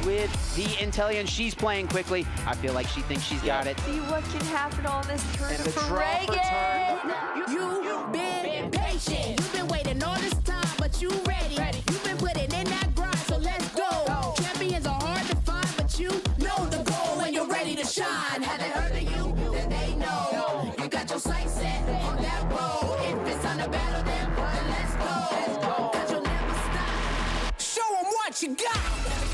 With the Intellion, she's playing quickly. I feel like she thinks she's got it. See what can happen on this turn And the for draw for Reagan. You've been patient. You've been waiting all this time, but you ready. You've been putting in that grind, so let's go. Champions are hard to find, but you know the goal when you're ready to shine. Have they heard of you? Then they know. You got your sights set on that road. If it's on the battle, then let's go. 'Cause you'll never stop. Show them what you got.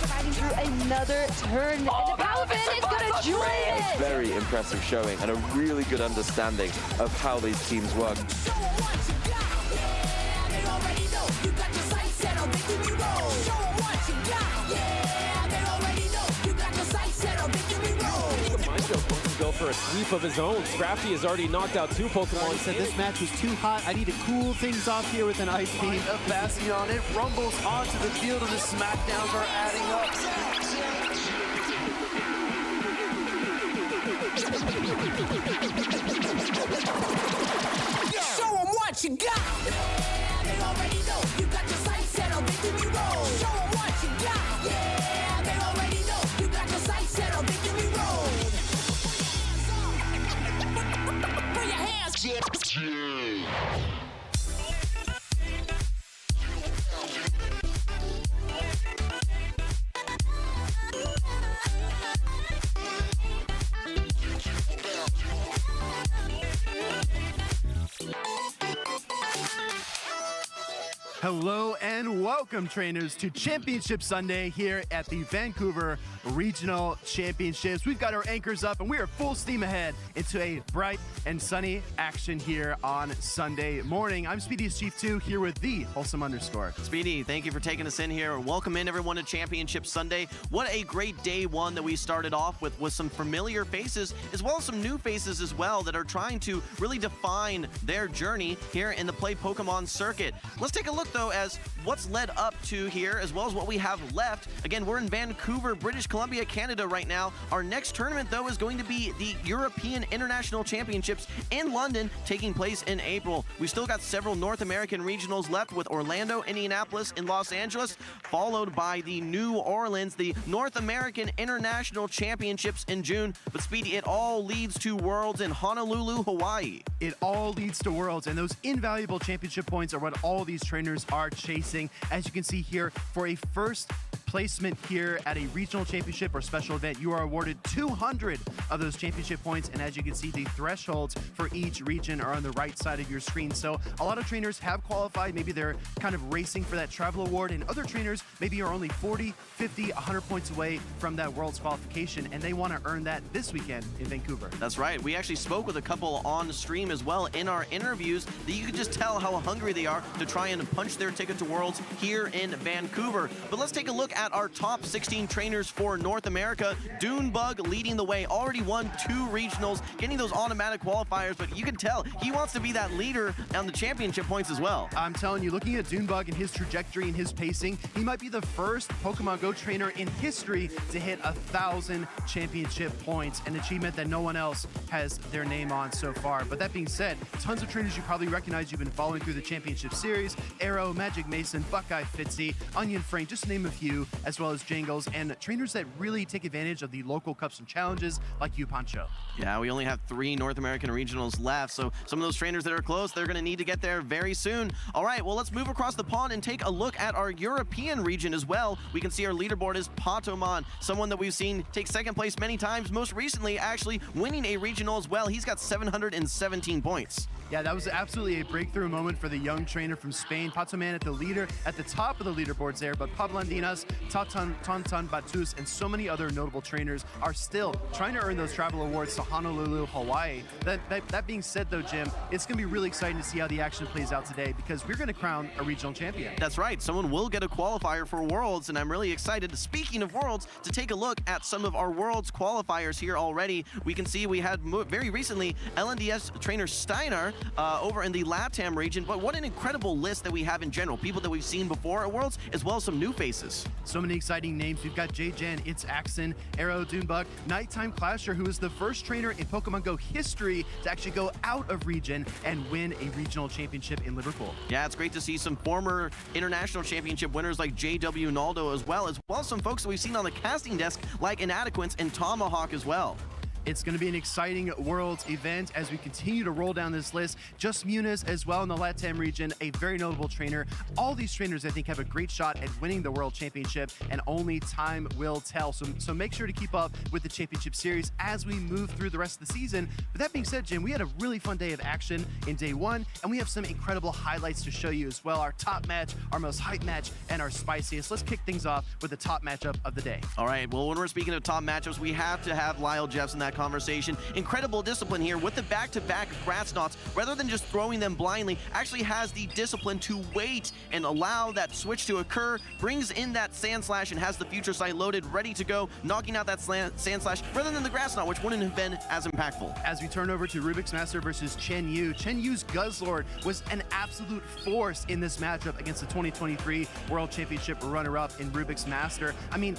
Riding through another turn. And the Palafin is going to join it. Very impressive showing and a really good understanding of how these teams work. Show 'em what you got. Yeah, they already know. You got your sights set on victory road. Show 'em what you got. Yeah, they already know. You got your sights set on victory road. Mindfield wants to go for a sweep of his own. Scrafty has already knocked out 2 Pokemon. He said this match was too hot. I need to cool things off here with an ice beam. A Bastion, it rumbles onto the field and the smackdowns are adding up. Show 'em what you got. Yeah, they already know. You got your sights set on victory road. Show 'em what you got. Yeah, they already know. You got your sights set on victory road. Put your hands. Hello and welcome, trainers, to Championship Sunday here at the Vancouver Regional Championships. We've got our anchors up and we are full steam ahead into a bright and sunny action here on Sunday morning. I'm Speedy's Chief 2 here with the Wholesome _ Speedy, thank you for taking us in here. Welcome in everyone to Championship Sunday. What a great day one that we started off with some familiar faces as well as some new faces as well that are trying to really define their journey here in the Play Pokemon circuit. Let's take a look though as what's led up to here as well as what we have left. Again, we're in Vancouver, British Columbia, Canada right now. Our next tournament though is going to be the European International Championships in London, taking place in April. We've still got several North American regionals left with Orlando, Indianapolis, and Los Angeles, followed by the New Orleans, the North American International Championships in June. But Speedy, it all leads to Worlds in Honolulu, Hawaii. It all leads to Worlds, and those invaluable championship points are what all these trainers are chasing. As you can see here, for a first placement here at a regional championship or special event, you are awarded 200 of those championship points, and as you can see, the thresholds for each region are on the right side of your screen. So a lot of trainers have qualified. Maybe they're kind of racing for that travel award, and other trainers maybe are only 40, 50, 100 points away from that World's qualification, and they want to earn that this weekend in Vancouver. That's right. We actually spoke with a couple on stream as well in our interviews that you could just tell how hungry they are to try and punch their ticket to Worlds here in Vancouver. But let's take a look at our top 16 trainers for North America. Dunebug leading the way, already won 2 regionals, getting those automatic qualifiers, but you can tell he wants to be that leader on the championship points as well. I'm telling you, looking at Dunebug and his trajectory and his pacing, he might be the first Pokemon Go trainer in history to hit 1,000 championship points, an achievement that no one else has their name on so far. But that being said, tons of trainers you probably recognize you've been following through the championship series: Arrow, Magic Mason, Buckeye Fitzy, Onion Frank, just to name a few, as well as Jangles, and trainers that really take advantage of the local cups and challenges like Meepychu. Yeah, we only have 3 North American regionals left, so some of those trainers that are close, they're going to need to get there very soon. All right, well, let's move across the pond and take a look at our European region as well. We can see our leaderboard is Pokémon, someone that we've seen take second place many times, most recently actually winning a regional as well. He's got 717 points. Yeah, that was absolutely a breakthrough moment for the young trainer from Spain. Pokémon at the top of the leaderboards there, but Pablandinas, Tonton Batus, and so many other notable trainers are still trying to earn those travel awards to Honolulu, Hawaii. That being said, though, Jim, it's going to be really exciting to see how the action plays out today, because we're going to crown a regional champion. That's right. Someone will get a qualifier for Worlds, and I'm really excited, speaking of Worlds, to take a look at some of our Worlds qualifiers here already. We can see we had very recently LNDS trainer Steiner over in the LATAM region, but what an incredible list that we have in general. People that we've seen before at Worlds, as well as some new faces. So many exciting names. We've got J-Jen, It's Axon, Arrow, Dunebug, Nighttime Clasher, who is the first trainer in Pokemon Go history to actually go out of region and win a regional championship in Liverpool. Yeah, it's great to see some former international championship winners like JW Naldo as well as some folks that we've seen on the casting desk like Inadequance and Tomahawk as well. It's going to be an exciting Worlds event as we continue to roll down this list. Just Muniz as well in the LATAM region, a very notable trainer. All these trainers, I think, have a great shot at winning the World Championship, and only time will tell. So make sure to keep up with the Championship Series as we move through the rest of the season. But that being said, Jim, we had a really fun day of action in day 1, and we have some incredible highlights to show you as well. Our top match, our most hype match, and our spiciest. Let's kick things off with the top matchup of the day. All right, well, when we're speaking of top matchups, we have to have Lyall Jeffs in that conversation. Incredible discipline here with the back-to-back grass knots. Rather than just throwing them blindly, actually has the discipline to wait and allow that switch to occur, brings in that Sand Slash and has the Future Sight loaded, ready to go, knocking out that Sand Slash rather than the grass knot, which wouldn't have been as impactful. As we turn over to Rubik's Master versus Chenu, Chenu's Guzzlord was an absolute force in this matchup against the 2023 World Championship runner-up in Rubik's Master. I mean,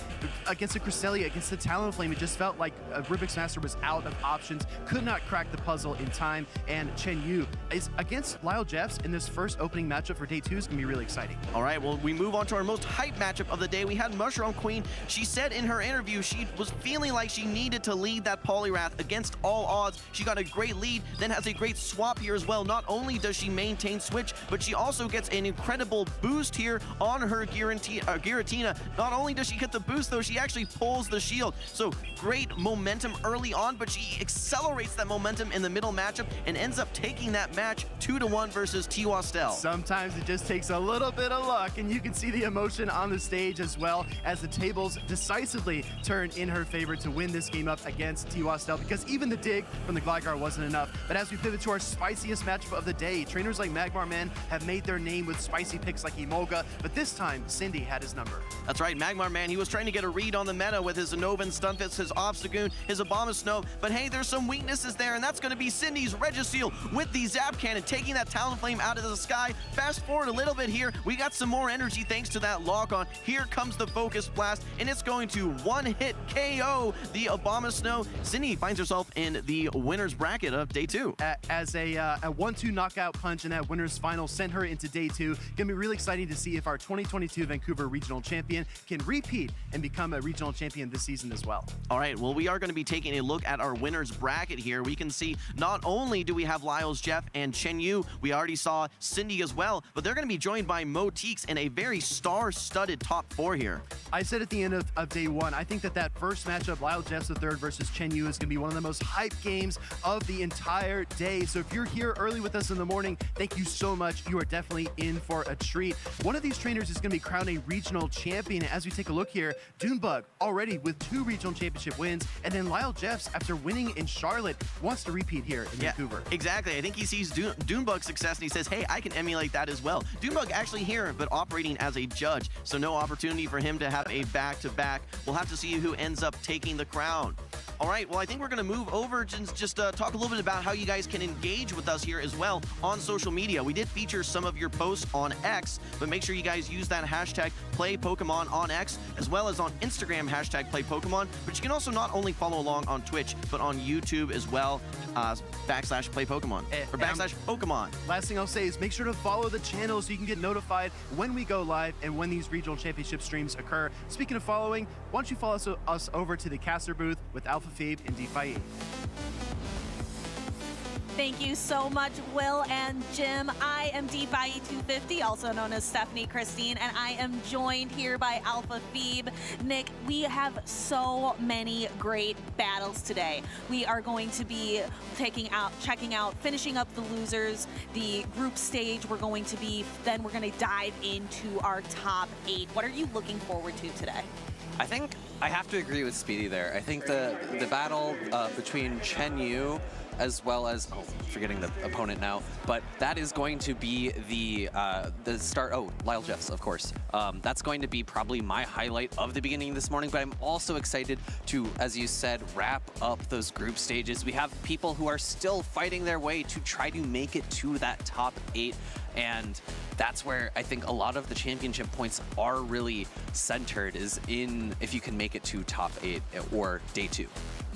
against the Cresselia, against the Talonflame, it just felt like Rubik's Master was out of options, could not crack the puzzle in time, and Chenu is against Lyall Jeffs in this first opening matchup for day 2 is going to be really exciting. All right, well, we move on to our most hype matchup of the day. We had Mushroom Queen. She said in her interview she was feeling like she needed to lead that Poliwrath against all odds. She got a great lead, then has a great swap here as well. Not only does she maintain switch, but she also gets an incredible boost here on her Giratina. Not only does she get the boost, though, she actually pulls the shield. So great momentum early on, but she accelerates that momentum in the middle matchup and ends up taking that match 2-1 versus Tiwastel. Sometimes it just takes a little bit of luck, and you can see the emotion on the stage as well as the tables decisively turn in her favor to win this game up against Tiwastel, because even the dig from the Gligar wasn't enough. But as we pivot to our spiciest matchup of the day, trainers like Magmar Man have made their name with spicy picks like Emolga, but this time Cindy had his number. That's right, Magmar Man, he was trying to get a read on the meta with his Inovan Stunfisk, his Obstagoon, his Abomasnow, but hey, there's some weaknesses there, and that's going to be Cindy's Regiseal with the Zap Cannon, taking that Talonflame out of the sky. Fast forward a little bit here, we got some more energy thanks to that lock-on. Here comes the Focus Blast, and it's going to one-hit KO the Abomasnow. Cindy finds herself in the winner's bracket of day 2. As a 1-2 knockout punch in that winner's final sent her into day 2. Gonna be really exciting to see if our 2022 Vancouver Regional Champion can repeat and become a regional champion this season as well. All right, well, we are going to be taking a look at our winner's bracket here. We can see not only do we have Lyall Jeffs and Chenu, we already saw Cindy as well, but they're going to be joined by Moti and a very star-studded top 4 here. I said at the end of day 1, I think that first matchup, Lyall Jeffs III versus Chenu, is going to be one of the most hype games of the entire day. So if you're here early with us in the morning, thank you so much. You are definitely in for a treat. One of these trainers is going to be crowned a regional champion. As we take a look here, Dunebug already with 2 regional championship wins, and then Lyall Jeffs Jeffs, after winning in Charlotte, wants to repeat here in Vancouver. Exactly. I think he sees Doonbug's success and he says, hey, I can emulate that as well. Doonbug actually here, but operating as a judge, so no opportunity for him to have a back-to-back. We'll have to see who ends up taking the crown. All right, well, I think we're going to move over to just talk a little bit about how you guys can engage with us here as well on social media. We did feature some of your posts on X, but make sure you guys use that hashtag #PlayPokemon on X, as well as on Instagram, hashtag #PlayPokemon. But you can also not only follow along on Twitch, but on YouTube as well, /PlayPokemon, or /Pokemon. Last thing I'll say is make sure to follow the channel so you can get notified when we go live and when these regional championship streams occur. Speaking of following, why don't you follow us over to the caster booth with Alpha Fabe and DeFi. Thank you so much, Will and Jim. I am DeFi250, also known as Stephanie Christine, and I am joined here by Alpha Phoebe. Nick, we have so many great battles today. We are going to be checking out, finishing up the losers, the group stage. We're going to dive into our top 8. What are you looking forward to today? I think I have to agree with Speedy there. I think the battle between Chenu as well as, forgetting the opponent now, but that is going to be the start. Oh, Lyall Jeffs, of course. That's going to be probably my highlight of the beginning this morning, but I'm also excited to, as you said, wrap up those group stages. We have people who are still fighting their way to try to make it to that top 8. And that's where I think a lot of the championship points are really centered, is in if you can make it to top 8 or day 2.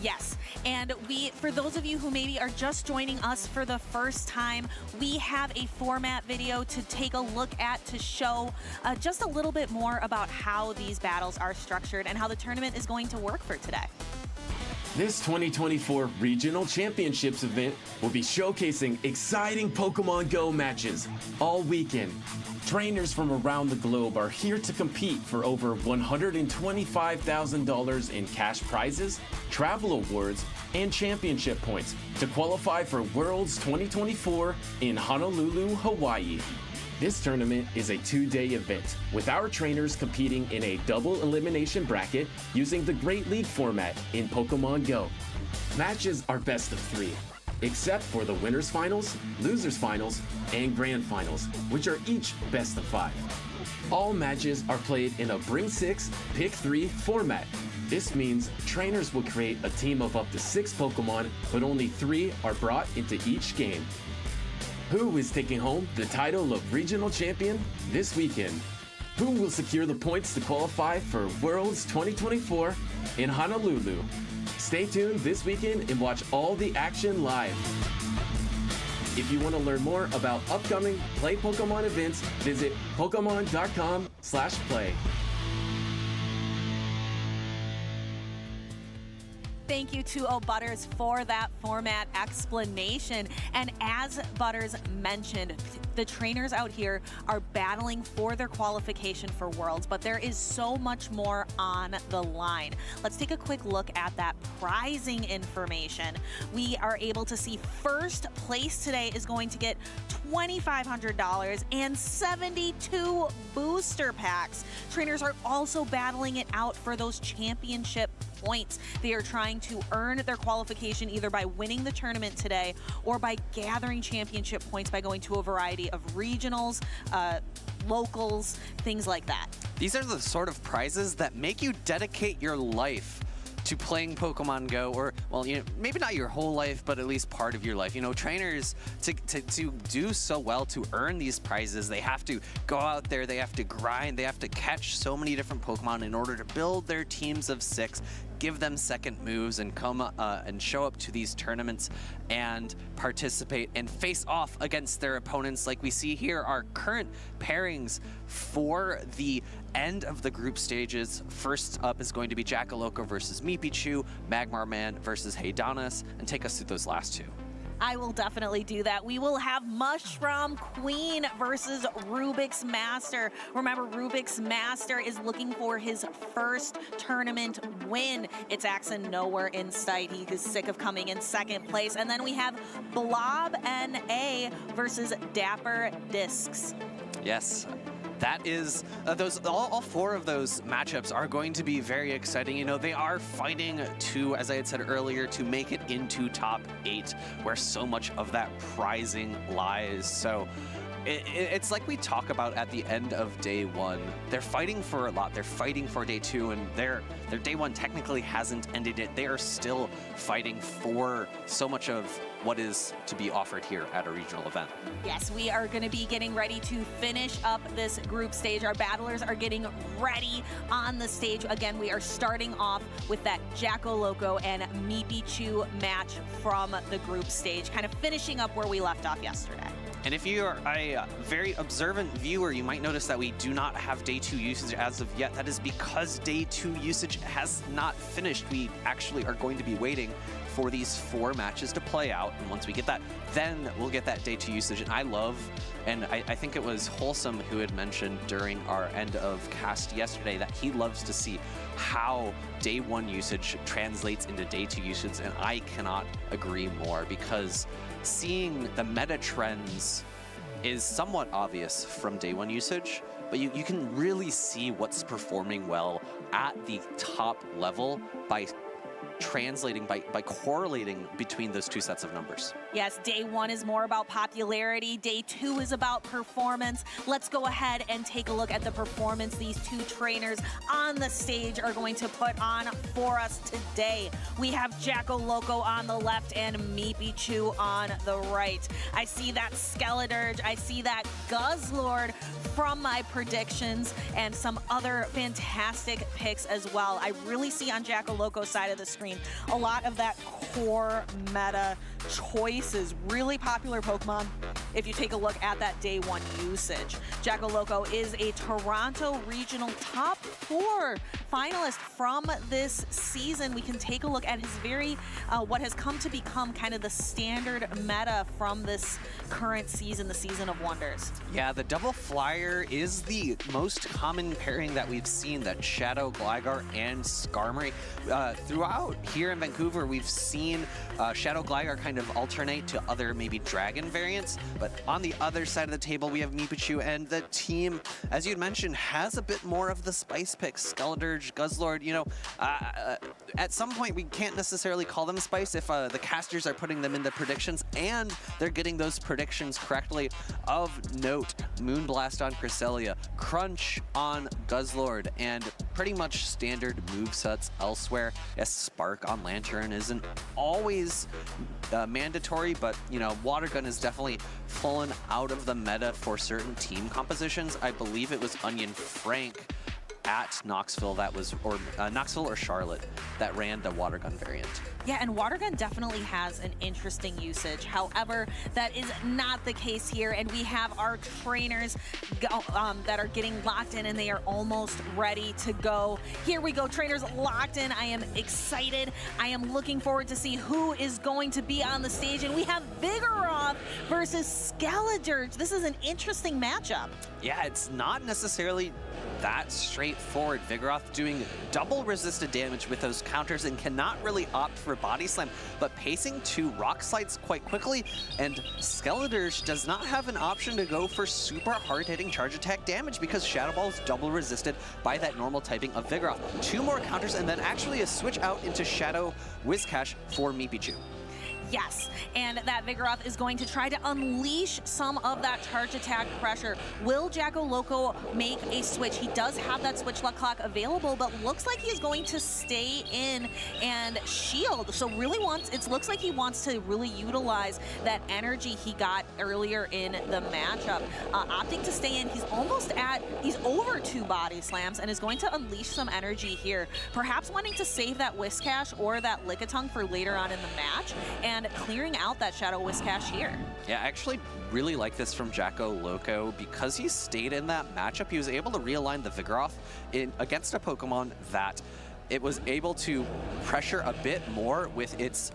Yes, and for those of you who maybe are just joining us for the first time, we have a format video to take a look at to show just a little bit more about how these battles are structured and how the tournament is going to work for today. This 2024 Regional Championships event will be showcasing exciting Pokemon Go matches all weekend. Trainers from around the globe are here to compete for over $125,000 in cash prizes, travel awards, and championship points to qualify for Worlds 2024 in Honolulu, Hawaii. This tournament is a 2-day event, with our trainers competing in a double elimination bracket using the Great League format in Pokemon Go. Matches are best of 3, except for the winners finals, losers finals, and grand finals, which are each best of 5. All matches are played in a Bring 6, Pick 3 format. This means trainers will create a team of up to 6 Pokemon, but only 3 are brought into each game. Who is taking home the title of Regional Champion this weekend? Who will secure the points to qualify for Worlds 2024 in Honolulu? Stay tuned this weekend and watch all the action live. If you want to learn more about upcoming Play Pokemon events, visit pokemon.com/play. Thank you to Butters for that format explanation. And as Butters mentioned, the trainers out here are battling for their qualification for Worlds, but there is so much more on the line. Let's take a quick look at that prizing information. We are able to see first place today is going to get $2,500 and 72 booster packs. Trainers are also battling it out for those championship points. They are trying to earn their qualification either by winning the tournament today or by gathering championship points by going to a variety of regionals, locals, things like that. These are the sort of prizes that make you dedicate your life to playing Pokemon Go, or, well, you know, maybe not your whole life, but at least part of your life. You know, trainers, to do so well, to earn these prizes, they have to go out there, they have to grind, they have to catch so many different Pokemon in order to build their teams of 6, give them second moves, and come and show up to these tournaments and participate and face off against their opponents. Like we see here, our current pairings for the end of the group stages. First up is going to be Jackal Loco versus Meepychu, Magmar Man versus Haydonus, and take us through those last 2. I will definitely do that. We will have Mushroom Queen versus Rubik's Master. Remember, Rubik's Master is looking for his first tournament win. It's Axon nowhere in sight. He is sick of coming in second place. And then we have Blob NA versus Dapper Discs. Yes. That is, all 4 of those matchups are going to be very exciting. You know, they are fighting to, as I had said earlier, to make it into top 8, where so much of that prizing lies. So it's like we talk about at the end of day 1. They're fighting for a lot. They're fighting for day 2, and their day 1 technically hasn't ended it. They are still fighting for so much of what is to be offered here at a regional event. Yes, we are going to be getting ready to finish up this group stage. Our battlers are getting ready on the stage. Again, we are starting off with that Jackal, Loco, and Meepychu match from the group stage, kind of finishing up where we left off yesterday. And if you are a very observant viewer, you might notice that we do not have day 2 usage as of yet. That is because day 2 usage has not finished. We actually are going to be waiting for these 4 matches to play out. And once we get that, then we'll get that day 2 usage. And I think it was Wholesome who had mentioned during our end of cast yesterday that he loves to see how day 1 usage translates into day 2 usage. And I cannot agree more, because seeing the meta trends is somewhat obvious from day 1 usage, but you can really see what's performing well at the top level by translating, by correlating between those 2 sets of numbers. Yes, day 1 is more about popularity. Day 2 is about performance. Let's go ahead and take a look at the performance these 2 trainers on the stage are going to put on for us today. We have Jackal, Loco on the left and Meepychu on the right. I see that Skeledirge, I see that Guzzlord from my predictions, and some other fantastic picks as well. I really see on Jackal, Loco's side of the screen a lot of that core meta choices, really popular Pokemon. If you take a look at that day 1 usage, Jackal, Loco is a Toronto Regional top 4 finalist from this season. We can take a look at his very, what has come to become kind of the standard meta from this current season, the Season of Wonders. Yeah, the double flyer is the most common pairing that we've seen, that Shadow, Gligar, and Skarmory. Throughout here in Vancouver, we've seen Shadow Gligar kind of alternate to other maybe Dragon variants, but on the other side of the table, we have Meepychu, and the team, as you'd mentioned, has a bit more of the spice picks. Skeledirge, Guzzlord, you know, at some point we can't necessarily call them spice if the casters are putting them in the predictions and they're getting those predictions correctly. Of note, Moonblast on Cresselia, Crunch on Guzzlord, and pretty much standard movesets elsewhere. Yes, Spark on Lantern isn't always mandatory, but you know, Water Gun is definitely fallen out of the meta for certain team compositions. I believe it was Onion Frank at Knoxville that was, or Knoxville or Charlotte, that ran the Water Gun variant. Yeah, and Water Gun definitely has an interesting usage. However, that is not the case here, and we have our trainers that are getting locked in, and they are almost ready to go. Here we go, trainers locked in. I am excited. I am looking forward to see who is going to be on the stage, and we have Vigoroth versus Skeledirge. This is an interesting matchup. Yeah, it's not necessarily that straightforward. Vigoroth doing double resisted damage with those counters and cannot really opt for Body Slam, but pacing 2 Rock Slides quite quickly, and Skeledirge does not have an option to go for super hard-hitting charge attack damage because Shadow Ball is double resisted by that normal typing of Vigoroth. 2 more counters and then actually a switch out into Shadow Whiscash for Meepychu. Yes, and that Vigoroth is going to try to unleash some of that charge attack pressure. Will Jackal, Loco make a switch? He does have that switch luck clock available, but looks like he's going to stay in and shield. So really it looks like he wants to really utilize that energy he got earlier in the matchup. Opting to stay in, he's over 2 Body Slams and is going to unleash some energy here. Perhaps wanting to save that Whiscash or that Lickitung for later on in the match, and clearing out that Shadow Whiscash here. Yeah, I actually really like this from Jackal, Loco because he stayed in that matchup. He was able to realign the Vigoroth against a Pokemon that it was able to pressure a bit more with its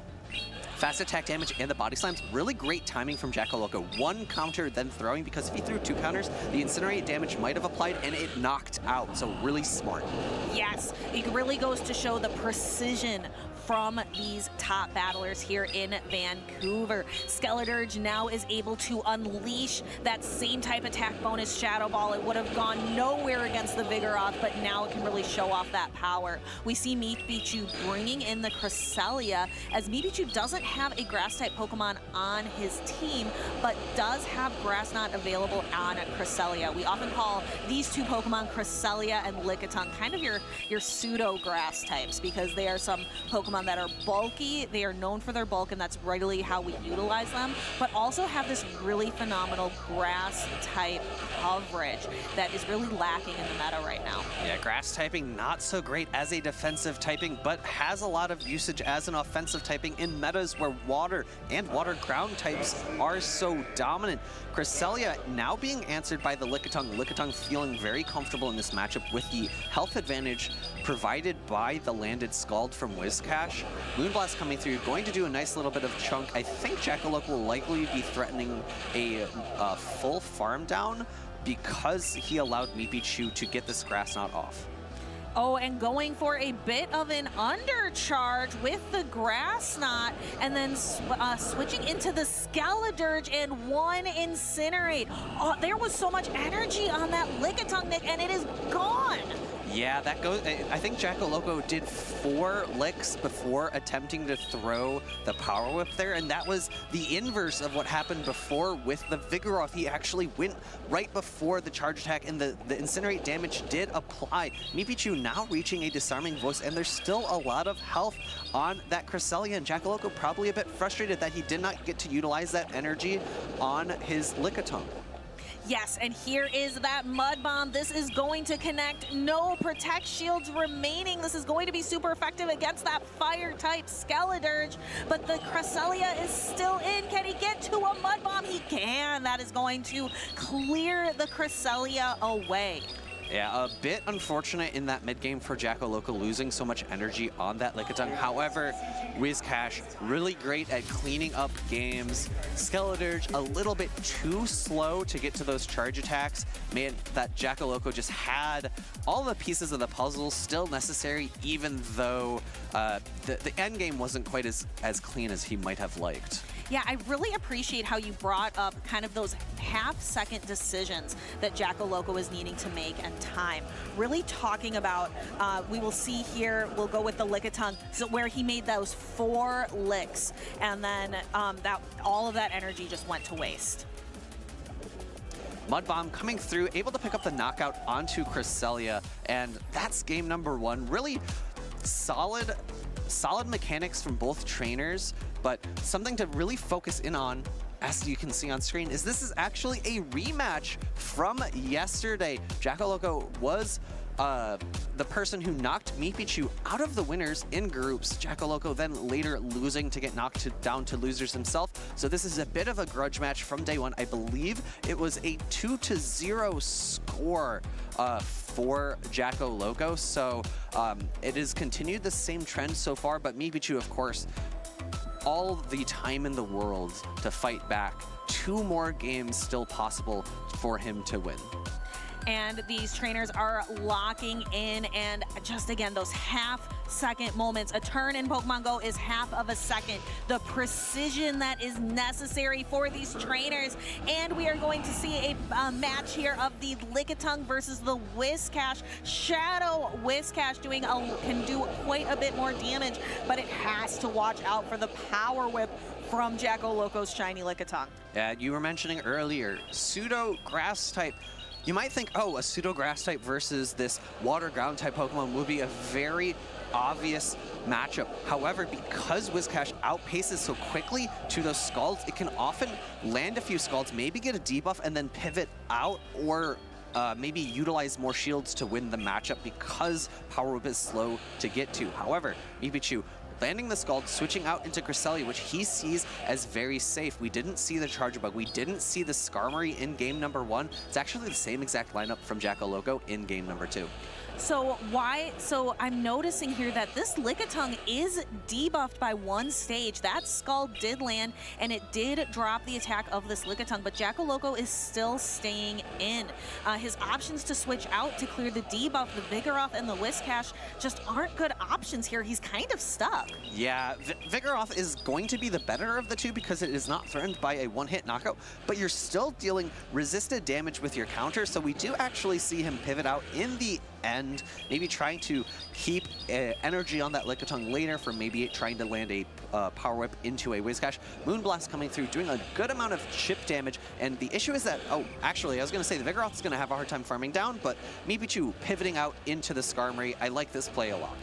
fast attack damage and the Body Slams. Really great timing from Jackal, Loco. 1 counter, then throwing, because if he threw 2 counters, the Incinerate damage might have applied and it knocked out. So really smart. Yes, it really goes to show the precision from these top battlers here in Vancouver. Skeledirge now is able to unleash that same type attack bonus Shadow Ball. It would have gone nowhere against the Vigoroth, but now it can really show off that power. We see Meepychu bringing in the Cresselia, as Meepychu doesn't have a Grass-type Pokemon on his team, but does have Grass Knot available on Cresselia. We often call these two Pokemon, Cresselia and Lickitung, kind of your pseudo-grass types, because they are some Pokemon that are bulky. They are known for their bulk, and that's really how we utilize them, but also have this really phenomenal grass-type coverage that is really lacking in the meta right now. Yeah, grass typing not so great as a defensive typing, but has a lot of usage as an offensive typing in metas where water and water ground types are so dominant. Cresselia now being answered by the Lickitung. Lickitung feeling very comfortable in this matchup with the health advantage provided by the landed Scald from Whiscash. Moonblast coming through, going to do a nice little bit of chunk. I think Jackalope will likely be threatening a full farm down because he allowed Meepychu to get this Grass Knot off. Oh, and going for a bit of an undercharge with the Grass Knot, and then switching into the Skeledirge and one Incinerate. Oh, there was so much energy on that Lickitung, Nick, and it is gone. Yeah, that goes. I think Loco did 4 licks before attempting to throw the Power Whip there, and that was the inverse of what happened before with the Vigoroth. He actually went right before the charge attack, and the Incinerate damage did apply. Meepychu now reaching a disarming voice, and there's still a lot of health on that Cresselia, and Loco probably a bit frustrated that he did not get to utilize that energy on his Lickitung. Yes, and here is that Mud Bomb. This is going to connect. No Protect Shields remaining. This is going to be super effective against that Fire-type Skeledirge, but the Cresselia is still in. Can he get to a Mud Bomb? He can. That is going to clear the Cresselia away. Yeah, a bit unfortunate in that mid-game for Loco losing so much energy on that Lickitung. However, Whiscash really great at cleaning up games. Skeledirge a little bit too slow to get to those charge attacks. Man, that Loco just had all the pieces of the puzzle still necessary, even though the end game wasn't quite as clean as he might have liked. Yeah, I really appreciate how you brought up kind of those half-second decisions that Loco is needing to make and time. Really talking about, we will see here, we'll go with the Lickitung, so where he made those 4 licks, and then all of that energy just went to waste. Mud Bomb coming through, able to pick up the knockout onto Cresselia, and that's game number 1. Really solid mechanics from both trainers, but something to really focus in on, as you can see on screen, is this is actually a rematch from yesterday. Loco was the person who knocked Meepychu out of the winners in groups. Loco then later losing to get knocked down to losers himself. So this is a bit of a grudge match from day 1. I believe it was a 2-0 score for Loco. So it has continued the same trend so far, but Meepychu, of course, all the time in the world to fight back. 2 more games still possible for him to win. And these trainers are locking in, and just again, those half-second moments. A turn in Pokemon Go is half of a second. The precision that is necessary for these trainers. And we are going to see a match here of the Lickitung versus the Whiscash. Shadow Whiscash can do quite a bit more damage, but it has to watch out for the Power Whip from Loco's shiny Lickitung. Yeah, you were mentioning earlier, pseudo grass type. You might think, oh, a pseudo grass type versus this water ground type Pokemon would be a very obvious matchup. However, because Whiscash outpaces so quickly to those Scalds, it can often land a few Scalds, maybe get a debuff, and then pivot out, or maybe utilize more shields to win the matchup because Power Whip is slow to get to. However, Meepychu landing the Scald, switching out into Cresselia, which he sees as very safe. We didn't see the Charge Bug. We didn't see the Skarmory in game number 1. It's actually the same exact lineup from Loco in game number 2. So I'm noticing here that this Lickitung is debuffed by one stage. That Scald did land, and it did drop the attack of this Lickitung, but Jackal Loco is still staying in. His options to switch out to clear the debuff, the Vigoroth and the Whiscash, just aren't good options here. He's kind of stuck. Yeah, Vigoroth is going to be the better of the two because it is not threatened by a one-hit knockout, but you're still dealing resisted damage with your counter, so we do actually see him pivot out in the end, maybe trying to keep energy on that Lickitung later for maybe trying to land a Power Whip into a Whiscash. Moonblast coming through, doing a good amount of chip damage, and the issue is that, oh, actually, I was going to say the Vigoroth is going to have a hard time farming down, but Meepychu pivoting out into the Skarmory, I like this play a lot.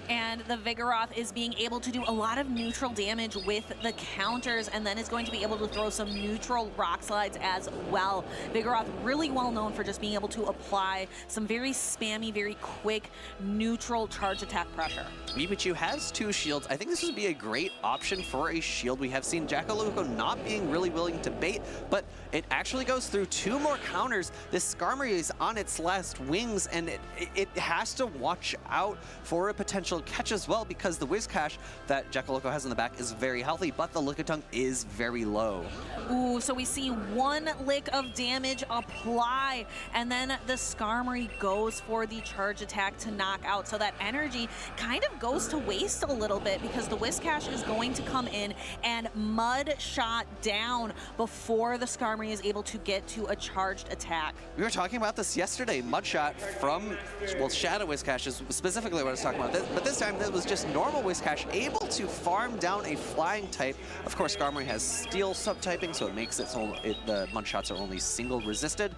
And the Vigoroth is being able to do a lot of neutral damage with the counters, and then is going to be able to throw some neutral rock slides as well. Vigoroth really well known for just being able to apply some very spammy, very quick, neutral charge attack pressure. Meepychu has 2 shields. I think this would be a great option for a shield. We have seen Jackal Loco not being really willing to bait, but it actually goes through 2 more counters. This Skarmory is on its last wings, and it has to watch out for a potential catch as well, because the Whiscash that Jackal Loco has in the back is very healthy, but the Lickitung is very low. Ooh, so we see 1 lick of damage apply, and then the Skarmory goes for the charge attack to knock out. So that energy kind of goes to waste a little bit because the Whiscash is going to come in and mud shot down before the Skarmory is able to get to a charged attack. We were talking about this yesterday. Mudshot from, well, Shadow Whiscash is specifically what I was talking about. But this time it was just normal Whiscash able to farm down a flying type. Of course, Skarmory has steel subtyping, so it makes it so the Mudshots are only single resisted.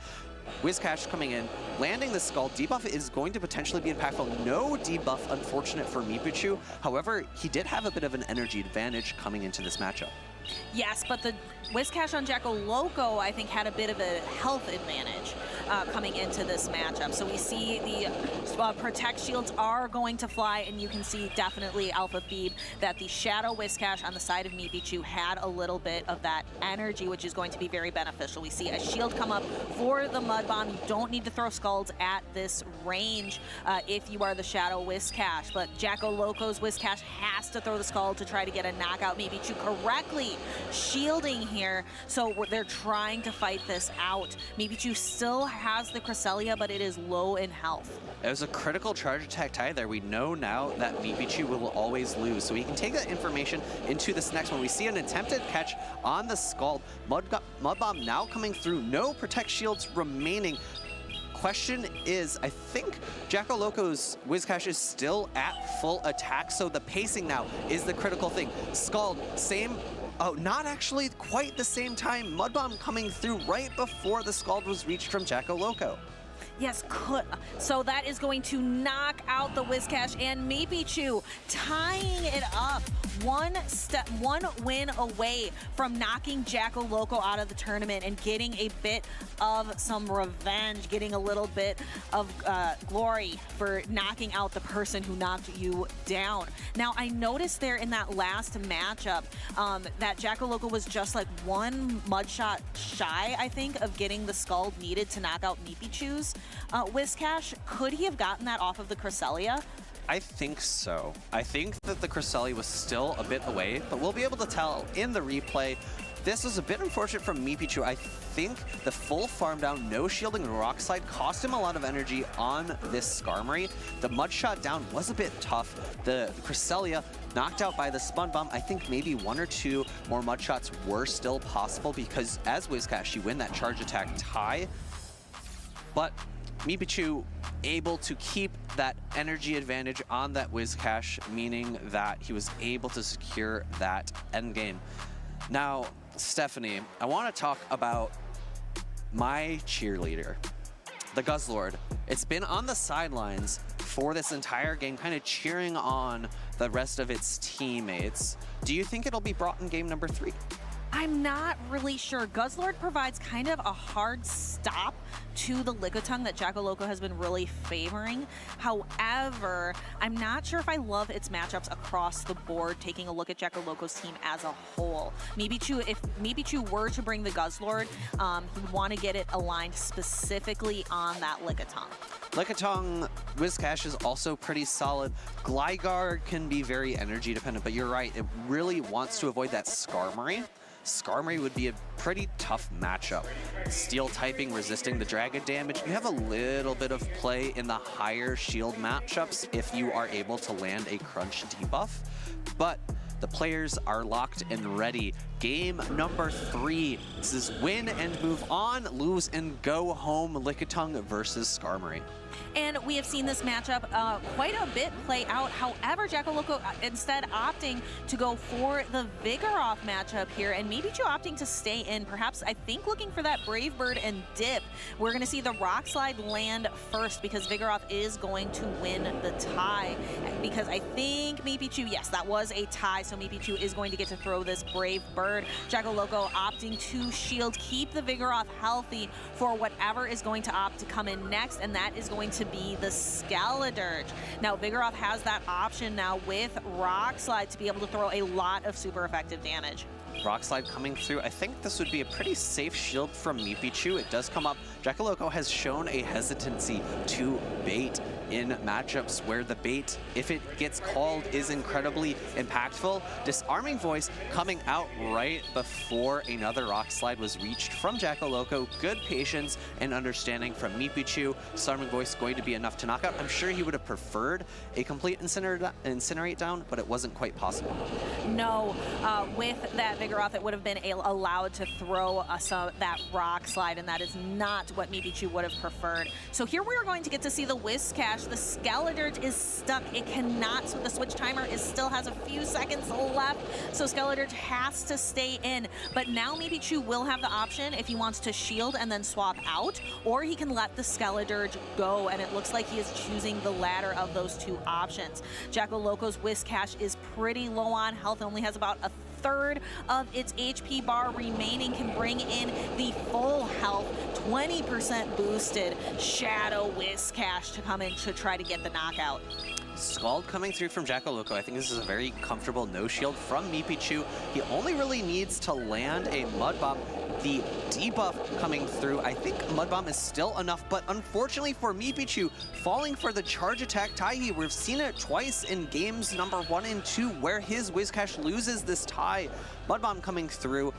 Whiscash coming in, landing the Skull. Debuff is going to potentially be impactful. No debuff, unfortunate for Meepychu. However, he did have a bit of an energy advantage coming into this matchup. Yes, but the Whiscash on Jackal Loco, I think, had a bit of a health advantage coming into this matchup. So we see the Protect Shields are going to fly, and you can see definitely Alpha Feed that the Shadow Whiscash on the side of Meepychu had a little bit of that energy, which is going to be very beneficial. We see a shield come up for the Mud Bomb. You don't need to throw Skulls at this range if you are the Shadow Whiscash, but Jackal Loco's Whiscash has to throw the Skull to try to get a knockout. Meepychu correctly shielding here, so they're trying to fight this out. Meepychu still has the Cresselia, but it is low in health. It was a critical charge attack tie there. We know now that Meepychu will always lose, so we can take that information into this next one. We see an attempted catch on the Scald. Mud Bomb now coming through. No Protect Shields remaining. Question is, I think Jackal Loco's Whiscash is still at full attack, so the pacing now is the critical thing. Scald, same. Oh, not actually quite the same time. Mud Bomb coming through right before the Scald was reached from Jackal Loco. Yes, so that is going to knock out the Whiscash, and Meepychu tying it up. One win away from knocking Jackal Loco out of the tournament and getting a bit of some revenge, getting a little bit of glory for knocking out the person who knocked you down. Now, I noticed there in that last matchup that Jackal Loco was just like 1 Mudshot shy, I think, of getting the Skull needed to knock out Meepychu's Whiscash. Could he have gotten that off of the Cresselia? I think so. I think that the Cresselia was still a bit away, but we'll be able to tell in the replay. This was a bit unfortunate from Meepychu. I think the full farm down, no shielding and rock slide cost him a lot of energy on this Skarmory. The Mudshot down was a bit tough. The Cresselia knocked out by the Spun Bomb. I think maybe 1 or 2 more Mudshots were still possible because as Whiscash, you win that charge attack tie. But Meepychu able to keep that energy advantage on that Whiscash, meaning that he was able to secure that endgame. Now, Stephanie, I want to talk about my cheerleader, the Guzzlord. It's been on the sidelines for this entire game, kind of cheering on the rest of its teammates. Do you think it'll be brought in game number 3? I'm not really sure. Guzzlord provides kind of a hard stop to the Lickitung that Jackal Loco has been really favoring. However, I'm not sure if I love its matchups across the board, taking a look at Jackal Loco's team as a whole. Meepychu, if Meepychu were to bring the Guzzlord, he would want to get it aligned specifically on that Lickitung. Lickitung, Whiscash is also pretty solid. Gligar can be very energy dependent, but you're right, it really wants to avoid that Skarmory. Skarmory would be a pretty tough matchup. Steel typing, resisting the dragon damage. You have a little bit of play in the higher shield matchups if you are able to land a crunch debuff, but the players are locked and ready. Game number 3. This is win and move on, lose and go home. Lickitung versus Skarmory. And we have seen this matchup quite a bit play out. However, Jackal Loco instead opting to go for the Vigoroth matchup here, and Meepychu opting to stay in, perhaps, I think, looking for that Brave Bird and dip. We're going to see the Rock Slide land first because Vigoroth is going to win the tie. Because I think Meepychu, yes, that was a tie, so Meepychu is going to get to throw this Brave Bird. Jackal Loco opting to shield, keep the Vigoroth healthy for whatever is going to opt to come in next, and that is going to be the Skeledirge. Now, Vigoroth has that option now with Rock Slide to be able to throw a lot of super effective damage. Rock Slide coming through. I think this would be a pretty safe shield from Meepychu. It does come up. Jackal Loco has shown a hesitancy to bait in matchups where the bait, if it gets called, is incredibly impactful. Disarming Voice coming out right before another Rock Slide was reached from Jackal Loco. Good patience and understanding from Meepychu. Disarming Voice going to be enough to knock out. I'm sure he would have preferred a complete Incinerate down, but it wasn't quite possible. No, with that Vigoroth, it would have been allowed to throw that Rock Slide, and that is not what Meepychu would have preferred. So here we are going to get to see the Whiscash. The Skeledirge is stuck. It cannot, so the switch timer still has a few seconds left, so Skeledirge has to stay in. But now Meepychu will have the option if he wants to shield and then swap out, or he can let the Skeledirge go, and it looks like he is choosing the latter of those two options. Jackal Loco's Whiscash is pretty low on health, only has about a third of its HP bar remaining, can bring in the full health, 20% boosted Shadow Whiscash to come in to try to get the knockout. Scald coming through from Jackal Loco. I think this is a very comfortable no shield from Meepychu. He only really needs to land a Mud Bomb. The debuff coming through, I think Mud Bomb is still enough, but unfortunately for Meepychu, falling for the charge attack tie. We've seen it twice in games number 1 and 2 where his Whiscash loses this tie. Mud Bomb coming through,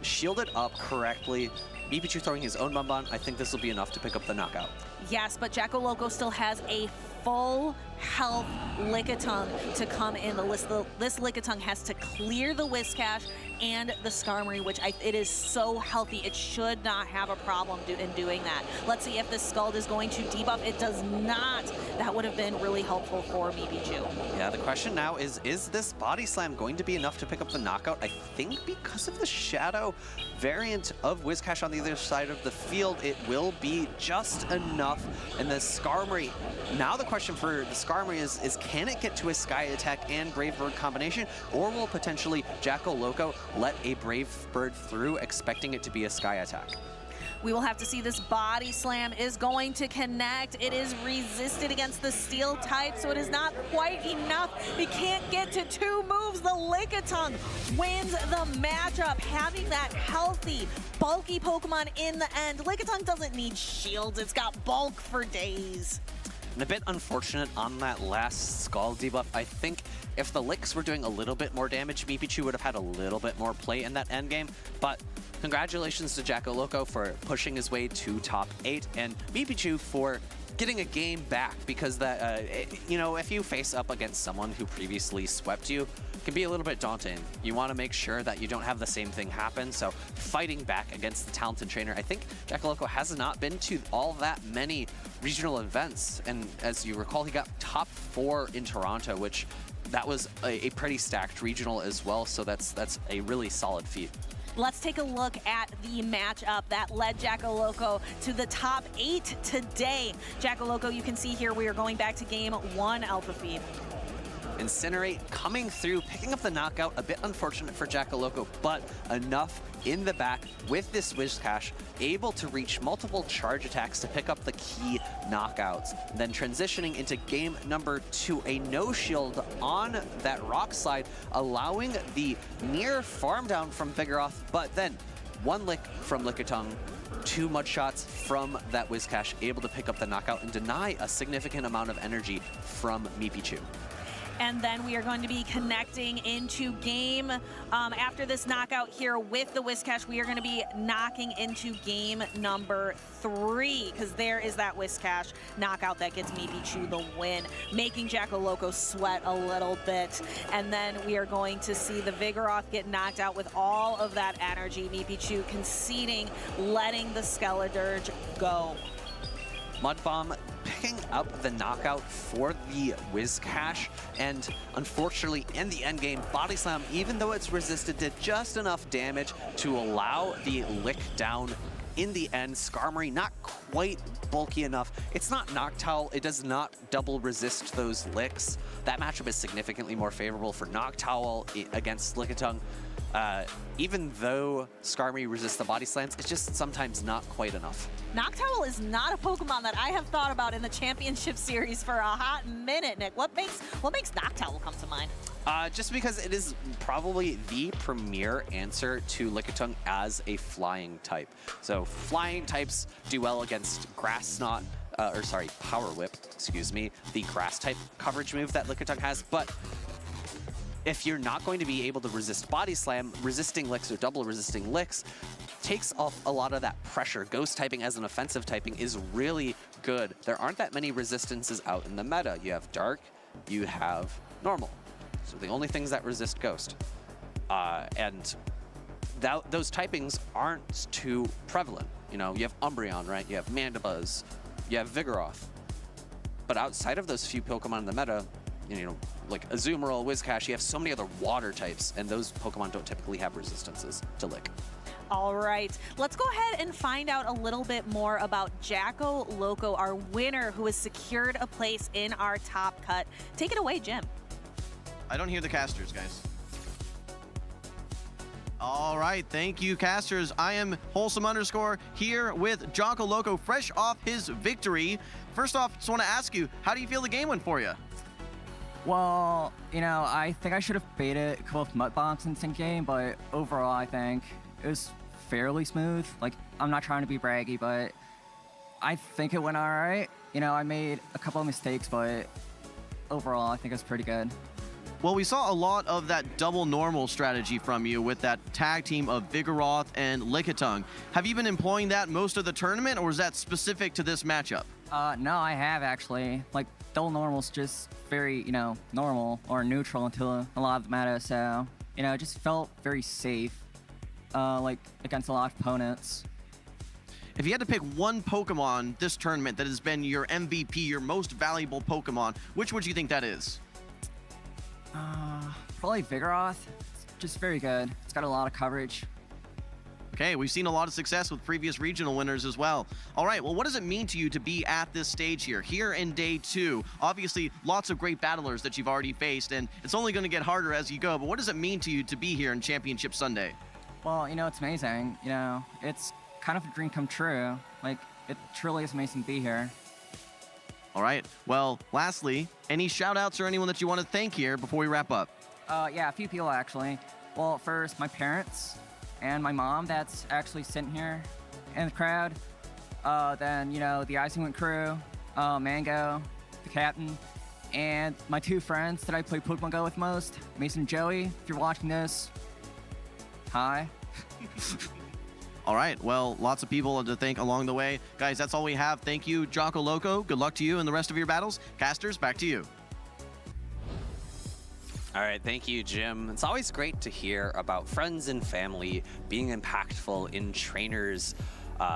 shielded up correctly. Meepychu throwing his own Mud Bomb. I think this will be enough to pick up the knockout. Yes, but Jackal Loco still has a full health Lickitung to come in. This Lickitung has to clear the Whiscash and the Skarmory, which it is so healthy. It should not have a problem in doing that. Let's see if this Scald is going to debuff. It does not. That would have been really helpful for Meepychu. Yeah, the question now is this Body Slam going to be enough to pick up the knockout? I think because of the Shadow variant of Whiscash on the other side of the field, it will be just enough. And the Skarmory, now the question for the Skarmory is can it get to a Sky Attack and Brave Bird combination, or will potentially Jackal Loco let a Brave Bird through, expecting it to be a Sky Attack? We will have to see. This Body Slam is going to connect. It is resisted against the Steel type, so it is not quite enough. We can't get to 2 moves. The Lickitung wins the matchup, having that healthy, bulky Pokemon in the end. Lickitung doesn't need shields. It's got bulk for days. And a bit unfortunate on that last Scald debuff. I think if the Licks were doing a little bit more damage, Meepychu would have had a little bit more play in that endgame. But congratulations to Jackal Loco for pushing his way to top 8, and Meepychu for getting a game back, because that, you know, if you face up against someone who previously swept you, it can be a little bit daunting. You want to make sure that you don't have the same thing happen, so fighting back against the talented trainer. I think Jackal Loco has not been to all that many regional events, and as you recall, he got top 4 in Toronto, which that was a pretty stacked regional as well, so that's a really solid feat. Let's take a look at the matchup that led Jackal Loco to the top 8 today. Jackal Loco, you can see here we are going back to game 1 Alpha Feed. Incinerate coming through, picking up the knockout. A bit unfortunate for Jackal Loco, but enough in the back with this Whiscash, able to reach multiple charge attacks to pick up the key knockouts. Then transitioning into game number 2, a no shield on that rock slide, allowing the near farm down from Vigoroth, but then one lick from Lickitung, 2 mud shots from that Whiscash, able to pick up the knockout and deny a significant amount of energy from Meepychu. And then we are going to be connecting into game after this knockout here with the Whiscash. We are going to be knocking into game number 3 because there is that Whiscash knockout that gets Meepychu the win, making Jackal Loco sweat a little bit. And then we are going to see the Vigoroth get knocked out with all of that energy. Meepychu conceding, letting the Skeledirge go. Mud Bomb picking up the knockout for the Whiscash, and unfortunately in the end game, Body Slam, even though it's resisted, did just enough damage to allow the lick down in the end. Skarmory not quite bulky enough. It's not Noctowl, it does not double resist those licks. That matchup is significantly more favorable for Noctowl against Lickitung. Even though Skarmory resists the body slams, it's just sometimes not quite enough. Noctowl is not a Pokemon that I have thought about in the championship series for a hot minute, Nick. What makes Noctowl come to mind? Just because it is probably the premier answer to Lickitung as a flying type. So flying types do well against Grass Knot, Power Whip, excuse me, the grass type coverage move that Lickitung has, but if you're not going to be able to resist Body Slam, resisting licks or double resisting licks takes off a lot of that pressure. Ghost typing as an offensive typing is really good. There aren't that many resistances out in the meta. You have Dark, you have Normal. So the only things that resist Ghost. And those typings aren't too prevalent. You know, you have Umbreon, right? You have Mandibuzz, you have Vigoroth. But outside of those few Pokemon in the meta, you know, like Azumarill, Whiscash, you have so many other water types, and those Pokemon don't typically have resistances to Lick. All right, let's go ahead and find out a little bit more about Jackal Loco, our winner, who has secured a place in our top cut. Take it away, Jim. I don't hear the casters, guys. All right, thank you, casters. I am Wholesome_ here with Jackal Loco, fresh off his victory. First off, just want to ask you, how do you feel the game went for you? Well, you know, I think I should have baited a couple of Mud Bombs in the game, but overall, I think it was fairly smooth. Like, I'm not trying to be braggy, but I think it went all right. You know, I made a couple of mistakes, but overall, I think it was pretty good. Well, we saw a lot of that double normal strategy from you with that tag team of Vigoroth and Lickitung. Have you been employing that most of the tournament, or is that specific to this matchup? No, I have actually. Like, double normal's just very, you know, normal or neutral until a lot of the meta, so, you know, it just felt very safe, like, against a lot of opponents. If you had to pick one Pokemon this tournament that has been your MVP, your most valuable Pokemon, which would you think that is? Probably Vigoroth. It's just very good. It's got a lot of coverage. Okay, we've seen a lot of success with previous regional winners as well. All right, well, what does it mean to you to be at this stage here in day 2? Obviously, lots of great battlers that you've already faced, and it's only going to get harder as you go, but what does it mean to you to be here in Championship Sunday? Well, you know, it's amazing. You know, it's kind of a dream come true. Like, it truly is amazing to be here. All right, well, lastly, any shout-outs or anyone that you want to thank here before we wrap up? Yeah, a few people, actually. Well, first, my parents and my mom that's actually sitting here in the crowd. Then, you know, the Icingwing crew, Mango, the captain, and my 2 friends that I play Pokemon Go with most, Mason and Joey. If you're watching this, hi. All right, well, lots of people to thank along the way. Guys, that's all we have. Thank you, Jackal Loco. Good luck to you in the rest of your battles. Casters, back to you. All right, thank you, Jim. It's always great to hear about friends and family being impactful in trainers'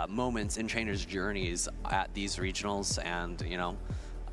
moments, in trainers' journeys at these regionals. And, you know,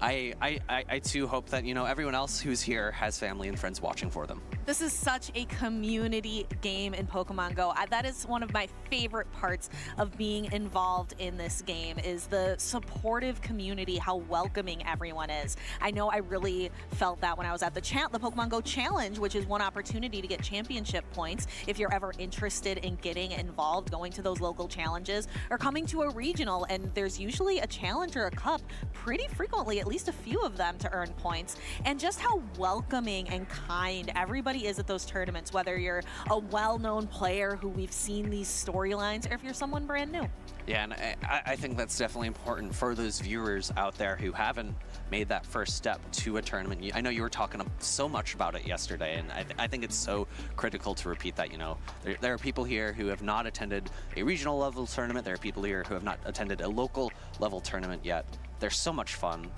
I too hope that, you know, everyone else who's here has family and friends watching for them. This is such a community game in Pokemon Go. That is one of my favorite parts of being involved in this game, is the supportive community, how welcoming everyone is. I know I really felt that when I was at the Pokemon Go Challenge, which is one opportunity to get championship points. If you're ever interested in getting involved, going to those local challenges or coming to a regional, and there's usually a challenge or a cup pretty frequently, at least a few of them, to earn points. And just how welcoming and kind everybody is at those tournaments, whether you're a well-known player who we've seen these storylines or if you're someone brand new. Yeah, and I think that's definitely important for those viewers out there who haven't made that first step to a tournament. I know you were talking so much about it yesterday, and I think it's so critical to repeat that. You know, there are people here who have not attended a regional level tournament. There are people here who have not attended a local level tournament yet. They're so much fun.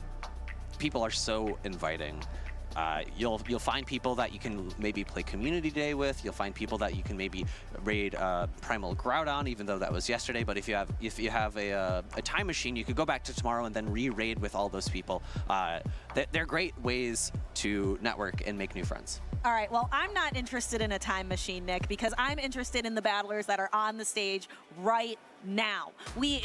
People are so inviting. You'll find people that you can maybe play Community Day with. You'll find people that you can maybe raid Primal Groudon, even though that was yesterday. But if you have a time machine, you could go back to tomorrow and then re-raid with all those people. They're great ways to network and make new friends. All right, well, I'm not interested in a time machine, Nick, because I'm interested in the battlers that are on the stage right now.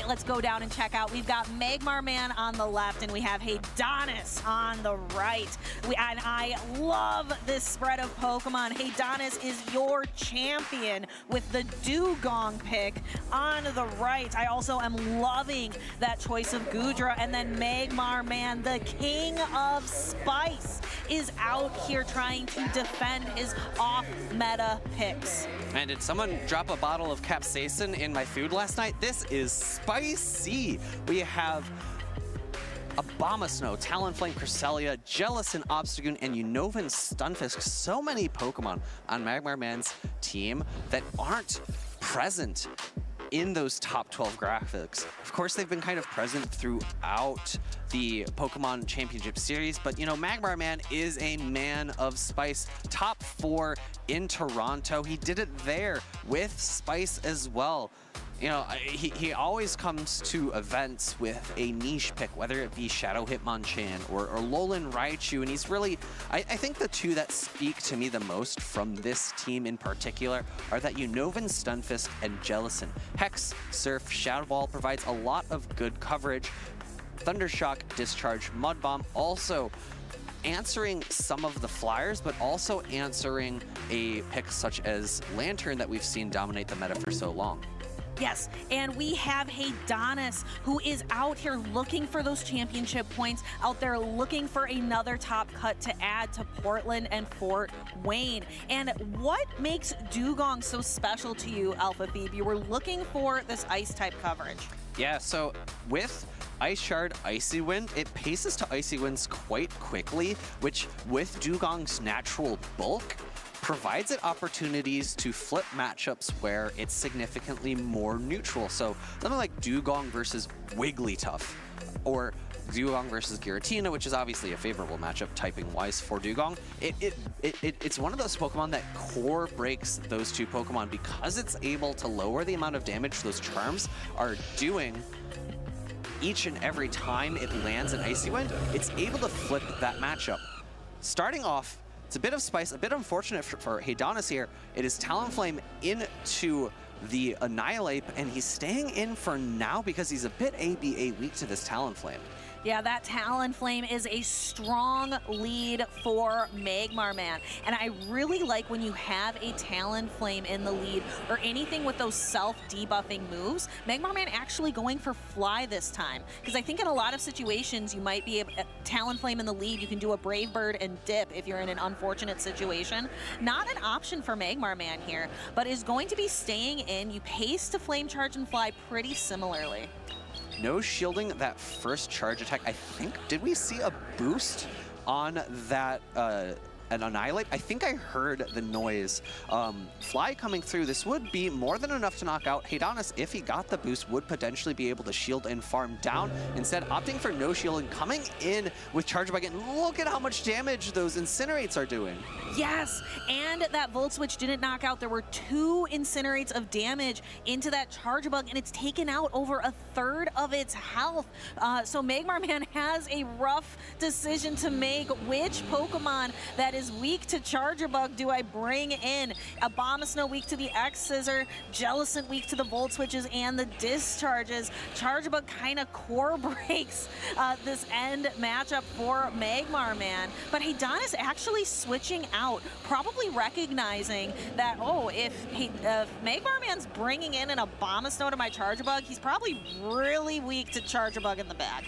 Let's go down and check out. We've got Magmar Man on the left, and we have Haydonus on the right. And I love this spread of Pokemon. Haydonus is your champion with the Dugong pick on the right. I also am loving that choice of Goodra. And then Magmar Man, the king of spice, is out here trying to defend his off-meta picks. And did someone drop a bottle of capsaicin in my food last night? This is spicy. We have Abomasnow, Talonflame, Cresselia, Jellicent, Obstagoon, and Unnovan Stunfisk. So many Pokemon on Magmar Man's team that aren't present in those top 12 graphics. Of course, they've been kind of present throughout the Pokemon Championship Series, but you know, Magmar Man is a man of spice. Top 4 in Toronto. He did it there with spice as well. You know, he always comes to events with a niche pick, whether it be Shadow Hitmonchan or Alolan Raichu, and he's really, I think the two that speak to me the most from this team in particular are that Unnovan Stunfisk and Jellicent. Hex, Surf, Shadow Ball provides a lot of good coverage. Thundershock, Discharge, Mud Bomb also answering some of the flyers, but also answering a pick such as Lantern that we've seen dominate the meta for so long. Yes, and we have Haydonus, who is out here looking for those championship points, out there looking for another top cut to add to Portland and Fort Wayne. And what makes Dugong so special to you, Alpha Phoebe? You were looking for this ice type coverage. Yeah, so with Ice Shard, Icy Wind, it paces to Icy Winds quite quickly, which with Dugong's natural bulk, provides it opportunities to flip matchups where it's significantly more neutral. So something like Dugong versus Wigglytuff, or Dugong versus Giratina, which is obviously a favorable matchup typing-wise for Dugong. It's one of those Pokemon that core breaks those two Pokemon because it's able to lower the amount of damage those Charms are doing each and every time it lands an Icy Wind. It's able to flip that matchup. Starting off, it's a bit of spice, a bit unfortunate for Haydonus here. It is Talonflame into the Annihilate, and he's staying in for now because he's a bit ABA weak to this Talonflame. Yeah, that Talonflame is a strong lead for Magmar Man. And I really like when you have a Talonflame in the lead or anything with those self-debuffing moves, Magmar Man actually going for Fly this time. Because I think in a lot of situations, you might be a Talonflame in the lead. You can do a Brave Bird and dip if you're in an unfortunate situation. Not an option for Magmar Man here, but is going to be staying in. You pace to Flame Charge and Fly pretty similarly. No shielding that first charge attack. I think, did we see a boost on that an Annihilate? I think I heard the noise. Fly coming through. This would be more than enough to knock out Haydonus. If he got the boost, would potentially be able to shield and farm down. Instead, opting for no shielding, coming in with Charge Bug. And look at how much damage those Incinerates are doing. Yes, and that Volt Switch didn't knock out. There were 2 Incinerates of damage into that Charge Bug, and it's taken out over 1/3 of its health. So Magmar Man has a rough decision to make. Which Pokemon that that is weak to Charger Bug do I bring in? Abomasnow weak to the X Scissor, Jellicent weak to the Volt Switches and the Discharges. Charger Bug kind of core breaks this end matchup for Magmar Man, but Haydonus actually switching out, probably recognizing that, oh, if Magmar Man's bringing in an Abomasnow to my Charger Bug, he's probably really weak to Charger Bug in the back.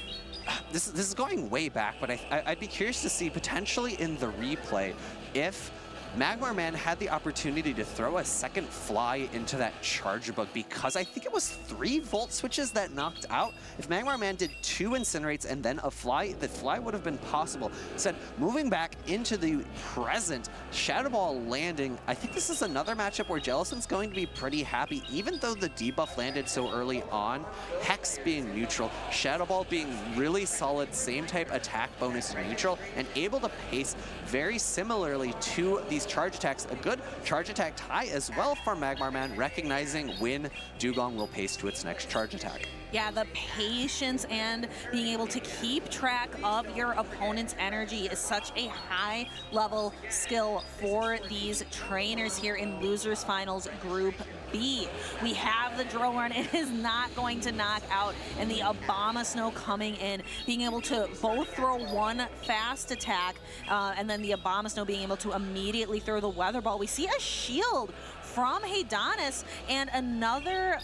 This is going way back, but I'd be curious to see potentially in the replay if Magmar Man had the opportunity to throw a second fly into that Charger Bug, because I think it was 3 Volt Switches that knocked out. If Magmar Man did 2 Incinerates and then a fly, the fly would have been possible. Instead, moving back into the present, Shadow Ball landing, I think this is another matchup where Jellicent's going to be pretty happy, even though the debuff landed so early on. Hex being neutral, Shadow Ball being really solid, same type attack bonus neutral, and able to pace very similarly to these charge attacks. A good charge attack tie as well for Magmar Man, recognizing when Dugong will pace to its next charge attack. Yeah, the patience and being able to keep track of your opponent's energy is such a high level skill for these trainers here in Losers Finals Group B. We have the drill run. It is not going to knock out, and the Abomasnow coming in, being able to both throw one fast attack and then the Abomasnow being able to immediately throw the Weather Ball. We see a shield from Haydonus and another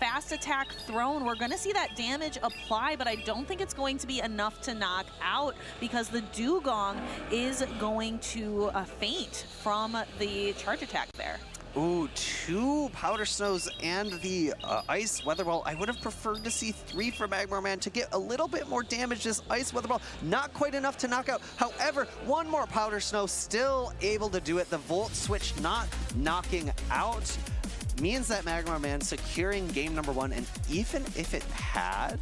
fast attack thrown. We're going to see that damage apply, but I don't think it's going to be enough to knock out because the Dugong is going to faint from the charge attack there. Ooh, 2 Powder Snows and the Ice Weather Ball. I would have preferred to see 3 for Magmar Man to get a little bit more damage. This Ice Weather Ball, not quite enough to knock out. However, 1 more Powder Snow, still able to do it. The Volt Switch not knocking out means that Magmar Man securing game number 1. And even if it had,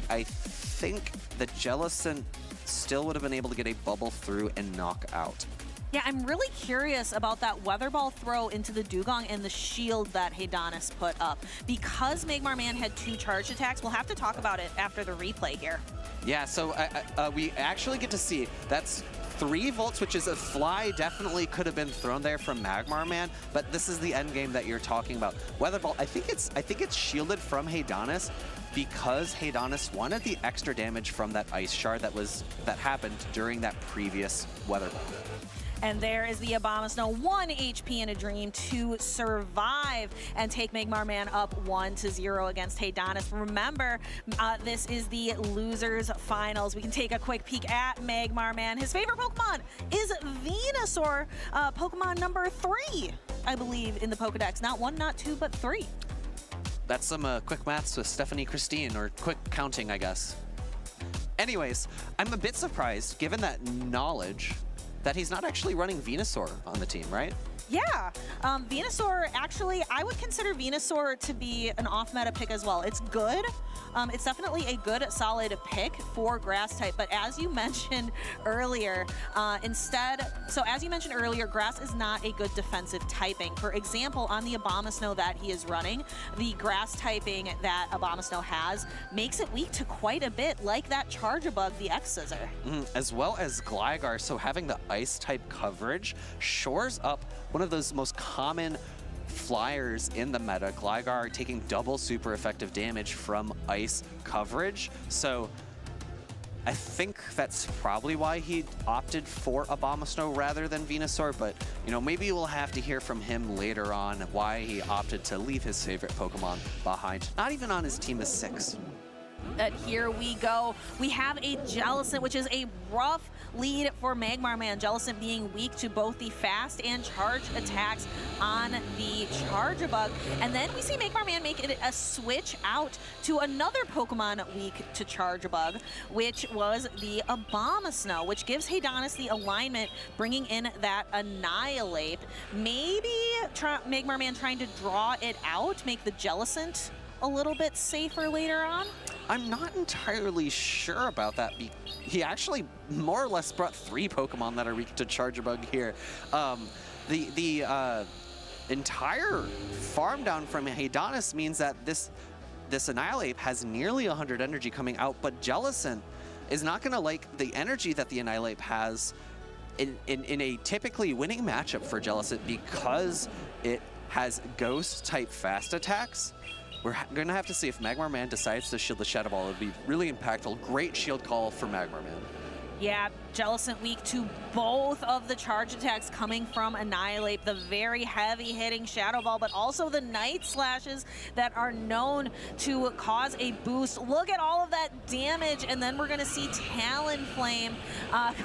I think the Jellicent still would have been able to get a bubble through and knock out. Yeah, I'm really curious about that Weather Ball throw into the Dugong and the shield that Haydonus put up. Because Magmar Man had 2 charge attacks, we'll have to talk about it after the replay here. Yeah, so we actually get to see that's 3 Volt Switches. A fly definitely could have been thrown there from Magmar Man, but this is the end game that you're talking about. Weather Ball, I think it's shielded from Haydonus because Haydonus wanted the extra damage from that Ice Shard that happened during that previous Weather Ball. And there is the Abomasnow, 1 HP in a dream to survive and take Magmar Man up 1-0 against Haydonus. Remember, this is the Losers Finals. We can take a quick peek at Magmar Man. His favorite Pokemon is Venusaur, Pokemon number 3, I believe, in the Pokedex. Not 1, not 2, but 3. That's some quick maths with Stephanie Christine, or quick counting, I guess. Anyways, I'm a bit surprised, given that knowledge, that he's not actually running Venusaur on the team, right? Yeah, Venusaur, actually, I would consider Venusaur to be an off-meta pick as well. It's good. It's definitely a good, solid pick for grass type, but as you mentioned earlier, grass is not a good defensive typing. For example, on the Abomasnow that he is running, the grass typing that Abomasnow has makes it weak to quite a bit, like that Charger Bug, the X Scissor. As well as Gligar, so having the ice type coverage shores up one of those most common flyers in the meta. Gligar taking double super effective damage from ice coverage. So I think that's probably why he opted for Abomasnow rather than Venusaur, but you know, maybe we'll have to hear from him later on why he opted to leave his favorite Pokemon behind. Not even on his team of 6. And here we go. We have a Jellicent, which is a rough lead for Magmar Man. Jellicent being weak to both the fast and charge attacks on the Charger Bug. And then we see Magmar Man make it a switch out to another Pokemon weak to Charger Bug, which was the Abomasnow, which gives Haydonus the alignment, bringing in that Annihilate. Maybe Magmar Man trying to draw it out, make the Jellicent a little bit safer later on? I'm not entirely sure about that. He actually more or less brought 3 Pokemon that are weak to Charger Bug here. The entire farm down from Haydonus means that this Annihilate has nearly 100 energy coming out, but Jellicent is not going to like the energy that the Annihilate has in a typically winning matchup for Jellicent, because it has ghost type fast attacks, we're going to have to see if Magmar Man decides to shield the Shadow Ball. It would be really impactful. Great shield call for Magmar Man. Yeah, Jellicent weak to both of the charge attacks coming from Annihilate, the very heavy hitting Shadow Ball, but also the Night Slashes that are known to cause a boost. Look at all of that damage, and then we're gonna see Talonflame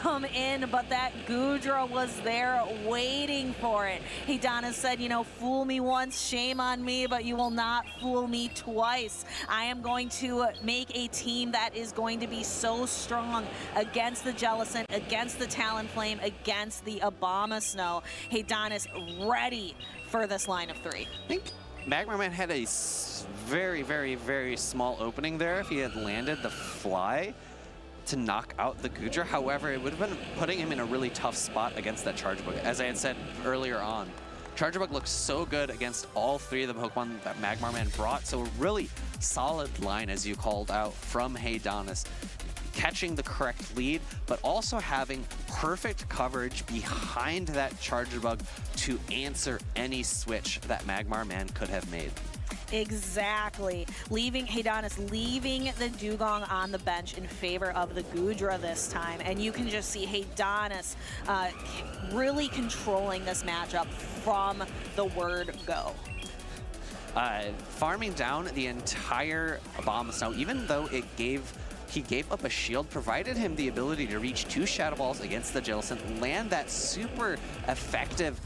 come in, but that Goodra was there waiting for it. Haydonus said, you know, fool me once, shame on me, but you will not fool me twice. I am going to make a team that is going to be so strong against the Jellicent, against the Talonflame, against the Abomasnow. Haydonus ready for this line of 3. I think Magmar Man had a very, very, very small opening there if he had landed the fly to knock out the Goodra. However, it would have been putting him in a really tough spot against that Charge Bug. As I had said earlier on, Charge Bug looks so good against all 3 of the Pokemon that Magmar Man brought. So a really solid line, as you called out, from Haydonus. Catching the correct lead, but also having perfect coverage behind that Charge Bug to answer any switch that Magmar Man could have made. Exactly. Haydonus leaving the Dugong on the bench in favor of the Goodra this time. And you can just see Haydonus really controlling this matchup from the word go. Farming down the entire Abomasnow, even though he gave up a shield, provided him the ability to reach 2 Shadow Balls against the Jellicent, land that super effective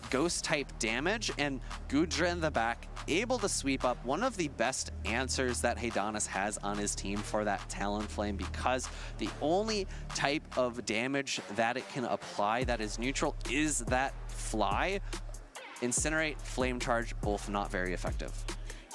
ghost type damage, and Goodra in the back able to sweep up one of the best answers that Haydonus has on his team for that Talonflame, because the only type of damage that it can apply that is neutral is that fly. Incinerate, Flame Charge, both not very effective.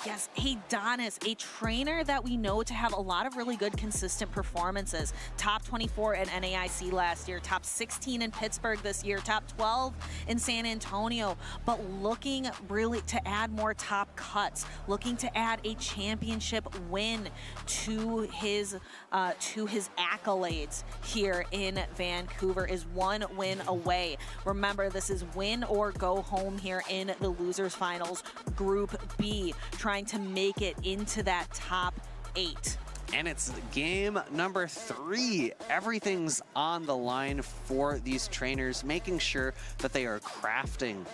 Yes, Haydonus, a trainer that we know to have a lot of really good consistent performances. Top 24 at NAIC last year, top 16 in Pittsburgh this year, top 12 in San Antonio, but looking really to add more top cuts, looking to add a championship win to his accolades here in Vancouver, is 1 win away. Remember, this is win or go home here in the losers finals, Group B, trying to make it into that top 8. And it's game number 3. Everything's on the line for these trainers, making sure that they are crafting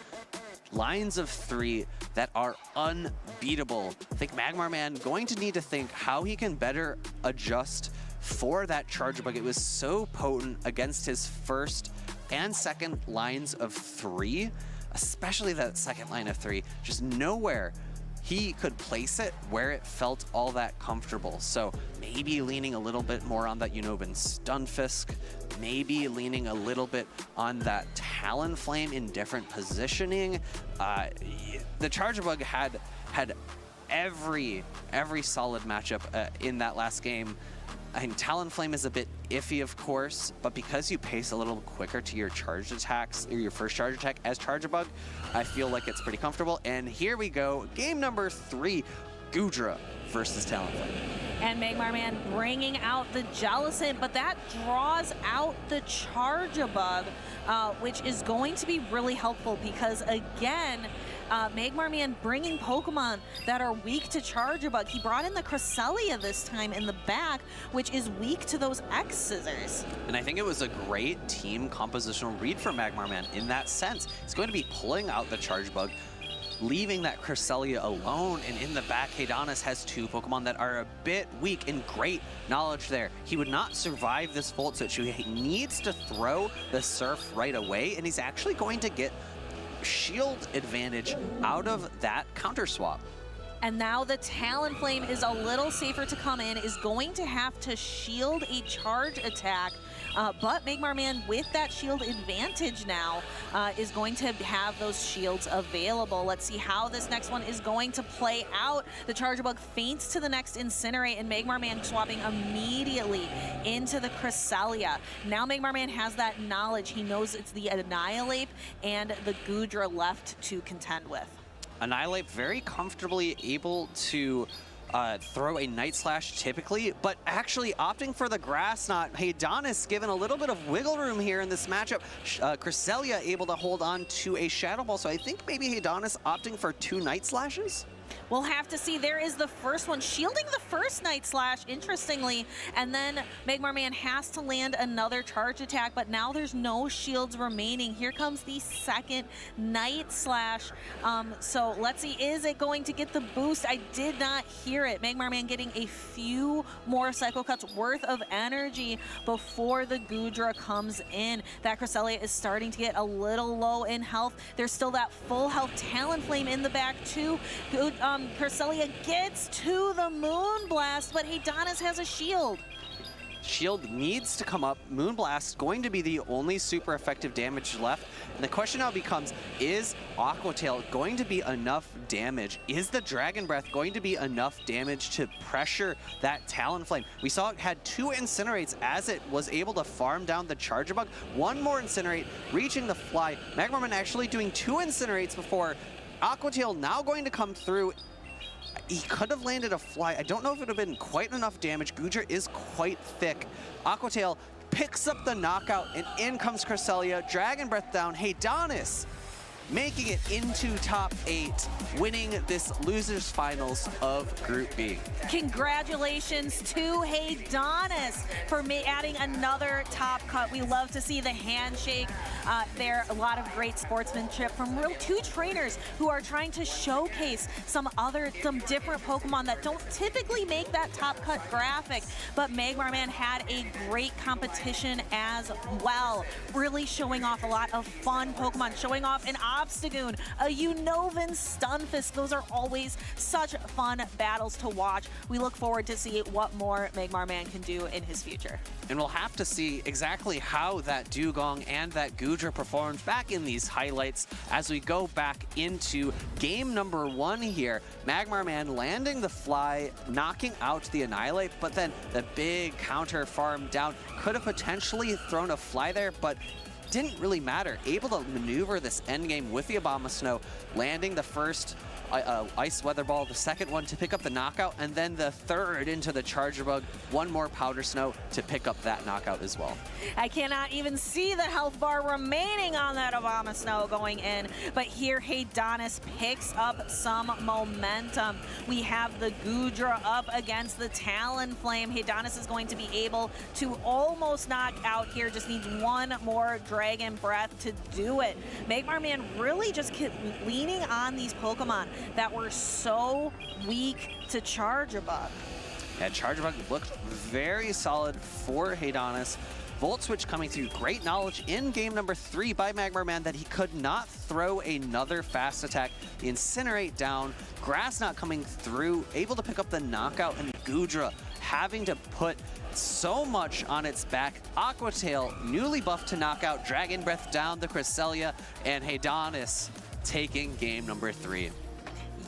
lines of 3 that are unbeatable. I think Magmar Man going to need to think how he can better adjust for that Charge Bug. It was so potent against his first and second lines of 3, especially that second line of 3. Just nowhere he could place it where it felt all that comfortable. So maybe leaning a little bit more on that Unobin Stunfisk, maybe leaning a little bit on that Talonflame in different positioning. The Charge Bug had every solid matchup in that last game. I mean, Talonflame is a bit iffy, of course, but because you pace a little quicker to your charged attacks, or your first charge attack as Charge Bug, I feel like it's pretty comfortable. And here we go, game number 3, Goodra versus Talonflame. And Magmar Man bringing out the Jellicent, but that draws out the Charge Bug, which is going to be really helpful because, again, Magmar Man bringing Pokemon that are weak to Charge Bug. He brought in the Cresselia this time in the back, which is weak to those X-Scissors. And I think it was a great team compositional read for Magmar Man in that sense. He's going to be pulling out the Charge Bug, leaving that Cresselia alone, and in the back, Haydonus has 2 Pokemon that are a bit weak, and great knowledge there. He would not survive this Volt Switch, so he needs to throw the Surf right away, and he's actually going to get shield advantage out of that counter swap. And now the Talonflame is a little safer to come in, is going to have to shield a charge attack, but Magmar Man with that shield advantage now is going to have those shields available. Let's see how this next one is going to play out. The Charge Bug faints to the next Incinerate, and Magmar Man swapping immediately into the Cresselia. Now Magmar Man has that knowledge. He knows it's the Annihilate and the Goodra left to contend with. Annihilate very comfortably able to throw a Night Slash typically, but actually opting for the Grass Knot. Haydonus given a little bit of wiggle room here in this matchup. Cresselia able to hold on to a Shadow Ball, so I think maybe Haydonus opting for 2 Night Slashes? We'll have to see. There is the first one, shielding the first Night Slash, interestingly, and then Magmar Man has to land another charge attack, but now there's no shields remaining. Here comes the second Night Slash. So let's see, is it going to get the boost? I did not hear it. Magmar Man getting a few more Psycho Cuts worth of energy before the Goodra comes in. That Cresselia is starting to get a little low in health. There's still that full health Talonflame in the back too. Cresselia gets to the Moonblast, but Haydonus has a shield. Shield needs to come up. Moonblast going to be the only super effective damage left. And the question now becomes, is Aqua Tail going to be enough damage? Is the Dragon Breath going to be enough damage to pressure that Talonflame? We saw it had 2 Incinerates as it was able to farm down the Charger Bug. 1 more Incinerate, reaching the Fly. Magmar Man actually doing 2 Incinerates before. Aqua Tail now going to come through. He could have landed a Fly. I don't know if it would have been quite enough damage. Goodra is quite thick. Aqua Tail picks up the knockout, and in comes Cresselia. Dragon Breath down. Haydonus making it into top 8, winning this losers finals of Group B. Congratulations to Haydonus for adding another top cut. We love to see the handshake there. A lot of great sportsmanship from 2 trainers who are trying to showcase some different Pokemon that don't typically make that top cut graphic. But Magmar Man had a great competition as well, really showing off a lot of fun Pokemon, showing off an Obstagoon, a Unnovan Stunfisk. Those are always such fun battles to watch. We look forward to see what more Magmar Man can do in his future. And we'll have to see exactly how that Dugong and that Goodra performed back in these highlights as we go back into game number 1 here. Magmar Man landing the Fly, knocking out the Annihilate, but then the big counter farm down. Could have potentially thrown a Fly there, but didn't really matter. Able to maneuver this endgame with the Abomasnow, landing the first Ice Weather Ball, the second one to pick up the knockout, and then the third into the Charger Bug. 1 more Powder Snow to pick up that knockout as well. I cannot even see the health bar remaining on that Abomasnow going in, but here Haydonus picks up some momentum. We have the Goodra up against the Talonflame. Haydonus is going to be able to almost knock out here, just needs 1 more Dragon Breath to do it. Magmar Man really just kept leaning on these Pokemon that were so weak to Charger Bug. Yeah, Charger Bug looked very solid for Haydonus. Volt Switch coming through. Great knowledge in game number 3 by Magmar Man that he could not throw another fast attack. The Incinerate down. Grass Knot coming through. Able to pick up the knockout, and Goodra having to put so much on its back. Aqua Tail newly buffed to knockout. Dragon Breath down the Cresselia, and Haydonus taking game number 3.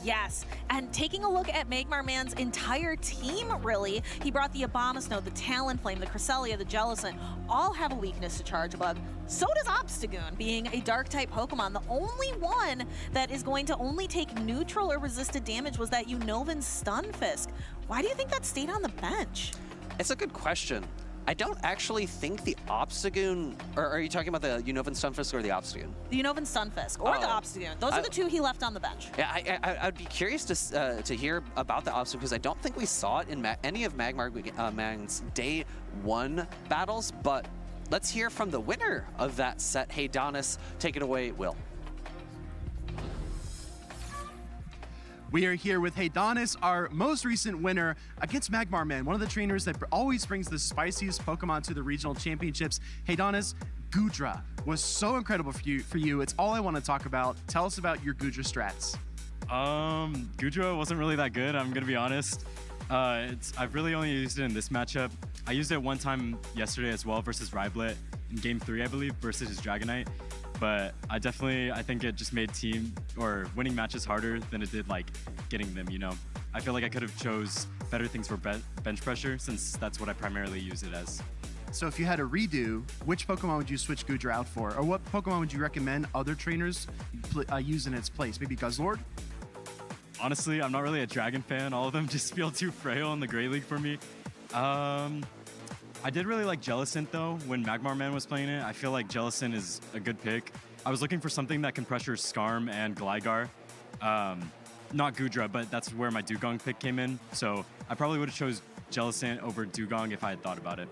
Yes, and taking a look at Magmar Man's entire team, really, he brought the Abomasnow, the Talonflame, the Cresselia, the Jellicent, all have a weakness to Charge Bug. So does Obstagoon, being a Dark-type Pokemon. The only one that is going to only take neutral or resisted damage was that Unnovan Stunfisk. Why do you think that stayed on the bench? It's a good question. I don't actually think the Obstagoon, or are you talking about the Unnovan Stunfisk or the Obstagoon? The Unnovan Stunfisk or the Obstagoon. Those are the 2 he left on the bench. Yeah, I'd be curious to hear about the Obstagoon because I don't think we saw it in any of Magmar Man's day 1 battles, but let's hear from the winner of that set. Haydonus, take it away, Will. We are here with Haydonus, our most recent winner against Magmar Man, one of the trainers that always brings the spiciest Pokemon to the regional championships. Haydonus, Goodra was so incredible for you. It's all I want to talk about. Tell us about your Goodra strats. Goodra wasn't really that good, I'm gonna be honest. I've really only used it in this matchup. I used it 1 time yesterday as well versus Ryblet in game 3, I believe, versus his Dragonite. But I think it just made team or winning matches harder than it did like getting them, you know. I feel like I could have chose better things for bench pressure since that's what I primarily use it as. So if you had a redo, which Pokemon would you switch Goodra out for? Or what Pokemon would you recommend other trainers use in its place? Maybe Guzzlord? honestly, I'm not really a dragon fan. All of them just feel too frail in the Grey League for me. I did really like Jellicent though when Magmar Man was playing it. I feel like Jellicent is a good pick. I was looking for something that can pressure Skarm and Gligar. Not Goodra, but that's where my Dugong pick came in. So I probably would have chose Jellicent over Dugong if I had thought about it.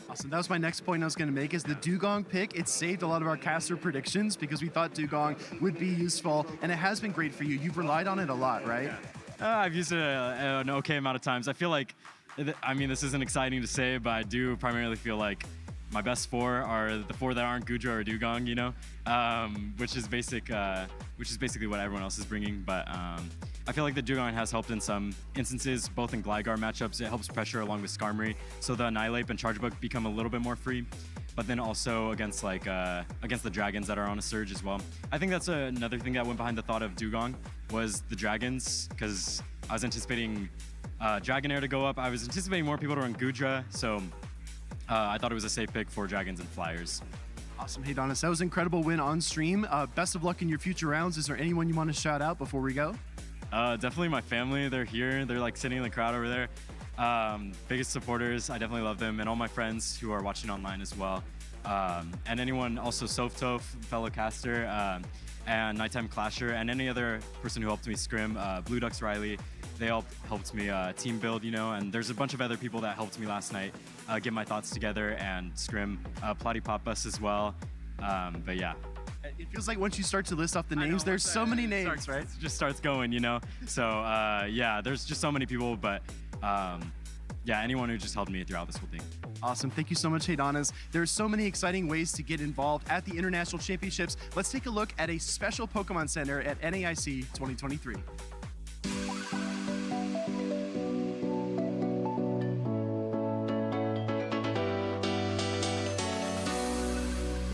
Awesome. That was my next point I was going to make is the Dugong pick. It saved a lot of our caster predictions because we thought Dugong would be useful, and it has been great for you. You've relied on it a lot, right? I've used it an okay amount of times. I feel like, I mean, this isn't exciting to say, but I do primarily feel like my best 4 are the 4 that aren't Goodra or Dugong, you know, which is basically what everyone else is bringing. But I feel like the Dugong has helped in some instances, both in Gligar matchups. It helps pressure along with Skarmory, so the Annihilate and Charge Book become a little bit more free. But then also against against the dragons that are on a surge as well. I think that's another thing that went behind the thought of Dugong was the dragons, because I was anticipating Dragonair to go up. I was anticipating more people to run Goodra, so I thought it was a safe pick for dragons and flyers. Awesome. Hey, Haydonus, that was an incredible win on stream. Best of luck in your future rounds. Is there anyone you want to shout out before we go? Definitely my family. They're here. They're like sitting in the crowd over there. Biggest supporters. I definitely love them, and all my friends who are watching online as well. And anyone also Softof, fellow caster, and Nighttime Clasher, and any other person who helped me scrim. Blue Ducks Riley. They all helped me team build, you know, and there's a bunch of other people that helped me last night get my thoughts together and scrim. Platypopus as well. But yeah. It feels like once you start to list off the names, there's so many names, right? It just starts going, you know? So yeah, there's just so many people, but yeah, anyone who just helped me throughout this whole thing. Awesome. Thank you so much, Haydonus. There's so many exciting ways to get involved at the International Championships. Let's take a look at a special Pokemon Center at NAIC 2023.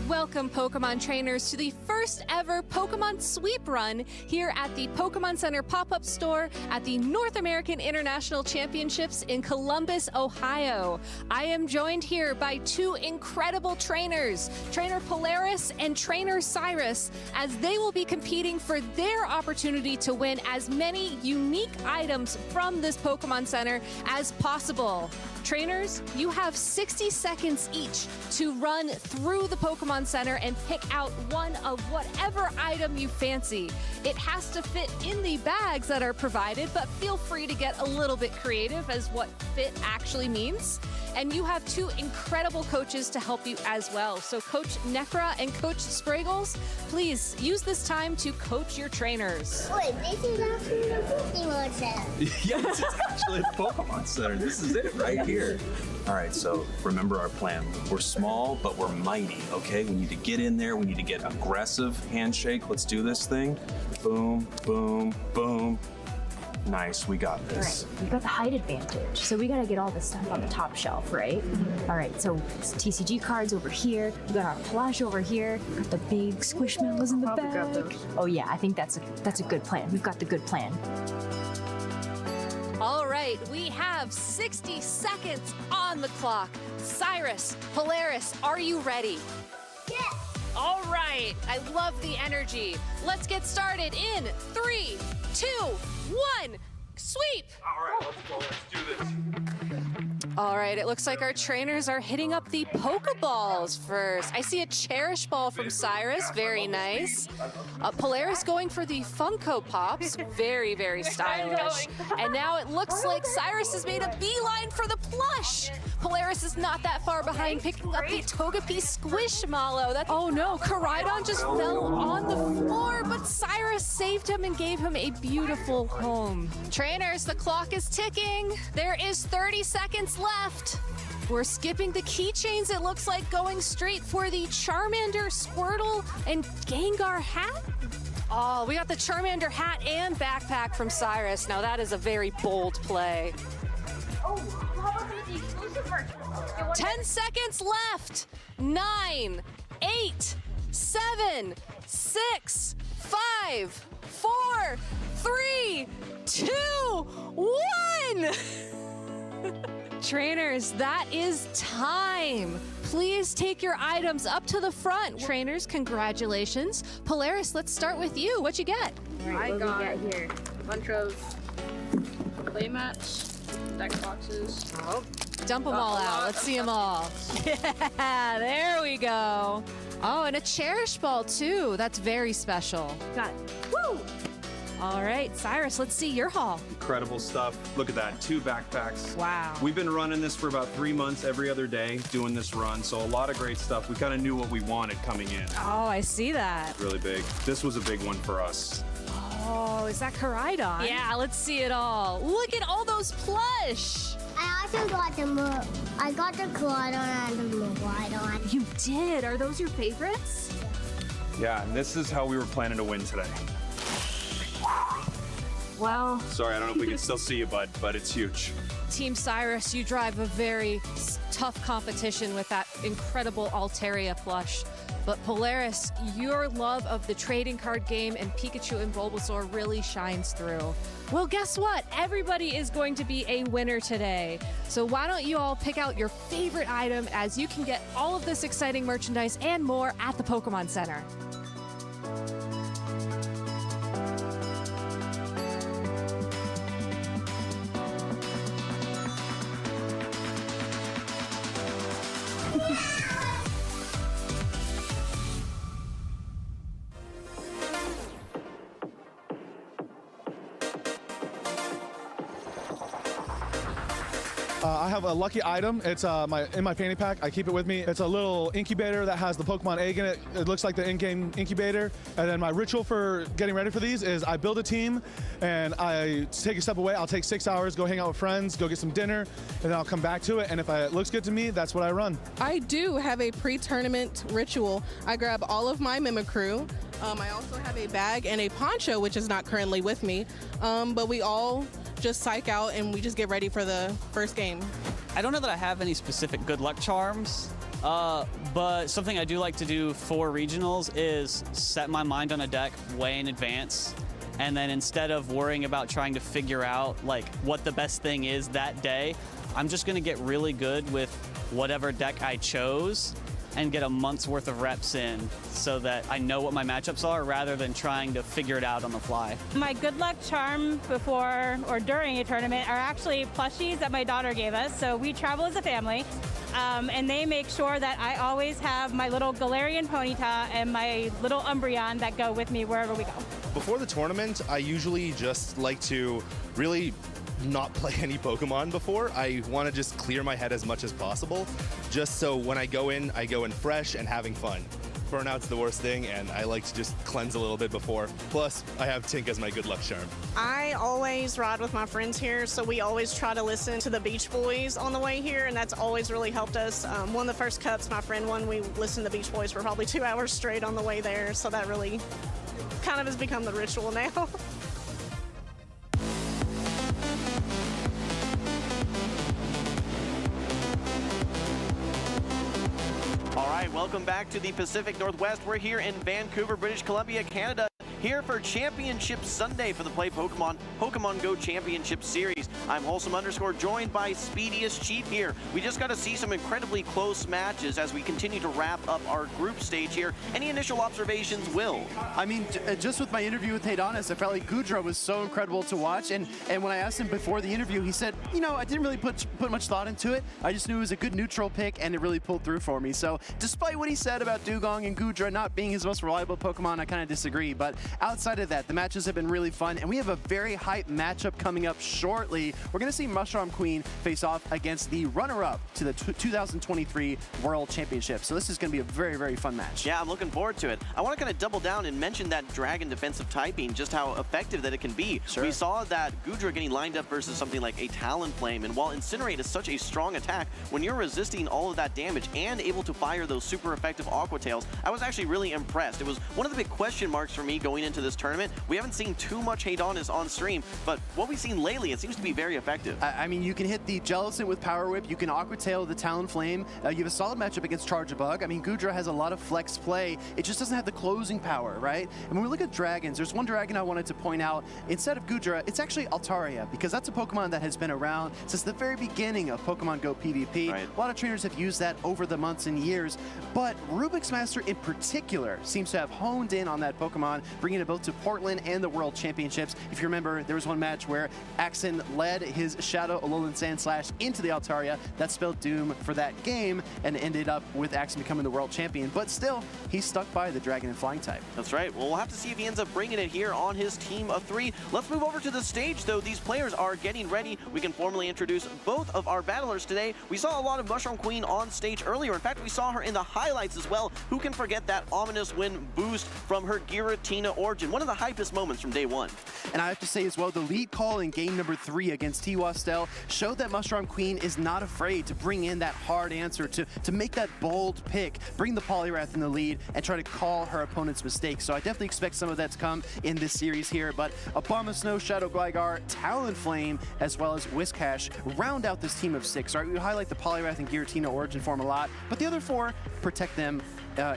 Welcome, Pokemon trainers, to the first ever Pokemon Sweep Run here at the Pokemon Center pop-up store at the North American International Championships in Columbus, Ohio. I am joined here by 2 incredible trainers, Trainer Polaris and Trainer Cyrus, as they will be competing for their opportunity to win as many unique items from this Pokemon Center as possible. Trainers, you have 60 seconds each to run through the Pokemon Center and pick out one of whatever item you fancy. It has to fit in the bags that are provided, but feel free to get a little bit creative as what fit actually means. And you have 2 incredible coaches to help you as well. So Coach Necra and Coach Spraggles, please use this time to coach your trainers. Wait, this is actually the Pokemon Center. Yeah, this is actually the Pokemon Center. This is it right here. All right, so remember our plan. We're small, but we're mighty, okay? We need to get in there. We need to get aggressive handshake. Let's do this thing. Boom, boom, boom. Nice, we got this. All right, we've got the height advantage, so we gotta get all this stuff on the top shelf, right? All right, so TCG cards over here, we got our plush over here, got the big Squishmallows in the back. Oh yeah, I think that's a good plan. We've got the good plan. All right, we have 60 seconds on the clock. Cyrus, Polaris, are you ready? Yes. All right, I love the energy. Let's get started in 3, 2, 1, sweep! All right, let's go. Let's do this. All right, it looks like our trainers are hitting up the Pokeballs first. I see a Cherish Ball from Cyrus, very nice. Polaris going for the Funko Pops, very, very stylish. And now it looks like Cyrus has made a beeline for the plush. Polaris is not that far behind, picking up the Togepi Squishmallow. Oh no, Koraidon just fell on the floor, but Cyrus saved him and gave him a beautiful home. Trainers, the clock is ticking. There is 30 seconds left. We're skipping the keychains, it looks like, going straight for the Charmander, Squirtle, and Gengar hat. Oh, we got the Charmander hat and backpack from Cyrus. Now that is a very bold play. Oh, how about the exclusive merch? 10 seconds left. 9, 8, 7, 6, 5, 4, 3, 2, 1. Trainers, that is time. Please take your items up to the front. Trainers, congratulations. Polaris, let's start with you. What you get? All right, what do we get here? a bunch of play mats, deck boxes. Oh, dump them all out. Let's see them all. Yeah, there we go. Oh, and a cherish ball too. That's very special. Got it. Woo! All right, Cyrus, let's see your haul. Incredible stuff. Look at that, 2 backpacks. Wow. We've been running this for about 3 months every other day, doing this run. So a lot of great stuff. We kind of knew what we wanted coming in. Oh, I see that. Really big. This was a big one for us. Oh, is that Haydonus? Yeah, let's see it all. Look at all those plush. I also got I got the Komodo and the Megalodon. You did? Are those your favorites? Yeah, and this is how we were planning to win today. Well. Sorry, I don't know if we can still see you, bud, but it's huge. Team Cyrus, you drive a very tough competition with that incredible Altaria plush. But Polaris, your love of the trading card game and Pikachu and Bulbasaur really shines through. Well, guess what? Everybody is going to be a winner today. So why don't you all pick out your favorite item, as you can get all of this exciting merchandise and more at the Pokemon Center. I have a lucky item. It's in my fanny pack. I keep it with me. It's a little incubator that has the Pokemon egg in it. It looks like the in-game incubator. And then my ritual for getting ready for these is I build a team and I take a step away. I'll take 6 hours, go hang out with friends, go get some dinner, and then I'll come back to it. And if it looks good to me, that's what I run. I do have a pre-tournament ritual. I grab all of my Meepychu. I also have a bag and a poncho, which is not currently with me. But we all just psych out and we just get ready for the first game. I don't know that I have any specific good luck charms, but something I do like to do for regionals is set my mind on a deck way in advance, and then instead of worrying about trying to figure out like what the best thing is that day, I'm just gonna get really good with whatever deck I chose and get a month's worth of reps in so that I know what my matchups are rather than trying to figure it out on the fly. My good luck charm before or during a tournament are actually plushies that my daughter gave us. So we travel as a family, and they make sure that I always have my little Galarian Ponyta and my little Umbreon that go with me wherever we go. Before the tournament, I usually just like to really not play any Pokemon before. I want to just clear my head as much as possible, just so when I go in fresh and having fun. Burnout's the worst thing, and I like to just cleanse a little bit before. Plus, I have Tink as my good luck charm. I always ride with my friends here, so we always try to listen to the Beach Boys on the way here, and that's always really helped us. One of the first cups my friend won, we listened to the Beach Boys for probably 2 hours straight on the way there, so that really kind of has become the ritual now. All right, welcome back to the Pacific Northwest. We're here in Vancouver, British Columbia, Canada. Here for Championship Sunday for the Play Pokemon Go Championship Series. I'm Wholesome _ joined by Speediest Chief here. We just got to see some incredibly close matches as we continue to wrap up our group stage here. Any initial observations, Will? I mean, just with my interview with Haydonus, I felt like Goodra was so incredible to watch. And when I asked him before the interview, he said, you know, I didn't really put much thought into it. I just knew it was a good neutral pick, and it really pulled through for me. So despite what he said about Dugong and Goodra not being his most reliable Pokemon, I kind of disagree. But outside of that, the matches have been really fun, and we have a very hype matchup coming up shortly. We're going to see Mushroom Queen face off against the runner-up to the 2023 World Championship. So this is going to be a very, very fun match. Yeah, I'm looking forward to it. I want to kind of double down and mention that Dragon defensive typing, just how effective that it can be. Sure. We saw that Goodra getting lined up versus something like a Talonflame, and while Incinerate is such a strong attack, when you're resisting all of that damage and able to fire those super effective Aqua Tails, I was actually really impressed. It was one of the big question marks for me going into this tournament. We haven't seen too much Haydonus on stream, but what we've seen lately, it seems to be very effective. I mean, you can hit the Jellicent with Power Whip, you can Aqua Tail the Talonflame, you have a solid matchup against Charge-a-Bug. I mean, Goodra has a lot of flex play, it just doesn't have the closing power, right? And when we look at dragons, there's one dragon I wanted to point out. Instead of Goodra, it's actually Altaria, because that's a Pokemon that has been around since the very beginning of Pokemon Go PvP. Right. A lot of trainers have used that over the months and years, but Rubik's Master in particular seems to have honed in on that Pokemon, bringing bringing it both to Portland and the World Championships. If you remember, there was one match where Axon led his Shadow Alolan Sandslash into the Altaria. That spelled doom for that game and ended up with Axon becoming the world champion. But still, he's stuck by the Dragon and Flying type. That's right. Well, we'll have to see if he ends up bringing it here on his team of 3. Let's move over to the stage, though. These players are getting ready. We can formally introduce both of our battlers today. We saw a lot of Mushroom Queen on stage earlier. In fact, we saw her in the highlights as well. Who can forget that ominous win boost from her Giratina origin? One of the hypest moments from day 1. And I have to say as well, the lead call in game number 3 against T-Wastel showed that Mushroom Queen is not afraid to bring in that hard answer, to make that bold pick, bring the Poliwrath in the lead, and try to call her opponent's mistakes. So I definitely expect some of that to come in this series here. But Abomasnow, Shadow Gligar, Talonflame, as well as Whiscash round out this team of 6. Right? We highlight the Poliwrath and Giratina origin form a lot, but the other 4 protect them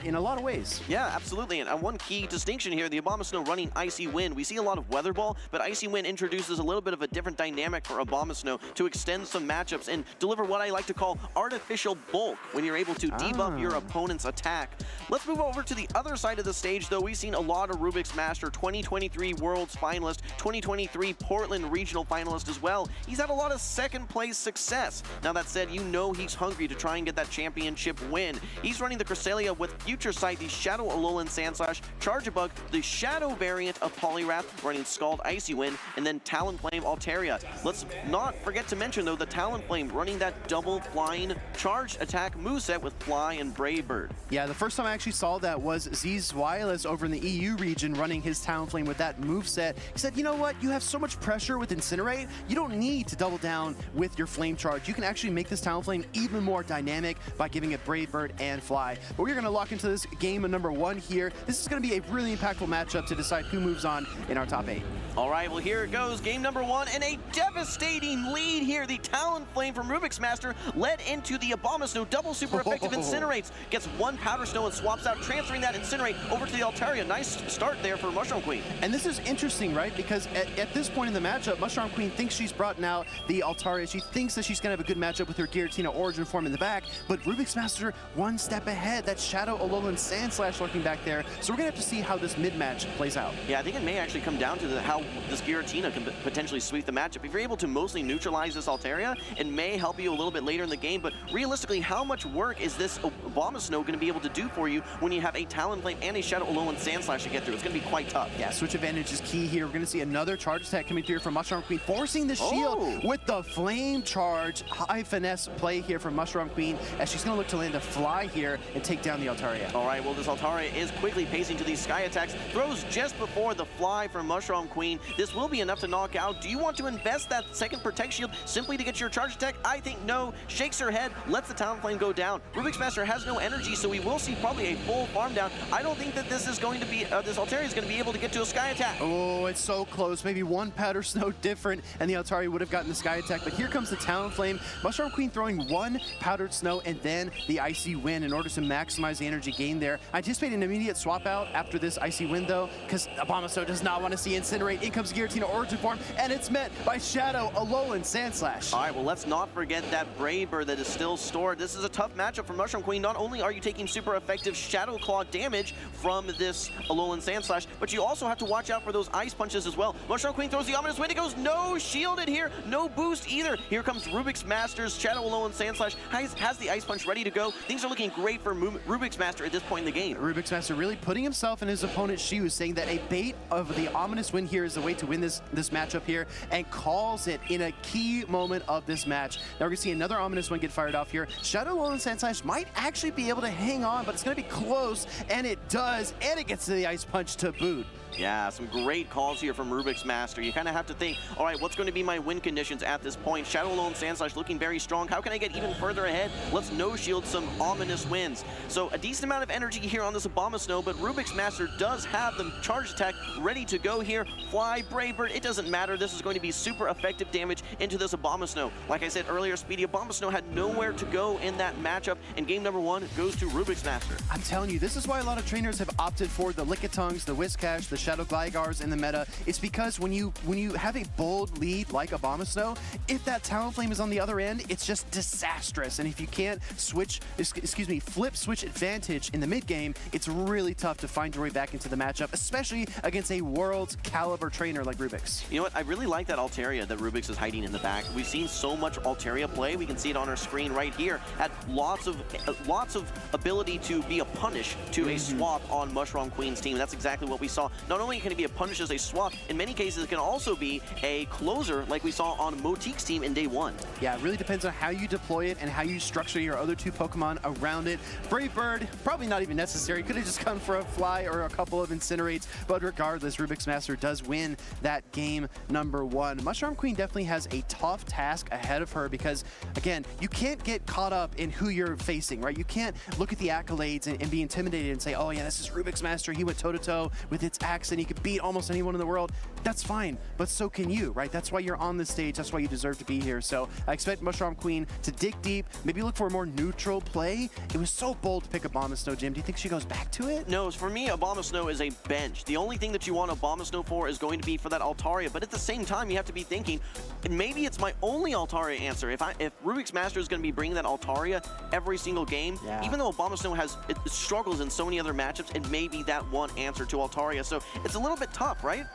in a lot of ways. Yeah, absolutely. And one key distinction here, the Abomasnow running Icy Wind. We see a lot of Weather Ball, but Icy Wind introduces a little bit of a different dynamic for Abomasnow to extend some matchups and deliver what I like to call artificial bulk when you're able to debuff your opponent's attack. Let's move over to the other side of the stage, though. We've seen a lot of Rubik's Master, 2023 Worlds finalist, 2023 Portland Regional finalist as well. He's had a lot of second place success. Now that said, you know he's hungry to try and get that championship win. He's running the Cresselia with Future Sight, the Shadow Alolan Sandslash, Charjabug, the Shadow variant of Poliwrath, running Scald Icy Wind, and then Talonflame Altaria. Let's not forget to mention, though, the Talonflame running that double flying charge attack moveset with Fly and Brave Bird. Yeah, the first time I actually saw that was Z's Wireless over in the EU region running his Talonflame with that moveset. He said, you know what, you have so much pressure with Incinerate, you don't need to double down with your Flame Charge. You can actually make this Talonflame even more dynamic by giving it Brave Bird and Fly. But we're going to lock into this game of number 1 here. This is going to be a really impactful matchup to decide who moves on in our top 8. All right, well, here it goes. Game number 1, and a devastating lead here. The Talonflame from Rubik's Master led into the Abomasnow. Double super effective Incinerates. Gets 1 Powder Snow and swaps out, transferring that Incinerate over to the Altaria. Nice start there for Mushroom Queen. And this is interesting, right? Because at this point in the matchup, Mushroom Queen thinks she's brought out the Altaria. She thinks that she's going to have a good matchup with her Giratina origin form in the back, but Rubik's Master 1 step ahead. That Shadow Alolan Sandslash lurking back there. So we're going to have to see how this mid-match plays out. Yeah, I think it may actually come down to how this Giratina can potentially sweep the matchup. If you're able to mostly neutralize this Altaria, it may help you a little bit later in the game, but realistically, how much work is this Abomasnow going to be able to do for you when you have a Talonflame and a Shadow Alolan Sandslash to get through? It's going to be quite tough. Yeah, switch advantage is key here. We're going to see another charge attack coming through from Mushroom Queen, forcing the shield with the Flame Charge. High finesse play here from Mushroom Queen as she's going to look to land a Fly here and take down the Altaria. All right, well, this Altaria is quickly pacing to these Sky attacks. Throws just before the Fly from Mushroom Queen. This will be enough to knock out. Do you want to invest that second Protect Shield simply to get your charge attack? I think no. Shakes her head, lets the Talonflame go down. Rubik's Master has no energy, so we will see probably a full farm down. I don't think that this is going to be, this Altaria is going to be able to get to a Sky attack. Oh, it's so close. Maybe 1 Powder Snow different, and the Altaria would have gotten the Sky attack, but here comes the Talonflame. Mushroom Queen throwing 1 Powdered Snow and then the Icy Wind in order to maximize the energy gain there. I anticipate an immediate swap out after this Icy Wind, though, because Abomasnow does not want to see Incinerate. In comes Giratina origin form, and it's met by Shadow Alolan Sandslash. All right, well, let's not forget that Brave Bird that is still stored. This is a tough matchup for Mushroom Queen. Not only are you taking super effective Shadow Claw damage from this Alolan Sandslash, but you also have to watch out for those Ice Punches as well. Mushroom Queen throws the Ominous Wind. It goes no shielded here, no boost either. Here comes Rubik's Master's Shadow Alolan Sandslash. Has the Ice Punch ready to go. Things are looking great for Rubik's Master at this point in the game. Rubik's Master really putting himself in his opponent's shoes, saying that a bait of the Ominous Wind here is the way to win this matchup here, and calls it in a key moment of this match. Now we're going to see another Ominous Wind get fired off here. Shadow Alolan Sandslash might actually be able to hang on, but it's going to be close, and it does, and it gets to the Ice Punch to boot. Yeah, some great calls here from Rubik's Master. You kind of have to think, all right, what's going to be my win conditions at this point? Shadow Alolan Sandslash looking very strong. How can I get even further ahead? Let's no-shield some Ominous Winds. So a decent amount of energy here on this Abomasnow, but Rubik's Master does have the charge attack ready to go here. Fly, Brave Bird, it doesn't matter. This is going to be super effective damage into this Abomasnow. Like I said earlier, Speedy, Abomasnow had nowhere to go in that matchup, and game number 1 goes to Rubik's Master. I'm telling you, this is why a lot of trainers have opted for the Lickitungs, the Whiscash, the the Shadow Glygars in the meta, it's because when you have a bold lead like Abomasnow, if that Talonflame is on the other end, it's just disastrous. And if you can't flip switch advantage in the mid game, it's really tough to find your way back into the matchup, especially against a world's caliber trainer like Rubik's. You know what? I really like that Altaria that Rubik's is hiding in the back. We've seen so much Altaria play. We can see it on our screen right here. Had lots of ability to be a punish to a swap on Mushroom Queen's team. That's exactly what we saw. Not only can it be a punish as a swap, in many cases it can also be a closer like we saw on Motik's team in day one. Yeah, it really depends on how you deploy it and how you structure your other two Pokemon around it. Brave Bird, probably not even necessary. Could have just gone for a fly or a couple of Incinerates, but regardless, Rubik's Master does win that game number 1. Mushroom Queen definitely has a tough task ahead of her because, again, you can't get caught up in who you're facing, right? You can't look at the accolades and be intimidated and say, oh yeah, this is Rubik's Master. He went toe-to-toe with its axe and he could beat almost anyone in the world. That's fine, but so can you, right? That's why you're on this stage. That's why you deserve to be here. So I expect Mushroom Queen to dig deep, maybe look for a more neutral play. It was so bold to pick Abomasnow, Jim. Do you think she goes back to it? No, for me, Abomasnow is a bench. The only thing that you want Abomasnow for is going to be for that Altaria, but at the same time, you have to be thinking, maybe it's my only Altaria answer. If Rubik's Master is going to be bringing that Altaria every single game, even though Abomasnow it struggles in so many other matchups, it may be that one answer to Altaria. So it's a little bit tough, right?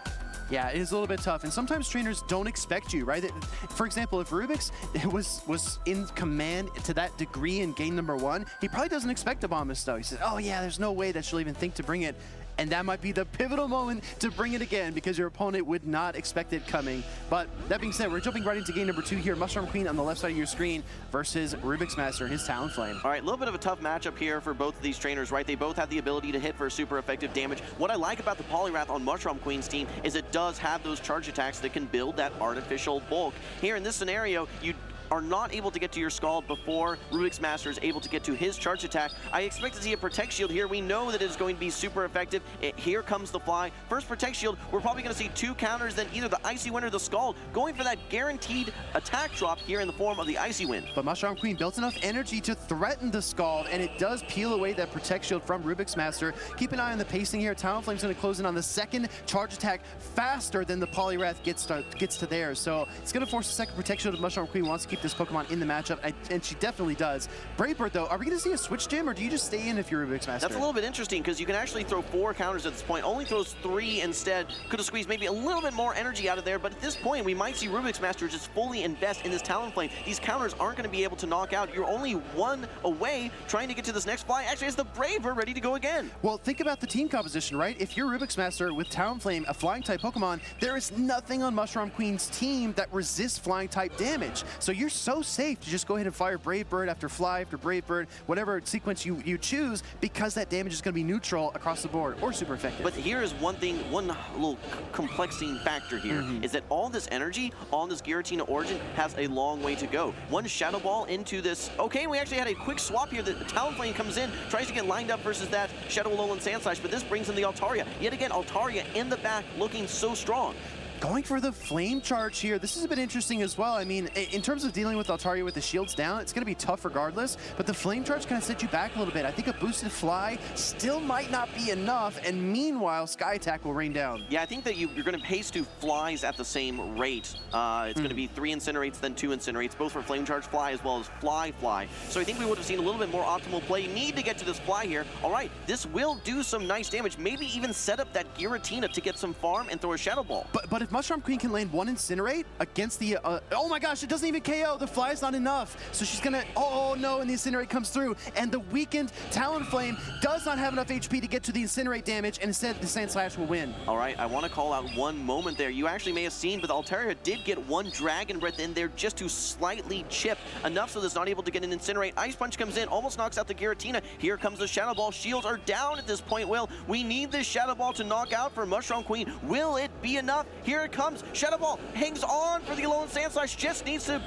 Yeah, it is a little bit tough, and sometimes trainers don't expect you, right? For example, if Rubik's was in command to that degree in game number 1, he probably doesn't expect Abomasnow. He says, oh yeah, there's no way that she'll even think to bring it. And that might be the pivotal moment to bring it again because your opponent would not expect it coming. But that being said, we're jumping right into game number 2 here. Mushroom Queen on the left side of your screen versus Rubik's Master, his Talonflame. All right, a little bit of a tough matchup here for both of these trainers, right? They both have the ability to hit for super effective damage. What I like about the Poliwrath on Mushroom Queen's team is it does have those charge attacks that can build that artificial bulk. Here in this scenario, you are not able to get to your Scald before Rubik's Master is able to get to his charge attack. I expect to see a Protect Shield here. We know that it is going to be super effective. Here comes the fly. First Protect Shield, we're probably going to see 2 counters, then either the Icy Wind or the Scald, going for that guaranteed attack drop here in the form of the Icy Wind. But Mushroom Queen built enough energy to threaten the Scald, and it does peel away that Protect Shield from Rubik's Master. Keep an eye on the pacing here. Talonflame's going to close in on the second charge attack faster than the Poliwrath gets to theirs. So it's going to force a second Protect Shield if Mushroom Queen wants to keep this Pokemon in the matchup, and she definitely does. Brave Bird, though, are we going to see a switch, Jim, or do you just stay in if you're Rubik's Master? That's a little bit interesting because you can actually throw 4 counters at this point. Only throws 3 instead. Could have squeezed maybe a little bit more energy out of there, but at this point, we might see Rubik's Master just fully invest in this Talonflame. These counters aren't going to be able to knock out. You're only 1 away trying to get to this next fly. Actually, it's the Brave Bird ready to go again. Well, think about the team composition, right? If you're Rubik's Master with Talonflame, a flying-type Pokemon, there is nothing on Mushroom Queen's team that resists flying-type damage. So you're so safe to just go ahead and fire Brave Bird after Fly after Brave Bird, whatever sequence you choose, because that damage is going to be neutral across the board or super effective. But here is one thing, one little complexing factor here, is that all this energy on this Giratina Origin has a long way to go. One Shadow Ball into this. Okay, we actually had a quick swap here. The Talonflame comes in, tries to get lined up versus that Shadow Alolan Sandslash, but this brings in the Altaria. Yet again, Altaria in the back looking so strong. Going for the flame charge here. This is a bit interesting as well. I mean, in terms of dealing with Altaria with the shields down, it's going to be tough regardless, but the flame charge kind of set you back a little bit. I think a boosted fly still might not be enough, and meanwhile, Sky Attack will rain down. Yeah, I think that you're going to pace 2 flies at the same rate. It's going to be 3 Incinerates, then 2 Incinerates, both for flame charge fly as well as fly. So I think we would have seen a little bit more optimal play. Need to get to this fly here. All right, this will do some nice damage. Maybe even set up that Giratina to get some farm and throw a Shadow Ball. But if Mushroom Queen can land 1 Incinerate against the, oh my gosh, it doesn't even KO. The fly's not enough. So she's gonna, oh no, and the Incinerate comes through. And the weakened Talonflame does not have enough HP to get to the Incinerate damage, and instead the Sandslash will win. All right, I want to call out one moment there. You actually may have seen, but Altaria did get 1 Dragon Breath in there just to slightly chip enough so that it's not able to get an Incinerate. Ice Punch comes in, almost knocks out the Giratina. Here comes the Shadow Ball. Shields are down at this point, Will. We need this Shadow Ball to knock out for Mushroom Queen. Will it be enough? Here it comes. Shadow Ball hangs on for the Alolan Sandslash, just needs to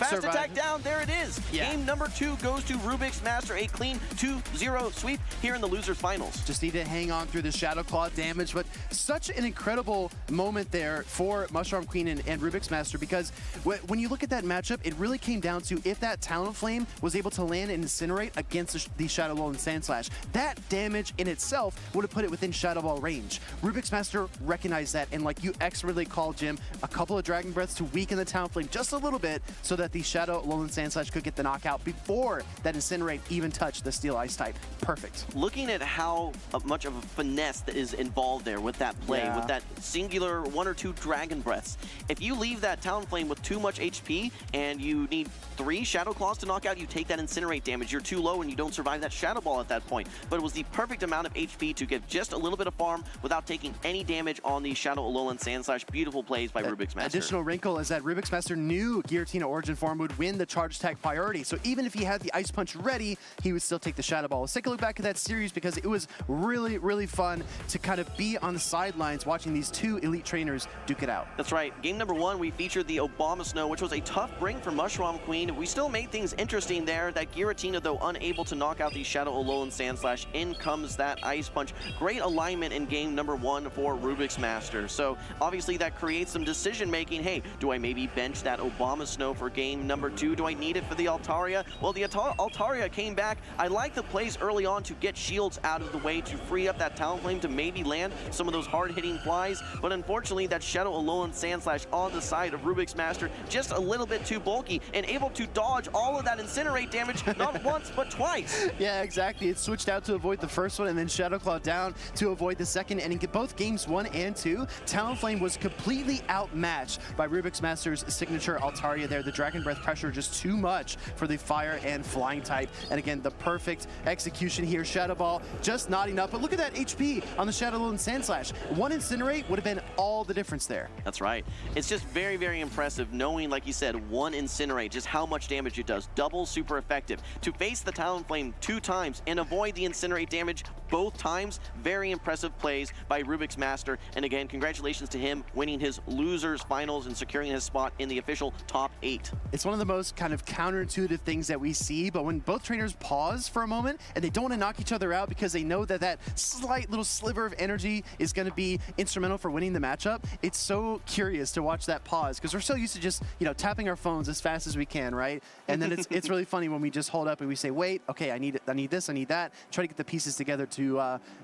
Fast attack down, there it is. Yeah. Game number 2 goes to Rubik's Master, a clean 2-0 sweep here in the losers finals. Just need to hang on through the Shadow Claw damage, but such an incredible moment there for Mushroom Queen and Rubik's Master, because when you look at that matchup, it really came down to if that Talonflame was able to land and incinerate against the Shadow Ball and Sand Slash. That damage in itself would have put it within Shadow Ball range. Rubik's Master recognized that, and like you expertly called, Jim, a couple of Dragon Breaths to weaken the Talonflame just a little bit so that the Shadow Alolan Sand Slash could get the knockout before that Incinerate even touched the Steel Ice type. Perfect. Looking at how much of a finesse that is involved there with that play, with that singular 1 or 2 Dragon Breaths. If you leave that Talonflame with too much HP and you need 3 Shadow Claws to knock out, you take that Incinerate damage. You're too low and you don't survive that Shadow Ball at that point. But it was the perfect amount of HP to get just a little bit of farm without taking any damage on the Shadow Alolan Sand Slash. Beautiful plays by Rubik's Master. Additional wrinkle is that Rubik's Master knew Giratina Origin Form would win the charge attack priority. So even if he had the Ice Punch ready, he would still take the Shadow Ball. Let's take a look back at that series because it was really, really fun to kind of be on the sidelines watching these 2 elite trainers duke it out. That's right. Game number 1, we featured the Obama Snow, which was a tough bring for Mushroom Queen. We still made things interesting there. That Giratina, though, unable to knock out the Shadow Alolan Sand Slash. In comes that Ice Punch. Great alignment in game number 1 for Rubik's Master. So obviously that creates some decision making. Hey, do I maybe bench that Obama Snow for game number 2? Do I need it for the Altaria? Well, the Altaria came back. I like the plays early on to get shields out of the way to free up that Talonflame to maybe land some of those hard-hitting flies. But unfortunately, that Shadow Alolan Sand Slash on the side of Rubik's Master just a little bit too bulky and able to dodge all of that Incinerate damage not once but twice. Yeah, exactly. It switched out to avoid the first one and then Shadow Claw down to avoid the second. And in both games 1 and 2, Talonflame was completely outmatched by Rubik's Master's signature Altaria there. The Dragon Breath pressure just too much for the fire and flying type. And again, the perfect execution here. Shadow Ball just not enough. But look at that HP on the Shadow Alolan Sand Slash. 1 Incinerate would have been all the difference there. That's right. It's just very, very impressive knowing, like you said, 1 Incinerate, just how much damage it does. Double super effective. To face the Talonflame 2 times and avoid the Incinerate damage both times, very impressive plays by Rubik's Master. And again, congratulations to him winning his losers finals and securing his spot in the official top 8. It's one of the most kind of counterintuitive things that we see, but when both trainers pause for a moment and they don't want to knock each other out because they know that that slight little sliver of energy is going to be instrumental for winning the matchup, it's so curious to watch that pause because we're so used to just, you know, tapping our phones as fast as we can, right? And then it's really funny when we just hold up and we say, wait, okay, I need this, I need that. Try to get the pieces together to,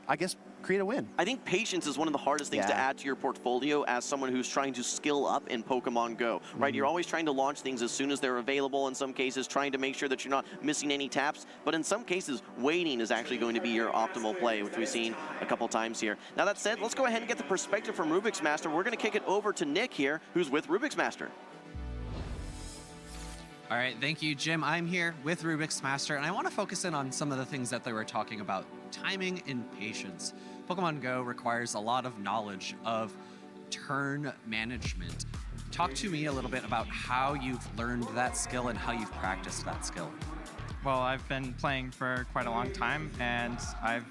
I guess, create a win. I think patience is one of the hardest things to add to your portfolio as someone who's trying to skill up in Pokemon Go, right? You're always trying to launch things as soon as they're available, in some cases trying to make sure that you're not missing any taps, but in some cases, waiting is actually going to be your optimal play, which we've seen a couple times here. Now that said, let's go ahead and get the perspective from Rubik's Master. We're going to kick it over to Nick here, who's with Rubik's Master. All right, thank you, Jim. I'm here with Rubik's Master, and I want to focus in on some of the things that they were talking about. Timing and patience. Pokemon Go requires a lot of knowledge of turn management. Talk to me a little bit about how you've learned that skill and how you've practiced that skill. Well, I've been playing for quite a long time, and I've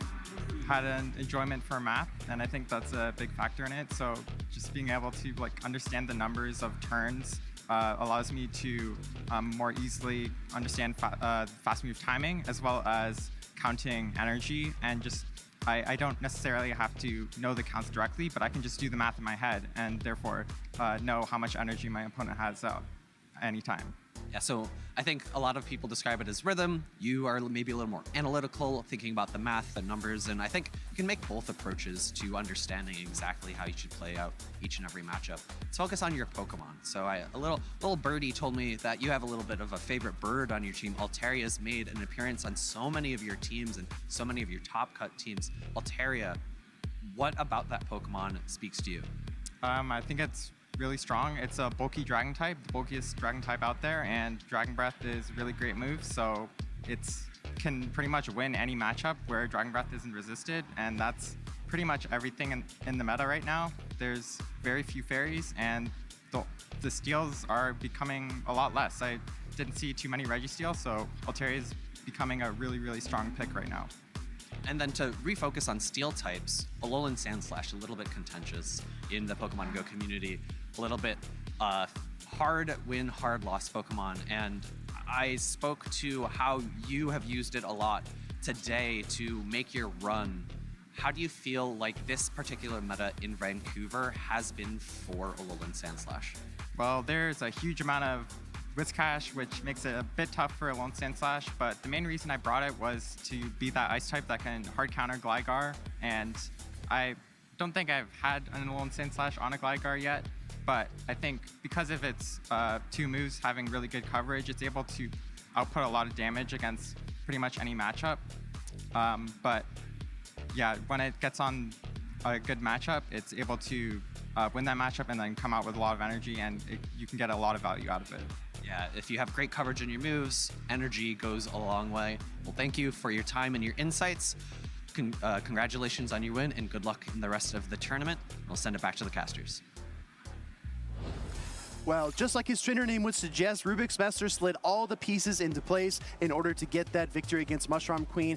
had an enjoyment for math, and I think that's a big factor in it. So just being able to understand the numbers of turns allows me to more easily understand fast move timing, as well as counting energy, and just I don't necessarily have to know the counts directly, but I can just do the math in my head and therefore know how much energy my opponent has at any time. Yeah, so I think a lot of people describe it as rhythm. You are maybe a little more analytical, thinking about the math, the numbers, and I think you can make both approaches to understanding exactly how you should play out each and every matchup. Let's focus on your Pokemon. So a little birdie told me that you have a little bit of a favorite bird on your team. Altaria's made an appearance on so many of your teams and so many of your top cut teams. Altaria, what about that Pokemon speaks to you? I think it's really strong. It's a bulky dragon type, the bulkiest dragon type out there, and Dragon Breath is a really great move, so it's can pretty much win any matchup where Dragon Breath isn't resisted, and that's pretty much everything in the meta right now. There's very few fairies, and the steals are becoming a lot less. I didn't see too many Registeel, so Altaria is becoming a really, really strong pick right now. And then to refocus on steel types, Alolan Sandslash, a little bit contentious in the Pokemon Go community, a little bit hard win, hard loss Pokemon, and I spoke to how you have used it a lot today to make your run. How do you feel like this particular meta in Vancouver has been for Alolan Sandslash? Well, there's a huge amount of Whiscash, which makes it a bit tough for Alolan Sandslash, but the main reason I brought it was to beat that Ice type that can hard counter Gligar, and I don't think I've had an Alolan Sandslash on a Gligar yet, but I think because of its 2 moves having really good coverage, it's able to output a lot of damage against pretty much any matchup. But yeah, when it gets on a good matchup, it's able to win that matchup and then come out with a lot of energy, and you can get a lot of value out of it. Yeah, if you have great coverage in your moves, energy goes a long way. Well, thank you for your time and your insights. Congratulations on your win, and good luck in the rest of the tournament. We'll send it back to the casters. Well, just like his trainer name would suggest, Rubik's Master slid all the pieces into place in order to get that victory against Mushroom Queen.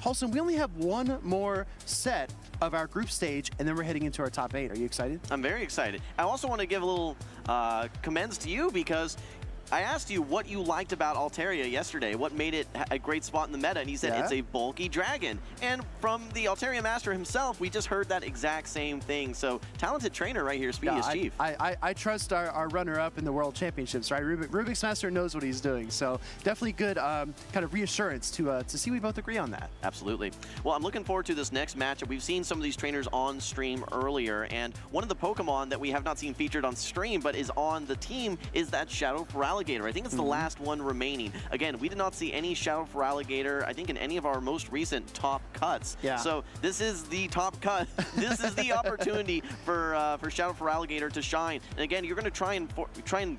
Halston, we only have one more set of our group stage, and then we're heading into our top 8. Are you excited? I'm very excited. I also want to give a little commends to you, because I asked you what you liked about Altaria yesterday, what made it a great spot in the meta, and he said it's a bulky dragon. And from the Altaria Master himself, we just heard that exact same thing. So talented trainer right here, Speedy as Chief. I trust our runner-up in the World Championships, right? Rubik's Master knows what he's doing, so definitely good kind of reassurance to see we both agree on that. Absolutely. Well, I'm looking forward to this next matchup. We've seen some of these trainers on stream earlier, and one of the Pokemon that we have not seen featured on stream but is on the team is that Shadow Feraligatr. I think it's the last one remaining. Again, we did not see any Shadow Feraligatr, I think, in any of our most recent top cuts. Yeah. So this is the top cut. This is the opportunity for Shadow Feraligatr to shine. And again, you're going to try and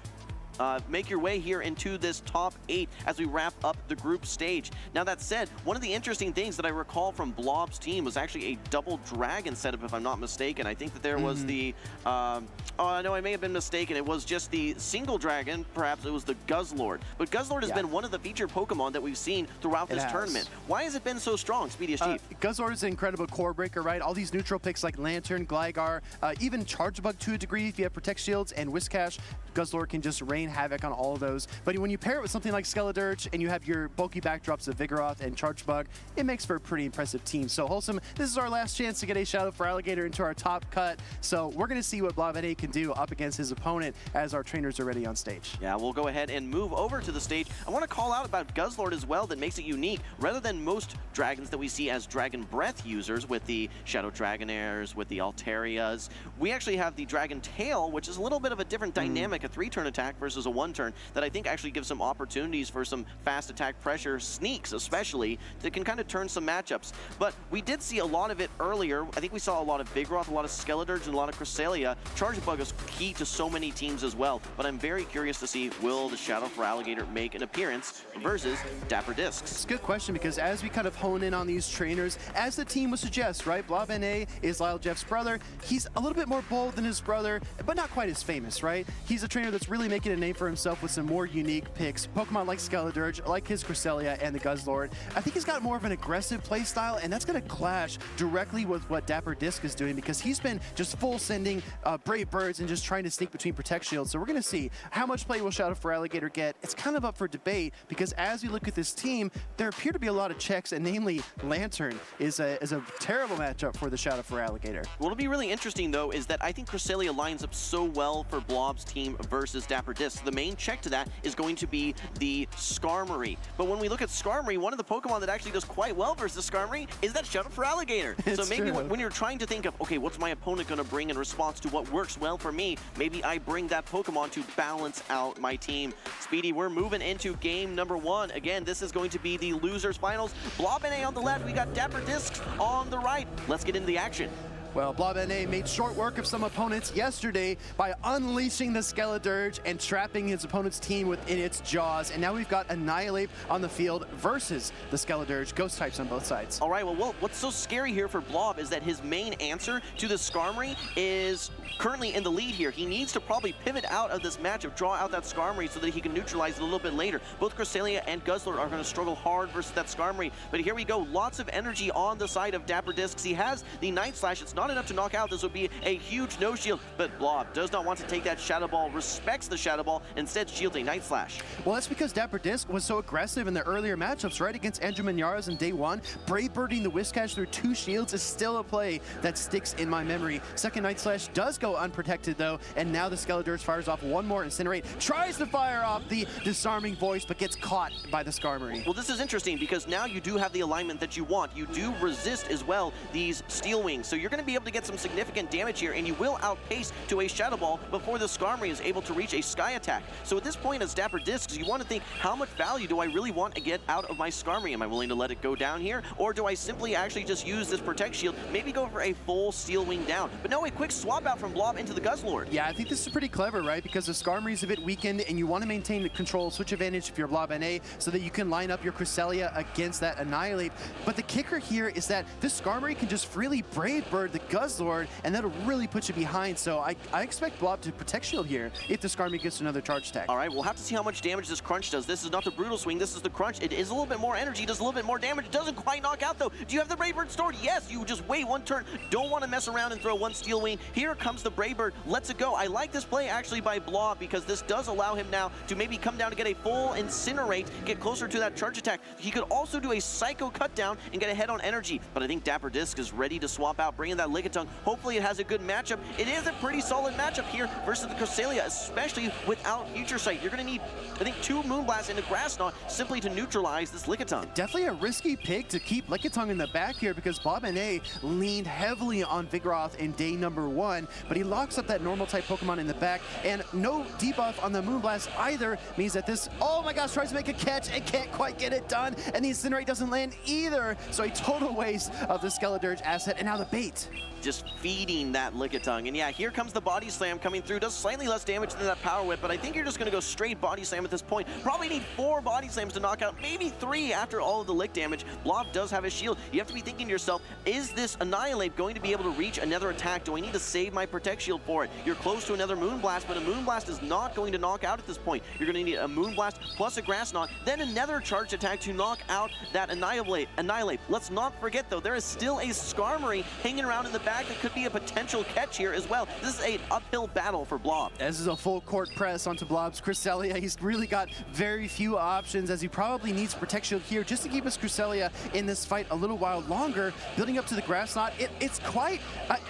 make your way here into this top 8 as we wrap up the group stage. Now that said, one of the interesting things that I recall from Blob's team was actually a double dragon setup, if I'm not mistaken. I think that there was the, oh no, I may have been mistaken. It was just the single dragon, perhaps it was the Guzzlord. But Guzzlord has been one of the featured Pokemon that we've seen throughout this tournament. Why has it been so strong, Speedy as Chief? Guzzlord is an incredible core breaker, right? All these neutral picks like Lantern, Gligar, even Charge Bug to a degree if you have Protect Shields, and Whiscash, Guzzlord can just rain havoc on all of those. But when you pair it with something like Skeledirge and you have your bulky backdrops of Vigoroth and Charge Bug, it makes for a pretty impressive team. So Wholesome, this is our last chance to get a Shadow Feraligatr into our top cut. So we're going to see what Blob can do up against his opponent as our trainers are ready on stage. Yeah, we'll go ahead and move over to the stage. I want to call out about Guzzlord as well that makes it unique. Rather than most dragons that we see as Dragon Breath users with the Shadow Dragonairs, with the Altarias, we actually have the Dragon Tail, which is a little bit of a different dynamic, a 3-turn attack versus a 1-turn, that I think actually gives some opportunities for some fast attack pressure, sneaks especially, that can kind of turn some matchups. But we did see a lot of it earlier. I think we saw a lot of Vigoroth, a lot of Skeledirge, and a lot of Cresselia. Charge Bug is key to so many teams as well, but I'm very curious to see, will the Shadow Feraligatr make an appearance versus Dapper Discs? It's a good question, because as we kind of hone in on these trainers, as the team would suggest, right? Blob NA is Lyall Jeffs' brother. He's a little bit more bold than his brother, but not quite as famous, right? He's a trainer that's really making a name for himself with some more unique picks. Pokemon like Skeledirge, like his Cresselia and the Guzzlord. I think he's got more of an aggressive play style, and that's going to clash directly with what Dapper Disc is doing, because he's been just full sending Brave Birds and just trying to sneak between Protect Shields. So we're going to see how much play will Shadow Feraligatr get. It's kind of up for debate, because as we look at this team, there appear to be a lot of checks, and namely Lantern is a terrible matchup for the Shadow Feraligatr. What'll be really interesting, though, is that I think Cresselia lines up so well for Blob's team versus Dapper Disc. The main check to that is going to be the Skarmory. But when we look at Skarmory, one of the Pokemon that actually does quite well versus Skarmory is that Shadow Feraligatr. So maybe when you're trying to think of, okay, what's my opponent going to bring in response to what works well for me, maybe I bring that Pokemon to balance out my team. Speedy, we're moving into game number 1. Again, this is going to be the losers finals. Blob NA on the left, we got Dapper Discs on the right. Let's get into the action. Well, Blob NA made short work of some opponents yesterday by unleashing the Skeledirge and trapping his opponent's team within its jaws. And now we've got Annihilate on the field versus the Skeledirge. Ghost types on both sides. All right, well, what's so scary here for Blob is that his main answer to the Skarmory is currently in the lead here. He needs to probably pivot out of this matchup, draw out that Skarmory so that he can neutralize it a little bit later. Both Cresselia and Guzzlord are going to struggle hard versus that Skarmory. But here we go, lots of energy on the side of Dapper Discs. He has the Night Slash. It's not not enough to knock out. This would be a huge no shield, but Blob does not want to take that Shadow Ball, respects the Shadow Ball, instead shields a Night Slash. Well, that's because Dapper Disc was so aggressive in the earlier matchups, right? Against Andrew Manyaras in day one. Brave Birding the Whiscash through 2 shields is still a play that sticks in my memory. Second Night Slash does go unprotected though, and now the Skeledirge fires off one more Incinerate, tries to fire off the Disarming Voice, but gets caught by the Skarmory. Well, this is interesting because now you do have the alignment that you want. You do resist as well these Steel Wings, so you're going to be able to get some significant damage here, and you will outpace to a Shadow Ball before the Skarmory is able to reach a Sky Attack. So at this point as Dapper Discs, you want to think, how much value do I really want to get out of my Skarmory? Am I willing to let it go down here, or do I simply actually just use this Protect Shield, maybe go for a full Steel Wing down? But no, a quick swap out from Blob into the Guzzlord. Yeah, I think this is pretty clever, right? Because the Skarmory is a bit weakened, and you want to maintain the control switch advantage if you're Blob NA, so that you can line up your Cresselia against that Annihilate. But the kicker here is that this Skarmory can just freely Brave Bird the Guzzlord, and that'll really put you behind. So I expect Blob to Protect Shield here if the Skarmory gets another charge attack. All right, we'll have to see how much damage this Crunch does. This is not the Brutal Swing, this is the Crunch. It is a little bit more energy, does a little bit more damage. It doesn't quite knock out though. Do you have the Brave Bird stored? Yes, you just wait one turn. Don't want to mess around and throw one Steel Wing. Here comes the Brave Bird, lets it go. I like this play actually by Blob because this does allow him now to maybe come down to get a full Incinerate, get closer to that charge attack. He could also do a Psycho Cut Down and get ahead on energy, but I think Dapper Disc is ready to swap out, bring in that Lickitung. Hopefully it has a good matchup. It is a pretty solid matchup here versus the Cresselia, especially without Future Sight. You're going to need, I think, 2 Moonblasts and a Grass Knot simply to neutralize this Lickitung. Definitely a risky pick to keep Lickitung in the back here because Blob NA leaned heavily on Vigoroth in day number 1, but he locks up that normal type Pokemon in the back, and no debuff on the Moonblast either means that this, oh my gosh, tries to make a catch and can't quite get it done, and the Incinerate doesn't land either, so a total waste of the Skeledirge asset, and now the bait. Just feeding that Lickitung. And yeah, here comes the Body Slam coming through. Does slightly less damage than that Power Whip, but I think you're just going to go straight Body Slam at this point. Probably need 4 Body Slams to knock out, maybe 3 after all of the Lick damage. Blob does have a shield. You have to be thinking to yourself, is this Annihilate going to be able to reach another attack? Do I need to save my Protect Shield for it? You're close to another Moonblast, but a Moonblast is not going to knock out at this point. You're going to need a Moonblast plus a Grass Knot, then another charge attack to knock out that Annihilate. Let's not forget, though, there is still a Skarmory hanging around in the back that could be a potential catch here as well. This is an uphill battle for Blob. This is a full court press onto Blob's Cresselia. He's really got very few options as he probably needs Protect Shield here just to keep his Cresselia in this fight a little while longer. Building up to the Grass Knot, it's quite,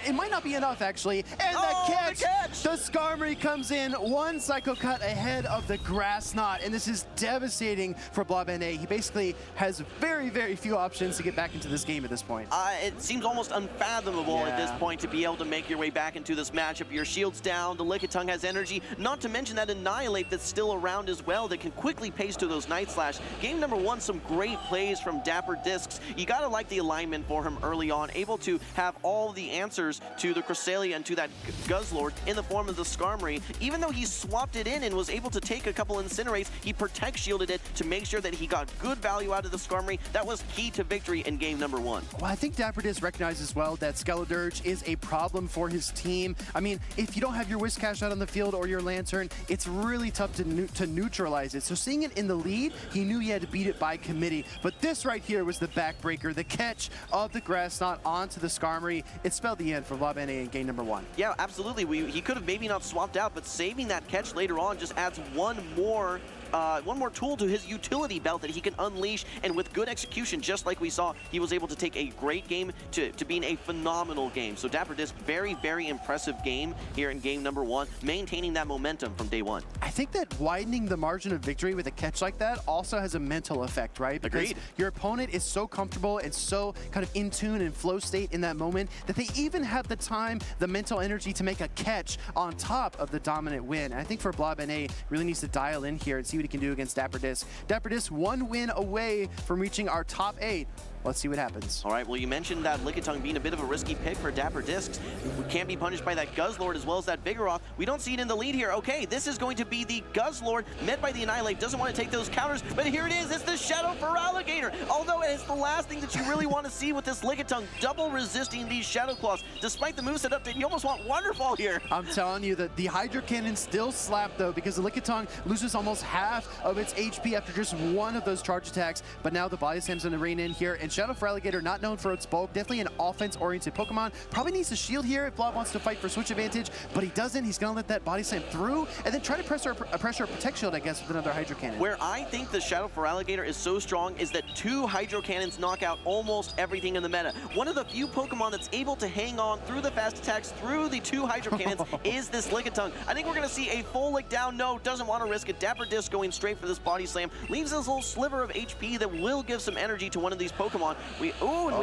it might not be enough actually. And the catch! The Skarmory comes in, 1 Psycho Cut ahead of the Grass Knot, and this is devastating for Blob NA. He basically has very, very few options to get back into this game at this point. It seems almost unfathomable at this point to be able to make your way back into this matchup. Your shield's down, the Lickitung has energy, not to mention that Annihilate that's still around as well that can quickly pace to those Night Slash. Game number 1, some great plays from Dapper Discs. You gotta like the alignment for him early on, able to have all the answers to the Cresselia and to that Guzzlord in the form of the Skarmory. Even though he swapped it in and was able to take a couple Incinerates, he Protect Shielded it to make sure that he got good value out of the Skarmory. That was key to victory in game number 1. Well, I think Dapper Disc recognizes well that Skeledirge is a problem for his team. I mean, if you don't have your Whiscash out on the field or your Lantern, it's really tough to neutralize it. So seeing it in the lead, he knew he had to beat it by committee. But this right here was the backbreaker, the catch of the Grass Knot onto the Skarmory. It spelled the end for Blob NA in game number 1. Yeah, absolutely. He could have maybe not swapped out, but saving that catch later on just adds one more tool to his utility belt that he can unleash, and with good execution, just like we saw, he was able to take a great game to being a phenomenal game. So Dapper Disc, very, very impressive game here in game number 1, maintaining that momentum from day 1. I think that widening the margin of victory with a catch like that also has a mental effect, right? Because Agreed. Your opponent is so comfortable and so kind of in tune and flow state in that moment that they even have the time, the mental energy to make a catch on top of the dominant win. And I think for Blob NA, really needs to dial in here and see what he can do against Dapper Disc. Dapper Disc 1 win away from reaching our top 8. Let's see what happens. All right, well, you mentioned that Lickitung being a bit of a risky pick for Dapper Discs. We can't be punished by that Guzzlord as well as that Vigoroth. We don't see it in the lead here. Okay, this is going to be the Guzzlord met by the Annihilate. Doesn't want to take those counters, but here it is. It's the Shadow Feraligatr. Although it's the last thing that you really want to see with this Lickitung, double resisting these Shadow Claws. Despite the moveset update, you almost want Wonderfall here. I'm telling you that the Hydro Cannon still slapped though, because the Lickitung loses almost half of its HP after just one of those charge attacks. But now the Body Slam's going to rein in here and and Shadow Feraligatr, not known for its bulk, definitely an offense-oriented Pokemon. Probably needs to shield here if Blob wants to fight for switch advantage, but he doesn't. He's going to let that Body Slam through, and then try to pressure a Protect Shield, I guess, with another Hydro Cannon. Where I think the Shadow Feraligatr is so strong is that 2 Hydro Cannons knock out almost everything in the meta. One of the few Pokemon that's able to hang on through the fast attacks, through the 2 Hydro Cannons, is this Lickitung. I think we're going to see a full lick down. No, doesn't want to risk it. Dapper Disc going straight for this Body Slam. Leaves this little sliver of HP that will give some energy to one of these Pokemon. We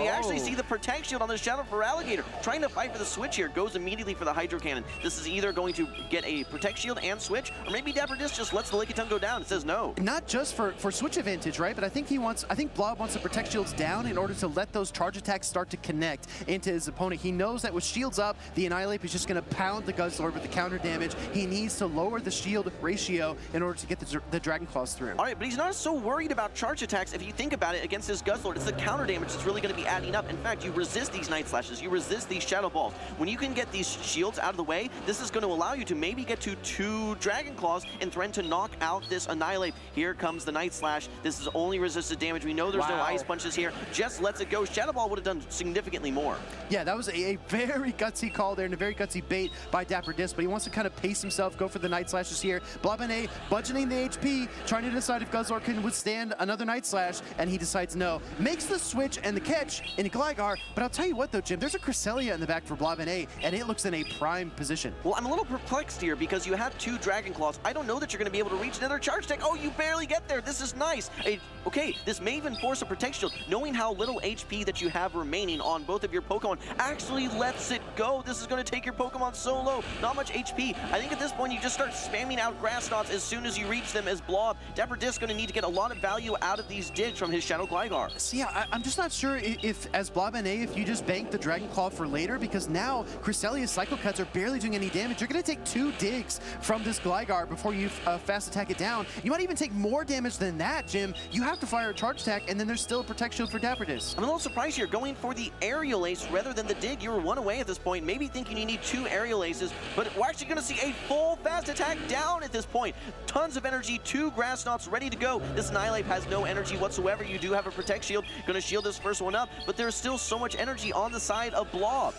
actually see the Protect Shield on the Shadow Feraligatr. Trying to fight for the switch here. Goes immediately for the Hydro Cannon. This is either going to get a Protect Shield and switch, or maybe Dapper Disc just lets the Lickitung go down and says no. Not just for switch advantage, right? But I think Blob wants to Protect Shields down in order to let those charge attacks start to connect into his opponent. He knows that with shields up, the Annihilate is just going to pound the Guzzlord with the counter damage. He needs to lower the shield ratio in order to get the Dragon Claws through. All right, but he's not so worried about charge attacks. If you think about it, against this Guzzlord, it's the counter damage that's really going to be adding up. In fact, you resist these Night Slashes, you resist these Shadow Balls. When you can get these shields out of the way, this is going to allow you to maybe get to 2 Dragon Claws and threaten to knock out this Annihilate. Here comes the Night Slash. This is only resisted damage. We know there's no Ice Punches here. Just lets it go. Shadow Ball would have done significantly more. Yeah, that was a very gutsy call there and a very gutsy bait by Dapper Disc, but he wants to kind of pace himself, go for the Night Slashes here. Blob and A budgeting the HP, trying to decide if Guzzlord can withstand another Night Slash, and he decides no. Makes the switch and the catch in a Gligar, but I'll tell you what though, Jim, there's a Cresselia in the back for Blob and A, and it looks in a prime position. Well, I'm a little perplexed here because you have 2 Dragon Claws. I don't know that you're going to be able to reach another Charge Attack. Oh, you barely get there. This is nice. Okay, this may even force a Protect Shield. Knowing how little HP that you have remaining on both of your Pokemon actually lets it go. This is going to take your Pokemon so low. Not much HP. I think at this point you just start spamming out Grass Knots as soon as you reach them as Blob. Dapper Disc going to need to get a lot of value out of these digs from his Shadow Gligar. So yeah, I'm just not sure if as Blob and A, if you just bank the Dragon Claw for later, because now Cresselia's Cycle Cuts are barely doing any damage. You're going to take 2 digs from this Gligar before you fast attack it down. You might even take more damage than that, Jim. You have to fire a Charge Attack, and then there's still a Protect Shield for Dapper Disc. I'm a little surprised here, going for the Aerial Ace rather than the dig. You were 1 away at this point, maybe thinking you need 2 Aerial Aces, but we're actually going to see a full fast attack down at this point. Tons of energy, 2 Grass Knots ready to go. This Annihilate has no energy whatsoever. You do have a Protect Shield, going to shield this first one up, but there's still so much energy on the side of Blob.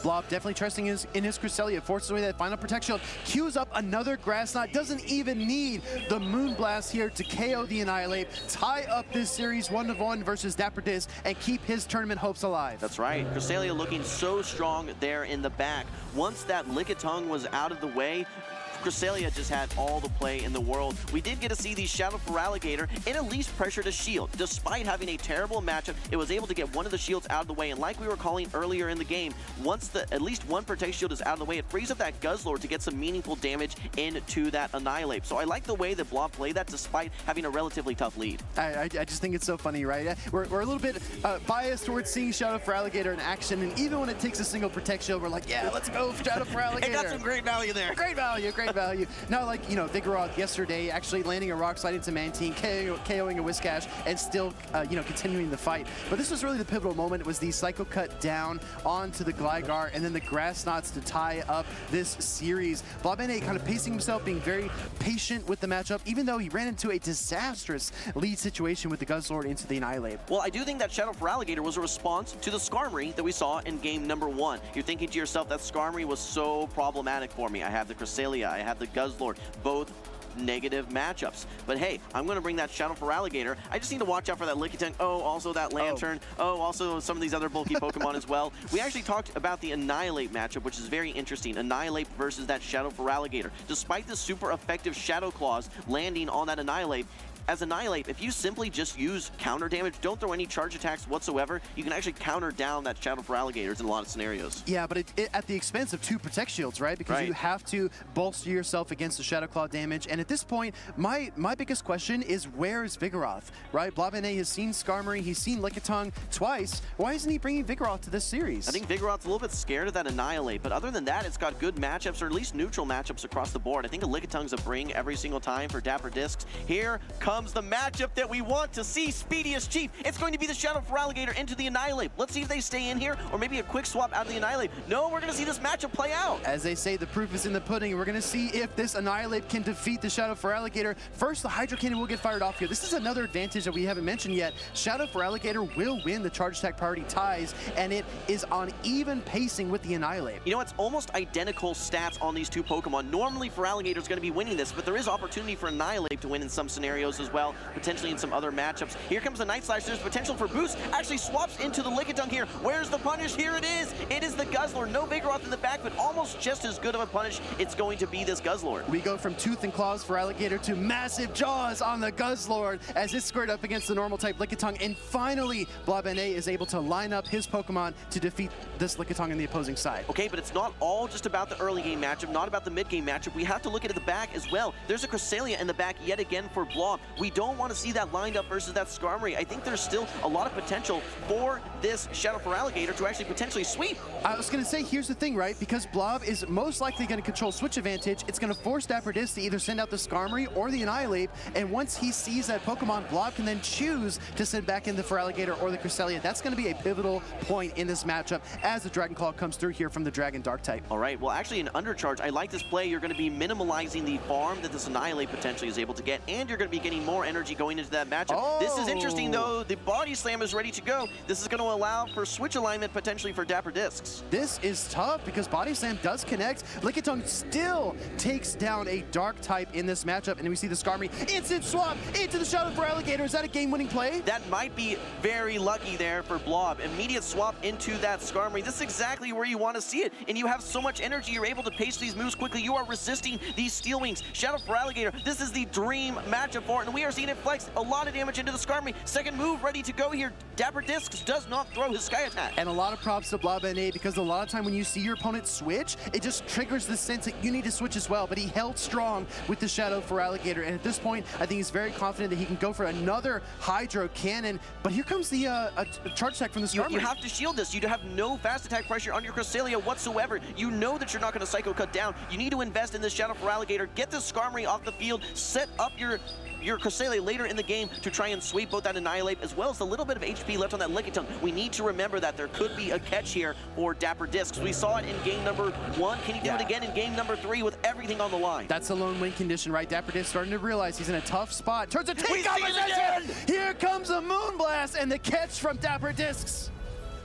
Blob definitely trusting in his Cresselia, forces away that final Protect Shield, queues up another Grass Knot, doesn't even need the Moonblast here to KO the Annihilate, tie up this series 1-1 versus Dapper Disc, and keep his tournament hopes alive. That's right, Cresselia looking so strong there in the back. Once that Lickitung was out of the way, Cresselia just had all the play in the world. We did get to see the Shadow Feraligatr and at least pressure to shield. Despite having a terrible matchup, it was able to get one of the shields out of the way, and like we were calling earlier in the game, once at least one Protect Shield is out of the way, it frees up that Guzzlord to get some meaningful damage into that Annihilate. So I like the way that Blob played that despite having a relatively tough lead. I just think it's so funny, right? We're a little bit biased towards seeing Shadow Feraligatr in action, and even when it takes a single Protect Shield, we're like, yeah, let's go Shadow Feraligatr. It got some great value there. Great value, great value. Now, like, you know, Vigoroth yesterday actually landing a Rock Slide into Mantine, KOing a Whiscash, and still, continuing the fight. But this was really the pivotal moment. It was the Cycle Cut down onto the Gligar, and then the Grass Knots to tie up this series. Blob kind of pacing himself, being very patient with the matchup, even though he ran into a disastrous lead situation with the Guzzlord into the Annihilate. Well, I do think that Shadow Feraligatr was a response to the Skarmory that we saw in game number 1. You're thinking to yourself, that Skarmory was so problematic for me. I have the Cresselia, I have the Guzzlord, both negative matchups. But hey, I'm going to bring that Shadow Feraligatr. I just need to watch out for that Lickitung. Oh, also that Lantern. Oh, also some of these other bulky Pokemon as well. We actually talked about the Annihilate matchup, which is very interesting. Annihilate versus that Shadow Feraligatr. Despite the super effective Shadow Claws landing on that Annihilate, as Annihilate, if you simply just use counter damage, don't throw any charge attacks whatsoever, you can actually counter down that Shadow Feraligatr in a lot of scenarios. Yeah, but it at the expense of 2 Protect Shields, right? Because you have to bolster yourself against the Shadow Claw damage. And at this point, my biggest question is, where is Vigoroth, right? Blob has seen Skarmory, he's seen Lickitung twice. Why isn't he bringing Vigoroth to this series? I think Vigoroth's a little bit scared of that Annihilate, but other than that, it's got good matchups, or at least neutral matchups across the board. I think a Lickitung's a bring every single time for Dapper Discs. Here comes comes the matchup that we want to see. Speediest Chief. It's going to be the Shadow for Alligator into the Annihilate. Let's see if they stay in here, or maybe a quick swap out of the Annihilate. No, we're going to see this matchup play out. As they say, the proof is in the pudding. We're going to see if this Annihilate can defeat the Shadow for Alligator. First, the Hydro Cannon will get fired off here. This is another advantage that we haven't mentioned yet. Shadow for Alligator will win the charge attack priority ties, and it is on even pacing with the Annihilate. You know, it's almost identical stats on these two Pokemon. Normally, for Alligator is going to be winning this, but there is opportunity for Annihilate to win in some scenarios as well, potentially in some other matchups. Here comes the Night Slash. There's potential for boost. Actually swaps into the Lickitung here. Where's the punish? Here it is. It is the Guzzlord. No Vigoroth in the back, but almost just as good of a punish. It's going to be this Guzzlord. We go from Tooth and Claws for Alligator to massive jaws on the Guzzlord as it's squared up against the normal type Lickitung, and finally Blob NA is able to line up his Pokemon to defeat this Lickitung on the opposing side. Okay, but it's not all just about the early game matchup, not about the mid game matchup. We have to look at the back as well. There's a Cresselia in the back yet again for Blob. We don't want to see that lined up versus that Skarmory. I think there's still a lot of potential for this Shadow for Alligator to actually potentially sweep. I was going to say, here's the thing, right? Because Blob is most likely going to control switch advantage, it's going to force Dapper Disc to either send out the Skarmory or the Annihilate, and once he sees that Pokemon, Blob can then choose to send back in the Feraligatr or the Cresselia. That's going to be a pivotal point in this matchup as the Dragon Claw comes through here from the Dragon Dark type. All right, well, actually an undercharge. I like this play. You're going to be minimalizing the farm that this Annihilate potentially is able to get, and you're going to be getting more energy going into that matchup. Oh. This is interesting, though. The Body Slam is ready to go. This is going to allow for switch alignment potentially for Dapper Discs. This is tough because Body Slam does connect. Lickitung still takes down a Dark type in this matchup, and we see the Skarmory instant swap into the Shadow for Alligator. Is that a game-winning play? That might be very lucky there for Blob. Immediate swap into that Skarmory. This is exactly where you want to see it, and you have so much energy. You're able to pace these moves quickly. You are resisting these Steel Wings. Shadow for Alligator, this is the dream matchup for it, and we are seeing it flex a lot of damage into the Skarmory. Second move ready to go here. Dapper Discs does not throw his Sky Attack. And a lot of props to Blob NA, because a lot of time when you see your opponent switch, it just triggers the sense that you need to switch as well. But he held strong with the Shadow for Alligator, and at this point, I think he's very confident that he can go for another Hydro Cannon. But here comes the charge attack from the Skarmory. You have to shield this. You have no fast attack pressure on your Cresselia whatsoever. You know that you're not going to Psycho Cut down. You need to invest in this Shadow for Alligator. Get the Skarmory off the field. Set up your Cresselia later in the game to try and sweep both that Annihilate as well as the little bit of HP left on that Lickitung. We need to remember that there could be a catch here for Dapper Discs. We saw it in game number 1. Can he do it again in game number 3 with everything on the line? That's a lone win condition, right? Dapper Disc starting to realize he's in a tough spot. Turns a take We see it again! Here comes the Moonblast and the catch from Dapper Discs.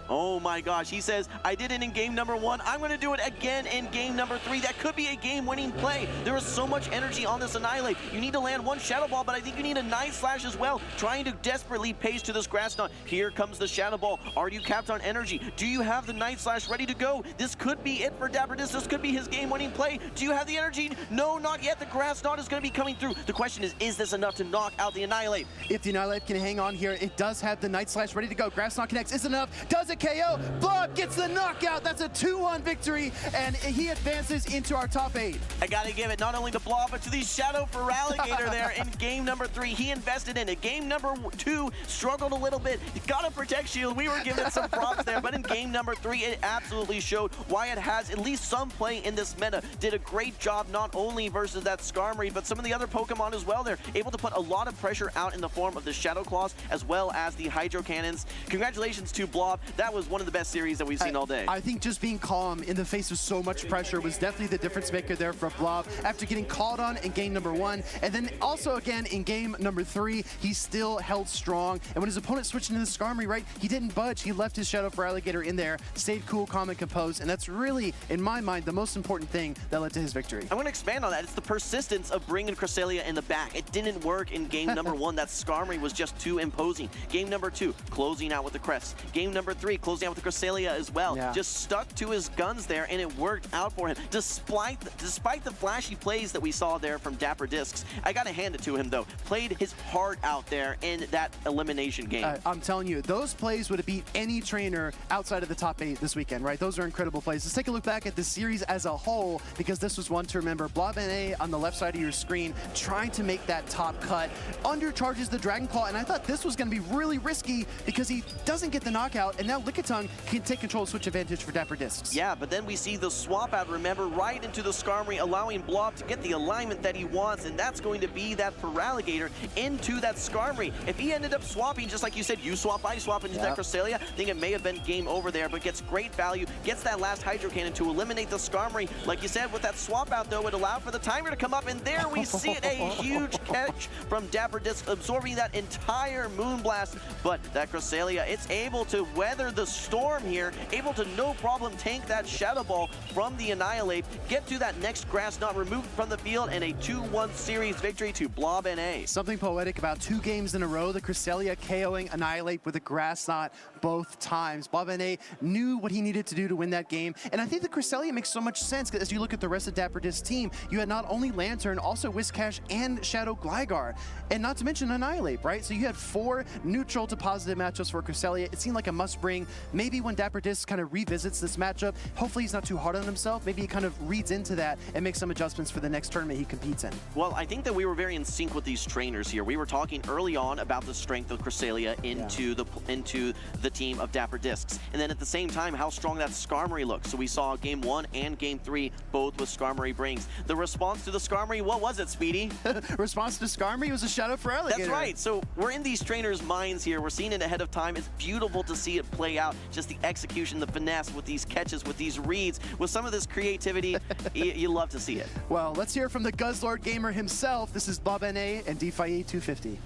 Oh my gosh, he says, I did it in game number 1. I'm going to do it again in game number 3. That could be a game-winning play. There is so much energy on this Annihilate. You need to land one Shadow Ball, but I think you need a Night Slash as well, trying to desperately pace to this Grass Knot. Here comes the Shadow Ball. Are you capped on energy? Do you have the Night Slash ready to go? This could be it for Dapper Disc. This could be his game-winning play. Do you have the energy? No, not yet. The Grass Knot is going to be coming through. The question is this enough to knock out the Annihilate? If the Annihilate can hang on here, it does have the Night Slash ready to go. Grass Knot connects. Is it enough? Does it KO? Blob gets the knockout. That's a 2-1 victory, and he advances into our top 8. I gotta give it not only to Blob, but to the Shadow for Alligator there in game number 3. He invested in it. Game number 2 struggled a little bit. Gotta protect shield. We were giving some props there, but in game number 3, it absolutely showed why it has at least some play in this meta. Did a great job not only versus that Skarmory, but some of the other Pokemon as well. They're able to put a lot of pressure out in the form of the Shadow Claws as well as the Hydro Cannons. Congratulations to Blob. That was one of the best series that we've seen all day. I think just being calm in the face of so much pressure was definitely the difference maker there for Blob after getting called on in game number 1, and then also again in game number 3, he still held strong, and when his opponent switched into the Skarmory, right, he didn't budge. He left his Shadow for Alligator in there, stayed cool, calm, and composed, and that's really, in my mind, the most important thing that led to his victory. I want to expand on that. It's the persistence of bringing Cresselia in the back. It didn't work in game number 1. That Skarmory was just too imposing. Game number 2, closing out with the Crest. Game number 3, closing out with the Cresselia as well. Yeah. Just stuck to his guns there, and it worked out for him. Despite the flashy plays that we saw there from Dapper Discs, I gotta hand it to him though. Played his heart out there in that elimination game. I'm telling you, those plays would have beat any trainer outside of the top 8 this weekend, right? Those are incredible plays. Let's take a look back at the series as a whole, because this was one to remember. Blob NA on the left side of your screen, trying to make that top cut. Undercharges the Dragon Claw, and I thought this was going to be really risky because he doesn't get the knockout, and now Lickitung can take control, switch advantage for Dapper Discs. Yeah, but then we see the swap out, remember, right into the Skarmory, allowing Blob to get the alignment that he wants, and that's going to be that Feraligatr into that Skarmory. If he ended up swapping, just like you said, you swap, I swap into that Cresselia, I think it may have been game over there, but gets great value, gets that last Hydro Cannon to eliminate the Skarmory. Like you said, with that swap out, though, it allowed for the timer to come up, and there we see it, a huge catch from Dapper Disc, absorbing that entire Moonblast, but that Cresselia, it's able to weather the storm here, able to no problem tank that Shadow Ball from the Annihilate, get to that next Grass Knot removed from the field, and a 2-1 series victory to Blob NA. Something poetic about 2 games in a row, the Cresselia KOing Annihilate with a Grass Knot both times. Blob NA knew what he needed to do to win that game, and I think the Cresselia makes so much sense, because as you look at the rest of Dapper Disc's team, you had not only Lantern, also Whiscash and Shadow Gligar, and not to mention Annihilate, right? So you had 4 neutral to positive matchups for Cresselia. It seemed like a must-bring. Maybe when Dapper Disc kind of revisits this matchup, hopefully he's not too hard on himself. Maybe he kind of reads into that and makes some adjustments for the next tournament he competes in. Well, I think that we were very in sync with these trainers here. We were talking early on about the strength of Cresselia into the team of Dapper Discs, and then at the same time how strong that Skarmory looks. So we saw game 1 and game 3 both with Skarmory brings. The response to the Skarmory, what was it, Speedy? Response to Skarmory was a Shadow Feraligatr. That's right. So we're in these trainers' minds here. We're seeing it ahead of time. It's beautiful to see it play out. Just the execution, the finesse with these catches, with these reads, with some of this creativity. you love to see it. Well, let's hear from the Guzzlord gamer himself. This is Blob NA and DeFi 250.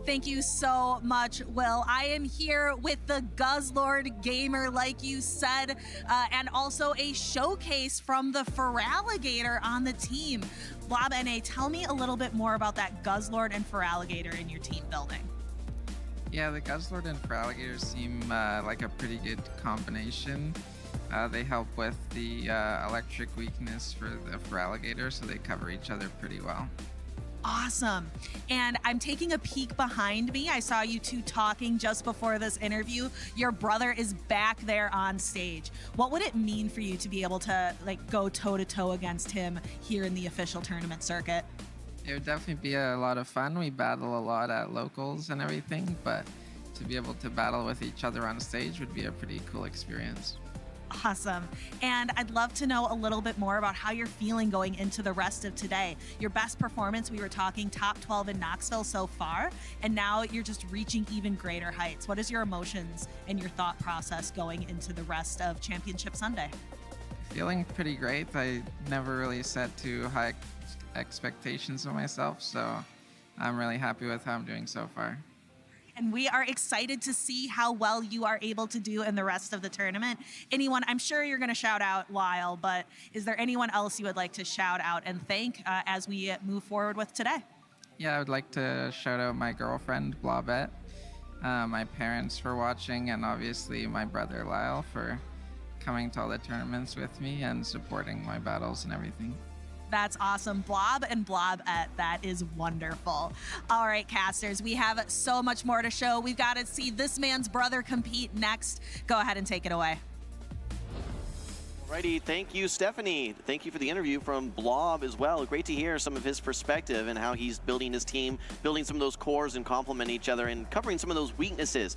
Thank you so much, Will. I am here with the Guzzlord gamer, like you said, and also a showcase from the Feraligatr on the team. Blob NA, tell me a little bit more about that Guzzlord and Feraligatr in your team building. Yeah, the Guzzlord and Feraligatr seem like a pretty good combination. They help with the electric weakness for the Feraligatr, so they cover each other pretty well. Awesome. And I'm taking a peek behind me. I saw you two talking just before this interview. Your brother is back there on stage. What would it mean for you to be able to go toe-to-toe against him here in the official tournament circuit? It would definitely be a lot of fun. We battle a lot at locals and everything, but to be able to battle with each other on stage would be a pretty cool experience. Awesome. And I'd love to know a little bit more about how you're feeling going into the rest of today. Your best performance, we were talking top 12 in Knoxville so far, and now you're just reaching even greater heights. What is your emotions and your thought process going into the rest of Championship Sunday? Feeling pretty great. I never really set too high expectations of myself, so I'm really happy with how I'm doing so far. And we are excited to see how well you are able to do in the rest of the tournament. Anyone, I'm sure you're going to shout out Lyall, but is there anyone else you would like to shout out and thank as we move forward with today? Yeah, I would like to shout out my girlfriend, Blobette, my parents for watching, and obviously my brother, Lyall, for coming to all the tournaments with me and supporting my battles and everything. That's awesome. Blob and Blobette, that is wonderful. All right, casters, we have so much more to show. We've got to see this man's brother compete next. Go ahead and take it away. Alrighty, thank you, Stephanie. Thank you for the interview from Blob as well. Great to hear some of his perspective and how he's building his team, building some of those cores and complement each other and covering some of those weaknesses.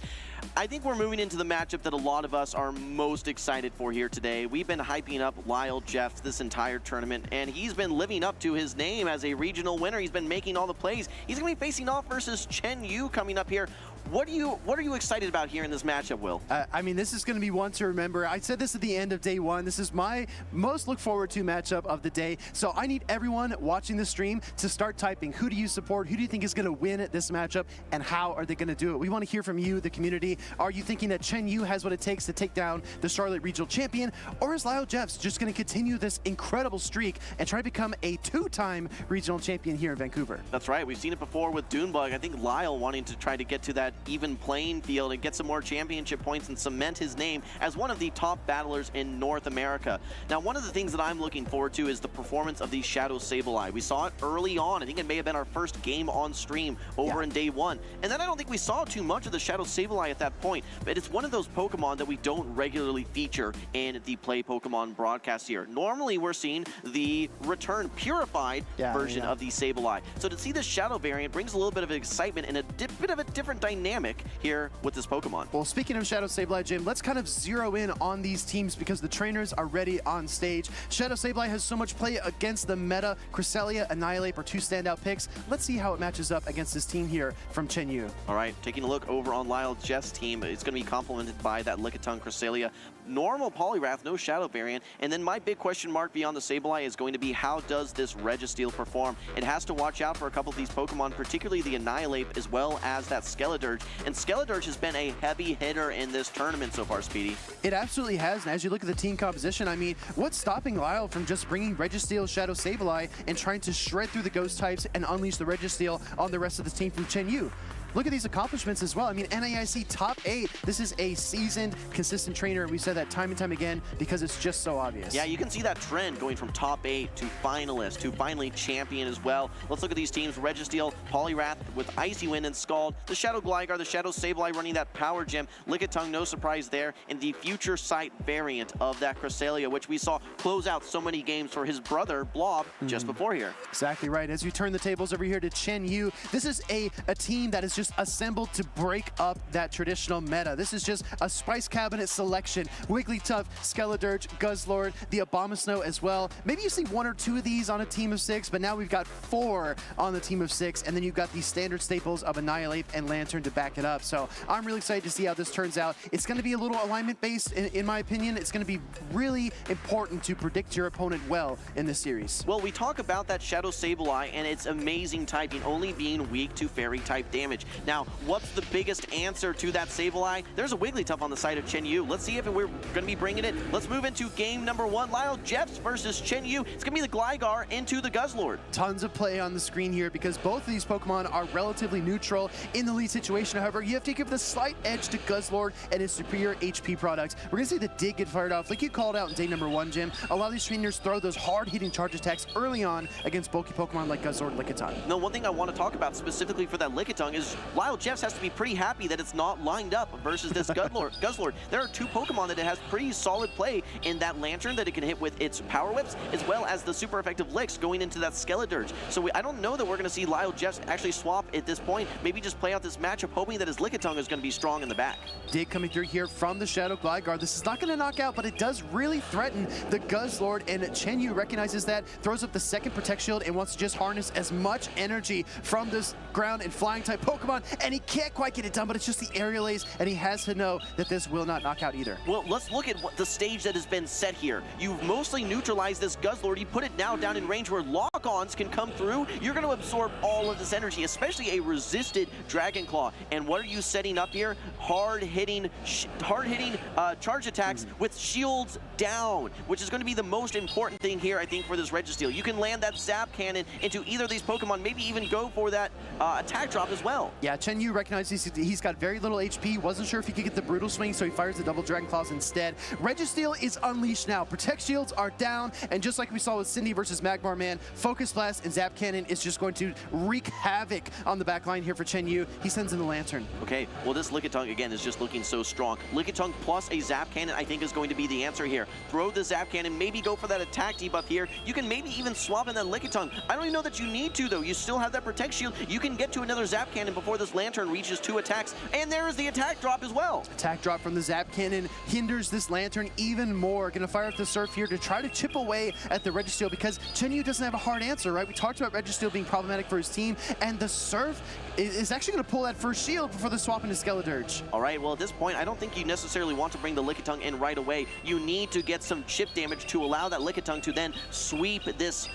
I think we're moving into the matchup that a lot of us are most excited for here today. We've been hyping up Lyall Jeffs this entire tournament, and he's been living up to his name as a regional winner. He's been making all the plays. He's going to be facing off versus Chenu coming up here. What are you excited about here in this matchup, Will? I mean, this is going to be one to remember. I said this at the end of day one. This is my most look forward to matchup of the day. So I need everyone watching the stream to start typing. Who do you support? Who do you think is going to win at this matchup? And how are they going to do it? We want to hear from you, the community. Are you thinking that Chenu has what it takes to take down the Charlotte Regional Champion? Or is Lyall Jeffs just going to continue this incredible streak and try to become a 2-time regional champion here in Vancouver? That's right. We've seen it before with Dunebug. I think Lyall wanting to try to get to that even playing field and get some more championship points and cement his name as one of the top battlers in North America. Now, one of the things that I'm looking forward to is the performance of the Shadow Sableye. We saw it early on. I think it may have been our first game on stream over in day one. And then I don't think we saw too much of the Shadow Sableye at that point, but it's one of those Pokemon that we don't regularly feature in the Play Pokemon broadcast here. Normally, we're seeing the return purified version of the Sableye. So to see the Shadow variant brings a little bit of excitement and a bit of a different dynamic dynamic here with this Pokemon. Well, speaking of Shadow Sableye, Jim, let's kind of zero in on these teams because the trainers are ready on stage. Shadow Sableye has so much play against the meta. Cresselia, Annihilate are two standout picks. Let's see how it matches up against this team here from Chenu. All right, taking a look over on Lyall Jeffs' team, it's going to be complemented by that Lickitung, Cresselia, normal Poliwrath, no Shadow variant, and then my big question mark beyond the Sableye is going to be how does this Registeel perform? It has to watch out for a couple of these Pokemon, particularly the Annihilate as well as that Skeledirge, and Skeledirge has been a heavy hitter in this tournament so far, Speedy. It absolutely has, and as you look at the team composition, I mean, what's stopping Lyall from just bringing Registeel, Shadow Sableye, and trying to shred through the Ghost types and unleash the Registeel on the rest of the team from Chenu? Look at these accomplishments as well. I mean, NAIC top 8. This is a seasoned, consistent trainer, and we said that time and time again because it's just so obvious. Yeah, you can see that trend going from top 8 to finalist to finally champion as well. Let's look at these teams. Registeel, Poliwrath with Icy Wind and Scald, the Shadow Gligar, the Shadow Sableye running that Power Gem, Lickitung, no surprise there, and the Future Sight variant of that Cresselia, which we saw close out so many games for his brother, Blob, just before here. Exactly right. As you turn the tables over here to Chenu, this is a team that is just assembled to break up that traditional meta. This is just a Spice Cabinet selection. Wigglytuff, Skeledirge, Guzzlord, the Abomasnow as well. Maybe you see 1 or 2 of these on a team of 6, but now we've got 4 on the team of 6, and then you've got the standard staples of Annihilate and Lantern to back it up. So I'm really excited to see how this turns out. It's going to be a little alignment based, in my opinion. It's going to be really important to predict your opponent well in this series. Well, we talk about that Shadow Sableye and its amazing typing only being weak to Fairy type damage. Now, what's the biggest answer to that Sableye? There's a Wigglytuff on the side of Chenu. Let's see if we're going to be bringing it. Let's move into game number 1. Lyall Jeffs versus Chenu. It's going to be the Gligar into the Guzzlord. Tons of play on the screen here because both of these Pokemon are relatively neutral in the lead situation. However, you have to give the slight edge to Guzzlord and his superior HP products. We're going to see the Dig get fired off. Like you called out in day number 1, Jim, a lot of these trainers throw those hard-hitting charge attacks early on against bulky Pokemon like Guzzlord and Lickitung. No, one thing I want to talk about specifically for that Lickitung is Lyall Jeffs has to be pretty happy that it's not lined up versus this Guzzlord. There are 2 Pokemon that it has pretty solid play in that Lantern that it can hit with its Power Whips, as well as the super effective Licks going into that Skeledirge. So I don't know that we're going to see Lyall Jeffs actually swap at this point. Maybe just play out this matchup, hoping that his Lickitung is going to be strong in the back. Dig coming through here from the Shadow Gligar. This is not going to knock out, but it does really threaten the Guzzlord, and Chenu recognizes that, throws up the second Protect Shield, and wants to just harness as much energy from this ground and flying type Pokemon, and he can't quite get it done, but it's just the Aerial Ace, and he has to know that this will not knock out either. Well, let's look at what the stage that has been set here. You've mostly neutralized this Guzzlord. You put it now down in range where lock-ons can come through. You're going to absorb all of this energy, especially a resisted Dragon Claw. And what are you setting up here? Hard-hitting charge attacks with shields down, which is going to be the most important thing here, I think, for this Registeel. You can land that Zap Cannon into either of these Pokemon, maybe even go for that attack drop as well. Yeah, Chenu recognizes he's got very little HP, wasn't sure if he could get the Brutal Swing, so he fires the double Dragon Claws instead. Registeel is unleashed now. Protect Shields are down, and just like we saw with Cindy versus Magmar Man, Focus Blast and Zap Cannon is just going to wreak havoc on the back line here for Chenu. He sends in the Lantern. Okay, well, this Lickitung, again, is just looking so strong. Lickitung plus a Zap Cannon, I think, is going to be the answer here. Throw the Zap Cannon, maybe go for that attack debuff here. You can maybe even swap in that Lickitung. I don't even know that you need to, though. You still have that Protect Shield. You can get to another Zap Cannon before this Lantern reaches 2 attacks, and there is the attack drop as well. Attack drop from the Zap Cannon hinders this Lantern even more. Gonna fire up the Surf here to try to chip away at the Registeel because Chenu doesn't have a hard answer, right? We talked about Registeel being problematic for his team, and the Surf is actually gonna pull that first shield before the swap into Skeledirge. All right, well, at this point, I don't think you necessarily want to bring the Lickitung in right away. You need to get some chip damage to allow that Lickitung to then sweep this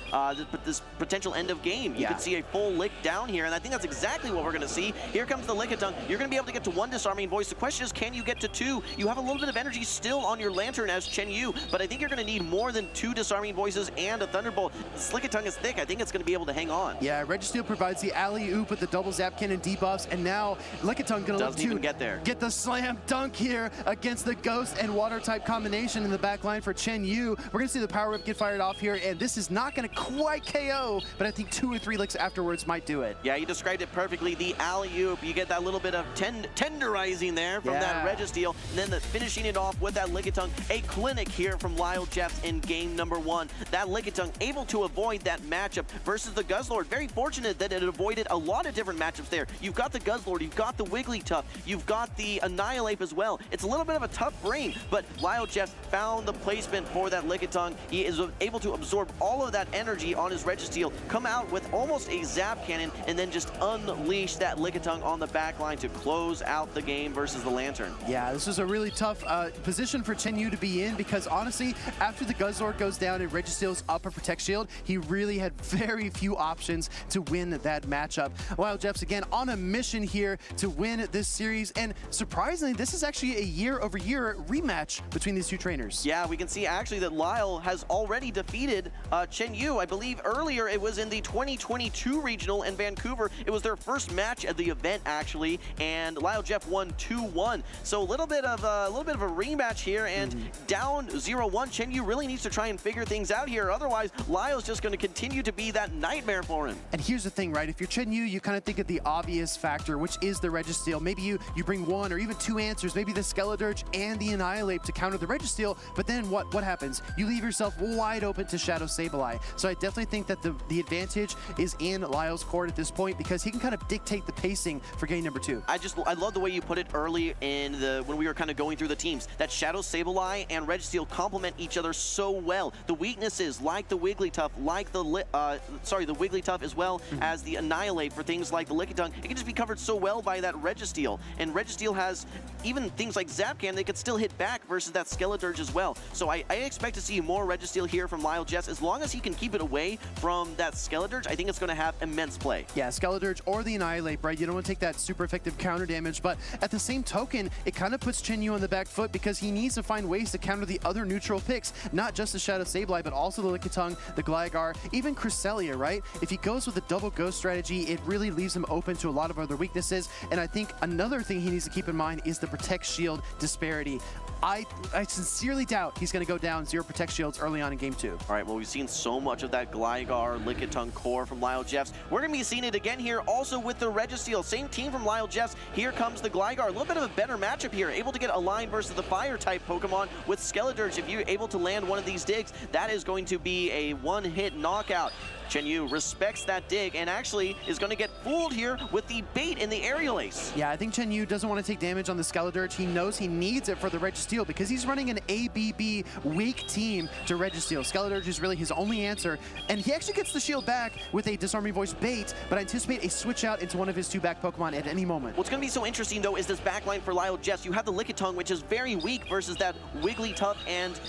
this potential end of game. You can see a full Lick down here, and I think that's exactly what we're gonna see. Here comes the Lickitung. You're gonna be able to get to 1 Disarming Voice. The question is, can you get to 2? You have a little bit of energy still on your Lantern as Chenu, but I think you're gonna need more than 2 Disarming Voices and a Thunderbolt. This Lickitung is thick. I think it's gonna be able to hang on. Yeah, Registeel provides the alley-oop with the double Zap Cannon debuffs, and now Lickitung gonna look to get the slam dunk here against the Ghost and Water type combination in the back line for Chenu. We're gonna see the Power Whip get fired off here, and this is not gonna quite KO, but I think 2 or 3 licks afterwards might do it. Yeah, you described it perfectly. The alley-oop. You get that little bit of tenderizing there from that Registeel, and then finishing it off with that Lickitung. A clinic here from Lyall Jeffs in game number 1. That Lickitung able to avoid that matchup versus the Guzzlord. Very fortunate that it avoided a lot of different matchups there. You've got the Guzzlord, you've got the Wigglytuff, you've got the Annihilate as well. It's a little bit of a tough brain, but Lyall Jeffs found the placement for that Lickitung. He is able to absorb all of that energy on his Registeel, come out with almost a Zap Cannon, and then just unleash that Lickitung on the back line to close out the game versus the Lantern. Yeah, this was a really tough position for Chenu to be in, because honestly, after the Guzzlord goes down and Registeel's up a Protect Shield, he really had very few options to win that matchup. Lyall Jeffs again on a mission here to win this series, and surprisingly, this is actually a year-over-year rematch between these two trainers. Yeah, we can see actually that Lyall has already defeated Chenu. I believe earlier it was in the 2022 regional in Vancouver. It was their first match at the event actually, and Lyall Jeffs won 2-1. So a little bit of a rematch here, and down 0-1. Chenu really needs to try and figure things out here. Otherwise, Lyall's just going to continue to be that nightmare for him. And here's the thing, right? If you're Chenu, you kind of think of the obvious factor, which is the Registeel. Maybe you bring one or even two answers, maybe the Skeledirge and the Annihilate to counter the Registeel, but then what happens? You leave yourself wide open to Shadow Sableye. So I definitely think that the advantage is in Lyall's court at this point, because he can kind of dictate the pacing for game number 2. I love the way you put it early in when we were kind of going through the teams, that Shadow Sableye and Registeel complement each other so well. The weaknesses like the Wigglytuff, like the Wigglytuff as well as the Annihilate for things like the Lickitung, it can just be covered so well by that Registeel. And Registeel has even things like Zapcan, they could still hit back versus that Skeledirge as well. So I expect to see more Registeel here from Lyall Jeffs. As long as he can keep it away from that Skeledirge, I think it's going to have immense play. Yeah, Skeledirge or the Annihilate, right? You don't want to take that super effective counter damage, but at the same token, it kind of puts Chenu on the back foot, because he needs to find ways to counter the other neutral picks, not just the Shadow Sableye, but also the Lickitung, the Gligar, even Cresselia, right? If he goes with a double ghost strategy, it really leaves him open to a lot of other weaknesses. And I think another thing he needs to keep in mind is the Protect Shield disparity. I sincerely doubt he's going to go down 0 Protect Shields early on in game 2. All right, well, we've seen so much of that Gligar, Lickitung core from Lyall Jeffs. We're going to be seeing it again here also with the Registeel. Same team from Lyall Jeffs. Here comes the Gligar. A little bit of a better matchup here. Able to get a line versus the Fire-type Pokemon with Skeledirge. If you're able to land one of these digs, that is going to be a one-hit knockout. Chenu respects that dig and actually is going to get fooled here with the bait in the Aerial Ace. Yeah, I think Chenu doesn't want to take damage on the Skeledirge. He knows he needs it for the Registeel, because he's running an ABB weak team to Registeel. Skeledirge is really his only answer, and he actually gets the shield back with a Disarming Voice bait, but I anticipate a switch out into one of his 2 back Pokemon at any moment. What's going to be so interesting, though, is this backline for Lyall Jeffs. You have the Lickitung, which is very weak versus that Wigglytuff and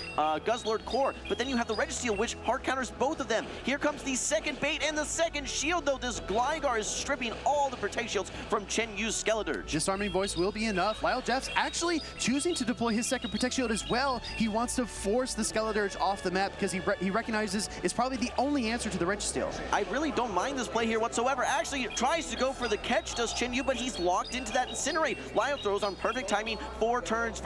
Guzzlord core, but then you have the Registeel, which hard counters both of them. Here comes the second bait and the second shield, though. This Gligar is stripping all the Protect Shields from Chenu's Skeledirge. Disarming Voice will be enough. Lyall Jeffs actually choosing to deploy his second Protect Shield as well. He wants to force the Skeledirge off the map, because he recognizes it's probably the only answer to the Registeel. I really don't mind this play here whatsoever. Actually, it tries to go for the catch, does Chenu, but he's locked into that Incinerate. Lyall throws on perfect timing, 4 turns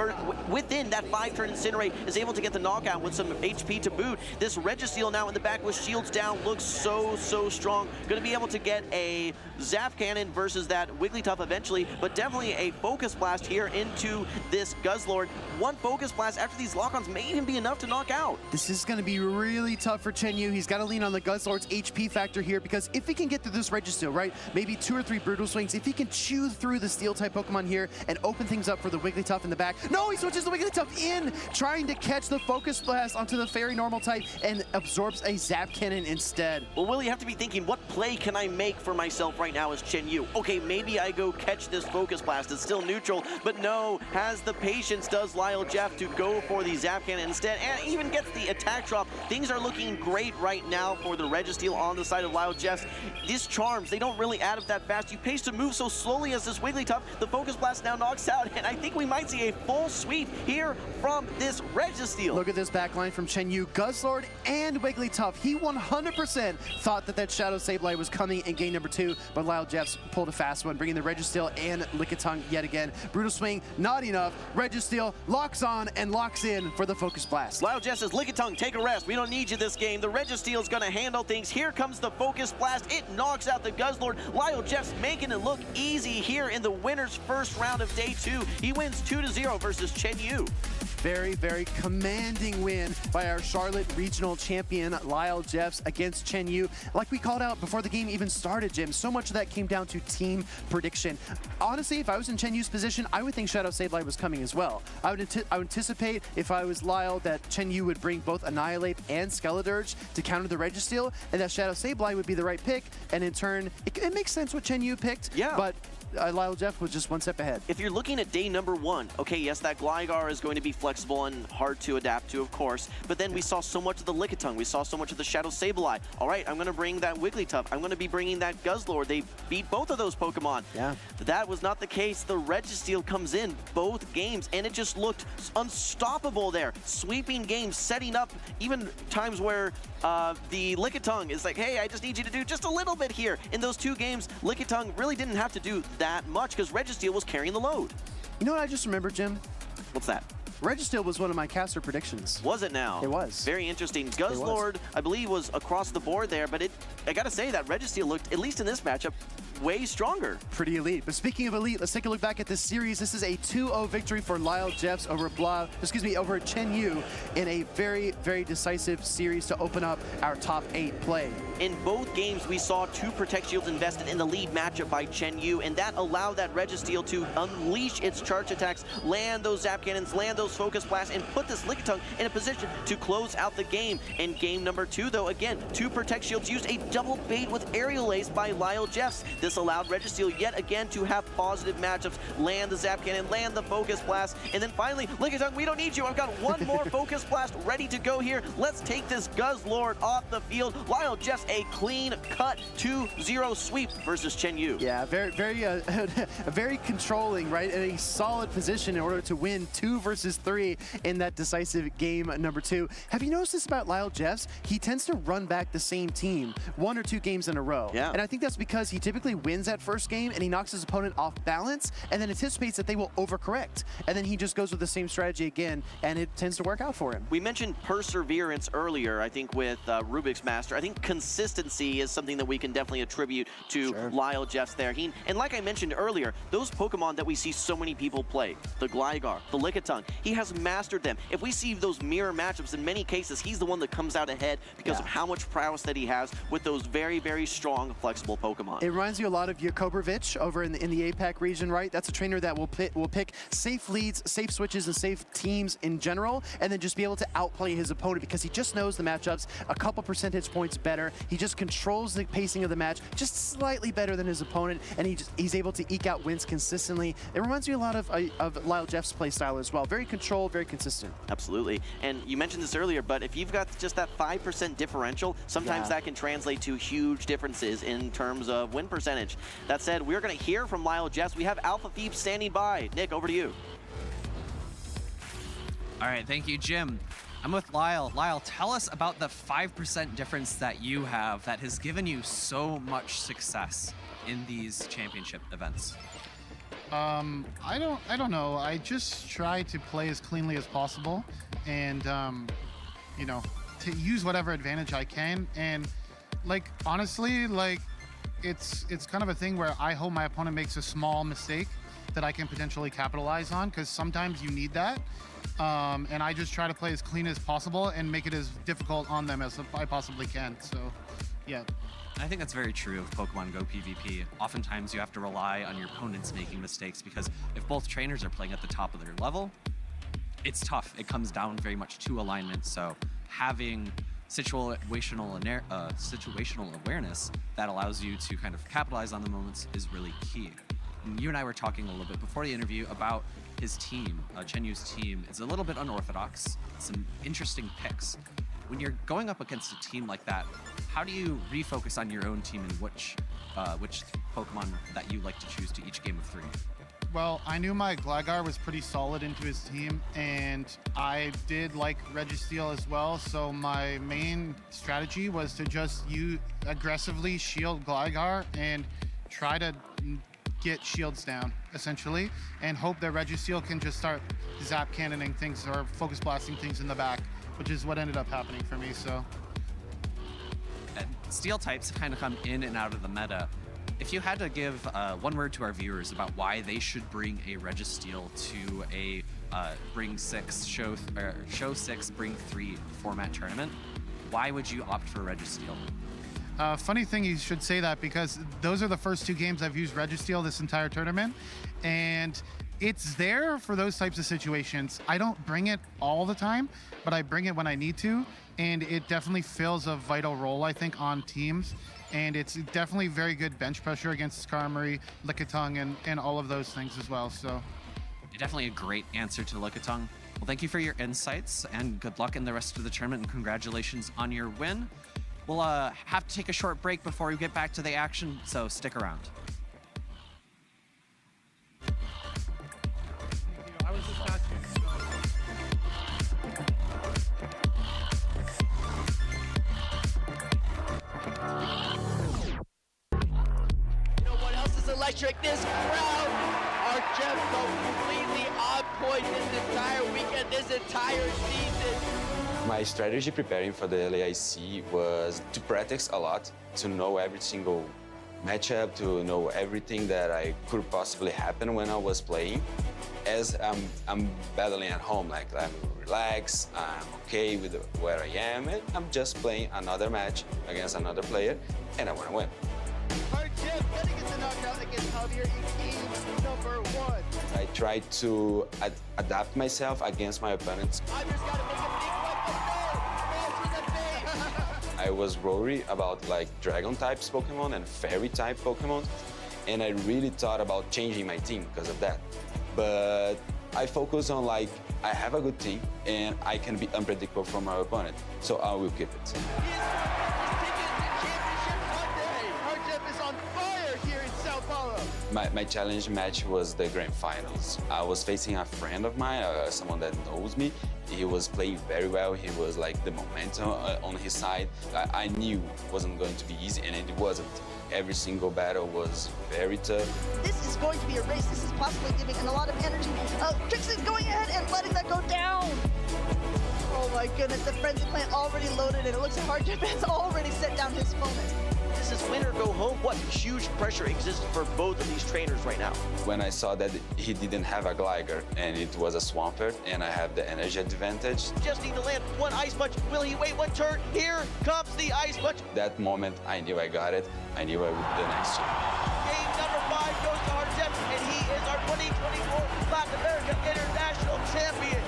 within that 5-turn Incinerate, is able to get the knockout with some HP to boot. This Registeel now in the back with shields down looks so strong. Going to be able to get a Zap Cannon versus that Wigglytuff eventually, but definitely a Focus Blast here into this Guzzlord. One Focus Blast after these lock-ons may even be enough to knock out. This is going to be really tough for Chenu. He's got to lean on the Guzzlord's HP factor here, because if he can get through this Registeel, right, maybe 2 or 3 Brutal Swings, if he can chew through the Steel-type Pokemon here and open things up for the Wigglytuff in the back. No, he switches the Wigglytuff in, trying to catch the Focus Blast onto the Fairy Normal type, and absorbs a Zap Cannon instead. Well, Will, you have to be thinking, what play can I make for myself right now as Chenu? Okay, maybe I go catch this Focus Blast. It's still neutral, but no, has the patience, does Lyall Jeffs, to go for the Zap Cannon instead, and even gets the attack drop. Things are looking great right now for the Registeel on the side of Lyall Jeffs. These charms, they don't really add up that fast. You pace to move so slowly as this Wigglytuff. The Focus Blast now knocks out, and I think we might see a full sweep here from this Registeel. Look at this backline from Chenu, Guzzlord and Wigglytuff. He 100% 100% thought that Shadow Sableye was coming in game number 2, but Lyall Jeffs pulled a fast one, bringing the Registeel and Lickitung yet again. Brutal Swing, not enough. Registeel locks on and locks in for the Focus Blast. Lyall Jeffs says, Lickitung, take a rest. We don't need you this game. The Registeel's going to handle things. Here comes the Focus Blast. It knocks out the Guzzlord. Lyall Jeffs making it look easy here in the winner's first round of day 2. He wins 2-0 versus Chenu. Very, very commanding win by our Charlotte Regional Champion, Lyall Jeffs, against Chenu. Like we called out before the game even started, Jim, so much of that came down to team prediction. Honestly, if I was in Chenu's position, I would think Shadow Sableye was coming as well. I would anticipate, if I was Lyall, that Chenu would bring both Annihilate and Skeledirge to counter the Registeel, and that Shadow Sableye would be the right pick, and in turn, it makes sense what Chenu picked, but Lyall Jeffs was just one step ahead. If you're looking at day number 1, okay, yes, that Gligar is going to be flexible and hard to adapt to, of course, but then we saw so much of the Lickitung, we saw so much of the Shadow Sableye. All right, I'm going to bring that Wigglytuff, I'm going to be bringing that Guzzlord. They beat both of those Pokemon. Yeah. That was not the case. The Registeel comes in both games, and it just looked unstoppable there. Sweeping games, setting up even times where the Lickitung is like, hey, I just need you to do just a little bit here. In those 2 games, Lickitung really didn't have to do that much because Registeel was carrying the load. You know what I just remembered, Jim? What's that? Registeel was one of my caster predictions. Was it now? It was. Very interesting. Guzzlord, I believe, was across the board there, but I gotta say that Registeel looked, at least in this matchup, way stronger. Pretty elite. But speaking of elite, let's take a look back at this series. This is a 2-0 victory for Lyall Jeffs over over Chenu in a very, very decisive series to open up our top 8 play. In both games, we saw 2 Protect Shields invested in the lead matchup by Chenu, and that allowed that Registeel to unleash its charge attacks, land those Zap Cannons, land those Focus Blasts, and put this Lickitung in a position to close out the game. In game number 2, though, again, 2 Protect Shields used, a double bait with Aerial Ace by Lyall Jeffs. This allowed Registeel yet again to have positive matchups, land the Zap Cannon, land the Focus Blast, and then finally, Lickitung, we don't need you. I've got one more Focus Blast ready to go here. Let's take this Guzzlord off the field. Lyall Jeffs, a clean cut 2-0 sweep versus Chenu. Yeah, very controlling, right? In a solid position in order to win 2 versus 3 in that decisive game number 2. Have you noticed this about Lyall Jeffs? He tends to run back the same team 1 or 2 games in a row. Yeah. And I think that's because he typically wins that first game and he knocks his opponent off balance and then anticipates that they will overcorrect. And then he just goes with the same strategy again, and it tends to work out for him. We mentioned perseverance earlier, I think, with Rubik's Master. I think consistency is something that we can definitely attribute to Lyall Jeffs there. And like I mentioned earlier, those Pokemon that we see so many people play, the Gligar, the Lickitung, he has mastered them. If we see those mirror matchups, in many cases, he's the one that comes out ahead because of how much prowess that he has with those very, very strong, flexible Pokemon. It reminds you a lot of Jakobrovich over in the APAC region, right? That's a trainer that will pick safe leads, safe switches, and safe teams in general, and then just be able to outplay his opponent because he just knows the matchups a couple percentage points better. He just controls the pacing of the match just slightly better than his opponent, and he's able to eke out wins consistently. It reminds me a lot of Lyall Jeffs' play style as well. Very controlled, very consistent. Absolutely. And you mentioned this earlier, but if you've got just that 5% differential, sometimes that can translate to huge differences in terms of win percentage. That said, we're going to hear from Lyall Jeffs. We have Alpha Phoebe standing by. Nick, over to you. All right, thank you, Jim. I'm with Lyall. Lyall, tell us about the 5% difference that you have that has given you so much success in these championship events. I don't know. I just try to play as cleanly as possible and, you know, to use whatever advantage I can. And like, honestly, like it's kind of a thing where I hope my opponent makes a small mistake that I can potentially capitalize on, because sometimes you need that. And I just try to play as clean as possible and make it as difficult on them as I possibly can. So, yeah. I think that's very true of Pokemon Go PvP. Oftentimes you have to rely on your opponents making mistakes, because if both trainers are playing at the top of their level, it's tough. It comes down very much to alignment. So having situational awareness that allows you to kind of capitalize on the moments is really key. And you and I were talking a little bit before the interview about his team, Chenu's team. It's a little bit unorthodox, some interesting picks. When you're going up against a team like that, how do you refocus on your own team and which Pokemon that you like to choose to each game of 3? Well, I knew my Gligar was pretty solid into his team, and I did like Registeel as well, so my main strategy was to just aggressively shield Gligar and try to get shields down, essentially, and hope that Registeel can just start zap cannoning things or focus blasting things in the back, which is what ended up happening for me, so. Steel types kind of come in and out of the meta. If you had to give one word to our viewers about why they should bring a Registeel to a bring 6, show 6, bring 3 format tournament, why would you opt for Registeel? Funny thing you should say that, because those are the first 2 games I've used Registeel this entire tournament, and it's there for those types of situations. I don't bring it all the time, but I bring it when I need to, and it definitely fills a vital role, I think, on teams, and it's definitely very good bench pressure against Skarmory, Lickitung, and all of those things as well, so. Definitely a great answer to Lickitung. Well, thank you for your insights, and good luck in the rest of the tournament, and congratulations on your win. We'll have to take a short break before we get back to the action, so stick around. I was just asking. You know what else is electric? This crowd are just so completely on point this entire weekend, this entire season. My strategy preparing for the LAIC was to practice a lot, to know every single matchup, to know everything that I could possibly happen when I was playing. As I'm battling at home, like I'm relaxed, I'm okay with where I am, and I'm just playing another match against another player, and I want to win. Hard Jeff getting into knockout against Javier in game number 1. I tried to adapt myself against my opponents. I was worried about like Dragon types Pokemon and Fairy type Pokemon, and I really thought about changing my team because of that. But I focus on like, I have a good team and I can be unpredictable from my opponent, so I will keep it. My challenge match was the grand finals. I was facing a friend of mine, someone that knows me. He was playing very well. He was like the momentum on his side. I knew it wasn't going to be easy, and it wasn't. Every single battle was very tough. This is going to be a race. This is possibly giving a lot of energy. Trixie's going ahead and letting that go down. Oh my goodness, the Frenzy Plant already loaded, and it looks like Hardjip has already set down his opponent. This is win or go home. What huge pressure exists for both of these trainers right now. When I saw that he didn't have a Gligar and it was a Swampert and I have the energy advantage. Just need to land one Ice Punch. Will he wait one turn? Here comes the Ice Punch. That moment, I knew I got it. I knew I would the next year. Game number 5 goes to Hardjip, and he is our 2024 Latin America International Champion.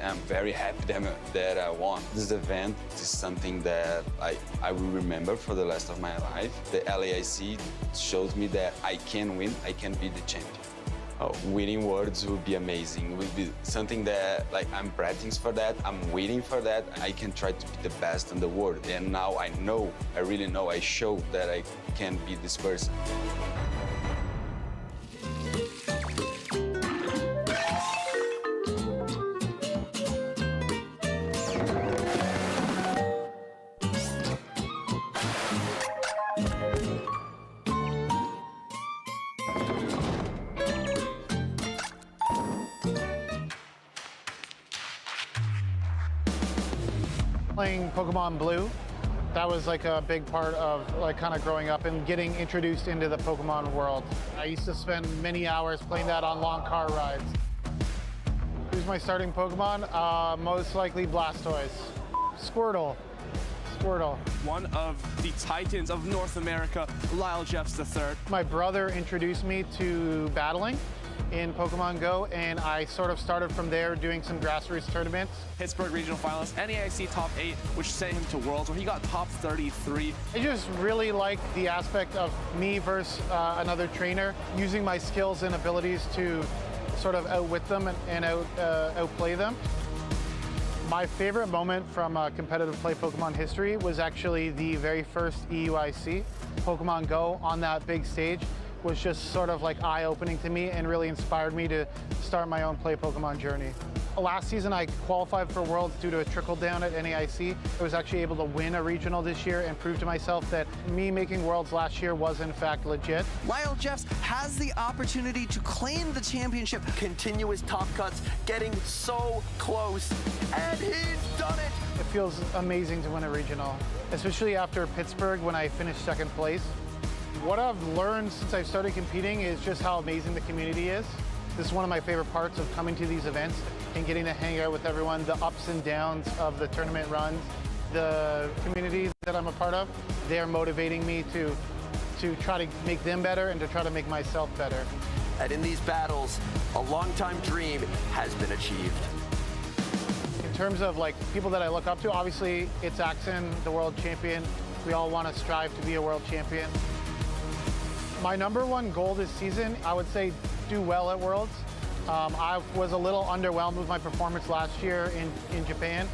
I'm very happy that I won. This event is something that I will remember for the rest of my life. The LAIC shows me that I can win, I can be the champion. Winning words would be amazing. It would be something that like I'm practicing for that, I'm waiting for that. I can try to be the best in the world. And now I know, I really know, I show that I can be this person. Playing Pokemon Blue, that was like a big part of like kind of growing up and getting introduced into the Pokemon world. I used to spend many hours playing that on long car rides. Who's my starting Pokemon? Most likely Blastoise. Squirtle. One of the titans of North America, Lyall Jeffs III. My brother introduced me to battling in Pokemon Go, and I sort of started from there doing some grassroots tournaments. Pittsburgh Regional Finalist, NAIC Top 8, which sent him to Worlds, where he got top 33. I just really like the aspect of me versus another trainer, using my skills and abilities to sort of outwit them and outplay them. My favorite moment from competitive play Pokemon history was actually the very first EUIC, Pokemon Go, on that big stage, was just sort of like eye-opening to me and really inspired me to start my own play Pokemon journey. Last season, I qualified for Worlds due to a trickle down at NAIC. I was actually able to win a regional this year and prove to myself that me making Worlds last year was in fact legit. Lyall Jeffs has the opportunity to claim the championship. Continuous top cuts, getting so close, and he's done it. It feels amazing to win a regional, especially after Pittsburgh when I finished second place. What I've learned since I've started competing is just how amazing the community is. This is one of my favorite parts of coming to these events and getting to hang out with everyone, the ups and downs of the tournament runs, the communities that I'm a part of. They're motivating me to try to make them better and to try to make myself better. And in these battles, a long-time dream has been achieved. In terms of like people that I look up to, obviously it's Axon, the world champion. We all want to strive to be a world champion. My #1 goal this season, I would say do well at Worlds. I was a little underwhelmed with my performance last year in Japan.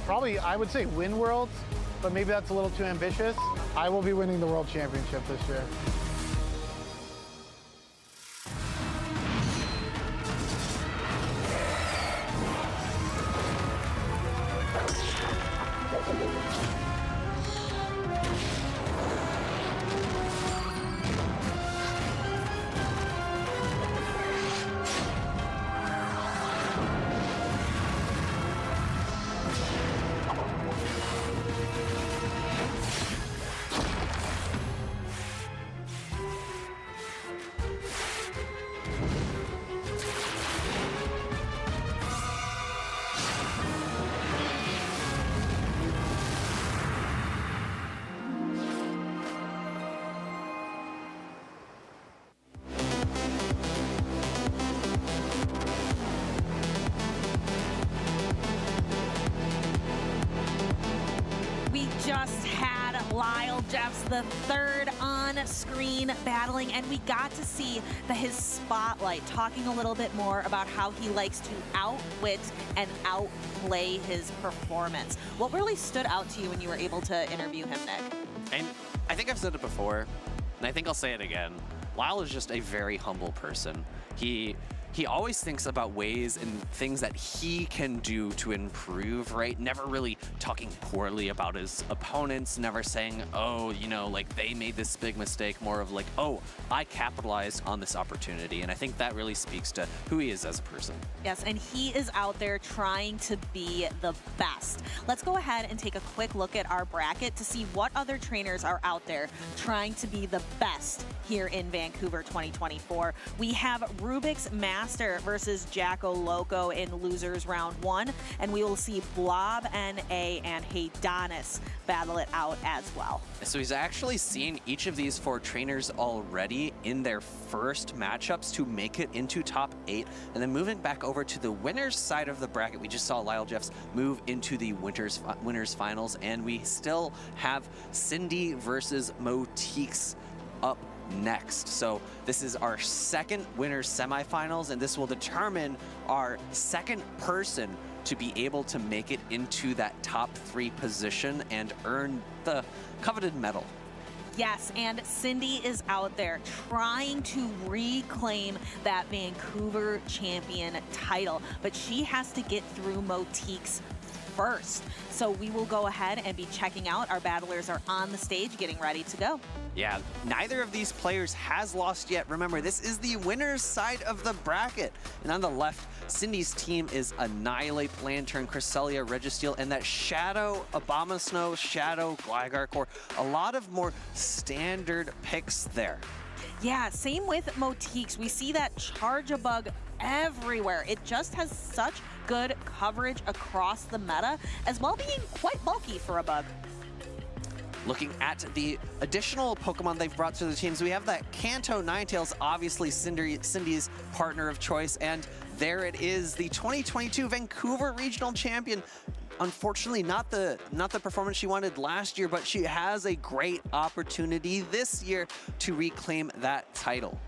Probably, I would say win Worlds, but maybe that's a little too ambitious. I will be winning the World Championship this year. Just had Lyall Jeffs, the third on screen battling, and we got to see his spotlight, talking a little bit more about how he likes to outwit and outplay his performance. What really stood out to you when you were able to interview him, Nick? And I think I've said it before, and I think I'll say it again. Lyall is just a very humble person. He always thinks about ways and things that he can do to improve, right? Never really talking poorly about his opponents, never saying, oh, you know, like they made this big mistake, more of like, oh, I capitalized on this opportunity. And I think that really speaks to who he is as a person. Yes, and he is out there trying to be the best. Let's go ahead and take a quick look at our bracket to see what other trainers are out there trying to be the best here in Vancouver 2024. We have Rubik's Master versus Jackal Loco in losers round 1, and we will see Blob, NA, and Haydonus battle it out as well. So he's actually seen each of these 4 trainers already in their first matchups to make it into top 8. And then moving back over to the winners side of the bracket, we just saw Lyall Jeffs move into the winners finals, and we still have Cindy versus Motix up next. So this is our second winners semifinals, and this will determine our second person to be able to make it into that top 3 position and earn the coveted medal. Yes, and Cindy is out there trying to reclaim that Vancouver champion title, but she has to get through Motix first. So we will go ahead and be checking out. Our battlers are on the stage getting ready to go. Yeah, neither of these players has lost yet. Remember, this is the winner's side of the bracket. And on the left, Cindy's team is Annihilate, Lantern, Cresselia, Registeel, and that Shadow, Abomasnow, Shadow, Gligar Core. A lot of more standard picks there. Yeah, same with Motix. We see that Charge-a-Bug everywhere. It just has such good coverage across the meta, as well being quite bulky for a bug. Looking at the additional Pokemon they've brought to the teams, we have that Kanto Ninetales, obviously Cindy's partner of choice, and there it is, the 2022 Vancouver Regional Champion. Unfortunately, not the performance she wanted last year, but she has a great opportunity this year to reclaim that title.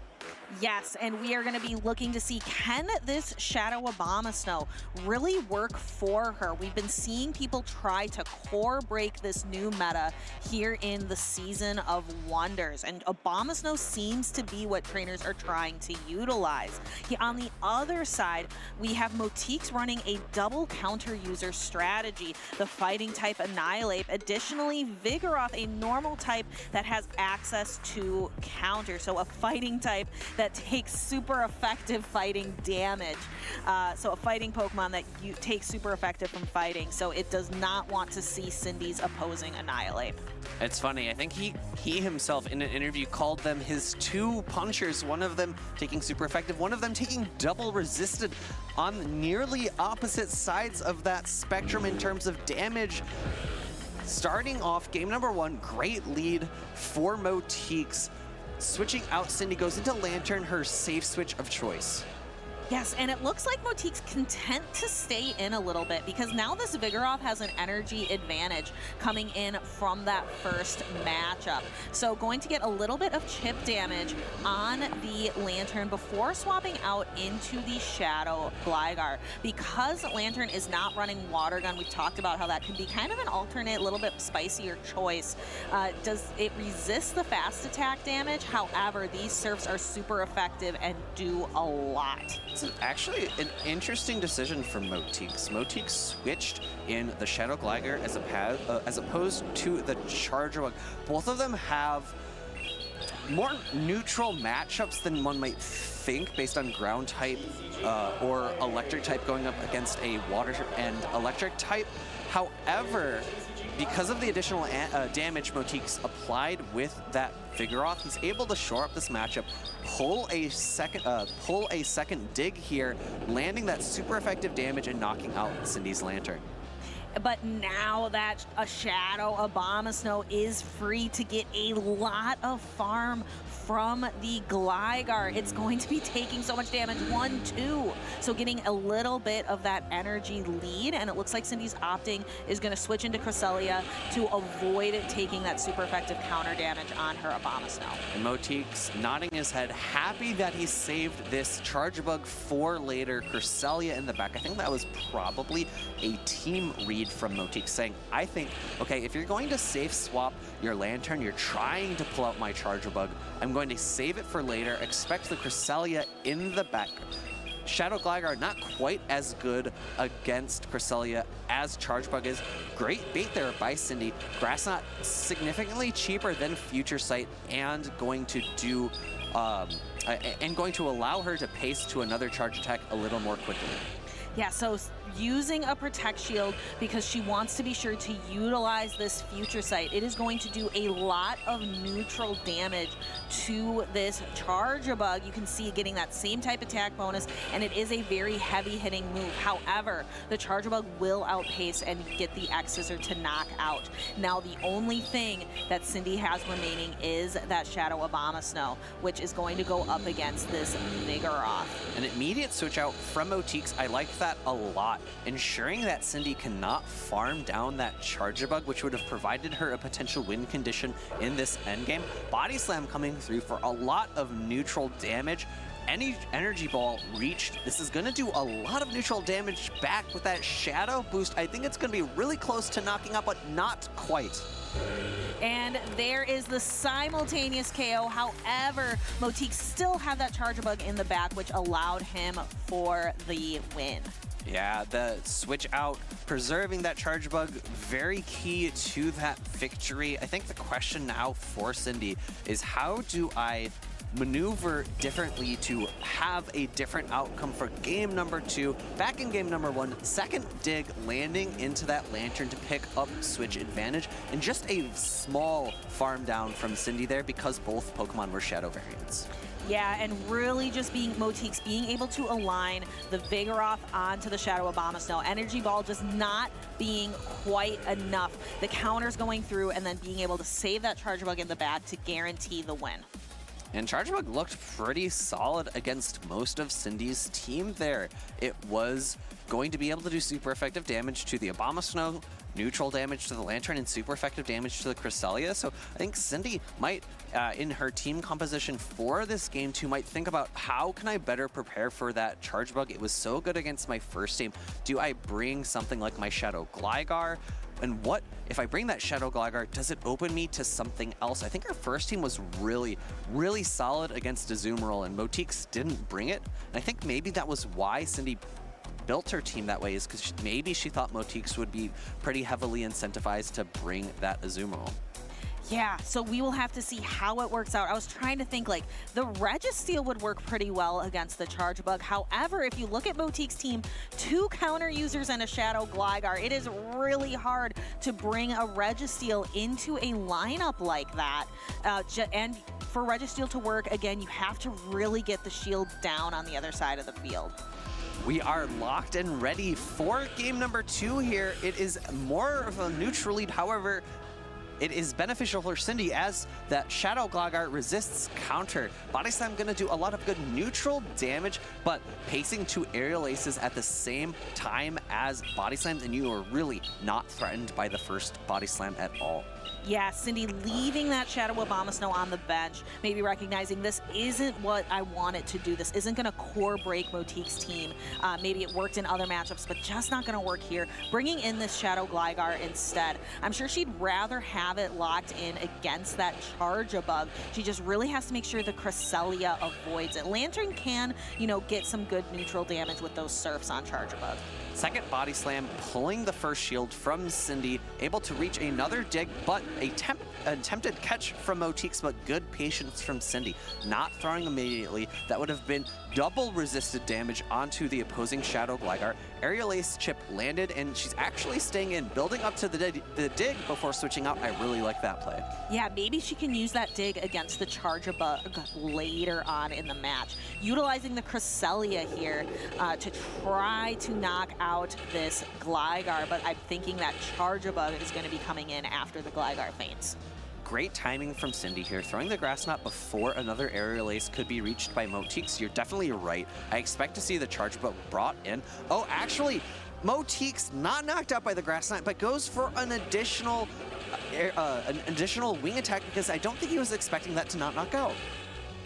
Yes, and we are going to be looking to see, can this Shadow Abomasnow really work for her? We've been seeing people try to core break this new meta here in the Season of Wonders, and Abomasnow seems to be what trainers are trying to utilize. On the other side, we have Motiks running a double counter user strategy. The fighting type Annihilate, additionally Vigoroth, a normal type that has access to counter, so a fighting type that takes super effective fighting damage. So a fighting Pokemon that takes super effective from fighting, so it does not want to see Cindy's opposing Annihilate. It's funny, I think he himself in an interview called them his two punchers, one of them taking super effective, one of them taking double resisted, on nearly opposite sides of that spectrum in terms of damage. Starting off game number 1, great lead for Motiks. Switching out, Cindy goes into Lantern, her safe switch of choice. Yes, and it looks like Motiks content to stay in a little bit because now this Vigoroth has an energy advantage coming in from that first matchup. So going to get a little bit of chip damage on the Lantern before swapping out into the Shadow Gligar. Because Lantern is not running Water Gun, we've talked about how that can be kind of an alternate, little bit spicier choice. Does it resist the fast attack damage? However, these Surfs are super effective and do a lot. It's actually an interesting decision for Motiks. Motiks switched in the Shadow Gligar as opposed to the Charjabug. Both of them have more neutral matchups than one might think based on ground type or electric type going up against a water and electric type. However, because of the additional damage Motiks applied with that Vigoroth, he's able to shore up this matchup, pull a second dig here, landing that super effective damage and knocking out Cindy's Lantern. But now that a Shadow Abomasnow is free to get a lot of farm from the Gligar, it's going to be taking so much damage, 1, 2. So getting a little bit of that energy lead, and it looks like Cindy's opting is going to switch into Cresselia to avoid taking that super effective counter damage on her Abomasnow. And Motiks nodding his head, happy that he saved this Charjabug for later. Cresselia in the back. I think that was probably a team read from Motiks saying, I think, okay, if you're going to safe swap your Lantern, you're trying to pull out my Charjabug, I'm going to save it for later. Expect the Cresselia in the back. Shadow Gligar not quite as good against Cresselia as Charjabug is. Great bait there by Cindy. Grass Knot significantly cheaper than Future Sight and going to do going to allow her to pace to another charge attack a little more quickly. Yeah, so using a Protect Shield because she wants to be sure to utilize this Future Sight. It is going to do a lot of neutral damage to this Charjabug. You can see getting that same type attack bonus, and it is a very heavy hitting move. However, the Charjabug will outpace and get the X-Scissor to knock out. Now, the only thing that Cindy has remaining is that Shadow Abomasnow, which is going to go up against this Vigoroth. An immediate switch out from Motiks. I like that a lot, ensuring that Cindy cannot farm down that Charjabug, which would have provided her a potential win condition in this endgame. Body Slam coming through for a lot of neutral damage. Any Energy Ball reached. This is going to do a lot of neutral damage back with that Shadow Boost. I think it's going to be really close to knocking out, but not quite. And there is the simultaneous KO. However, Motiks still had that Charjabug in the back, which allowed him for the win. Yeah, the switch out, preserving that Charjabug, very key to that victory. I think the question now for Cindy is, how do I maneuver differently to have a different outcome for game number 2? Back in game number 1, second dig landing into that Lantern to pick up switch advantage, and just a small farm down from Cindy there because both Pokemon were Shadow variants. Yeah, and really just Motiks being able to align the Vigoroth onto the Shadow Abomasnow. Energy Ball just not being quite enough. The counters going through and then being able to save that Charjabug in the back to guarantee the win. And Charjabug looked pretty solid against most of Cindy's team there. It was going to be able to do super effective damage to the Abomasnow, neutral damage to the Lantern, and super effective damage to the Cresselia. So I think Cindy might in her team composition for this game 2 might think about how can I better prepare for that charge bug. It was so good against my first team. Do I bring something like my Shadow Gligar? And what if I bring that Shadow Gligar, does it open me to something else? I think our first team was really, really solid against Azumarill, and Motix didn't bring it. And I think maybe that was why Cindy built her team that way, is because maybe she thought Motix would be pretty heavily incentivized to bring that Azumarill. Yeah, so we will have to see how it works out. I was trying to think, like, the Registeel would work pretty well against the Charge Bug. However, if you look at Motique's team, 2 counter users and a Shadow Gligar, it is really hard to bring a Registeel into a lineup like that. And for Registeel to work, again, you have to really get the shield down on the other side of the field. We are locked and ready for game number 2 here. It is more of a neutral lead, however, it is beneficial for Cindy as that Shadow Gligar resists counter. Body Slam gonna do a lot of good neutral damage, but pacing 2 Aerial Aces at the same time as Body Slams, and you are really not threatened by the first Body Slam at all. Yeah, Cindy leaving that Shadow Abomasnow on the bench, maybe recognizing this isn't what I want it to do. This isn't going to core break Motique's team. Maybe it worked in other matchups, but just not going to work here. Bringing in this Shadow Gligar instead. I'm sure she'd rather have it locked in against that Charge-a-Bug. She just really has to make sure the Cresselia avoids it. Lantern can, you know, get some good neutral damage with those Surfs on Charge-a-Bug. Second Body Slam, pulling the first shield from Cindy, able to reach another dig, but attempted catch from Motix, but good patience from Cindy. Not throwing immediately, that would have been double resisted damage onto the opposing Shadow Gligar. Aerial Ace chip landed, and she's actually staying in, building up to the dig before switching out. I really like that play. Yeah, maybe she can use that dig against the Charge-a-Bug later on in the match. Utilizing the Cresselia here to try to knock out this Gligar, but I'm thinking that Charge-a-Bug is going to be coming in after the Gligar faints. Great timing from Cindy here, throwing the Grass Knot before another Aerial Ace could be reached by Motix. You're definitely right. I expect to see the Charge Bug brought in. Oh, actually, Motix not knocked out by the Grass Knot, but goes for an additional wing attack because I don't think he was expecting that to not knock out.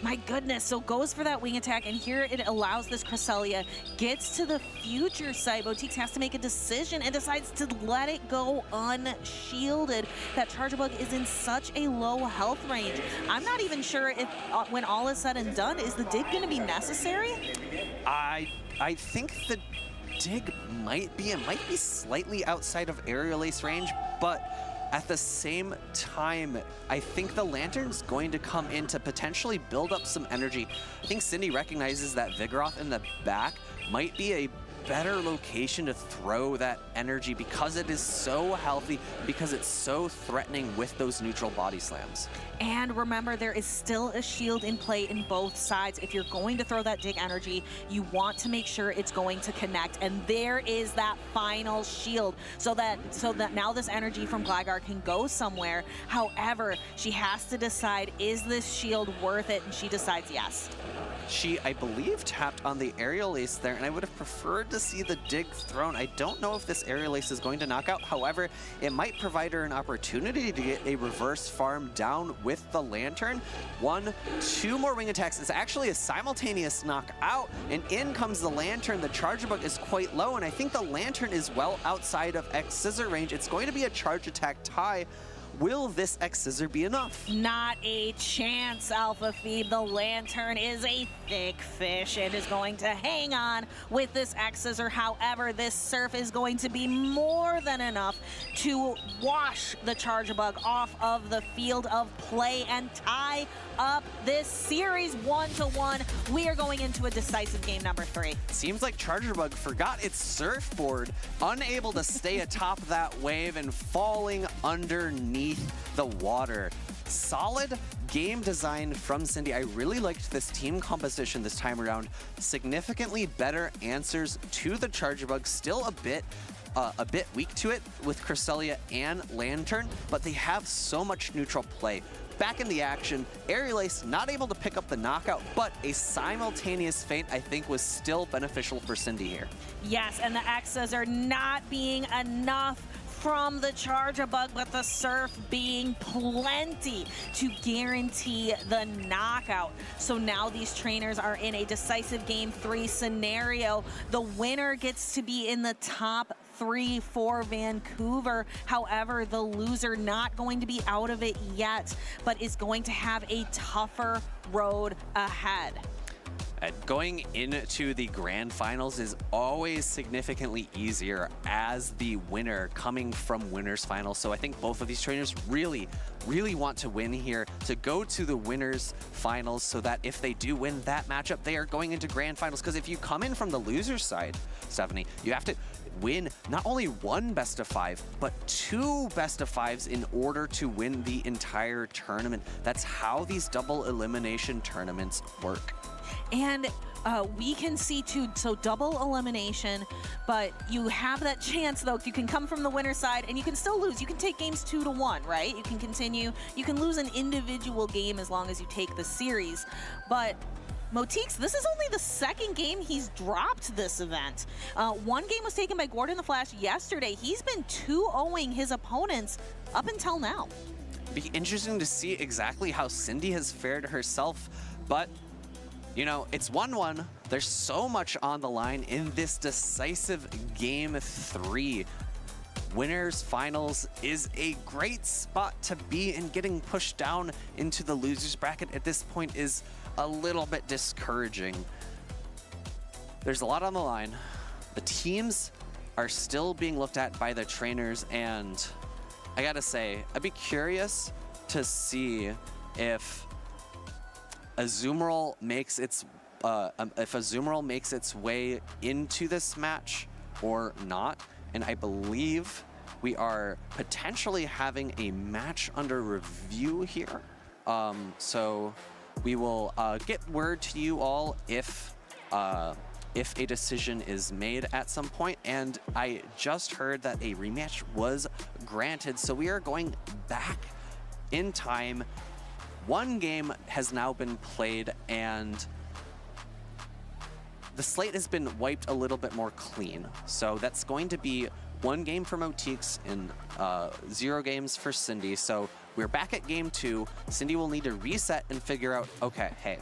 My goodness, so goes for that wing attack, and here it allows this Cresselia, gets to the future side. Motix has to make a decision and decides to let it go unshielded. That Charge-a-Bug is in such a low health range. I'm not even sure if, when all is said and done, is the dig going to be necessary? I think the dig might be. It might be slightly outside of Aerial Ace range, but at the same time, I think the Lantern's going to come in to potentially build up some energy. I think Cindy recognizes that Vigoroth in the back might be a better location to throw that energy because it is so healthy, because it's so threatening with those neutral Body Slams. And remember, there is still a shield in play in both sides. If you're going to throw that dig energy, you want to make sure it's going to connect. And there is that final shield so that now this energy from Gligar can go somewhere. However, she has to decide, is this shield worth it? And she decides yes. She, I believe, tapped on the Aerial Ace there, and I would have preferred to see the dig thrown. I don't know if this Aerial Ace is going to knock out. However, it might provide her an opportunity to get a reverse farm down with the Lantern. 1, 2 more wing attacks. It's actually a simultaneous knockout, and in comes the Lantern. The Charge-a-Bug is quite low, and I think the Lantern is well outside of X-Scissor range. It's going to be a charge attack tie. Will this X-Scissor be enough? Not a chance, Alpha Phoebe. The Lantern is a thick fish and is going to hang on with this X-Scissor. However, this Surf is going to be more than enough to wash the Charge-a-Bug off of the field of play and tie up this series 1-1. We are going into a decisive game number 3. Seems like Charge-a-Bug forgot its surfboard, unable to stay atop that wave and falling underneath the water. Solid game design from Cindy. I really liked this team composition this time around. Significantly better answers to the Charge-a-Bug. Still a bit weak to it with Cresselia and Lantern, but they have so much neutral play. Back in the action, Aerial Ace not able to pick up the knockout, but a simultaneous feint I think was still beneficial for Cindy here. Yes, and the X's are not being enough from the Charger Bug, but the Surf being plenty to guarantee the knockout. So now these trainers are in a decisive Game 3 scenario. The winner gets to be in the top 3 for Vancouver. However, the loser not going to be out of it yet, but is going to have a tougher road ahead. Going into the grand finals is always significantly easier as the winner coming from winners finals. So I think both of these trainers really want to win here, to go to the winners finals, so that if they do win that matchup, they are going into grand finals. Because if you come in from the loser side, Stephanie, you have to win not only one best of 5, but 2 best of 5s in order to win the entire tournament. That's how these double elimination tournaments work. And we can see too, so double elimination, but you have that chance though. You can come from the winner's side and you can still lose. You can take games 2-1, right? You can continue. You can lose an individual game as long as you take the series. But Motiks, this is only the second game he's dropped this event. One game was taken by Gordon the Flash yesterday. He's been 2-0ing his opponents up until now. Be interesting to see exactly how Cindy has fared herself, but you know, it's 1-1. There's so much on the line in this decisive Game 3. Winners finals is a great spot to be in. Getting pushed down into the losers bracket at this point is a little bit discouraging. There's a lot on the line. The teams are still being looked at by the trainers, and I gotta say, I'd be curious to see if Azumarill makes its way into this match or not. And I believe we are potentially having a match under review here. So we will get word to you all if a decision is made at some point. And I just heard that a rematch was granted, so we are going back in time. One game has now been played, and the slate has been wiped a little bit more clean. So that's going to be 1 game for Motiks and 0 games for Cindy. So we're back at Game 2. Cindy will need to reset and figure out, okay, hey,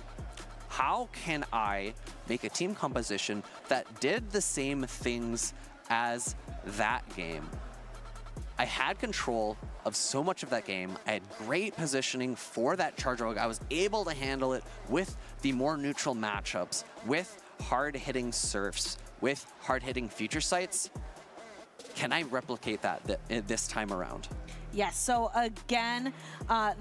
how can I make a team composition that did the same things as that game? I had control of so much of that game. I had great positioning for that Charger Bug. I was able to handle it with the more neutral matchups, with hard-hitting Surfs, with hard-hitting future sights. Can I replicate that this time around? Yes, so again,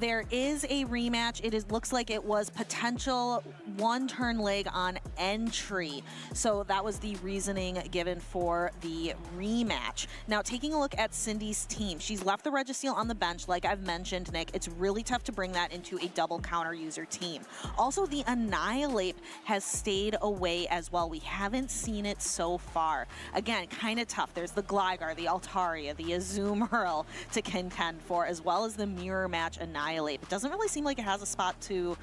there is a rematch. It looks like it was potential 1-turn leg on entry. So that was the reasoning given for the rematch. Now, taking a look at Cindy's team, she's left the Registeel on the bench, like I've mentioned, Nick. It's really tough to bring that into a double counter user team. Also, the Annihilate has stayed away as well. We haven't seen it so far. Again, kind of tough. There's the Gligar, the Altaria, the Azumarill to contend for, as well as the mirror match Annihilate. It doesn't really seem like it has a spot to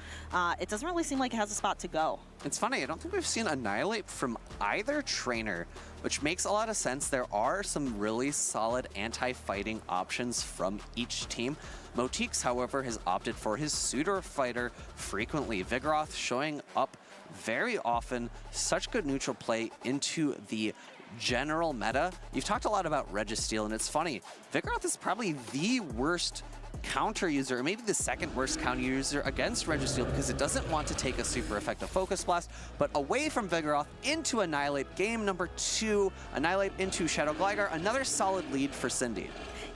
go. It's funny, I don't think we've seen Annihilate from either trainer, which makes a lot of sense. There are some really solid anti-fighting options from each team. Motiks, however, has opted for his suitor fighter frequently. Vigoroth showing up very often. Such good neutral play into the general meta. You've talked a lot about Registeel, and it's funny, Vigoroth is probably the worst counter user, or maybe the second worst counter user against Registeel, because it doesn't want to take a super effective Focus Blast. But away from Vigoroth into Annihilate, game number 2, Annihilate into Shadow Gligar, another solid lead for Cindy.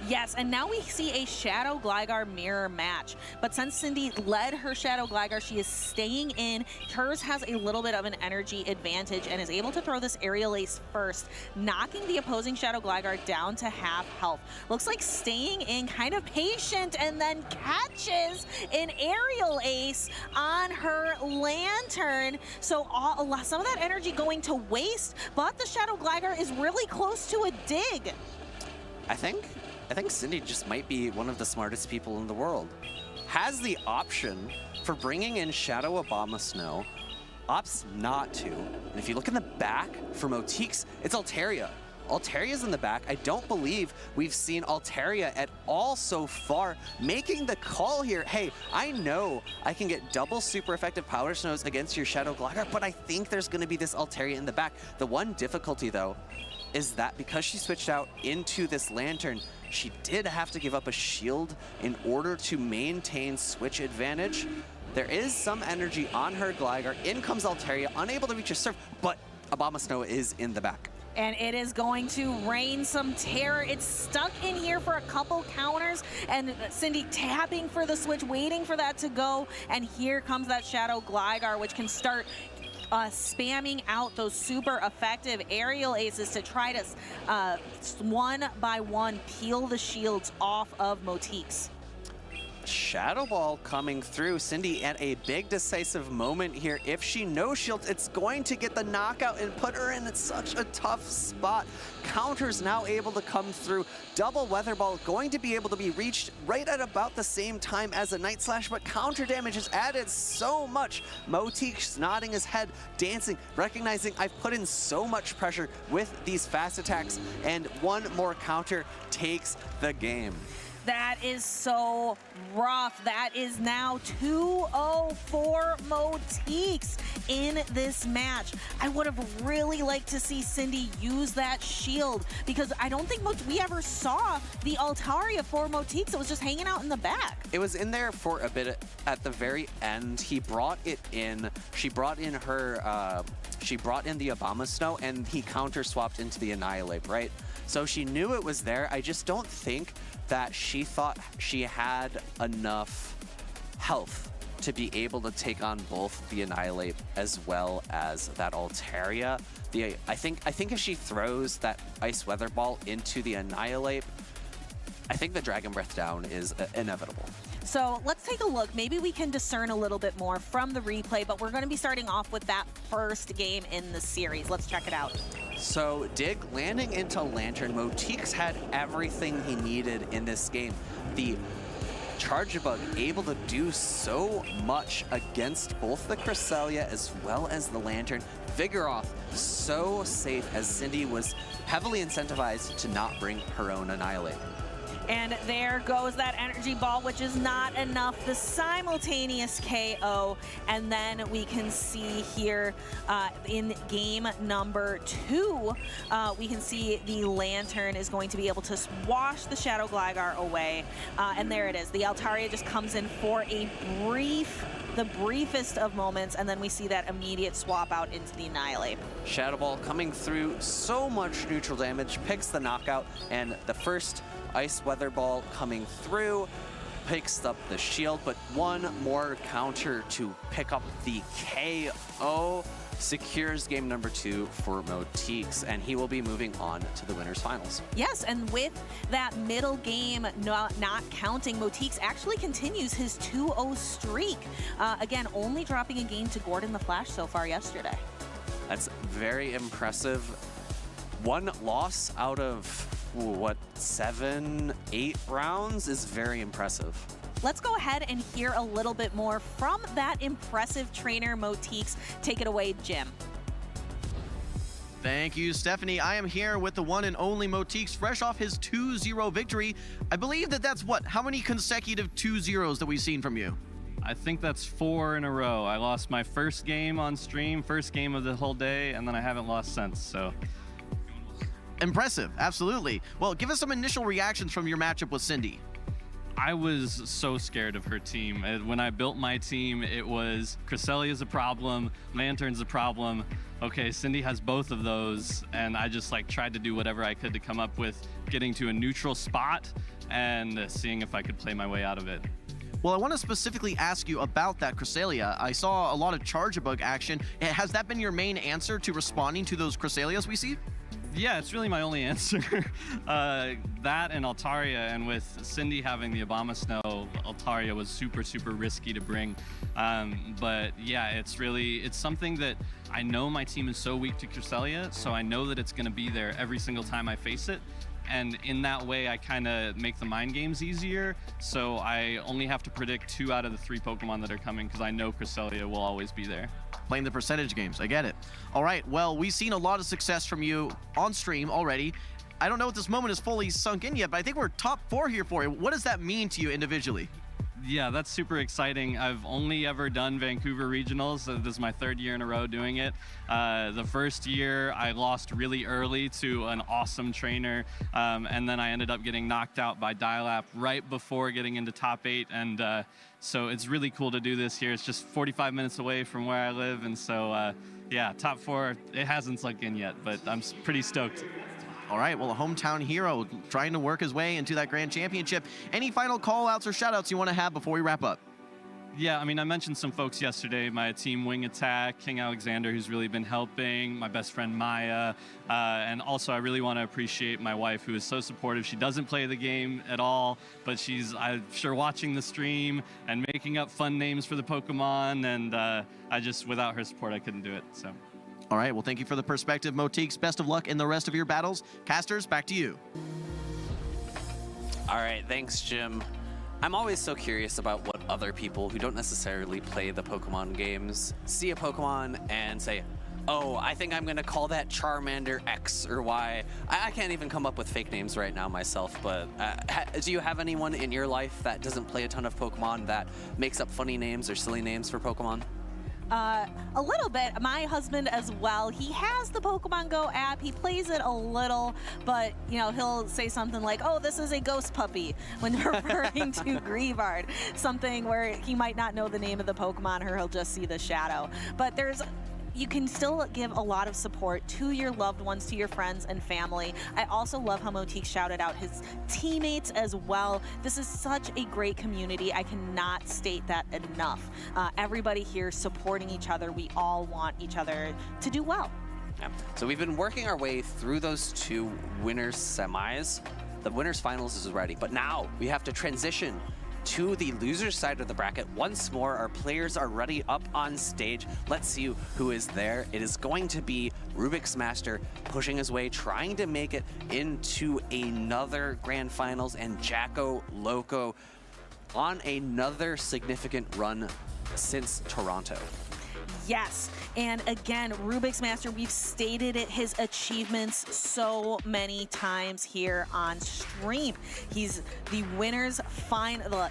Yes, and now we see a Shadow Gligar mirror match. But since Cindy led her Shadow Gligar, she is staying in. Hers has a little bit of an energy advantage and is able to throw this Aerial Ace first, knocking the opposing Shadow Gligar down to half health. Looks like staying in, kind of patient, and then catches an Aerial Ace on her Lantern. So some of that energy going to waste, but the Shadow Gligar is really close to a dig. I think Cindy just might be one of the smartest people in the world. Has the option for bringing in Shadow Abomasnow, opts not to. And if you look in the back for Motiks, it's Altaria. Altaria's in the back. I don't believe we've seen Altaria at all so far, making the call here. Hey, I know I can get double super effective Powder Snows against your Shadow Glider, but I think there's going to be this Altaria in the back. The one difficulty, though, is that because she switched out into this Lantern, she did have to give up a shield in order to maintain switch advantage. There is some energy on her Glider. In comes Altaria, unable to reach a surf, but Abomasnow is in the back. And it is going to rain some terror. It's stuck in here for a couple counters, and Cindy tapping for the switch, waiting for that to go. And here comes that Shadow Gligar, which can start spamming out those super effective aerial aces to try to one by one peel the shields off of Motiques. Shadow Ball coming through. Cindy at a big decisive moment here. If she no shields, it's going to get the knockout and put her in such a tough spot. Counters now able to come through. Double Weather Ball going to be able to be reached right at about the same time as a Night Slash, but counter damage is added so much. Motique's nodding his head, dancing, recognizing I've put in so much pressure with these fast attacks, and one more counter takes the game. That is so rough. That is now 2-0 for Motiques in this match. I would have really liked to see Cindy use that shield, because I don't think we ever saw the Altaria for Motiques. It was just hanging out in the back. It was in there for a bit at the very end. He brought it in. She brought in her, she brought in the Abomasnow, and he counter swapped into the Annihilate, right? So she knew it was there. I just don't think that she thought she had enough health to be able to take on both the Annihilate as well as that Altaria. I think if she throws that Ice Weather Ball into the Annihilate, I think the Dragon Breath down is inevitable. So let's take a look. Maybe we can discern a little bit more from the replay, but we're going to be starting off with that first game in the series. Let's check it out. So Dig landing into Lantern. Motiques had everything he needed in this game. The Charge Bug able to do so much against both the Cresselia as well as the Lantern. Vigoroth so safe, as Cindy was heavily incentivized to not bring her own Annihilate. And there goes that energy ball, which is not enough. The simultaneous KO. And then we can see here in game number 2, we can see the Lantern is going to be able to wash the Shadow Gligar away. And there it is. The Altaria just comes in for a the briefest of moments, and then we see that immediate swap out into the Annihilate. Shadow Ball coming through, so much neutral damage, picks the knockout, and the first Ice Weather Ball coming through, picks up the shield, but one more counter to pick up the KO, secures game number 2 for Motiques, and he will be moving on to the winners finals. Yes, and with that middle game not counting, Motiques actually continues his 2-0 streak. Again, only dropping a game to Gordon the Flash so far yesterday. That's very impressive. One loss out of, what, 7, 8 rounds is very impressive. Let's go ahead and hear a little bit more from that impressive trainer, Motiques. Take it away, Jim. Thank you, Stephanie. I am here with the one and only Motiques, fresh off his 2-0 victory. I believe that's what? How many consecutive 2-0s that we've seen from you? I think that's 4 in a row. I lost my first game on stream, first game of the whole day, and then I haven't lost since, so. Impressive, absolutely. Well, give us some initial reactions from your matchup with Cindy. I was so scared of her team. When I built my team, it was Cresselia's a problem, Lantern's a problem. Okay, Cindy has both of those, and I just tried to do whatever I could to come up with getting to a neutral spot and seeing if I could play my way out of it. Well, I want to specifically ask you about that Cresselia. I saw a lot of Charge Bug action. Has that been your main answer to responding to those Cresselias we see? Yeah, it's really my only answer. That and Altaria, and with Cindy having the Abomasnow, Altaria was super, super risky to bring. But yeah, it's something that I know my team is so weak to Cresselia, so I know that it's going to be there every single time I face it. And in that way, I kind of make the mind games easier. So I only have to predict 2 out of the 3 Pokemon that are coming, because I know Cresselia will always be there. playing the percentage games. I get it. All right, well, we've seen a lot of success from you on stream already. I don't know if this moment is fully sunk in yet, but I think we're top 4 here for you. What does that mean to you individually? Yeah, that's super exciting. I've only ever done Vancouver Regionals. This is my 3rd year in a row doing it. The first year, I lost really early to an awesome trainer, and then I ended up getting knocked out by Dial-Up right before getting into top 8, and so it's really cool to do this here. It's just 45 minutes away from where I live, and so yeah, top 4, it hasn't sunk in yet, but I'm pretty stoked. All right, well, a hometown hero trying to work his way into that Grand Championship. Any final call-outs or shout-outs you want to have before we wrap up? Yeah, I mean, I mentioned some folks yesterday, my team Wing Attack, King Alexander, who's really been helping, my best friend Maya, and also I really want to appreciate my wife, who is so supportive. She doesn't play the game at all, but she's, I'm sure, watching the stream and making up fun names for the Pokemon, and I just, without her support, I couldn't do it, so. All right, well, thank you for the perspective, Motiques. Best of luck in the rest of your battles. Casters, back to you. All right, thanks, Jim. I'm always so curious about what other people who don't necessarily play the Pokemon games see a Pokemon and say, oh, I think I'm going to call that Charmander X or Y. I can't even come up with fake names right now myself, but do you have anyone in your life that doesn't play a ton of Pokemon that makes up funny names or silly names for Pokemon? A little bit. My husband as well. He has the Pokemon Go app. He plays it a little, but you know, he'll say something like, "Oh, this is a ghost puppy," when referring to Grievard. Something where he might not know the name of the Pokemon, or he'll just see the shadow. But you can still give a lot of support to your loved ones, to your friends and family. I also love how Motique shouted out his teammates as well. This is such a great community. I cannot state that enough. Everybody here supporting each other. We all want each other to do well. Yeah. So we've been working our way through those 2 winners semis. The winners finals is ready, but now we have to transition to the loser's side of the bracket. Once more, our players are ready up on stage. Let's see who is there. It is going to be Rubik's Master pushing his way, trying to make it into another grand finals, and Jackal Loco on another significant run since Toronto. Yes, and again, Rubik's Master, we've stated his achievements so many times here on stream. He's the winner's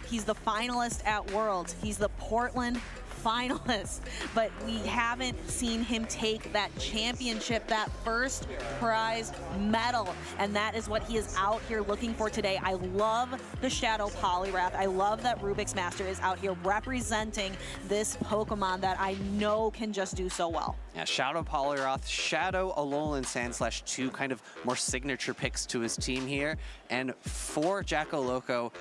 he's the finalist at Worlds. He's the Portland finalist, but we haven't seen him take that championship, that first prize medal, and that is what he is out here looking for today. I love the Shadow Poliwrath. I love that Rubik's Master is out here representing this Pokemon that I know can just do so well. Yeah, Shadow Poliwrath, Shadow, Alolan Sandslash, 2 kind of more signature picks to his team here, and for Jackal Loco,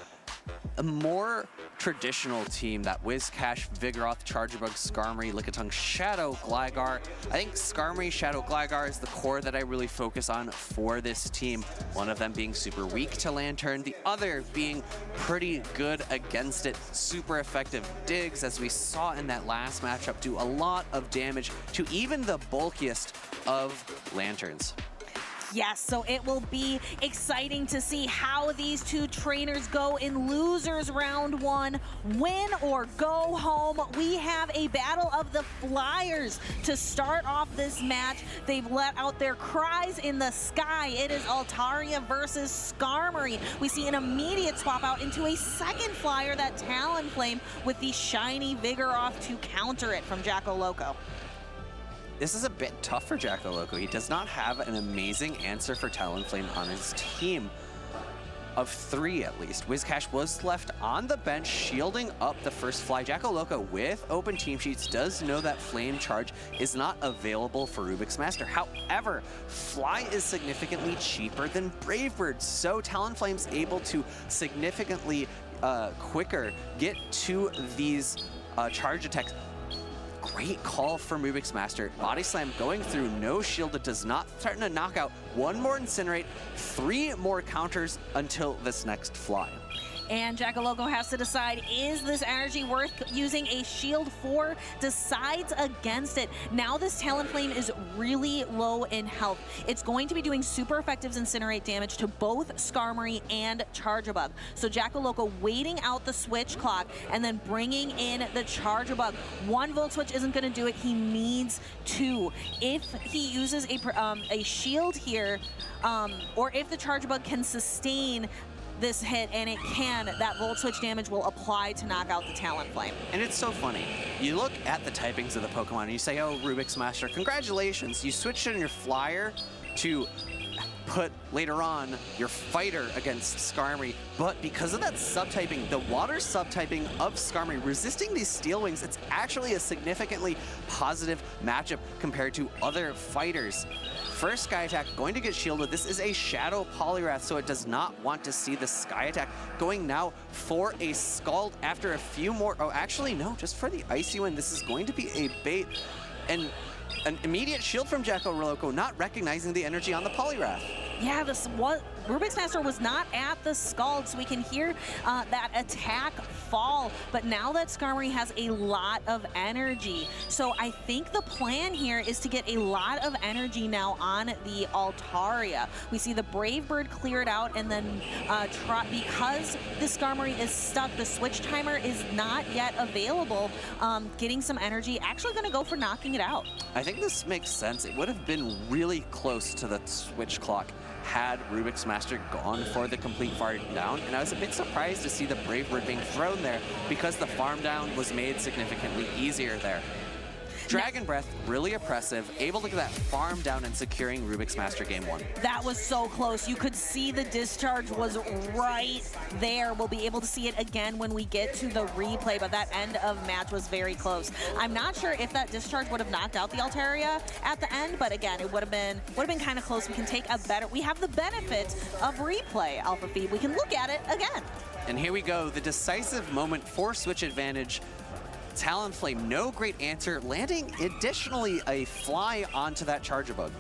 a more traditional team, that Whiscash, Vigoroth, Charjabug, Skarmory, Lickitung, Shadow, Gligar. I think Skarmory, Shadow, Gligar is the core that I really focus on for this team. One of them being super weak to Lantern, the other being pretty good against it. Super effective digs, as we saw in that last matchup, do a lot of damage to even the bulkiest of Lanterns. Yes, so it will be exciting to see how these 2 trainers go in losers round 1. Win or go home. We have a battle of the Flyers to start off this match. They've let out their cries in the sky. It is Altaria versus Skarmory. We see an immediate swap out into a second Flyer, that Talonflame, with the shiny Vigoroth to counter it from Jackal Loco. This is a bit tough for Jackal Loco. He does not have an amazing answer for Talonflame on his team. Of 3 at least. Whiscash was left on the bench, shielding up the first fly. Jackal Loco, with open team sheets, does know that Flame Charge is not available for Rubik's Master. However, Fly is significantly cheaper than Brave Bird, so Talonflame's able to significantly quicker get to these charge attacks. Great call from Rubik's Master. Body Slam going through, no shield. It does not threaten to knock out. 1 more Incinerate, 3 more counters until this next fly. And Jackal Loco has to decide, is this energy worth using a shield for? Decides against it. Now this Talonflame is really low in health. It's going to be doing super effective Incinerate damage to both Skarmory and Charjabug. So Jackal Loco waiting out the switch clock and then bringing in the Charjabug. 1 Volt Switch isn't going to do it. He needs 2. If he uses a shield here, or if the Charjabug can sustain this hit, and it can, that Volt Switch damage will apply to knock out the Talonflame. And it's so funny. You look at the typings of the Pokemon and you say, oh, Rubik's Master, congratulations. You switched in your Flyer to put later on your Fighter against Skarmory, but because of that subtyping, the Water subtyping of Skarmory resisting these Steel Wings, it's actually a significantly positive matchup compared to other fighters. First Sky Attack going to get shielded. This is a Shadow Poliwrath, so it does not want to see the Sky Attack. Going now for a Scald after a few more. Oh, actually, no, just for the Icy Wind. This is going to be a bait. And an immediate shield from Jackal Loco, not recognizing the energy on the Poliwrath. Yeah, Rubik's Master was not at the Scald, so we can hear that attack fall. But now that Skarmory has a lot of energy, so I think the plan here is to get a lot of energy now on the Altaria. We see the Brave Bird cleared out, and then because the Skarmory is stuck, the switch timer is not yet available. Getting some energy, actually going to go for knocking it out. I think this makes sense. It would have been really close to the switch clock had Rubik's Master gone for the complete farm down, and I was a bit surprised to see the Brave Bird being thrown there because the farm down was made significantly easier there. Dragon Breath, really oppressive, able to get that farm down and securing Rubik's Master game 1. That was so close. You could see the discharge was right there. We'll be able to see it again when we get to the replay, but that end of match was very close. I'm not sure if that discharge would have knocked out the Altaria at the end, but again, it would have been kind of close. We can take we have the benefit of replay, Alpha Feed. We can look at it again. And here we go, the decisive moment for switch advantage. Talonflame, no great answer, landing additionally a fly onto that Charjabug.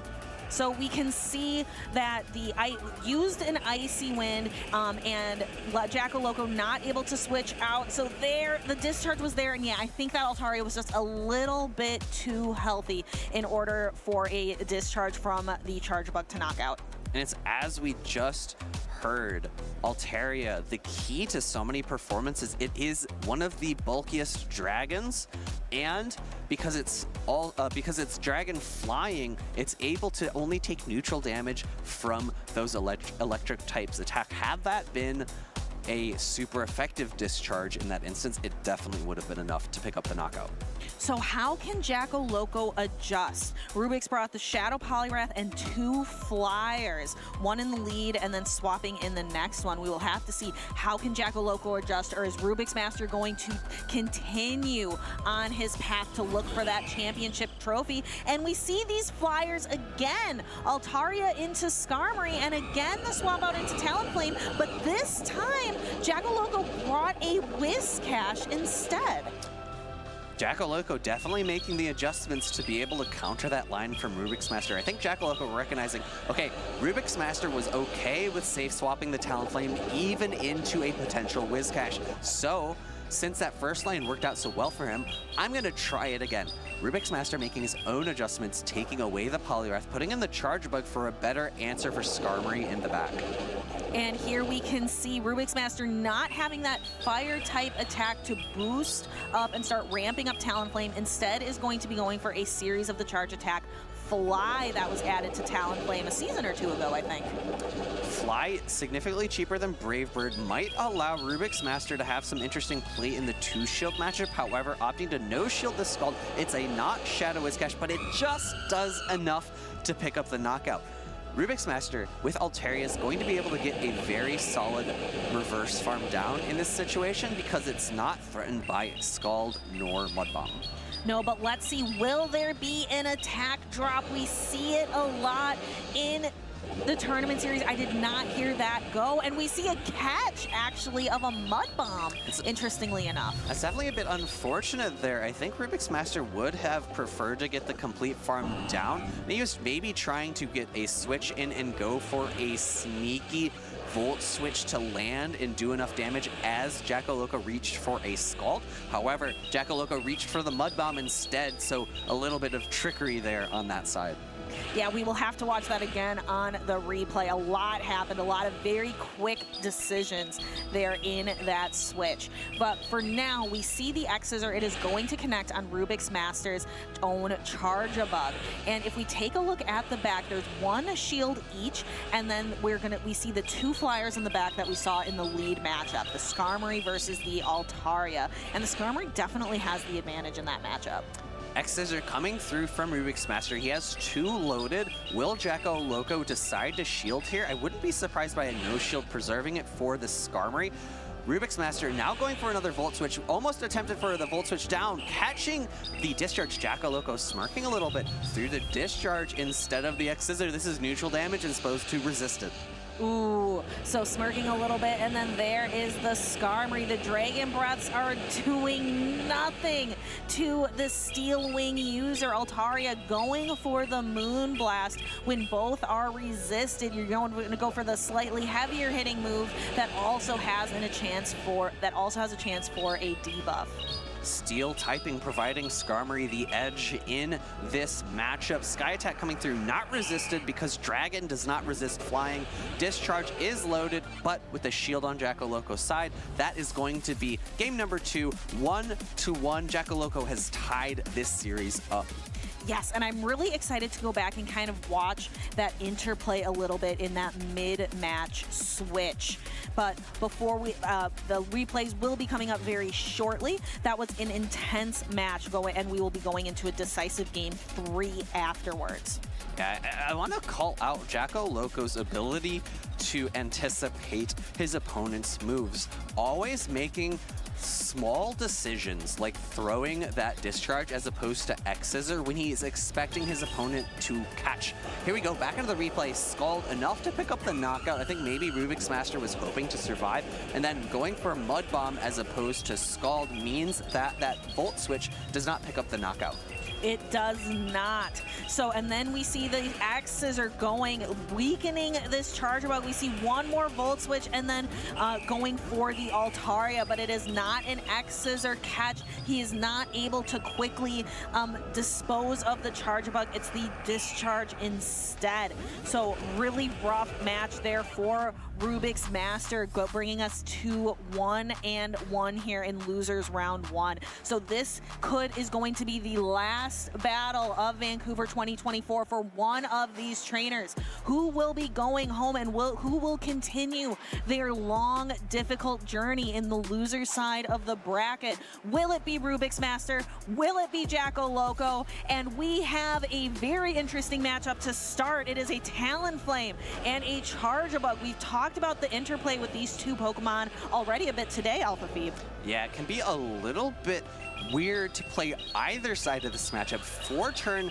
So we can see that I used an Icy Wind, and Jackal Loco not able to switch out. So there, the discharge was there, and yeah, I think that Altaria was just a little bit too healthy in order for a discharge from the Charjabug to knock out. And it's as we just heard, Altaria, the key to so many performances, it is one of the bulkiest dragons, and because it's dragon flying, it's able to only take neutral damage from those electric types attack. Had that been a super effective discharge in that instance, it definitely would have been enough to pick up the knockout. So how can Jackal Loco adjust? Rubik's brought the Shadow Poliwrath and 2 Flyers, one in the lead and then swapping in the next one. We will have to see how can Jackal Loco adjust, or is Rubik's Master going to continue on his path to look for that championship trophy? And we see these Flyers again, Altaria into Skarmory, and again the swap out into Talonflame, but this time Jackal Loco brought a Whiscash instead. Jackal Loco definitely making the adjustments to be able to counter that line from Rubik's Master. I think Jackal Loco recognizing, okay, Rubik's Master was okay with safe swapping the Talonflame even into a potential Whiscash. So, since that first line worked out so well for him, I'm going to try it again. Rubik's Master making his own adjustments, taking away the Poliwrath, putting in the Charjabug for a better answer for Skarmory in the back. And here we can see Rubik's Master not having that fire type attack to boost up and start ramping up Talonflame. Instead is going to be going for a series of the charge attack Fly that was added to Talonflame a season or 2 ago, I think. Fly, significantly cheaper than Brave Bird, might allow Rubik's Master to have some interesting play in the 2-shield matchup. However, opting to no-shield the Scald, it's a not Shadow Whiscash, but it just does enough to pick up the knockout. Rubik's Master with Altaria is going to be able to get a very solid reverse farm down in this situation because it's not threatened by Scald nor Mud Bomb. No, but let's see, will there be an attack drop? We see it a lot in the tournament series. I did not hear that go, and we see a catch actually of a mud bomb, interestingly enough. That's definitely a bit unfortunate there. I think Rubik's Master would have preferred to get the complete farm down. He was maybe trying to get a switch in and go for a sneaky Volt Switch to land and do enough damage as Jackal Loco reached for a Scald. However, Jackal Loco reached for the Mud Bomb instead, so a little bit of trickery there on that side. Yeah, we will have to watch that again on the replay. A lot happened, a lot of very quick decisions there in that switch. But for now, we see the X-Scissor. It is going to connect on Rubik's Master's own Charge-A-Bug. And if we take a look at the back, there's one shield each, and then we see the two flyers in the back that we saw in the lead matchup, the Skarmory versus the Altaria. And the Skarmory definitely has the advantage in that matchup. X-Scissor coming through from Rubik's Master. He has two loaded. Will Jackal Loco decide to shield here? I wouldn't be surprised by a no shield, preserving it for the Skarmory. Rubik's Master now going for another Volt Switch, almost attempted for the Volt Switch down, catching the Discharge. Jackal Loco smirking a little bit through the Discharge instead of the X-Scissor. This is neutral damage and supposed to resist it. Ooh, so smirking a little bit, and then there is the Skarmory. The Dragon Breaths are doing nothing to the Steel Wing user. Altaria going for the Moon Blast when both are resisted. You're going to go for the slightly heavier hitting move that also has a chance for a debuff. Steel typing providing Skarmory the edge in this matchup. Sky Attack coming through, not resisted because Dragon does not resist flying. Discharge is loaded, but with the shield on Jackal Loco's side, that is going to be game number 2, 1-1. Jackal Loco has tied this series up. Yes, and I'm really excited to go back and kind of watch that interplay a little bit in that mid-match switch. But before the replays will be coming up very shortly. That was an intense match and we will be going into a decisive game 3 afterwards. Yeah, I want to call out Jackal Loco's ability to anticipate his opponent's moves, always making small decisions like throwing that Discharge as opposed to X-Scissor when he's expecting his opponent to catch. Here we go, back into the replay. Scald enough to pick up the knockout. I think maybe Rubik's Master was hoping to survive, and then going for Mud Bomb as opposed to Scald means that that Volt Switch does not pick up the knockout. It does not. So, and then we see the X-Scissor going, weakening this Charge-A-Bug. We see one more Volt Switch and then going for the Altaria, but it is not an X-Scissor catch. He is not able to quickly dispose of the Charge-A-Bug. It's the Discharge instead. So really rough match there for Rubik's Master, bringing us to 1-1 here in losers round 1. So this is going to be the last battle of Vancouver 2024 for one of these trainers. Who will be going home and who will continue their long, difficult journey in the loser side of the bracket? Will it be Rubik's Master? Will it be Jackal Loco? And we have a very interesting matchup to start. It is a Talonflame and a Charge-A-Bug. We've talked about the interplay with these two Pokemon already a bit today, Alpha Phoebe. Yeah, it can be a little bit weird to play either side of this matchup. 4-turn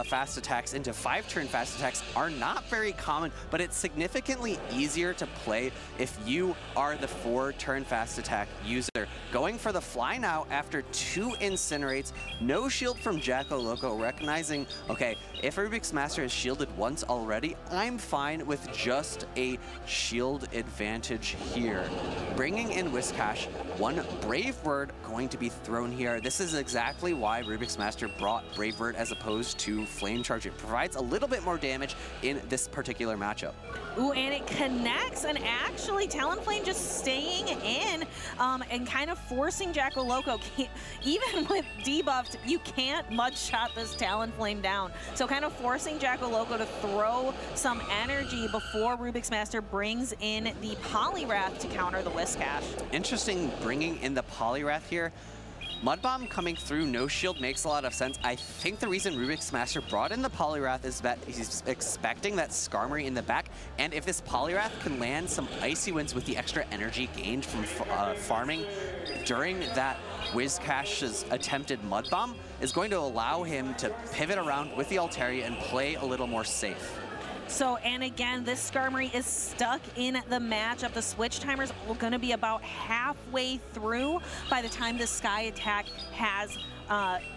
fast attacks into 5-turn fast attacks are not very common, but it's significantly easier to play if you are the 4-turn fast attack user. Going for the fly now after 2 Incinerates, no shield from Jackal Loco, recognizing, okay, if Rubik's Master has shielded once already, I'm fine with just a shield advantage here. Bringing in Whiscash, one Brave Bird going to be thrown here. This is exactly why Rubik's Master brought Brave Bird as opposed to Flame Charge. It provides a little bit more damage in this particular matchup. Ooh, and it connects, and actually Talonflame just staying in and kind of forcing Jackal Loco. Even with debuffed, you can't mud shot this Talonflame down. So kind of forcing Jackal Loco to throw some energy before Rubik's Master brings in the Poliwrath to counter the Whiscash. Interesting bringing in the Poliwrath here. Mud Bomb coming through, no shield, makes a lot of sense. I think the reason Rubik's Master brought in the Poliwrath is that he's expecting that Skarmory in the back, and if this Poliwrath can land some Icy Winds with the extra energy gained from farming during that Whiscash's attempted Mud Bomb, is going to allow him to pivot around with the Altaria and play a little more safe. So, and again, this Skarmory is stuck in the matchup. The switch timer's going to be about halfway through by the time the Sky Attack has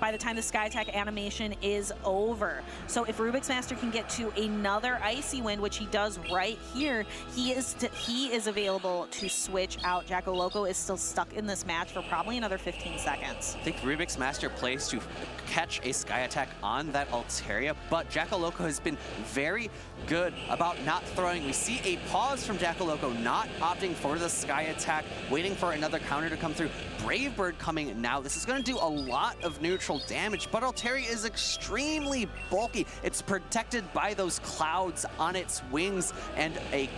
by the time the Sky Attack animation is over. So if Rubik's Master can get to another Icy Wind, which he does right here, he is available to switch out. Jackal Loco is still stuck in this match for probably another 15 seconds. I think Rubik's Master plays to catch a Sky Attack on that Altaria, but Jackal Loco has been very good about not throwing. We see a pause from Jackal Loco, not opting for the Sky Attack, waiting for another counter to come through. Brave Bird coming now. This is going to do a lot of neutral damage, but Altaria is extremely bulky. It's protected by those clouds on its wings, and a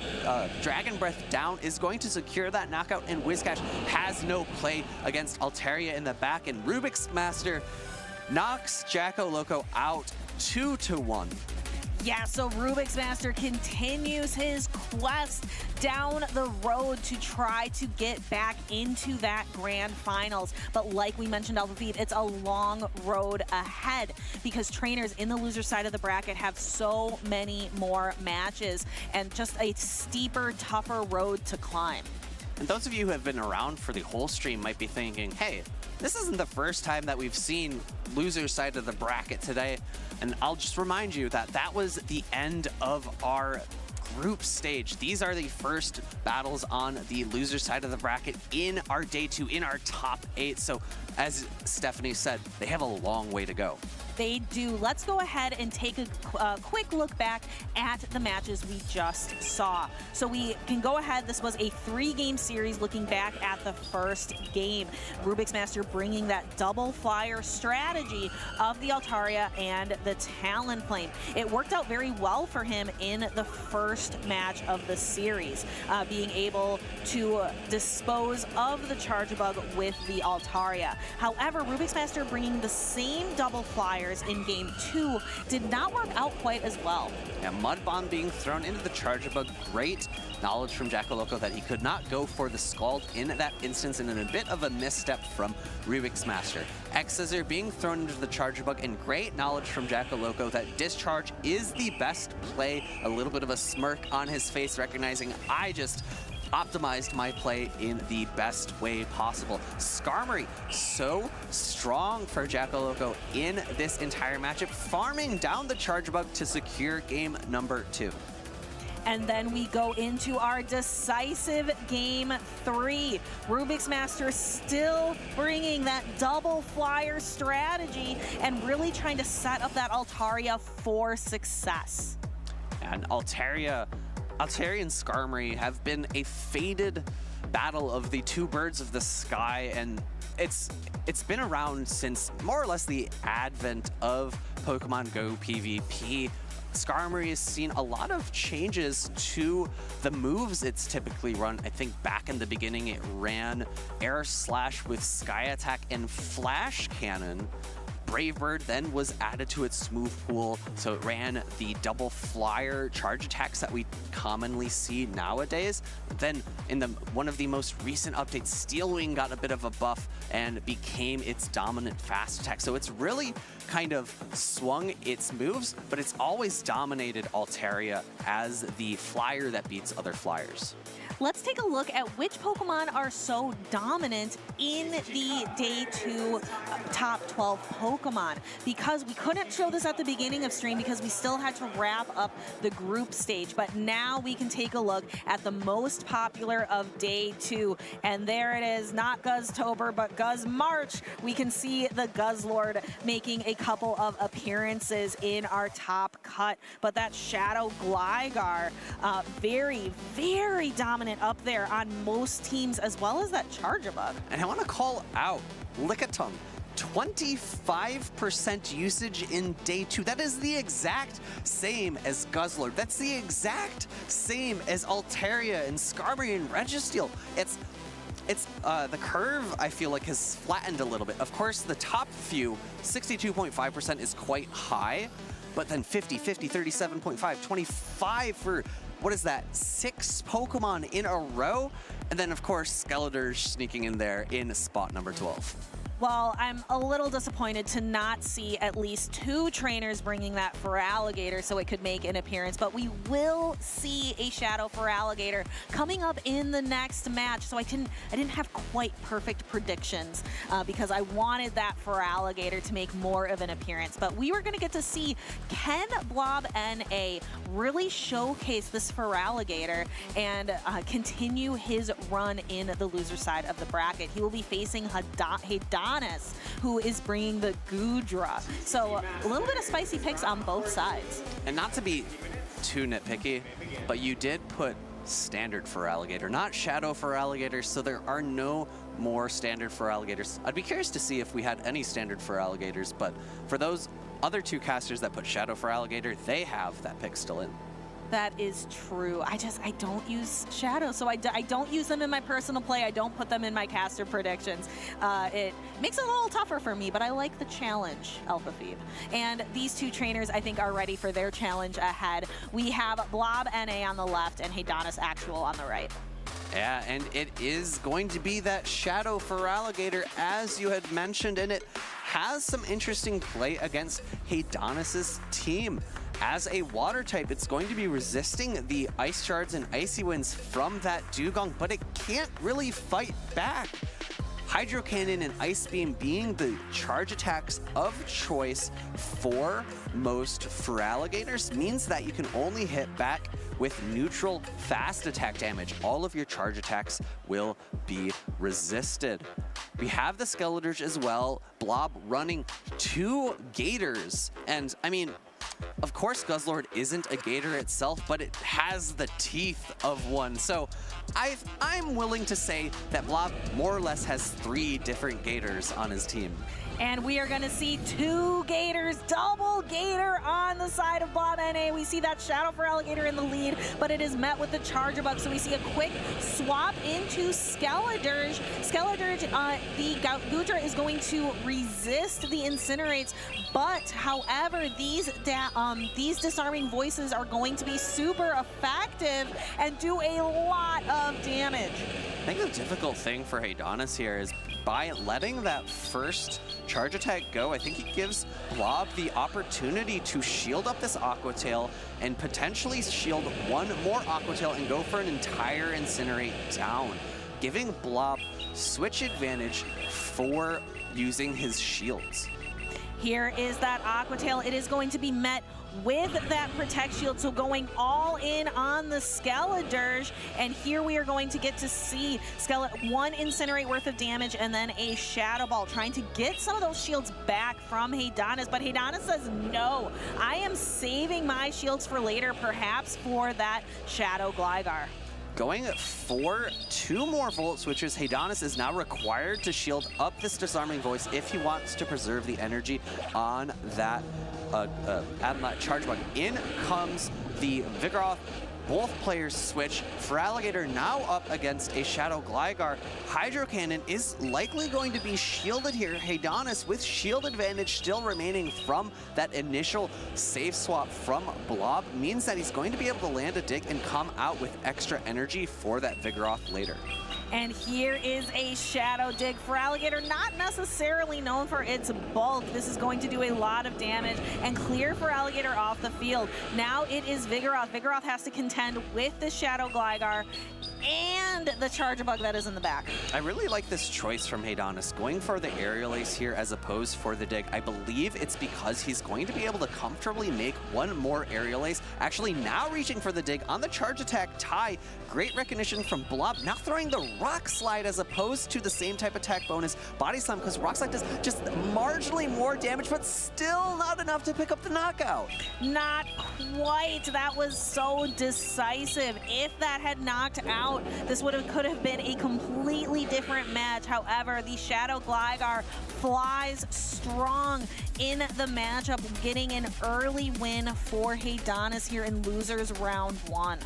Dragon Breath down is going to secure that knockout, and Whiscash has no play against Altaria in the back, and Rubik's Master knocks Jackal Loco out 2-1. Yeah, so Rubik's Master continues his quest down the road to try to get back into that grand finals. But like we mentioned, Alpha Feed, it's a long road ahead because trainers in the loser side of the bracket have so many more matches and just a steeper, tougher road to climb. And those of you who have been around for the whole stream might be thinking, hey, this isn't the first time that we've seen loser side of the bracket today. And I'll just remind you that that was the end of our group stage. These are the first battles on the loser side of the bracket in our day 2, in our top 8. So as Stephanie said, they have a long way to go. They do. Let's go ahead and take a quick look back at the matches we just saw. So we can go ahead. This was a 3-game series looking back at the first game. Rubik's Master bringing that double flyer strategy of the Altaria and the Talonflame. It worked out very well for him in the first match of the series, being able to dispose of the Charjabug with the Altaria. However, Rubik's Master bringing the same double flyer in game 2 did not work out quite as well. Yeah, Mud Bomb being thrown into the Charjabug. Great knowledge from Jackal Loco that he could not go for the Scald in that instance, and in a bit of a misstep from Rubik's Master. X-Scissor being thrown into the Charjabug, and great knowledge from Jackal Loco that Discharge is the best play. A little bit of a smirk on his face, recognizing I just optimized my play in the best way possible. Skarmory, so strong for Jackal Loco in this entire matchup, farming down the Charjabug to secure game number 2. And then we go into our decisive game 3. Rubik's Master still bringing that double flyer strategy and really trying to set up that Altaria for success. And Altaria and Skarmory have been a fated battle of the two birds of the sky, and it's been around since more or less the advent of Pokemon Go PvP. Skarmory has seen a lot of changes to the moves it's typically run. I think back in the beginning it ran Air Slash with Sky Attack and Flash Cannon. Brave Bird then was added to its move pool, so it ran the double flyer charge attacks that we commonly see nowadays. Then in one of the most recent updates, Steel Wing got a bit of a buff and became its dominant fast attack. So it's really kind of swung its moves, but it's always dominated Altaria as the flyer that beats other flyers. Let's take a look at which Pokemon are so dominant in the Day 2 top 12 Pokemon. Because we couldn't show this at the beginning of stream because we still had to wrap up the group stage. But now we can take a look at the most popular of Day 2. And there it is, not Guzztober, but Guzzmarch. We can see the Guzzlord making a couple of appearances in our top cut. But that Shadow Gligar, very, very dominant up there on most teams, as well as that Charjabug. And I want to call out Lickitung. 25% usage in Day 2. That is the exact same as Guzzlord. That's the exact same as Altaria and Skarmory and Registeel. It's the curve, I feel like, has flattened a little bit. Of course, the top few, 62.5% is quite high, but then 50, 37.5, 25 for, what is that, 6 Pokemon in a row? And then, of course, Skeletor's sneaking in there in spot number 12. Well, I'm a little disappointed to not see at least 2 trainers bringing that Feraligatr so it could make an appearance, but we will see a Shadow Feraligatr coming up in the next match. So I didn't have quite perfect predictions because I wanted that Feraligatr to make more of an appearance. But we were going to get to see can Blob NA really showcase this Feraligatr and continue his run in the loser side of the bracket. He will be facing Haydonus, who is bringing the Goodra. So a little bit of spicy picks on both sides. And not to be too nitpicky, but you did put standard Feraligatr, not Shadow Feraligatr, so there are no more standard Feraligatrs. I'd be curious to see if we had any standard Feraligatrs, but for those other 2 casters that put Shadow Feraligatr, they have that pick still in. That is true. I don't use Shadow, so I don't use them in my personal play. I don't put them in my caster predictions. It makes it a little tougher for me, but I like the challenge, Alpha Phoebe. And these 2 trainers, I think, are ready for their challenge ahead. We have Blob NA on the left and Haydonus Actual on the right. Yeah, and it is going to be that Shadow Feraligatr, as you had mentioned, and it has some interesting play against Haydonus' team. As a water type, it's going to be resisting the Ice Shards and Icy Winds from that Dugong, but it can't really fight back. Hydro Cannon and Ice Beam being the charge attacks of choice for most Feraligatrs means that you can only hit back with neutral fast attack damage. All of your charge attacks will be resisted. We have the Skeletor's as well. Blob running 2 Gators. And I mean, of course, Guzzlord isn't a Gator itself, but it has the teeth of one. So I'm willing to say that Blob more or less has 3 different Gators on his team. And we are going to see 2 Gators, double Gator on the side of Blob NA. We see that Shadow Feraligatr in the lead, but it is met with the Charger Bug. So we see a quick swap into Skeletor's. Skeletor's, the Goodra is going to resist the Incinerates, but however, these disarming voices are going to be super effective and do a lot of damage. I think the difficult thing for Haydonus here is by letting that first charge attack go, I think he gives Blob the opportunity to shield up this Aqua Tail and potentially shield 1 more Aqua Tail and go for an entire Incinerate down, giving Blob switch advantage for using his shields. Here is that Aqua Tail. It is going to be met with that Protect Shield, so going all in on the Skeletor's. And here we are going to get to see 1 Incinerate worth of damage and then a Shadow Ball, trying to get some of those shields back from Haydonus. But Haydonus says, no, I am saving my shields for later, perhaps for that Shadow Gligar. Going for 2 more Volt Switches, Haydonus is now required to shield up this Disarming Voice if he wants to preserve the energy on that Charge Bug. In comes the Vigoroth. Both players switch. Feraligatr now up against a Shadow Gligar. Hydro Cannon is likely going to be shielded here. Haydonus with shield advantage still remaining from that initial save swap from Blob means that he's going to be able to land a dig and come out with extra energy for that Vigoroth later. And here is a Shadow Dig. Feraligatr, not necessarily known for its bulk. This is going to do a lot of damage and clear Feraligatr off the field. Now it is Vigoroth. Vigoroth has to contend with the Shadow Gligar and the Charger Bug that is in the back. I really like this choice from Haydonus, going for the Aerial Ace here as opposed for the dig. I believe it's because he's going to be able to comfortably make 1 more Aerial Ace. Actually now reaching for the dig on the charge attack tie. Great recognition from Blob, now throwing the Rock Slide as opposed to the same type attack bonus Body Slam, because Rock Slide does just marginally more damage, but still not enough to pick up the knockout. Not quite. That was so decisive. If that had knocked out, this could have been a completely different match. However, the Shadow Gligar flies strong in the matchup, getting an early win for Haydonus here in losers round 1.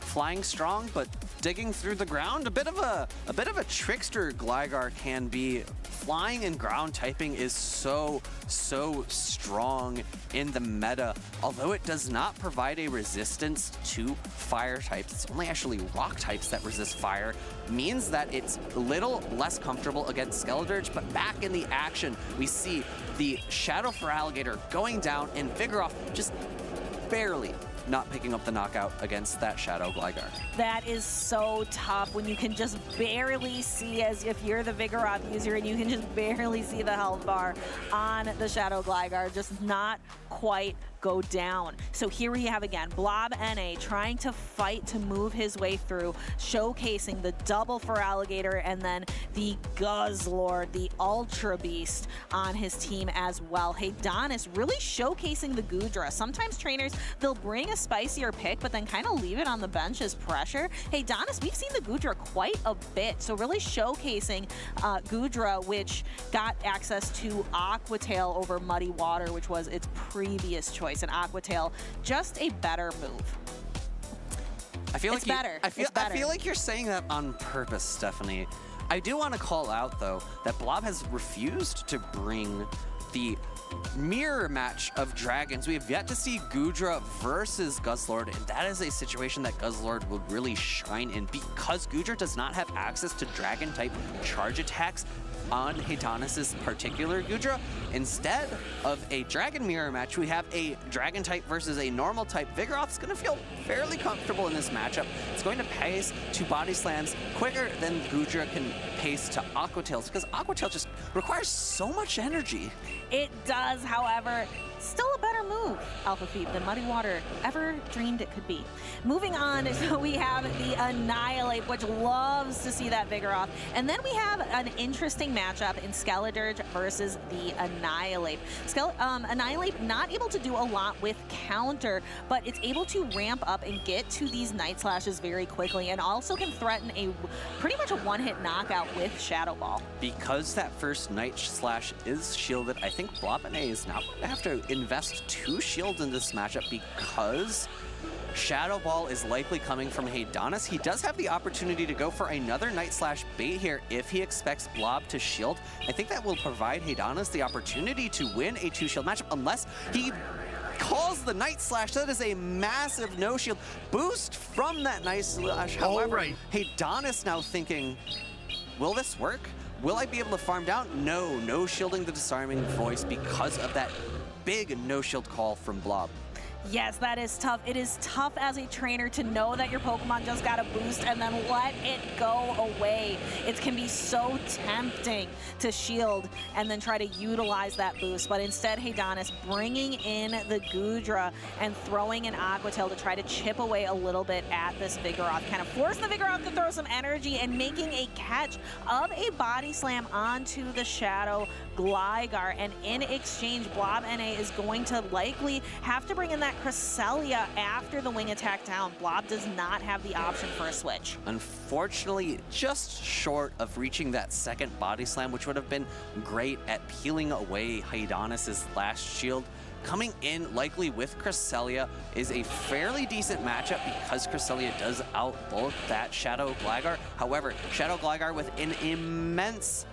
Flying strong, but digging through the ground. A bit of a trickster Gligar can be. Flying and ground typing is so strong in the meta. Although it does not provide a resistance to fire types, it's only actually rock types that resist fire, means that it's a little less comfortable against Skeledirge. But back in the action, we see the Shadow Feraligatr going down and Vigoroth just barely not picking up the knockout against that Shadow Gligar. That is so tough when you can just barely see, as if you're the Vigoroth user and you can just barely see the health bar on the Shadow Gligar, just not quite go down. So here we have again Blob NA trying to fight to move his way through, showcasing the double Feraligatr and then the Guzzlord, the Ultra Beast on his team as well. Haydonus really showcasing the Goodra. Sometimes trainers, they'll bring a spicier pick but then kind of leave it on the bench as pressure. Haydonus, we've seen the Goodra quite a bit, so really showcasing Goodra, which got access to Aqua Tail over Muddy Water, which was its previous choice, and Aqua Tail just a better move. I feel it's like better. I feel like you're saying that on purpose, Stephanie. I do want to call out though that Blob has refused to bring the mirror match of dragons. We have yet to see Goodra versus Guzzlord, and that is a situation that Guzzlord will really shine in because Goodra does not have access to dragon type charge attacks on Haydonus' particular Goodra. Instead of a dragon mirror match, we have a dragon type versus a normal type. Vigoroth's going to feel fairly comfortable in this matchup. It's going to pace to body slams quicker than Goodra can pace to Aqua Tails, because Aqua Tail just requires so much energy. It does, however, still a better move, Alpha Phoebe, than Muddy Water ever dreamed it could be. Moving on, so we have the Annihilate, which loves to see that Vigoroth. And then we have an interesting matchup in Skeledirge versus the Annihilate. Annihilate not able to do a lot with counter, but it's able to ramp up and get to these Night Slashes very quickly, and also can threaten a pretty much a one-hit knockout with Shadow Ball. Because that first Night Slash is shielded, I think Blob NA is not going to have to invest 2 shields in this matchup because Shadow Ball is likely coming from Haydonus. He does have the opportunity to go for another Night Slash bait here if he expects Blob to shield. I think that will provide Haydonus the opportunity to win a 2-shield matchup unless he calls the Night Slash. That is a massive no-shield boost from that Night Slash. However, Haydonus now thinking, will this work? Will I be able to farm down? No shielding the Disarming Voice because of that big no-shield call from Blob. Yes, that is tough. It is tough as a trainer to know that your Pokemon just got a boost and then let it go away. It can be so tempting to shield and then try to utilize that boost, but instead Haydonus bringing in the Goodra and throwing an Aqua Tail to try to chip away a little bit at this Vigoroth, kind of force the Vigoroth to throw some energy and making a catch of a Body Slam onto the Shadow Gligar. And in exchange, Blob NA is going to likely have to bring in that Cresselia after the wing attack down. Blob does not have the option for a switch. Unfortunately, just short of reaching that second Body Slam, which would have been great at peeling away Haydonus' last shield. Coming in likely with Cresselia is a fairly decent matchup because Cresselia does outbulk that Shadow Gligar. However, Shadow Gligar with an immense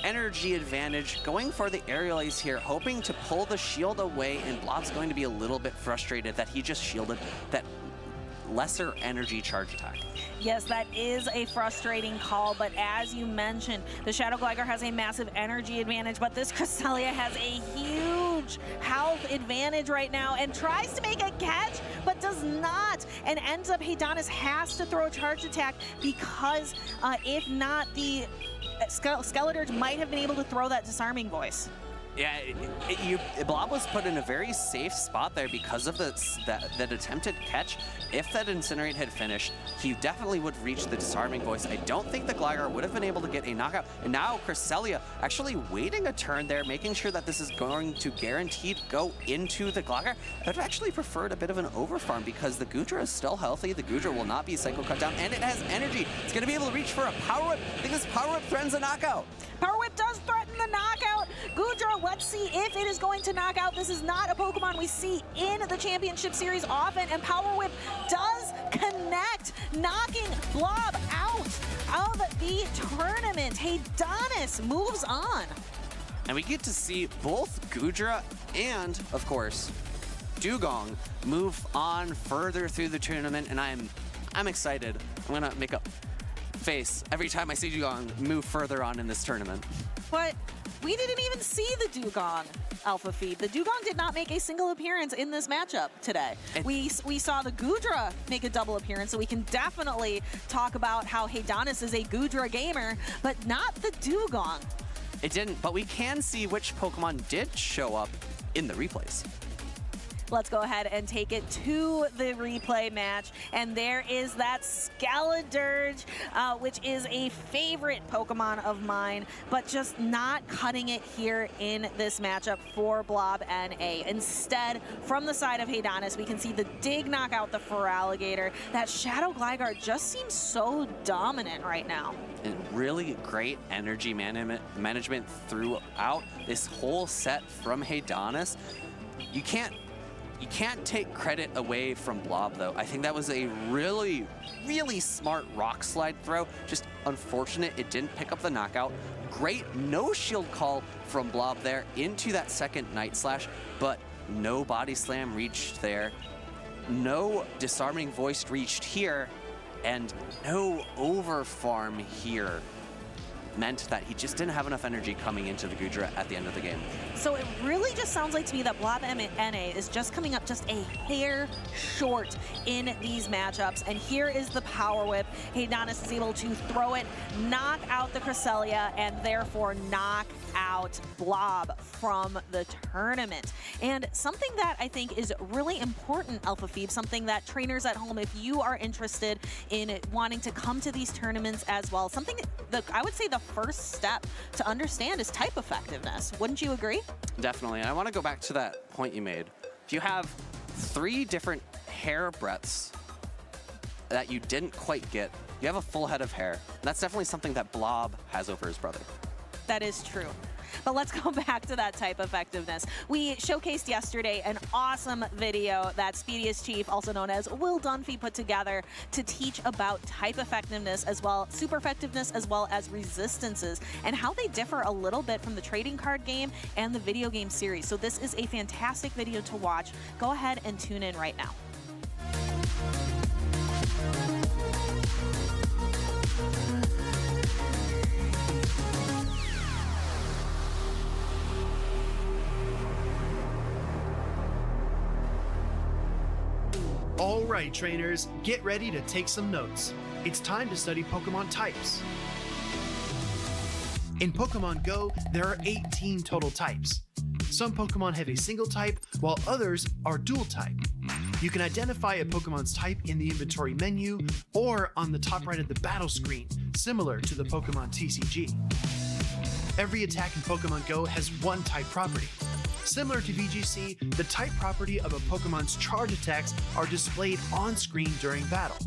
energy advantage, going for the Aerial Ace here, hoping to pull the shield away, and Blob's going to be a little bit frustrated that he just shielded that lesser energy charge attack. Yes, that is a frustrating call, but as you mentioned, the Shadow Gligar has a massive energy advantage, but this Cresselia has a huge health advantage right now and tries to make a catch, but does not, and ends up Haydonus has to throw a charge attack because if not, the Skeledirge might have been able to throw that Disarming Voice. Yeah, Blob was put in a very safe spot there because of that attempted catch. If that Incinerate had finished, he definitely would reach the Disarming Voice. I don't think the Gligar would have been able to get a knockout. And now Cresselia actually waiting a turn there, making sure that this is going to guaranteed go into the Gligar. I'd actually preferred a bit of an overfarm because the Goodra is still healthy. The Goodra will not be Psycho Cut Down, and it has energy. It's going to be able to reach for a Power Whip. I think this Power Whip threatens a knockout. Power Whip does threaten the knockout. Goodra, let's see if it is going to knock out. This is not a Pokemon we see in the Championship Series often, and Power Whip does connect, knocking Blob out of the tournament. Haydonus moves on. And we get to see both Goodra and, of course, Dugong move on further through the tournament, and I'm excited. I'm gonna make a face every time I see Dugong move further on in this tournament. But we didn't even see the Dugong Alpha Feed. The Dugong did not make a single appearance in this matchup today. We saw the Goodra make a double appearance, so we can definitely talk about how Haydonus is a Goodra gamer, but not the Dugong. It didn't, but we can see which Pokemon did show up in the replays. Let's go ahead and take it to the replay match. And there is that Skeledirge, which is a favorite Pokemon of mine, but just not cutting it here in this matchup for Blob NA. Instead, from the side of Haydonus, we can see the Dig knock out the Feraligatr. That Shadow Gligar just seems so dominant right now. And really great energy management throughout this whole set from Haydonus. You can't take credit away from Blob, though. I think that was a really, really smart Rock Slide throw. Just unfortunate it didn't pick up the knockout. Great no shield call from Blob there into that second Night Slash, but no Body Slam reached there. No Disarming Voice reached here, and no Overfarm here. Meant that he just didn't have enough energy coming into the Goodra at the end of the game. So it really just sounds like to me that Blob NA is just coming up just a hair short in these matchups. And here is the Power Whip. Haydonus is able to throw it, knock out the Cresselia, and therefore knock out Blob from the tournament. And something that I think is really important, Alpha Phoebe, something that trainers at home, if you are interested in wanting to come to these tournaments as well, something that I would say the first step to understand is type effectiveness. Wouldn't you agree? Definitely. And I want to go back to that point you made. If you have 3 different hair breadths that you didn't quite get, you have a full head of hair. And that's definitely something that Blob has over his brother. That is true. But let's go back to that type effectiveness. We showcased yesterday an awesome video that Speediest Chief, also known as Will Dunphy, put together to teach about type effectiveness as well, super effectiveness as well as resistances, and how they differ a little bit from the trading card game and the video game series. So this is a fantastic video to watch. Go ahead and tune in right now. All right, trainers, get ready to take some notes. It's time to study Pokemon types. In Pokemon Go, there are 18 total types. Some Pokemon have a single type, while others are dual type. You can identify a Pokemon's type in the inventory menu or on the top right of the battle screen, similar to the Pokemon TCG. Every attack in Pokemon Go has one type property. Similar to VGC, the type property of a Pokemon's charge attacks are displayed on screen during battle.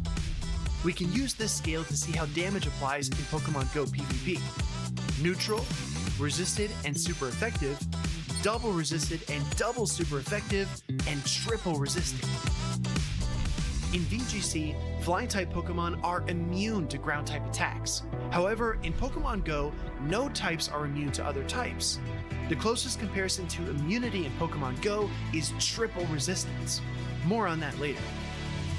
We can use this scale to see how damage applies in Pokemon Go PvP. Neutral, resisted and super effective, double resisted and double super effective, and triple resisted. In VGC, flying type Pokemon are immune to ground type attacks. However, in Pokemon Go, no types are immune to other types. The closest comparison to immunity in Pokemon Go is triple resistance. More on that later.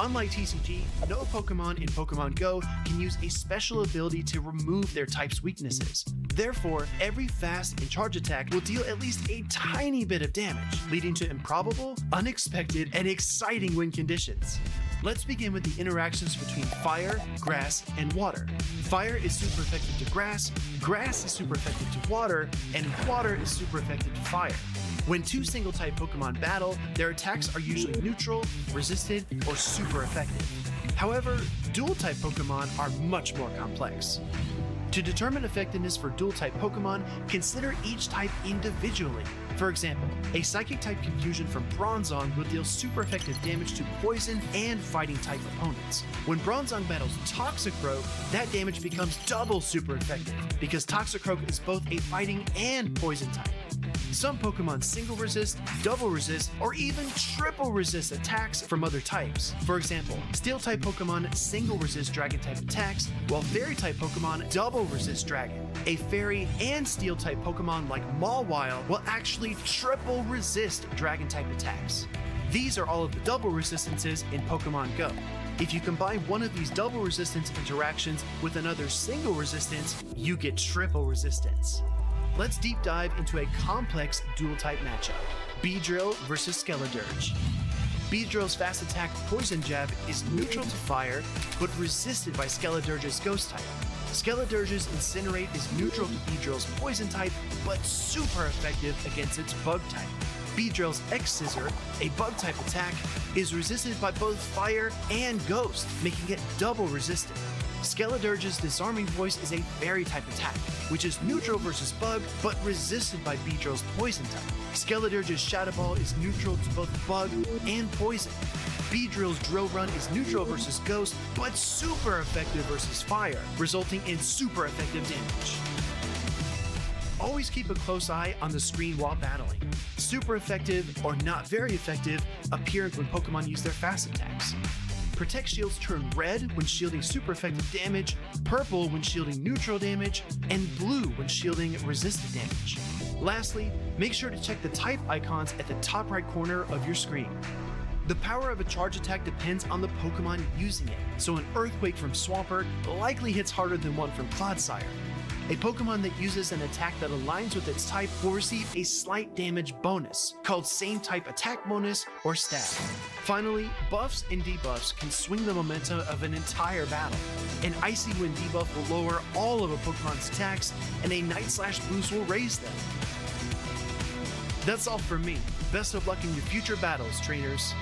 Unlike TCG, no Pokemon in Pokemon Go can use a special ability to remove their type's weaknesses. Therefore, every fast and charge attack will deal at least a tiny bit of damage, leading to improbable, unexpected, and exciting win conditions. Let's begin with the interactions between fire, grass, and water. Fire is super effective to grass, grass is super effective to water, and water is super effective to fire. When two single-type Pokemon battle, their attacks are usually neutral, resisted, or super effective. However, dual-type Pokemon are much more complex. To determine effectiveness for dual-type Pokemon, consider each type individually. For example, a Psychic-type Confusion from Bronzong will deal super effective damage to Poison and Fighting-type opponents. When Bronzong battles Toxicroak, that damage becomes double super effective, because Toxicroak is both a Fighting and Poison type. Some Pokemon single resist, double resist, or even triple resist attacks from other types. For example, Steel-type Pokemon single resist Dragon-type attacks, while Fairy-type Pokemon double resist Dragon. A Fairy and Steel-type Pokemon like Mawile will actually triple resist Dragon-type attacks. These are all of the double resistances in Pokemon Go. If you combine one of these double resistance interactions with another single resistance, you get triple resistance. Let's deep dive into a complex dual-type matchup. Beedrill versus Skeledirge. Beedrill's fast attack Poison Jab is neutral to fire, but resisted by Skeledirge's Ghost type. Skeledirge's Incinerate is neutral to Beedrill's Poison type, but super effective against its Bug type. Beedrill's X-Scissor, a Bug-type attack, is resisted by both Fire and Ghost, making it double resistant. Skeledirge's Disarming Voice is a Fairy-type attack, which is neutral versus Bug, but resisted by Beedrill's Poison type. Skeledirge's Shadow Ball is neutral to both Bug and Poison. Beedrill's Drill Run is neutral versus Ghost, but super effective versus Fire, resulting in super effective damage. Always keep a close eye on the screen while battling. Super effective or not very effective appear when Pokemon use their fast attacks. Protect shields turn red when shielding super effective damage, purple when shielding neutral damage, and blue when shielding resisted damage. Lastly, make sure to check the type icons at the top right corner of your screen. The power of a charge attack depends on the Pokemon using it, so an Earthquake from Swampert likely hits harder than one from Clodsire. A Pokemon that uses an attack that aligns with its type will receive a slight damage bonus, called Same Type Attack Bonus or Stab. Finally, buffs and debuffs can swing the momentum of an entire battle. An Icy Wind debuff will lower all of a Pokemon's attacks, and a Night Slash boost will raise them. That's all from me. Best of luck in your future battles, trainers.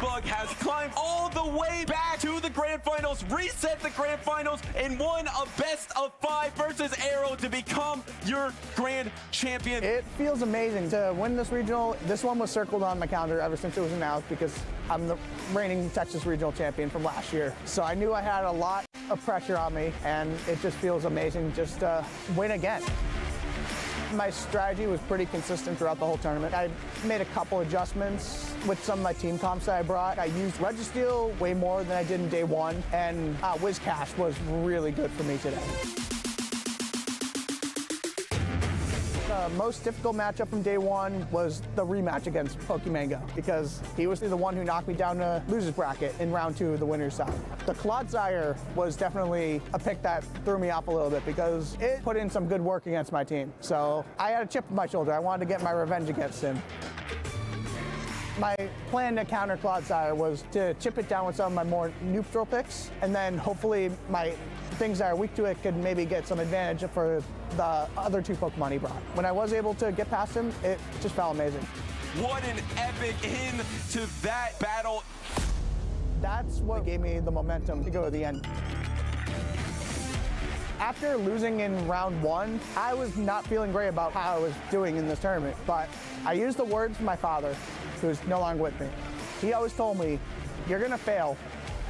Bug has climbed all the way back to the Grand Finals, reset the Grand Finals, and won a best of 5 versus Arrow to become your Grand Champion. It feels amazing to win this regional. This one was circled on my calendar ever since it was announced because I'm the reigning Texas Regional Champion from last year. So I knew I had a lot of pressure on me, and it just feels amazing just to win again. My strategy was pretty consistent throughout the whole tournament. I made a couple adjustments with some of my team comps that I brought. I used Registeel way more than I did in day one, and Whiscash was really good for me today. The most difficult matchup from day one was the rematch against Pokémon Go because he was the one who knocked me down to loser's bracket in round 2 of the winner's side. The Clodsire was definitely a pick that threw me off a little bit because it put in some good work against my team. So I had a chip on my shoulder. I wanted to get my revenge against him. My plan to counter Clodsire was to chip it down with some of my more neutral picks, and then hopefully my things that are weak to it could maybe get some advantage for the other 2 Pokemon he brought. When I was able to get past him, it just felt amazing. What an epic end to that battle. That's what gave me the momentum to go to the end. After losing in round 1, I was not feeling great about how I was doing in this tournament, but I used the words from my father, who's no longer with me. He always told me, you're gonna fail,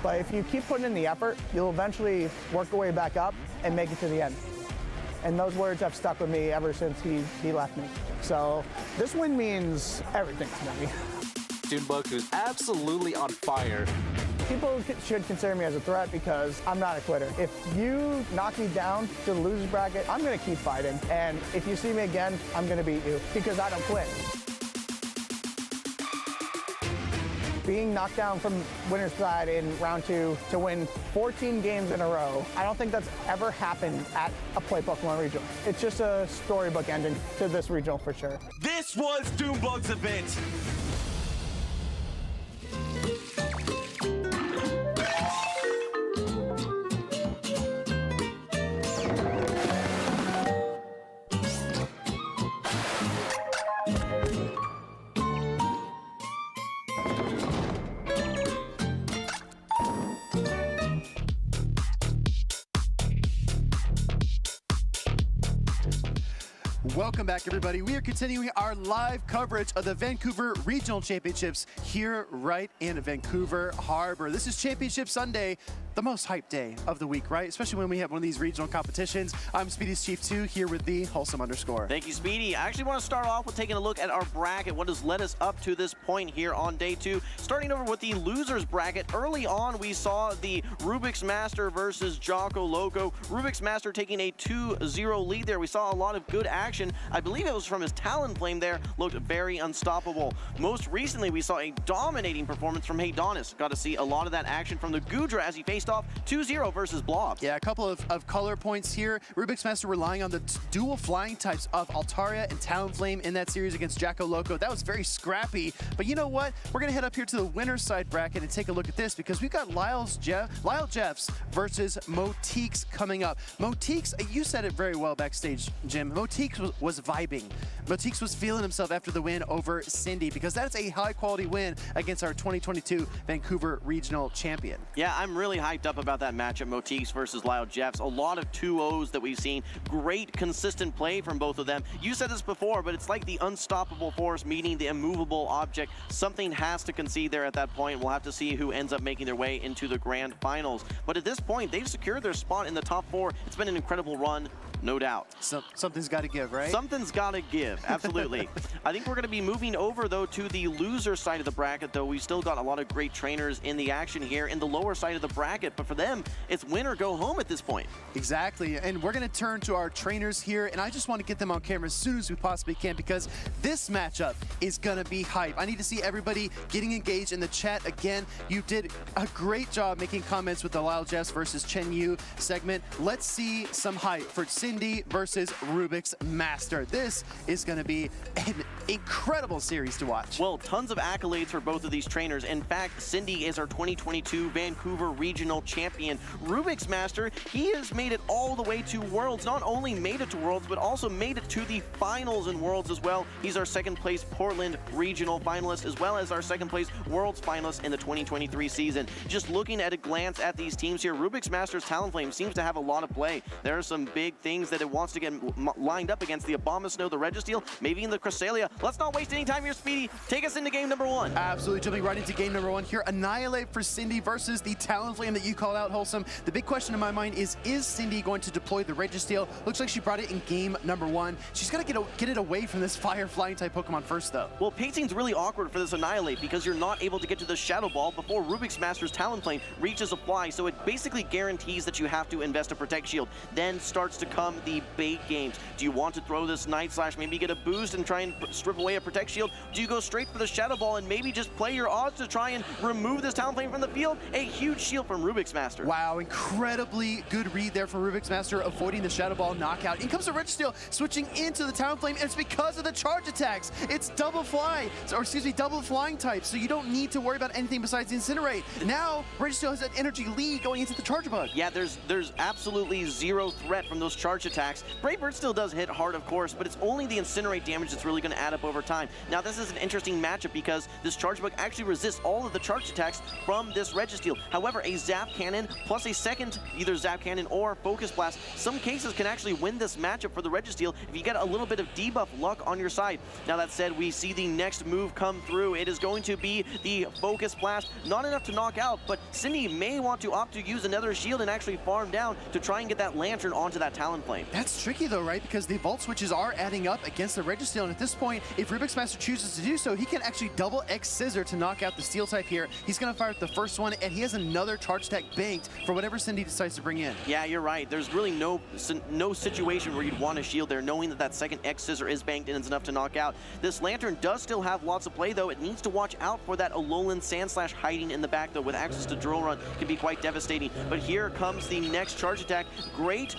but if you keep putting in the effort, you'll eventually work your way back up and make it to the end. And those words have stuck with me ever since he left me. So this win means everything to me. Junebug is absolutely on fire. People should consider me as a threat because I'm not a quitter. If you knock me down to the loser's bracket, I'm gonna keep fighting. And if you see me again, I'm gonna beat you because I don't quit. Being knocked down from winner's side in round 2 to win 14 games in a row, I don't think that's ever happened at a Play Pokemon regional. It's just a storybook ending to this regional for sure. This was Junebug's event. Welcome back, everybody. We are continuing our live coverage of the Vancouver Regional Championships here right in Vancouver Harbor. This is Championship Sunday. the most hyped day of the week, right? Especially when we have one of these regional competitions. I'm Speedy's Chief 2 here with the Wholesome _. Thank you, Speedy. I actually want to start off with taking a look at our bracket, what has led us up to this point here on day 2. Starting over with the losers bracket. Early on, we saw the Rubik's Master versus Jackal Loco. Rubik's Master taking a 2-0 lead there. We saw a lot of good action. I believe it was from his Talonflame there. Looked very unstoppable. Most recently, we saw a dominating performance from Haydonus. Got to see a lot of that action from the Gudra as he faced off 2-0 versus Blob. Yeah, a couple of color points here. Rubik's Master relying on the dual flying types of Altaria and Talonflame in that series against Jackal Loco. That was very scrappy. But you know what? We're going to head up here to the winner's side bracket and take a look at this because we've got Lyall Jeffs versus Motix coming up. Motix, you said it very well backstage, Jim. Motix was vibing. Motix was feeling himself after the win over Cindy because that's a high-quality win against our 2022 Vancouver Regional Champion. Yeah, I'm really hyped up about that matchup, Motix versus Lyall Jeffs. A lot of 2-0s that we've seen. Great, consistent play from both of them. You said this before, but it's like the unstoppable force meeting the immovable object. Something has to concede there at that point. We'll have to see who ends up making their way into the grand finals. But at this point, they've secured their spot in the top 4. It's been an incredible run. No doubt. Something's got to give, right? Something's got to give, absolutely. I think we're going to be moving over, though, to the loser side of the bracket, though. We've still got a lot of great trainers in the action here in the lower side of the bracket, but for them, it's win or go home at this point. Exactly, and we're going to turn to our trainers here, and I just want to get them on camera as soon as we possibly can because this matchup is going to be hype. I need to see everybody getting engaged in the chat again. You did a great job making comments with the Lyall Jeffs versus Chenu segment. Let's see some hype for Cindy versus Rubik's Master. This is going to be an incredible series to watch. Well, tons of accolades for both of these trainers. In fact, Cindy is our 2022 Vancouver Regional Champion. Rubik's Master, he has made it all the way to Worlds. Not only made it to Worlds, but also made it to the finals in Worlds as well. He's our second place Portland Regional finalist, as well as our second place Worlds finalist in the 2023 season. Just looking at a glance at these teams here, Rubik's Master's Talonflame seems to have a lot of play. There are some big things that it wants to get lined up against the Abomasnow, the Registeel, maybe in the Cresselia. Let's not waste any time here, Speedy. Take us into game number 1. Absolutely, jumping right into game number 1 here. Annihilate for Cindy versus the Talonflame that you called out, Wholesome. The big question in my mind is Cindy going to deploy the Registeel? Looks like she brought it in game number 1. She's got to get it away from this fire flying type Pokemon first, though. Well, pacing's really awkward for this Annihilate because you're not able to get to the Shadow Ball before Rubik's Master's Talonflame reaches a fly, so it basically guarantees that you have to invest a Protect Shield. Then starts to come the bait games. Do you want to throw this Night Slash, maybe get a boost and try and strip away a Protect Shield? Do you go straight for the Shadow Ball and maybe just play your odds to try and remove this Talonflame from the field? A huge shield from Rubik's Master. Wow, incredibly good read there from Rubik's Master, avoiding the Shadow Ball knockout. In comes the Registeel, switching into the Talonflame, and it's because of the charge attacks. It's double fly, or excuse me, double flying type, so you don't need to worry about anything besides Incinerate. Now, Registeel has an energy lead going into the Charge Bug. Yeah, there's absolutely zero threat from those charge attacks. Brave Bird still does hit hard, of course, but it's only the Incinerate damage that's really going to add up over time. Now, this is an interesting matchup because this Charge Bug actually resists all of the charge attacks from this Registeel. However, a Zap Cannon plus a second either Zap Cannon or Focus Blast, some cases can actually win this matchup for the Registeel if you get a little bit of debuff luck on your side. Now, that said, we see the next move come through. It is going to be the Focus Blast. Not enough to knock out, but Cindy may want to opt to use another shield and actually farm down to try and get that Lantern onto that Talonflame. That's tricky though, right? Because the Volt Switches are adding up against the Registeel, and at this point, if Rubik's Master chooses to do so, he can actually double X Scissor to knock out the Steel type here. He's going to fire the first one, and he has another charge attack banked for whatever Cindy decides to bring in. Yeah, you're right. There's really no situation where you'd want to shield there, knowing that that second X Scissor is banked and it's enough to knock out. This Lantern does still have lots of play, though. It needs to watch out for that Alolan Sandslash hiding in the back, though, with access to Drill Run can be quite devastating. But here comes the next charge attack. Great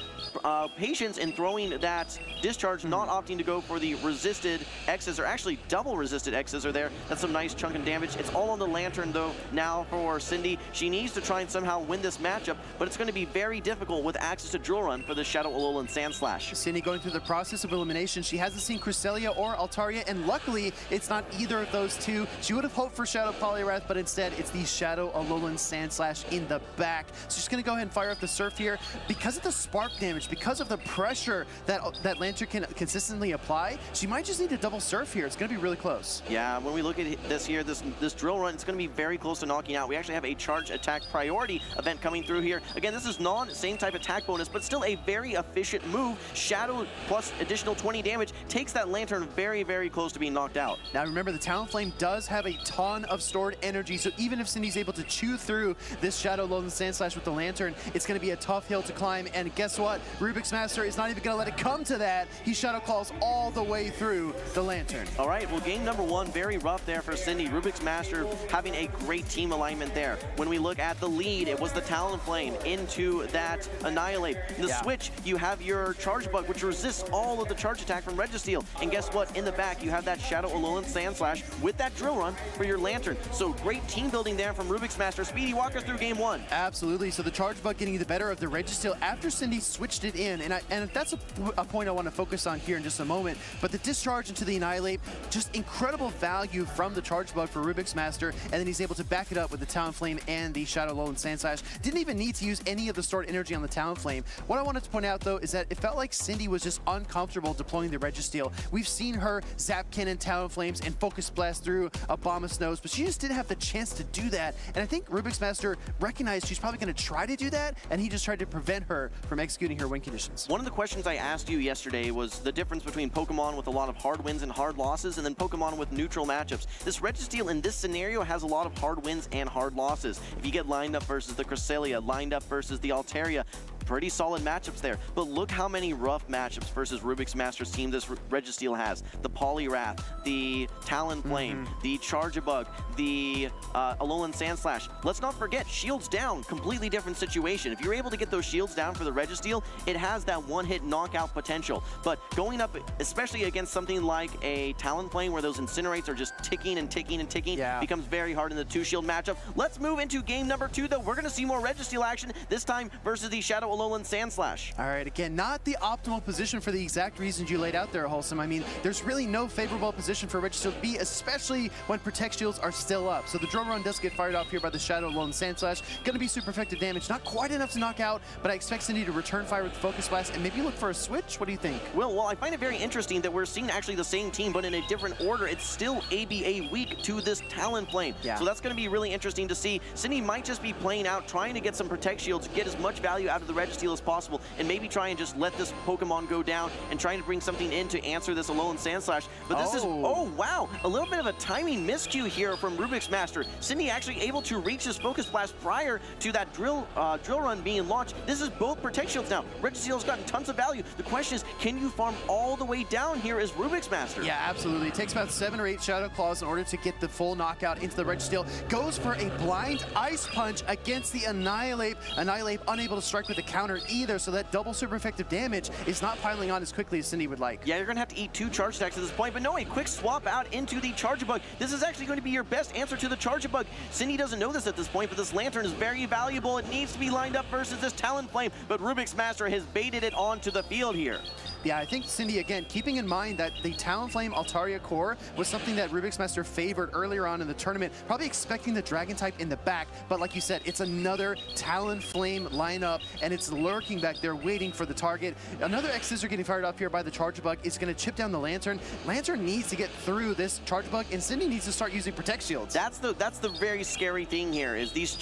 patience in throwing that Discharge, not opting to go for the resisted X Scissor, actually double resisted X Scissor there. That's some nice chunk of damage. It's all on the Lantern, though, now for Cindy. She needs to try and somehow win this matchup, but it's going to be very difficult with access to Drill Run for the Shadow Alolan Sandslash. Cindy going through the process of elimination. She hasn't seen Cresselia or Altaria, and luckily, it's not either of those two. She would have hoped for Shadow Poliwrath, but instead, it's the Shadow Alolan Sandslash in the back. So she's going to go ahead and fire up the Surf here. Because of the Spark damage, damage because of the pressure that Lantern can consistently apply. She might just need to double surf here. It's going to be really close. Yeah, when we look at this here, this drill run, it's going to be very close to knocking out. We actually have a charge attack priority event coming through here. Again, this is non-same type attack bonus, but still a very efficient move. Shadow plus additional 20 damage takes that Lantern very, very close to being knocked out. Now remember, the Talonflame does have a ton of stored energy, so even if Cindy's able to chew through this Shadow Lowland Sandslash with the Lantern, it's going to be a tough hill to climb. And guess what? Rubik's Master is not even going to let it come to that. He Shadow Calls all the way through the Lantern. All right, well, game number one, very rough there for Cindy. Rubik's Master having a great team alignment there. When we look at the lead, it was the Talonflame into that Annihilate. The switch, you have your Charge Bug, which resists all of the charge attack from Registeel. And guess what? In the back, you have that Shadow Alolan Sandslash with that Drill Run for your Lantern. So great team building there from Rubik's Master. Speedy, walk us through game one. Absolutely. So the Charge Bug getting the better of the Registeel after Cindy switched it in. And that's a point I want to focus on here in just a moment. But the discharge into the Annihilate, just incredible value from the Charge Bug for Rubik's Master. And then he's able to back it up with the Talonflame and the Shadow Alolan Sandslash. Didn't even need to use any of the stored energy on the Talonflame. What I wanted to point out, though, is that it felt like Cindy was just uncomfortable deploying the Registeel. We've seen her zap cannon Talonflames and focus blast through Abomasnows, but she just didn't have the chance to do that. And I think Rubik's Master recognized she's probably going to try to do that, and he just tried to prevent her from executing her win conditions. One of the questions I asked you yesterday was the difference between Pokemon with a lot of hard wins and hard losses, and then Pokemon with neutral matchups. This Registeel in this scenario has a lot of hard wins and hard losses. If you get lined up versus the Cresselia, lined up versus the Altaria, pretty solid matchups there. But look how many rough matchups versus Rubik's Master's team this Registeel has. The Poliwrath, the Talonflame, the Charjabug, the Alolan Sandslash. Let's not forget, shields down, completely different situation. If you're able to get those shields down for the Registeel, it has that one-hit knockout potential. But going up, especially against something like a Talonflame where those Incinerates are just ticking and ticking and ticking, becomes very hard in the two-shield matchup. Let's move into game number two, though. We're going to see more Registeel action, this time versus the Shadow Alolan Sandslash. All right, again, not the optimal position for the exact reasons you laid out there, Wholesome. I mean, there's really no favorable position for Registeel to be, especially when Protect Shields are still up. So the Drill Run does get fired off here by the Shadow Alolan Sandslash. Going to be super effective damage. Not quite enough to knock out, but I expect Cindy to return fire with Focus Blast and maybe look for a switch. What do you think? Well, I find it very interesting that we're seeing actually the same team, but in a different order. It's still ABA weak to this Talonflame. So that's going to be really interesting to see. Cindy might just be playing out, trying to get some Protect Shields, get as much value out of the Registeel as possible, and maybe try and just let this Pokemon go down and trying to bring something in to answer this Alolan Sandslash. But this is, oh wow, a little bit of a timing miscue here from Rubik's Master. Cindy actually able to reach this Focus Blast prior to that Drill Run being launched. This is both Protect Shields now. Registeel's gotten tons of value. The question is, can you farm all the way down here as Rubik's Master? Yeah, absolutely. It takes about 7 or 8 Shadow Claws in order to get the full knockout into the Registeel. Goes for a blind Ice Punch against the Annihilate. Annihilate unable to strike with the counter either, so that double super effective damage is not piling on as quickly as Cindy would like. Yeah, you're going to have to eat 2 charge attacks at this point, but no, a quick swap out into the Charjabug. This is actually going to be your best answer to the Charjabug. Cindy doesn't know this at this point, but this Lantern is very valuable. It needs to be lined up versus this Talonflame, but Rubik's Master has baited it onto the field here. Yeah, I think Cindy, again, keeping in mind that the Talonflame Altaria core was something that Rubik's Master favored earlier on in the tournament, probably expecting the Dragon type in the back, but like you said, it's another Talonflame lineup, and it's lurking back there waiting for the target. Another X-Scissor getting fired up here by the Charjabug is going to chip down the Lantern. Lantern needs to get through this Charjabug, and Cindy needs to start using Protect Shields. That's the very scary thing here, is these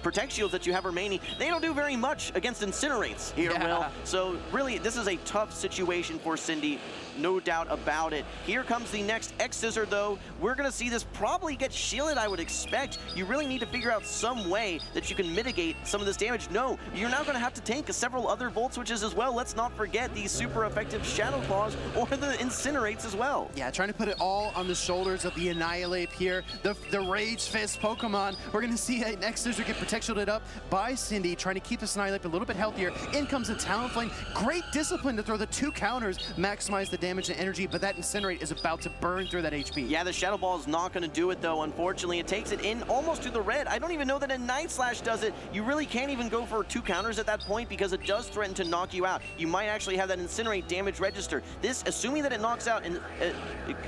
Protect Shields that you have remaining, they don't do very much against Incinerates here, Will. So really, this is a tough situation for Cindy, no doubt about it. Here comes the next X-Scissor, though. We're going to see this probably get shielded, I would expect. You really need to figure out some way that you can mitigate some of this damage. No, you're now going to have to tank several other Volt Switches as well. Let's not forget these super effective Shadow Claws or the Incinerates as well. Yeah, trying to put it all on the shoulders of the Annihilate here. The Rage Fist Pokemon. We're going to see an X-Scissor get Protect Shielded up by Cindy, trying to keep this Annihilate a little bit healthier. In comes a Talonflame. Great discipline to throw the 2 counters maximize the damage and energy, but that Incinerate is about to burn through that HP. Yeah, the Shadow Ball is not going to do it, though. Unfortunately, it takes it in almost to the red. I don't even know that a Night Slash does it. You really can't even go for 2 counters at that point because it does threaten to knock you out. You might actually have that Incinerate damage register. This, assuming that it knocks out, and it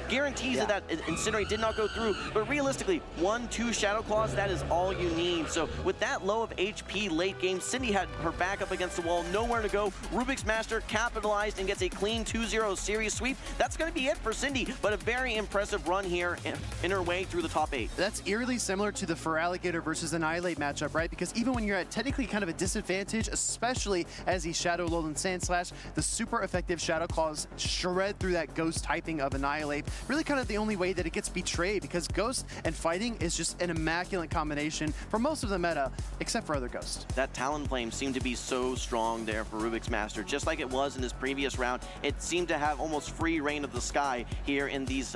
guarantees that Incinerate did not go through, but realistically, 1-2 Shadow Claws, that is all you need. So with that low of HP late game, Cindy had her back up against the wall, nowhere to go. Rubik's Master capitalized and gets a clean 2-0 series sweep. That's going to be it for Cindy, but a very impressive run here in her way through the top 8. That's eerily similar to the Feraligatr versus Annihilate matchup, right? Because even when you're at technically kind of a disadvantage, especially as he Shadow Alolan Sand Slash, the super effective Shadow Claws shred through that Ghost typing of Annihilate. Really kind of the only way that it gets betrayed, because Ghost and Fighting is just an immaculate combination for most of the meta, except for other Ghosts. That Talonflame seemed to be so strong there for Rubik's Master, just like it was in his previous round. It seemed to have almost free reign of the sky here in these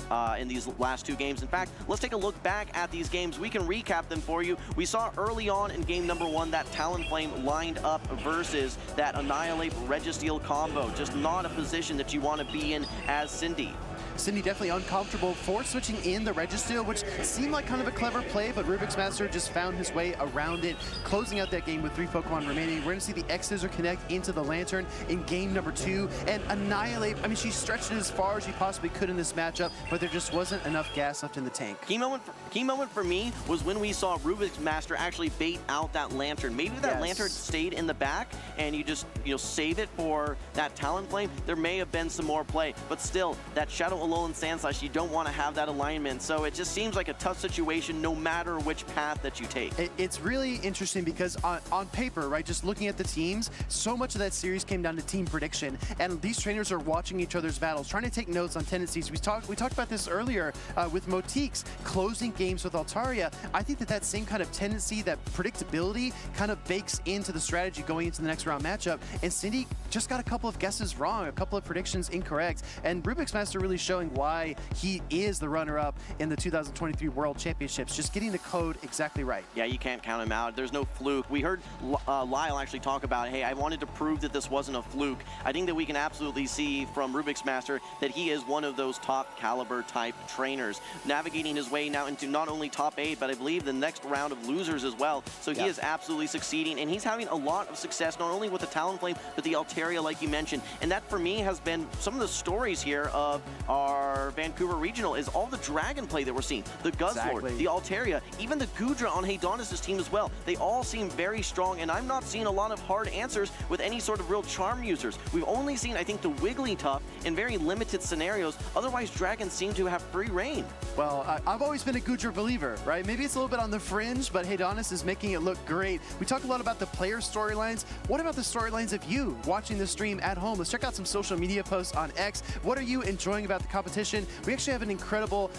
last 2 games. In fact, let's take a look back at these games. We can recap them for you. We saw early on in game number 1 that Talonflame lined up versus that Annihilate Registeel combo. Just not a position that you want to be in as Cindy. Cindy definitely uncomfortable for switching in the Registeel, which seemed like kind of a clever play, but Rubik's Master just found his way around it, closing out that game with 3 Pokemon remaining. We're going to see the X-Scissor connect into the Lantern in game number 2, and Annihilate, I mean, she stretched it as far as she possibly could in this matchup, but there just wasn't enough gas left in the tank. Key moment for me was when we saw Rubik's Master actually bait out that Lantern. Maybe if that Lantern stayed in the back and you just, save it for that Talonflame, there may have been some more play, but still, that Shadow Alolan Sand Slash, you don't want to have that alignment, so it just seems like a tough situation no matter which path that you take. It's really interesting because on paper, right, just looking at the teams, so much of that series came down to team prediction, and these trainers are watching each other's battles, trying to take notes on tendencies. We talked about this earlier with Motique's closing games with Altaria. I think that same kind of tendency, that predictability, kind of bakes into the strategy going into the next round matchup, and Cindy just got a couple of guesses wrong, a couple of predictions incorrect, and Rubik's Master really showing why he is the runner-up in the 2023 World Championships, just getting the code exactly right. Yeah, you can't count him out. There's no fluke. We heard Lyall actually talk about, hey, I wanted to prove that this wasn't a fluke. I think that we can absolutely see from Rubik's Master that he is one of those top caliber type trainers, navigating his way now into not only top 8, but I believe the next round of losers as well. So he is absolutely succeeding, and he's having a lot of success, not only with the Talonflame, but the Altaria, like you mentioned. And that, for me, has been some of the stories here of our Vancouver Regional, is all the Dragon play that we're seeing. The Guzzlord, the Altaria, even the Goodra on Haydonus' team as well. They all seem very strong, and I'm not seeing a lot of hard answers with any sort of real charm users. We've only seen, I think, the Wigglytuff in very limited scenarios. Otherwise, Dragons seem to have free reign. Well, I've always been a Goodra believer, right? Maybe it's a little bit on the fringe, but Haydonus is making it look great. We talk a lot about the player storylines. What about the storylines of you watching the stream at home? Let's check out some social media posts on X. What are you enjoying about the competition? We actually have an incredible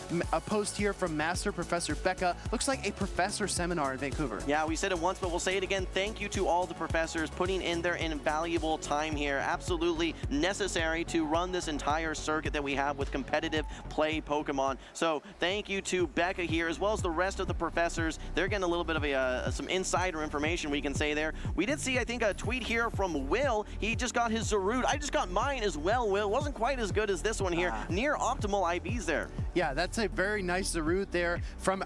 post here from Master Professor Becca. Looks like a professor seminar in Vancouver. Yeah, we said it once, but we'll say it again. Thank you to all the professors putting in their invaluable time here. Absolutely necessary to run this entire circuit that we have with competitive play Pokemon. So thank you to Becca here, as well as the rest of the professors. They're getting a little bit of some insider information, we can say there. We did see, I think, a tweet here from Will. He just got his Zarude. I just got mine as well, Will. Wasn't quite as good as this one here. Near optimal IVs there. Yeah, that's a very nice Zarude there from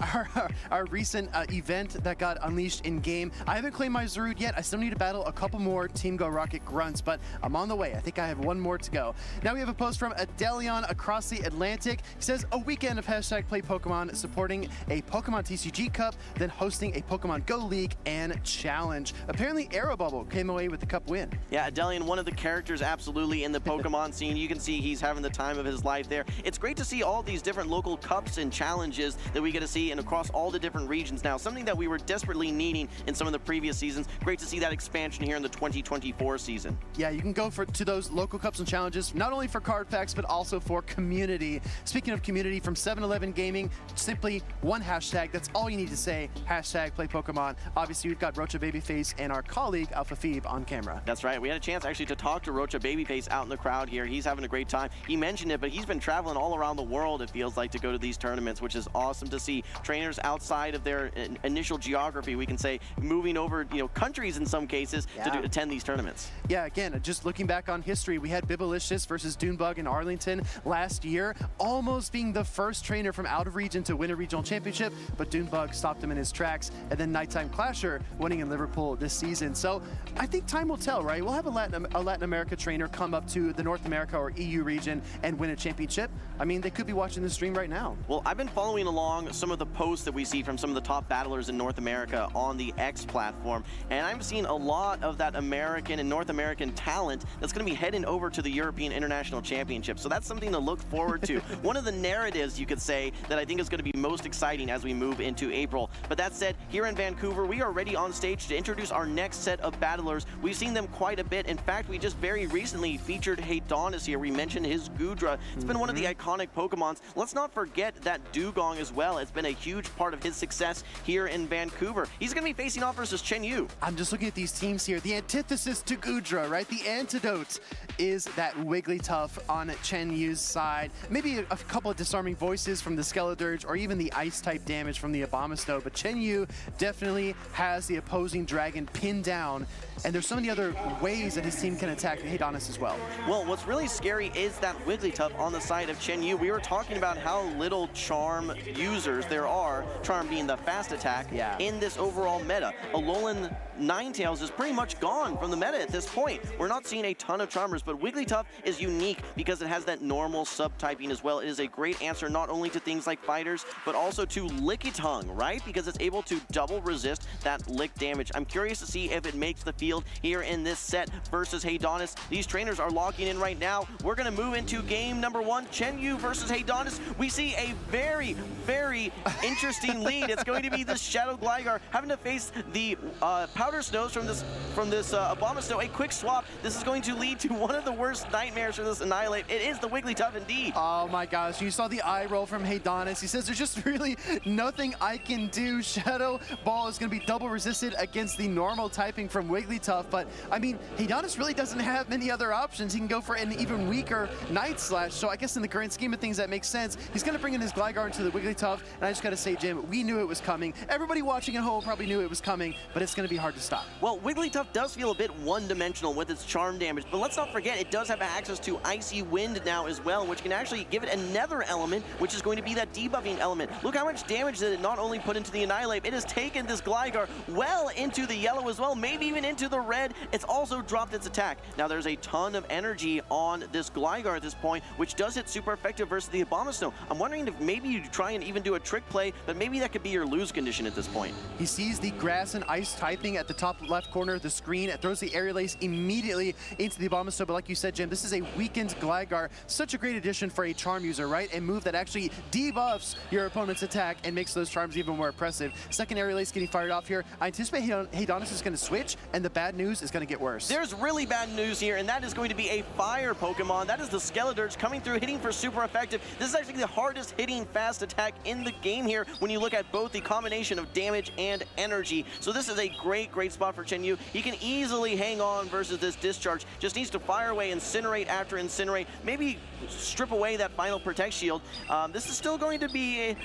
our recent event that got unleashed in game. I haven't claimed my Zarude yet. I still need to battle a couple more Team Go Rocket grunts, but I'm on the way. I think I have one more to go. Now we have a post from Adelion across the Atlantic. He says, a weekend of hashtag Play Pokemon, supporting a Pokemon TCG Cup, then hosting a Pokemon Go League and Challenge. Apparently Aero Bubble came away with the cup win. Yeah, Adelion, one of the characters absolutely in the Pokemon scene. You can see he's having the time of his life there. It's great to see all these different local cups and challenges that we get to see and across all the different regions now, something that we were desperately needing in some of the previous seasons. Great to see that expansion here in the 2024 season. Yeah, you can go to those local cups and challenges, not only for card packs, but also for community. Speaking of community, from 7-Eleven Gaming, simply one hashtag. That's all you need to say, hashtag Play Pokemon. Obviously, we've got Rocha Babyface and our colleague, Alpha Phoebe, on camera. That's right. We had a chance actually to talk to Rocha Babyface out in the crowd here. He's having a great time. He mentioned it, but he's been traveling all around the world, it feels feels like to go to these tournaments, which is awesome to see. Trainers outside of their initial geography, we can say, moving over, countries in some cases to attend these tournaments. Yeah, again, just looking back on history, we had Bibalicious versus Dunebug in Arlington last year, almost being the first trainer from out of region to win a regional championship, but Dunebug stopped him in his tracks, and then Nighttime Clasher winning in Liverpool this season. So I think time will tell, right? We'll have a Latin America trainer come up to the North America or EU region and win a championship. I mean, they could be watching the stream right now. Well, I've been following along some of the posts that we see from some of the top battlers in North America on the X platform, and I'm seeing a lot of that American and North American talent that's going to be heading over to the European International Championship. So that's something to look forward to. One of the narratives, you could say, that I think is going to be most exciting as we move into April. But that said, here in Vancouver, we are ready on stage to introduce our next set of battlers. We've seen them quite a bit. In fact, we just very recently featured Haydonus here. We mentioned his Goodra. It's been one of the iconic Pokemons. Let's not forget that Dugong as well. It's been a huge part of his success here in Vancouver. He's going to be facing off versus Chenu. I'm just looking at these teams here. The antithesis to Goodra, right? The antidote is that Wigglytuff on Chenu's side. Maybe a couple of disarming voices from the Skeledirge or even the Ice-type damage from the Abomasnow, but Chenu definitely has the opposing dragon pinned down, and there's so many other ways that his team can attack Haydonus as well. Well, what's really scary is that Wigglytuff on the side of Chenu. We were talking about how little Charm users there are, Charm being the fast attack, in this overall meta. Alolan Ninetales is pretty much gone from the meta at this point. We're not seeing a ton of Charmers, but Wigglytuff is unique because it has that normal subtyping as well. It is a great answer not only to things like fighters, but also to Lickitung, right? Because it's able to double resist that lick damage. I'm curious to see if it makes the field here in this set versus Haydonus. These trainers are logging in right now. We're going to move into game number 1, Chenu versus Haydonus. We see a very, very interesting lead. It's going to be this Shadow Gligar having to face the Powder Snows from this Abomasnow. A quick swap. This is going to lead to one of the worst nightmares for this Annihilate. It is the Wigglytuff indeed. Oh my gosh, you saw the eye roll from Haydonus. He says there's just really nothing I can do. Shadow Ball is going to be double resisted against the normal typing from Wigglytuff, but I mean, Haydonus really doesn't have many other options. He can go for an even weaker Night Slash, so I guess in the grand scheme of things that makes sense. He's going to bring in his Gligar into the Wigglytuff, and I just got to say, Jim, we knew it was coming. Everybody watching at home probably knew it was coming, but it's going to be hard to stop. Well, Wigglytuff does feel a bit one-dimensional with its charm damage, but let's not forget it does have access to Icy Wind now as well, which can actually give it another element, which is going to be that debuffing element. Look how much damage that it not only put into the Annihilate, it has taken this Gligar well into the yellow as well, maybe even into the red. It's also dropped its attack. Now there's a ton of energy on this Gligar at this point, which does hit super effective versus the Abomasnow. I'm wondering if maybe you try and even do a trick play, but maybe that could be your lose condition at this point. He sees the grass and ice typing at the top left corner of the screen. It throws the Aerial Ace immediately into the Abomasnow, but like you said, Jim, this is a weakened Gligar. Such a great addition for a Charm user, right? A move that actually debuffs your opponent's attack and makes those Charms even more impressive. Second Aerial Ace getting fired off here. I anticipate Haydonus is going to switch, and the bad news is going to get worse. There's really bad news here, and that is going to be a fire Pokemon. That is the Skeledirge coming through, hitting for super effective. This is actually the hardest hitting fast attack in the game here when you look at both the combination of damage and energy. So this is a great, great spot for Chenu. He can easily hang on versus this Discharge. Just needs to fire away Incinerate after Incinerate. Maybe strip away that final Protect Shield. This is still going to be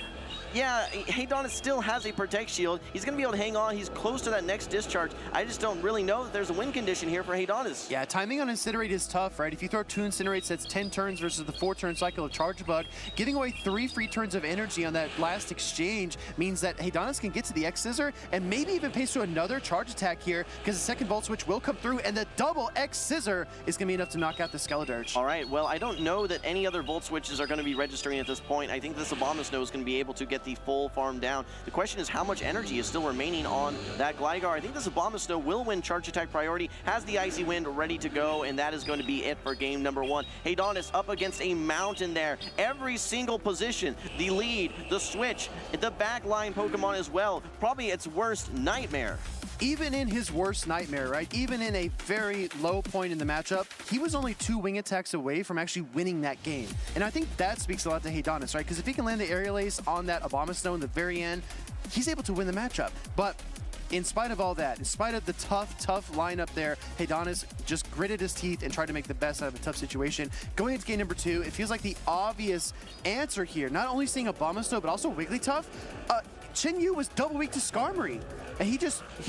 yeah, Haydonus still has a Protect Shield. He's going to be able to hang on. He's close to that next Discharge. I just don't really know that there's a win condition here for Haydonus. Yeah, timing on Incinerate is tough, right? If you throw 2 Incinerates, that's 10 turns versus the 4-turn cycle of Charge Bug. Giving away 3 free turns of energy on that last exchange means that Haydonus can get to the X-Scissor and maybe even pays to another charge attack here because the second Volt Switch will come through and the double X-Scissor is going to be enough to knock out the Skeledirge. All right, well, I don't know that any other Volt Switches are going to be registering at this point. I think this Abomasnow is going to be able to get the full farm down. The question is how much energy is still remaining on that Gligar. I think this Abomasnow will win charge attack priority, has the Icy Wind ready to go, and that is going to be it for game number 1. Haydonus up against a mountain there. Every single position, the lead, the switch, the backline Pokemon as well. Probably its worst nightmare. Even in his worst nightmare, right? Even in a very low point in the matchup, he was only 2 wing attacks away from actually winning that game. And I think that speaks a lot to Haydonus, right? Because if he can land the Aerial Ace on that Abomasnow in the very end, he's able to win the matchup. But in spite of all that, in spite of the tough lineup there, Haydonus just gritted his teeth and tried to make the best out of a tough situation. Going into game number 2, it feels like the obvious answer here, not only seeing Abomasnow, but also Wigglytuff. Chenu was double weak to Skarmory. And he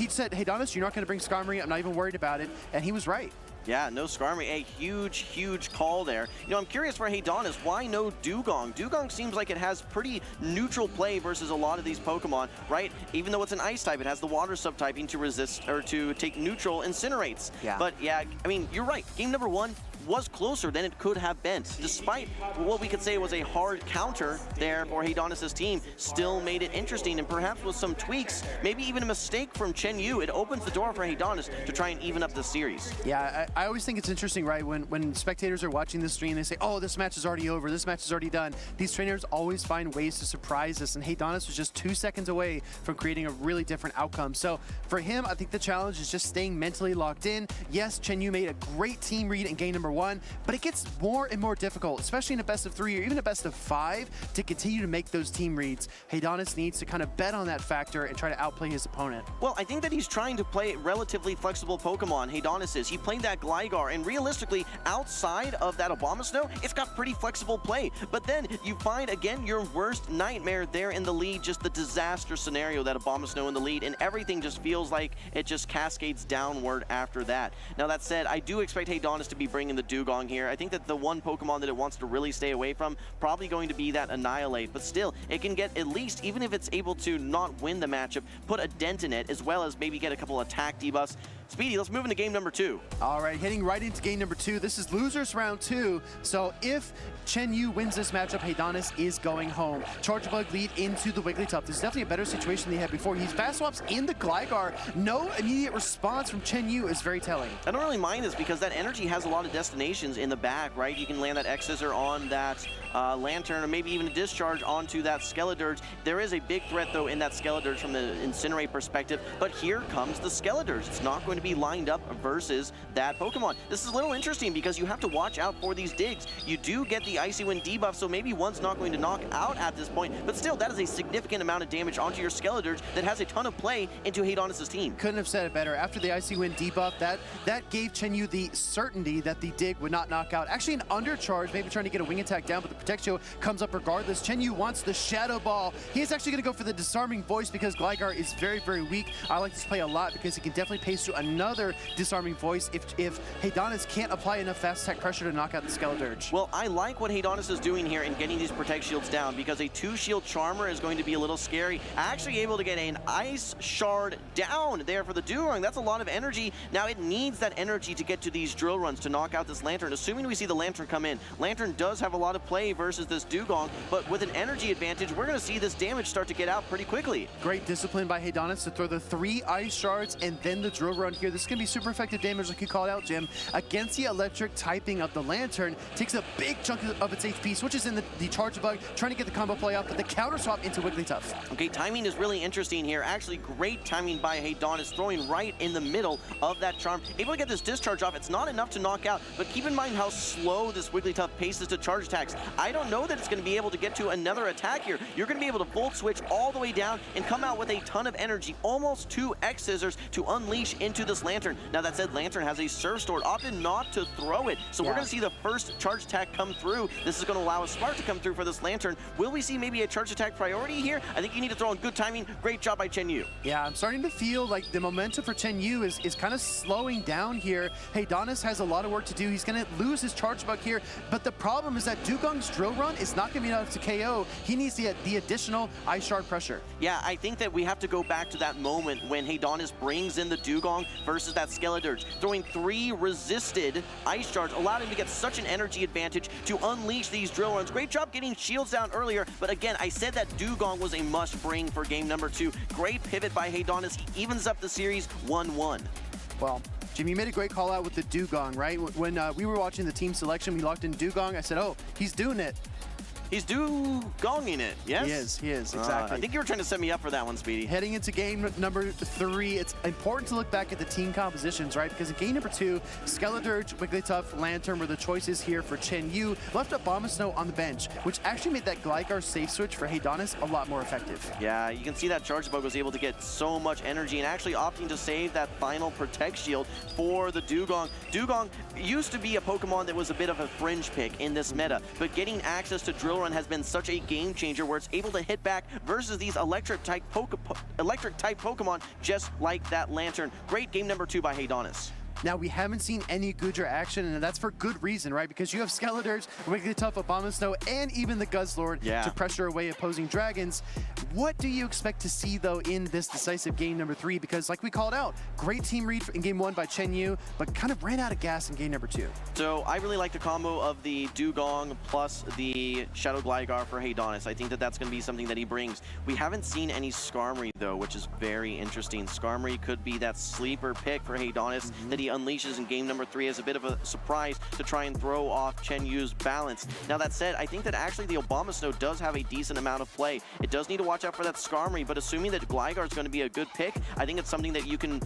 said, Haydonus, you're not going to bring Skarmory. I'm not even worried about it. And he was right. Yeah, no Skarmory, a huge call there. You know, I'm curious for Haydonus, why no Dugong? Dugong seems like it has pretty neutral play versus a lot of these Pokemon, right? Even though it's an ice type, it has the water subtyping to resist, or to take neutral Incinerates. Yeah. But yeah, I mean, you're right. Game number 1 was closer than it could have been. Despite what we could say was a hard counter there for Haydonus' team, still made it interesting, and perhaps with some tweaks, maybe even a mistake from Chenu, it opens the door for Haydonus to try and even up the series. Yeah, I always think it's interesting, right, when spectators are watching this stream, they say, oh, this match is already over, this match is already done. These trainers always find ways to surprise us, and Haydonus was just 2 seconds away from creating a really different outcome. So for him, I think the challenge is just staying mentally locked in. Yes, Chenu made a great team read in game number 1, but it gets more and more difficult, especially in a best of 3 or even a best of 5, to continue to make those team reads. Haydonus needs to kind of bet on that factor and try to outplay his opponent. Well, I think that he's trying to play relatively flexible Pokemon. Haydonus is. He played that Gligar, and realistically, outside of that Abomasnow, it's got pretty flexible play. But then you find, again, your worst nightmare there in the lead, just the disaster scenario, that Abomasnow in the lead, and everything just feels like it just cascades downward after that. Now, that said, I do expect Haydonus to be bringing the Dugong here. I think that the one Pokemon that it wants to really stay away from, probably going to be that Annihilate, but still, it can get at least, even if it's able to not win the matchup, put a dent in it, as well as maybe get a couple attack debuffs. Speedy, let's move into game number 2. All right, heading right into game number 2. This is losers round 2. So if Chenu wins this matchup, Haydonus is going home. Charge Bug lead into the Wigglytuff. This is definitely a better situation than he had before. He's fast swaps in the Gligar. No immediate response from Chenu is very telling. I don't really mind this because that energy has a lot of destinations in the back, right? You can land that X-Scissor on that Lantern, or maybe even a discharge onto that Skeledirge. There is a big threat, though, in that Skeledirge from the Incinerate perspective, but here comes the Skeledirge. It's not going to be lined up versus that Pokemon. This is a little interesting because you have to watch out for these digs. You do get the Icy Wind debuff, so maybe one's not going to knock out at this point, but still, that is a significant amount of damage onto your Skeledirge that has a ton of play into Haydonus' team. Couldn't have said it better. After the Icy Wind debuff, that gave Chenu the certainty that the dig would not knock out. Actually, an undercharge, maybe trying to get a wing attack down, but the Protectio comes up regardless. Chenu wants the Shadow Ball. He's actually going to go for the Disarming Voice because Gligar is very weak. I like this play a lot because he can definitely pace through another Disarming Voice if Haydonus can't apply enough fast attack pressure to knock out the Skeledirge. Well, I like what Haydonus is doing here in getting these Protect Shields down because a 2-shield Charmer is going to be a little scary. Actually able to get an Ice Shard down there for the Dugong. That's a lot of energy. Now it needs that energy to get to these drill runs to knock out this Lantern, assuming we see the Lantern come in. Lantern does have a lot of play versus this Dugong, but with an energy advantage, we're going to see this damage start to get out pretty quickly. Great discipline by Haydonus to throw the 3 Ice Shards and then the drill run here. This is going to be super effective damage, like you called out, Jim, against the electric typing of the Lantern. Takes a big chunk of its HP, switches in the Charge Bug, trying to get the combo play off, but the counter swap into Wigglytuff. Okay, timing is really interesting here. Actually, great timing by Haydonus, throwing right in the middle of that Charm. Able to get this discharge off. It's not enough to knock out, but keep in mind how slow this Wigglytuff paces to charge attacks. I don't know that it's going to be able to get to another attack here. You're going to be able to Volt Switch all the way down and come out with a ton of energy, almost 2 X-Scissors to unleash into this Lantern. Now, that said, Lantern has a Surf Sword, opted not to throw it, so we're going to see the first charge attack come through. This is going to allow a Spark to come through for this Lantern. Will we see maybe a charge attack priority here? I think you need to throw in good timing. Great job by Chenu. Yeah, I'm starting to feel like the momentum for Chenu is kind of slowing down here. Haydonus has a lot of work to do. He's going to lose his Charge Bug here, but the problem is that Dugong's Drill Run is not going to be enough to KO. He needs the additional Ice Shard pressure. Yeah, I think that we have to go back to that moment when Haydonus brings in the Dugong versus that Skeledirge. Throwing 3 resisted Ice Shards allowed him to get such an energy advantage to unleash these drill runs. Great job getting shields down earlier, but again, I said that Dugong was a must-bring for game number 2. Great pivot by Haydonus. He evens up the series 1-1. Well, Jim, you made a great call out with the Dugong, right? When we were watching the team selection, we locked in Dugong. I said, oh, he's doing it. He's gonging it, yes? He is, exactly. I think you were trying to set me up for that one, Speedy. Heading into game number 3, it's important to look back at the team compositions, right? Because in game number 2, Skeledirge, Wigglytuff, Lantern were the choices here for Chenu. Left Abomasnow on the bench, which actually made that Gligar safe switch for Haydonus a lot more effective. Yeah, you can see that Charge Bug was able to get so much energy and actually opting to save that final Protect Shield for the Dugong. Dugong used to be a Pokemon that was a bit of a fringe pick in this meta, but getting access to Drill Run has been such a game changer where it's able to hit back versus these electric type Pokemon just like that Lantern. Great game number 2 by Haydonus. Now, we haven't seen any Goodra action, and that's for good reason, right? Because you have Skeledirge, Wigglytuff, Abomasnow, and even the Guzzlord to pressure away opposing dragons. What do you expect to see, though, in this decisive game number 3? Because, like we called out, great team read in game 1 by Chenu, but kind of ran out of gas in game number 2. So I really like the combo of the Dugong plus the Shadow Gligar for Haydonus. I think that that's going to be something that he brings. We haven't seen any Skarmory, though, which is very interesting. Skarmory could be that sleeper pick for Haydonus that he unleashes in game number 3 as a bit of a surprise to try and throw off Chenyu's balance. Now that said, I think that actually the Abomasnow does have a decent amount of play. It does need to watch out for that Skarmory, but assuming that Gligar is going to be a good pick, I think it's something that you can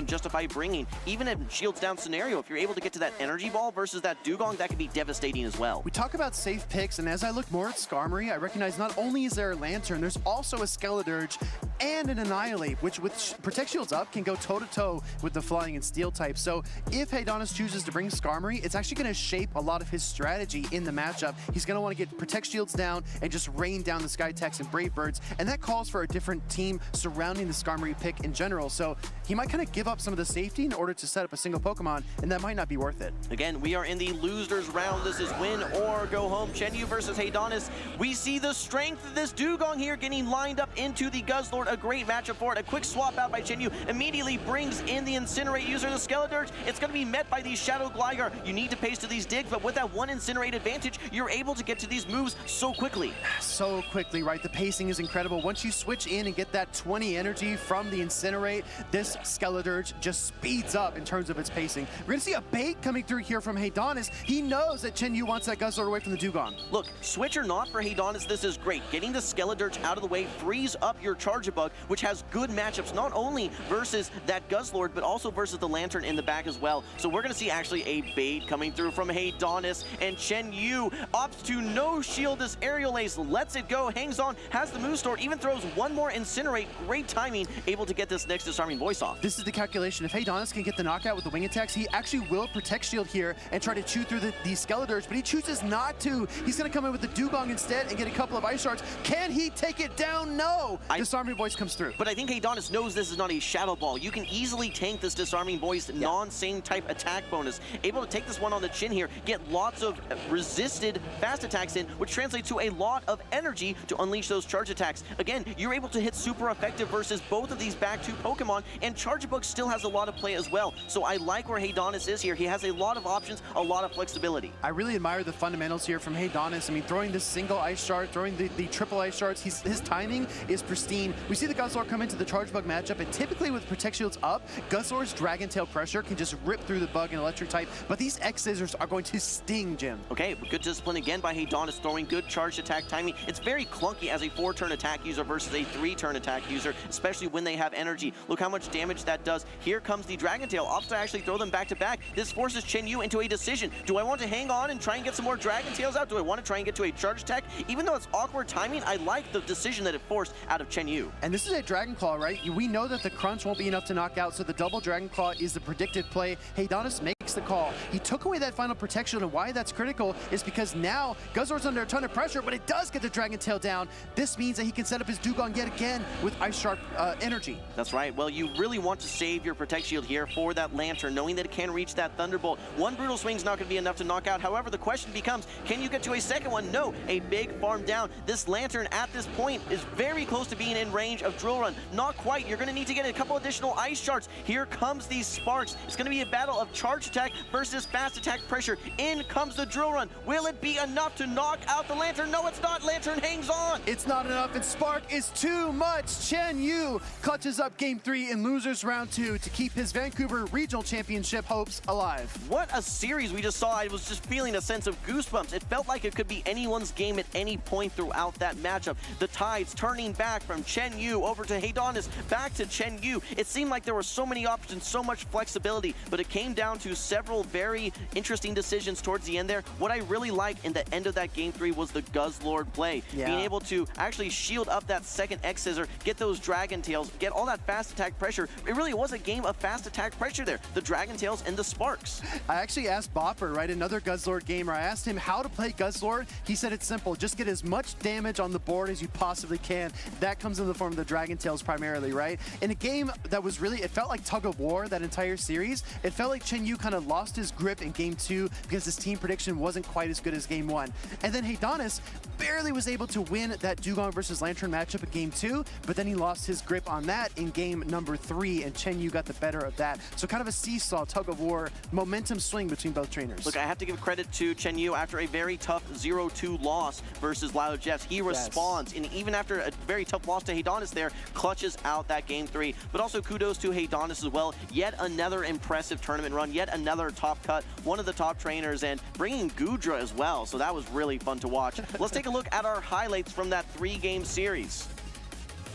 justify bringing. Even in Shields Down scenario, if you're able to get to that Energy Ball versus that Dugong, that could be devastating as well. We talk about safe picks, and as I look more at Skarmory, I recognize not only is there a Lantern, there's also a Skeledirge and an Annihilate, which with Protect Shields up can go toe-to-toe with the Flying and Steel type. So if Haydonus chooses to bring Skarmory, it's actually going to shape a lot of his strategy in the matchup. He's going to want to get Protect Shields down and just rain down the Skytex and Brave Birds, and that calls for a different team surrounding the Skarmory pick in general. So he might kind of give up some of the safety in order to set up a single Pokemon, and that might not be worth it. Again, we are in the losers round. This is win or go home. Chenu versus Haydonus. We see the strength of this Dugong here getting lined up into the Guzzlord. A great matchup for it. A quick swap out by Chenu immediately brings in the Incinerate user, the Skeledirge. It's going to be met by the Shadow Gligar. You need to pace to these digs, but with that one Incinerate advantage, you're able to get to these moves so quickly. So quickly, right? The pacing is incredible. Once you switch in and get that 20 energy from the Incinerate, this Skeledirge just speeds up in terms of its pacing. We're going to see a bait coming through here from Haydonus. He knows that Chenu wants that Guzzlord away from the Dugong. Look, switch or not for Haydonus, this is great. Getting the Skeledirge out of the way frees up your Charjabug, which has good matchups not only versus that Guzzlord, but also versus the Lantern in the back as well. So we're going to see actually a bait coming through from Haydonus, and Chenu opts to no shield this Aerial Ace, lets it go, hangs on, has the move stored, even throws one more Incinerate. Great timing, able to get this next Disarming Voice off. This is the calculation. If Haydonus can get the knockout with the wing attacks, he actually will Protect Shield here and try to chew through the Skeledirge, but he chooses not to. He's going to come in with the Dugong instead and get a couple of Ice Shards. Can he take it down? No! Disarming Voice comes through. But I think Haydonus knows this is not a Shadow Ball. You can easily tank this Disarming Voice non-same type attack bonus. Able to take this one on the chin here, get lots of resisted fast attacks in, which translates to a lot of energy to unleash those charge attacks. Again, you're able to hit super effective versus both of these back two Pokemon, and Charjabug still has a lot of play as well. So I like where Haydonus is here. He has a lot of options, a lot of flexibility. I really admire the fundamentals here from Haydonus. I mean, throwing this single Ice Shard, throwing the triple Ice Shards, his timing is pristine. We see the Guzzlord come into the Charjabug matchup, and typically with Protect Shields up, Guzzlord's Dragon Tail pressure can just rip through the bug and electric type, but these X-Scissors are going to sting, Jim. Okay, good discipline again by Haydonus, throwing good charged attack timing. It's very clunky as a 4-turn attack user versus a 3-turn attack user, especially when they have energy. Look how much damage that does. Here comes the Dragon Tail, opts to actually throw them back to back. This forces Chenu into a decision. Do I want to hang on and try and get some more Dragon Tails out? Do I want to try and get to a charge attack? Even though it's awkward timing, I like the decision that it forced out of Chenu. And this is a Dragon Claw, right? We know that the crunch won't be enough to knock out, so the double Dragon Claw is the predicted play. Haydonus makes the call. He took away that final protection, and why that's critical is because now Guzzlord's under a ton of pressure, but it does get the Dragon Tail down. This means that he can set up his Dugong yet again with Ice Sharp energy. That's right. Well, you really want to save your Protect Shield here for that Lantern, knowing that it can reach that Thunderbolt. One Brutal Swing's not going to be enough to knock out. However, the question becomes, can you get to a second one? No. A big farm down. This Lantern at this point is very close to being in range of Drill Run. Not quite. You're going to need to get a couple additional Ice Shards. Here comes these Sparks. It's going to be a battle of charge attack versus fast attack pressure. In comes the drill run. Will it be enough to knock out the Lantern? No, it's not. Lantern hangs on. It's not enough, and Spark is too much. Chenu clutches up Game 3 in losers round 2 to keep his Vancouver Regional Championship hopes alive. What a series we just saw. I was just feeling a sense of goosebumps. It felt like it could be anyone's game at any point throughout that matchup. The tides turning back from Chenu over to Haydonus, back to Chenu. It seemed like there were so many options, so much flexibility, but it came down to several very interesting decisions towards the end there. What I really liked in the end of that Game 3 was the Guzzlord play. Yeah. Being able to actually shield up that second X Scissor, get those Dragon Tails, get all that fast attack pressure. It really was a game of fast attack pressure there. The Dragon Tails and the Sparks. I actually asked Bopper, right, another Guzzlord gamer, I asked him how to play Guzzlord. He said it's simple. Just get as much damage on the board as you possibly can. That comes in the form of the Dragon Tails primarily, right? In a game that was really, it felt like tug of war that entire series. It felt like Chenu kind of lost his grip in Game 2 because his team prediction wasn't quite as good as Game 1. And then Haydonus barely was able to win that Dugong versus Lantern matchup in Game 2, but then he lost his grip on that in Game number 3, and Chenu got the better of that. So kind of a seesaw, tug of war, momentum swing between both trainers. Look, I have to give credit to Chenu after a very tough 0-2 loss versus Lyall Jeffs. He responds, and even after a very tough loss to Haydonus there, clutches out that Game 3. But also kudos to Haydonus as well. Yet another impressive tournament run, yet another top cut, one of the top trainers, and bringing Gudra as well. So that was really fun to watch. Let's take a look at our highlights from that 3-game series.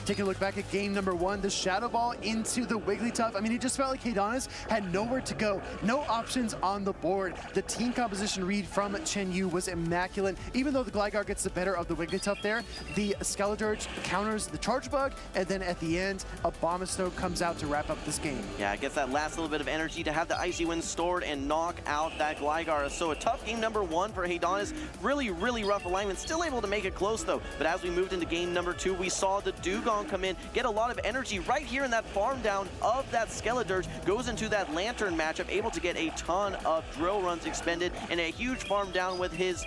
Taking a look back at game number 1, the Shadow Ball into the Wigglytuff. I mean, it just felt like Haydonus had nowhere to go, no options on the board. The team composition read from Chenu was immaculate. Even though the Gligar gets the better of the Wigglytuff there, the Skeledirge counters the Charge Bug, and then at the end, a Abomasnow comes out to wrap up this game. Yeah, it gets that last little bit of energy to have the Icy Wind stored and knock out that Gligar. So a tough game number 1 for Haydonus. Really, really rough alignment. Still able to make it close though. But as we moved into game number 2, we saw the Dugong come in, get a lot of energy right here in that farm down of that Skeledirge, goes into that Lantern matchup, able to get a ton of drill runs expended and a huge farm down with his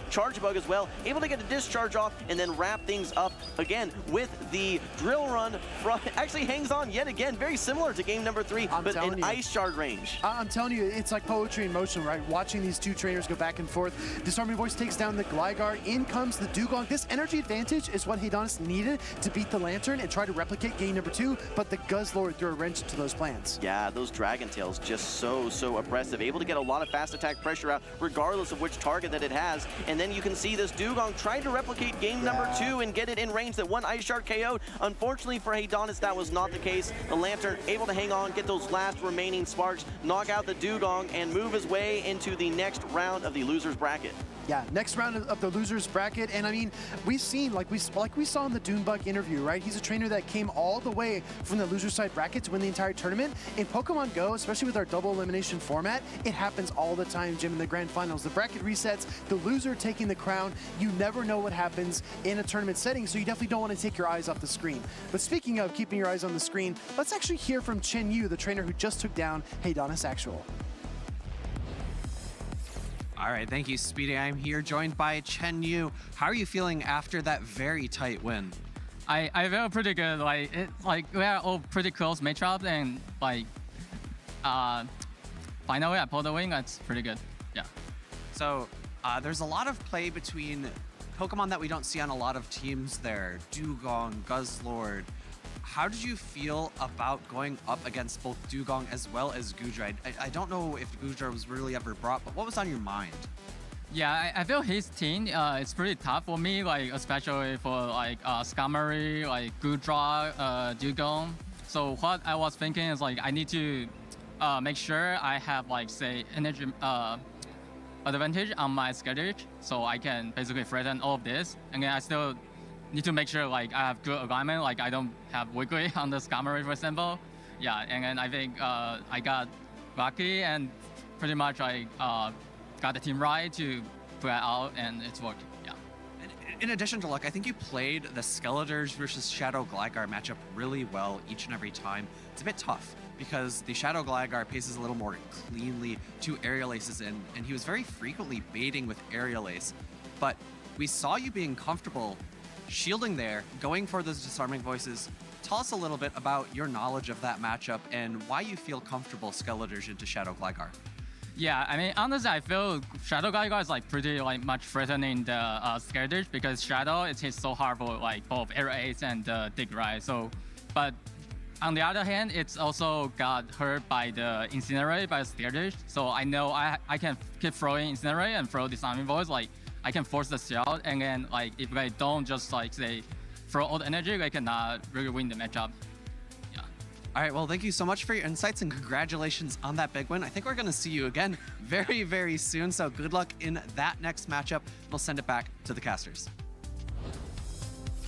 Charge Bug as well, able to get a discharge off and then wrap things up again with the drill run from, actually hangs on yet again, very similar to game number 3, but in Ice Shard range. I'm telling you, it's like poetry in motion, right? Watching these two trainers go back and forth. Disarming Voice takes down the Gligar, in comes the Dugong. This energy advantage is what Haydonus needed to beat the Lantern and try to replicate game number 2, but the Guzzlord threw a wrench into those plans. Yeah, those Dragon Tails just so oppressive, able to get a lot of fast attack pressure out regardless of which target that it has. And then you can see this Dugong trying to replicate game number 2 and get it in range that one Ice Shard KO'd. Unfortunately for Haydonus, that was not the case. The Lantern able to hang on, get those last remaining sparks, knock out the Dugong, and move his way into the next round of the losers bracket. Yeah, next round of the losers bracket, and I mean, we've seen, like we saw in the Dunebug interview, right? He's a trainer that came all the way from the loser side bracket to win the entire tournament. In Pokemon Go, especially with our double elimination format, it happens all the time, Jim, in the grand finals. The bracket resets, the loser taking the crown. You never know what happens in a tournament setting, so you definitely don't want to take your eyes off the screen. But speaking of keeping your eyes on the screen, let's actually hear from Chenu, the trainer who just took down Haydonus Actual. All right, thank you, Speedy. I'm here joined by Chenu. How are you feeling after that very tight win? I feel pretty good. We are all pretty close matchups, and finally I pulled the win. That's pretty good. Yeah. So there's a lot of play between Pokemon that we don't see on a lot of teams there. Dugong, Guzzlord. How did you feel about going up against both Dugong as well as Gudra? I don't know if Gudra was really ever brought, but what was on your mind? Yeah, I feel his team it's pretty tough for me, especially for Skarmory, Gudra, Dugong. So what I was thinking is I need to make sure I have say energy advantage on my Skeledirge, so I can basically threaten all of this, and then I still need to make sure I have good alignment, I don't have Wiggly on the Skarmory, for example. Yeah, and then I think I got lucky and pretty much I got the team right to put it out, and it's worked. Yeah. In addition to luck, I think you played the Skeledirge versus Shadow Gligar matchup really well each and every time. It's a bit tough because the Shadow Gligar paces a little more cleanly to Aerial Aces in, and he was very frequently baiting with Aerial Ace. But we saw you being comfortable shielding there, going for those Disarming Voices. tell us a little bit about your knowledge of that matchup and why you feel comfortable Skeledirge into Shadow Gligar. Yeah, I mean, honestly, I feel Shadow Gligar is like pretty like much threatening the Skeledirge because Shadow it hits so hard for like both Air Ace and Dig Right. So, but on the other hand, it's also got hurt by the Incinerate by Skeledirge. So I know I can keep throwing Incinerate and throw Disarming Voice. Like I can force the shell, and then like if they don't just like say throw all the energy, they cannot really win the matchup. All right, well, thank you so much for your insights and congratulations on that big win. I think we're going to see you again very, very soon. So good luck in that next matchup. We'll send it back to the casters.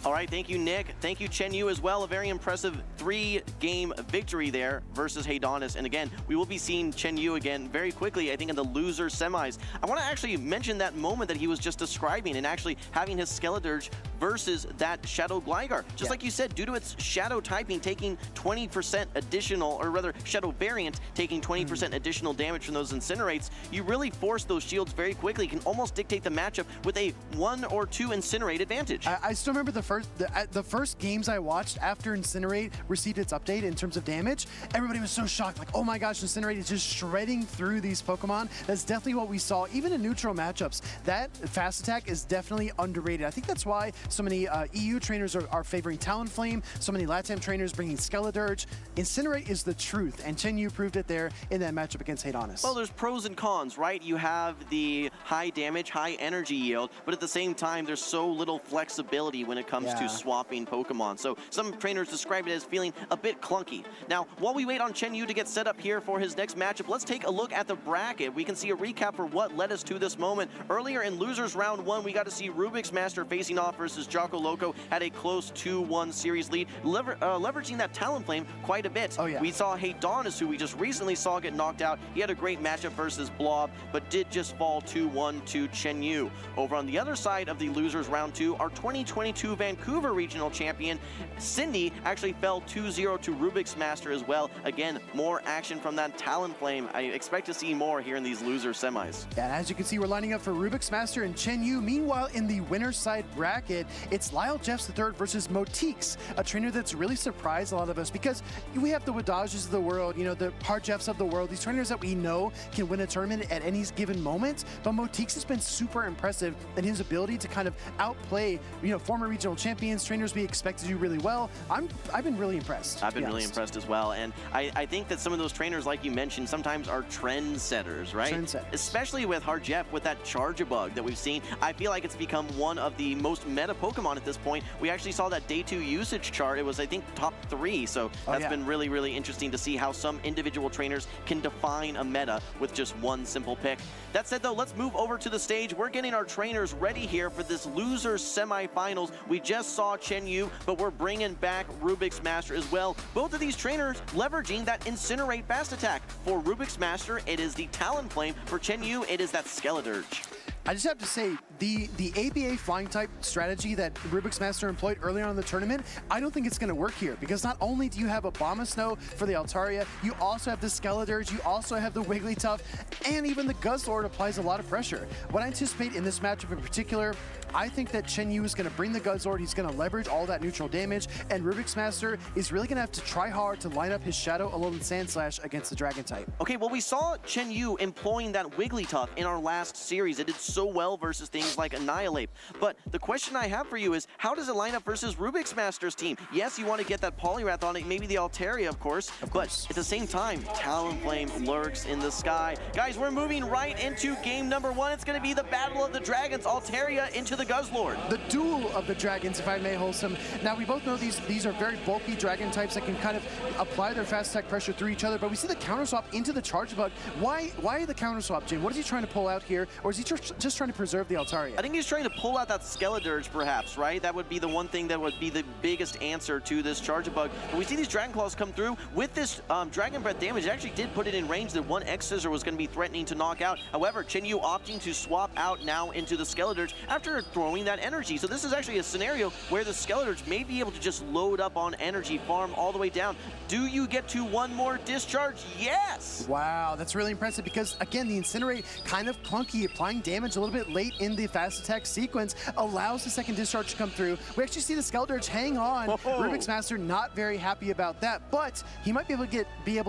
All right, thank you, Nick. Thank you, Chenu, as well. A very impressive 3-game victory there versus Haydonus. And again, we will be seeing Chenu again very quickly, I think, in the loser semis. I want to actually mention that moment that he was just describing and actually having his Skeledirge versus that Shadow Gligar. Just like you said, due to its Shadow typing taking 20% additional, or rather Shadow variant taking 20% additional damage from those Incinerates, you really force those shields very quickly. You can almost dictate the matchup with a 1 or 2 Incinerate advantage. I still remember the first games I watched after Incinerate received its update in terms of damage. Everybody was so shocked, like, oh my gosh, Incinerate is just shredding through these Pokemon. That's definitely what we saw, even in neutral matchups. That fast attack is definitely underrated. I think that's why so many EU trainers are favoring Talonflame, so many LATAM trainers bringing Skeledirge. Incinerate is the truth, and Chenu proved it there in that matchup against Haydonus. Well, there's pros and cons, right? You have the high damage, high energy yield, but at the same time, there's so little flexibility when it comes to swapping Pokemon. So some trainers describe it as feeling a bit clunky. Now, while we wait on Chenu to get set up here for his next matchup, let's take a look at the bracket. We can see a recap for what led us to this moment. Earlier in Losers Round 1, we got to see Rubik's Master facing off versus Jackal. Loco had a close 2-1 series lead, leveraging that Talonflame quite a bit. We saw Haydonus, who we just recently saw get knocked out. He had a great matchup versus Blob, but did just fall 2-1 to Chenu. Over on the other side of the Losers Round 2, our 2022 Vancouver Regional Champion, Cindy, actually fell 2-0 to Rubik's Master as well. Again, more action from that Talonflame. I expect to see more here in these loser semis. Yeah, and as you can see, we're lining up for Rubik's Master and Chenu. Meanwhile, in the winner's side bracket, it's Lyall Jeffs III versus Motix, a trainer that's really surprised a lot of us because we have the Wadages of the world, you know, the Hard Jeffs of the world, these trainers that we know can win a tournament at any given moment, but Motix has been super impressive in his ability to kind of outplay, you know, former regional champions, trainers we expect to do really well. I've been really impressed. I've been really impressed as well, and I think that some of those trainers, like you mentioned, sometimes are trendsetters, right? Trendsetters. Especially with Hard Jeff, with that Charge-a-Bug that we've seen. I feel like it's become one of the most meta Pokemon at this point. We actually saw that day 2 usage chart. It was, I think, top 3, so that's been really, really interesting to see how some individual trainers can define a meta with just one simple pick. That said, though, let's move over to the stage. We're getting our trainers ready here for this loser semifinals. We just saw Chenu, but we're bringing back Rubik's Master as well. Both of these trainers leveraging that Incinerate fast attack. For Rubik's Master, it is the Talonflame. For Chenu, it is that Skeledirge. I just have to say, the ABA flying type strategy that Rubik's Master employed earlier on in the tournament, I don't think it's going to work here because not only do you have Abomasnow for the Altaria, you also have the Skeledirge, you also have the Wigglytuff, and even the Guzzlord applies a lot of pressure. What I anticipate in this matchup in particular, I think that Chenu is going to bring the Guzzlord, he's going to leverage all that neutral damage, and Rubik's Master is really going to have to try hard to line up his Shadow Alolan Sandslash against the Dragon type. Okay, well, we saw Chenu employing that Wigglytuff in our last series. It did so well versus things like Annihilate. But the question I have for you is, how does it line up versus Rubik's Master's team? Yes, you want to get that Poliwrath on it, maybe the Altaria, of course, but at the same time, Talonflame lurks in the sky. Guys, we're moving right into game number 1. It's going to be the Battle of the Dragons, Altaria into the Guzzlord. The duel of the dragons, if I may, Wholesome. Now, we both know these are very bulky dragon types that can kind of apply their fast attack pressure through each other, but we see the counter swap into the Charge-a-Bug. Why the counter swap, Jim? What is he trying to pull out here, or is he just trying to preserve the Altaria? I think he's trying to pull out that Skeledirge, perhaps, right? That would be the one thing that would be the biggest answer to this Charge-a-Bug. But we see these Dragon Claws come through with this Dragon Breath damage. It actually did put it in range that one X-Scissor was going to be threatening to knock out. However, Chenu opting to swap out now into the Skeledirge after throwing that energy. So this is actually a scenario where the Skeledirge may be able to just load up on energy, farm all the way down. Do you get to one more discharge? Yes! Wow, that's really impressive because, again, the Incinerate kind of clunky, applying damage Lanterns a little bit late in the fast attack sequence, allows the second discharge to come through. We actually see the Skeledirge hang on. Rubik's Master not very happy about that, but he might be able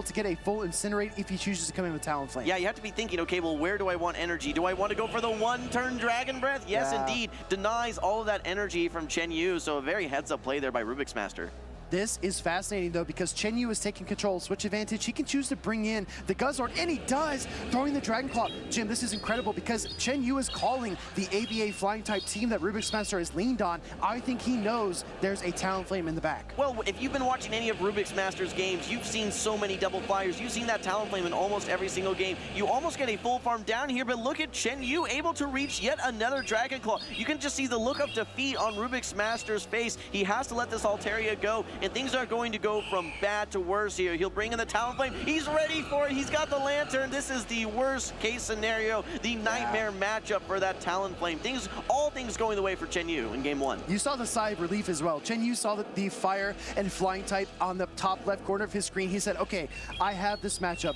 to get a full Incinerate if he chooses to come in with Talonflame. Yeah, you have to be thinking, okay, well, where do I want energy? Do I want to go for the one-turn Dragon Breath? Yes, indeed. Denies all of that energy from Chenu, so a very heads-up play there by Rubik's Master. This is fascinating, though, because Chenu is taking control, switch advantage. He can choose to bring in the Guzzlord, and he does, throwing the Dragon Claw. Jim, this is incredible because Chenu is calling the ABA flying type team that Rubik's Master has leaned on. I think he knows there's a Talonflame in the back. Well, if you've been watching any of Rubik's Master's games, you've seen so many double flyers. You've seen that Talonflame in almost every single game. You almost get a full farm down here, but look at Chenu able to reach yet another Dragon Claw. You can just see the look of defeat on Rubik's Master's face. He has to let this Altaria go, and things are going to go from bad to worse here. He'll bring in the Talonflame. He's ready for it. He's got the Lantern. This is the worst case scenario, the nightmare matchup for that Talonflame. All things going the way for Chenu in game one. You saw the sigh of relief as well. Chenu saw the fire and flying type on the top left corner of his screen. He said, okay, I have this matchup.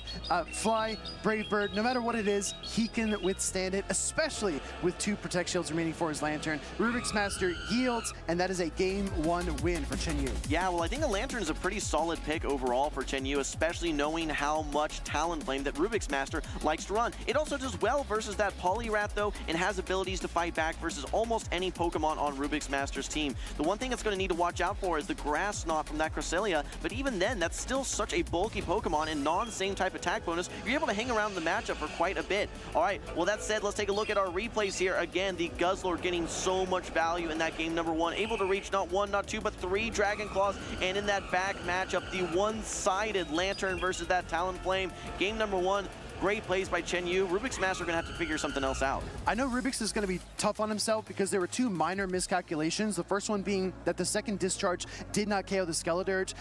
Fly, Brave Bird, no matter what it is, he can withstand it, especially with 2 Protect Shields remaining for his Lantern. Rubik's Master yields, and that is a game 1 win for Chenu. Yeah, well, I think the Lantern is a pretty solid pick overall for Chenu, especially knowing how much Talonflame that Rubik's Master likes to run. It also does well versus that Poliwrath, though, and has abilities to fight back versus almost any Pokemon on Rubik's Master's team. The one thing it's going to need to watch out for is the Grass Knot from that Cresselia, but even then, that's still such a bulky Pokemon and non-same type attack bonus. You're able to hang around the matchup for quite a bit. All right, well, that said, let's take a look at our replays here. Again, the Guzzlord getting so much value in that game number 1, able to reach not 1, not 2, but 3 Dragon Claws, and in that back matchup, the one-sided Lantern versus that Talonflame. Game number 1, great plays by Chenu. Rubik's Master going to have to figure something else out. I know Rubik's is going to be tough on himself because there were 2 minor miscalculations. The first one being that the second discharge did not KO the Skeledirge,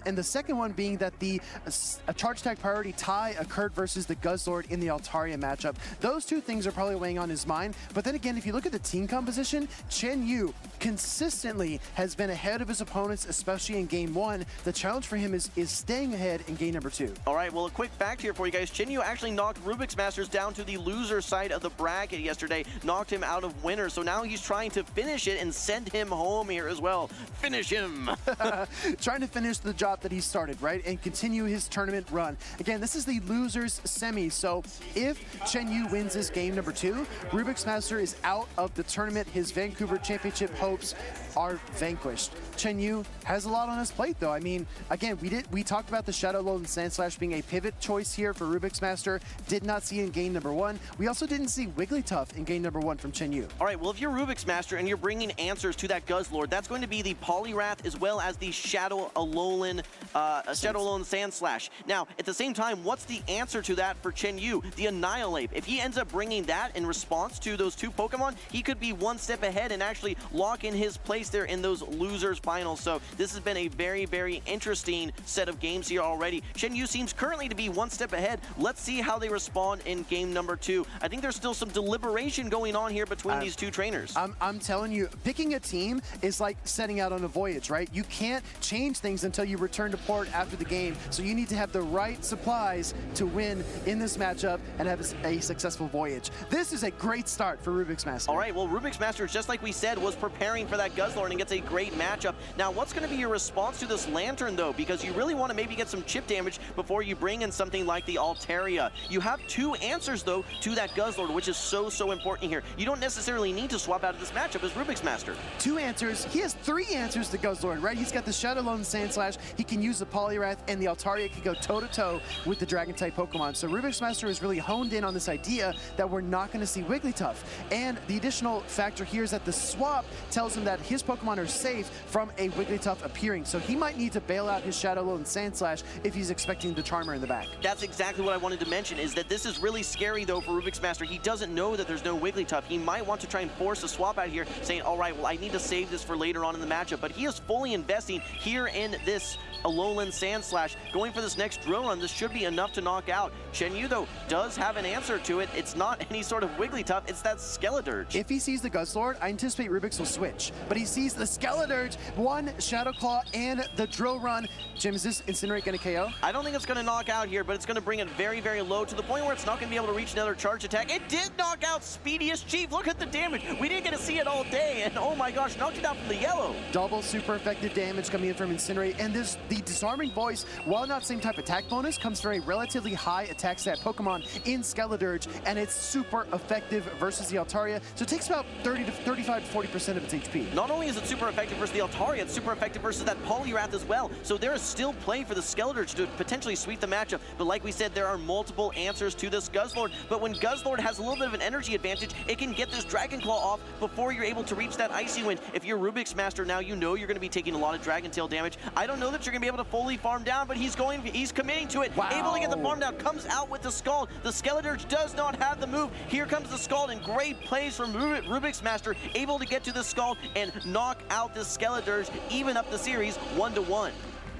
and the second one being that the charge tag priority tie occurred versus the Guzzlord in the Altaria matchup. Those 2 things are probably weighing on his mind. But then again, if you look at the team composition, Chenu consistently has been ahead of his opponents, especially in game 1. The challenge for him is staying ahead in game number 2. All right, well, a quick fact here for you guys. Chenu actually knocked Rubik's Masters down to the loser side of the bracket yesterday, knocked him out of winner. So now he's trying to finish it and send him home here as well. Finish him. Trying to finish the job that he started, right? And continue his tournament run. Again, this is the losers semi. So if Chenu wins this game number 2, Rubik's Master is out of the tournament. His Vancouver Championship hopes are vanquished. Chenu has a lot on his plate, though. I mean, again, we talked about the Shadow Load and Sandslash being a pivot choice here for Rubik's Master. Did not see in game number 1. We also didn't see Wigglytuff in game number 1 from Chenu. All right, well, if you're Rubik's Master and you're bringing answers to that Guzzlord, that's going to be the Poliwrath as well as the Shadow Alolan Sandslash. Now, at the same time, what's the answer to that for Chenu? The Annihilate. If he ends up bringing that in response to those 2 Pokemon, he could be 1 step ahead and actually lock in his place there in those losers finals. So this has been a very, very interesting set of games here already. Chenu seems currently to be 1 step ahead. Let's see how they respond in game number 2. I think there's still some deliberation going on here between these 2 trainers. I'm telling you, picking a team is like setting out on a voyage, right? You can't change things until you return to port after the game. So you need to have the right supplies to win in this matchup and have a successful voyage. This is a great start for Rubik's Master. All right, well, Rubik's Master, just like we said, was preparing for that Guzzlord and gets a great matchup. Now, what's going to be your response to this Lantern, though? Because you really want to maybe get some chip damage before you bring in something like the Altaria. You have 2 answers, though, to that Guzzlord, which is so, so important here. You don't necessarily need to swap out of this matchup as Rubik's Master. 2 answers. He has 3 answers to Guzzlord, right? He's got the Shadow Loan Sandslash. He can use the Poliwrath, and the Altaria can go toe-to-toe with the Dragon-type Pokemon. So Rubik's Master is really honed in on this idea that we're not going to see Wigglytuff. And the additional factor here is that the swap tells him that his Pokemon are safe from a Wigglytuff appearing. So he might need to bail out his Shadow Loan Sandslash if he's expecting the Charmer in the back. That's exactly what I wanted to mention, is that this is really scary, though, for Rubik's Master. He doesn't know that there's no Wigglytuff. He might want to try and force a swap out here, saying, all right, well, I need to save this for later on in the matchup. But he is fully investing here in this Alolan Sandslash. Going for this next drill run, this should be enough to knock out. Chenu, though, does have an answer to it. It's not any sort of Wigglytuff, it's that Skeledirge. If he sees the Guzzlord, I anticipate Rubik's will switch. But he sees the Skeledirge, 1 Shadow Claw, and the drill run. Jim, is this Incinerate going to KO? I don't think it's going to knock out here, but it's going to bring it very, very low to the point where it's not going to be able to reach another charge attack. It did knock out Speediest Chief. Look at the damage. We didn't get to see it all day, and oh my gosh, knocked it out from the yellow. Double super effective damage coming in from Incinerate, and the Disarming Voice, while not same type attack bonus, comes from a relatively high attack stat Pokemon in Skeledirge, and it's super effective versus the Altaria, so it takes about 35 to 40% of its HP. Not only is it super effective versus the Altaria, it's super effective versus that Poliwrath as well, so there is still play for the Skeledirge to potentially sweep the matchup, but like we said, there are multiple answers to this Guzzlord, but when Guzzlord has a little bit of an energy advantage, it can get this Dragon Claw off before you're able to reach that Icy Wind. If you're Rubik's Master now, you know you're going to be taking a lot of Dragon Tail damage. I don't know that you're going to be able to fully farm down, but he's committing to it. Wow. Able to get the farm down, comes out with the Scald. The Skeledirge does not have the move. Here comes the Scald, and great plays from Rubik's Master, able to get to the Scald and knock out this Skeledirge, even up the series 1-1.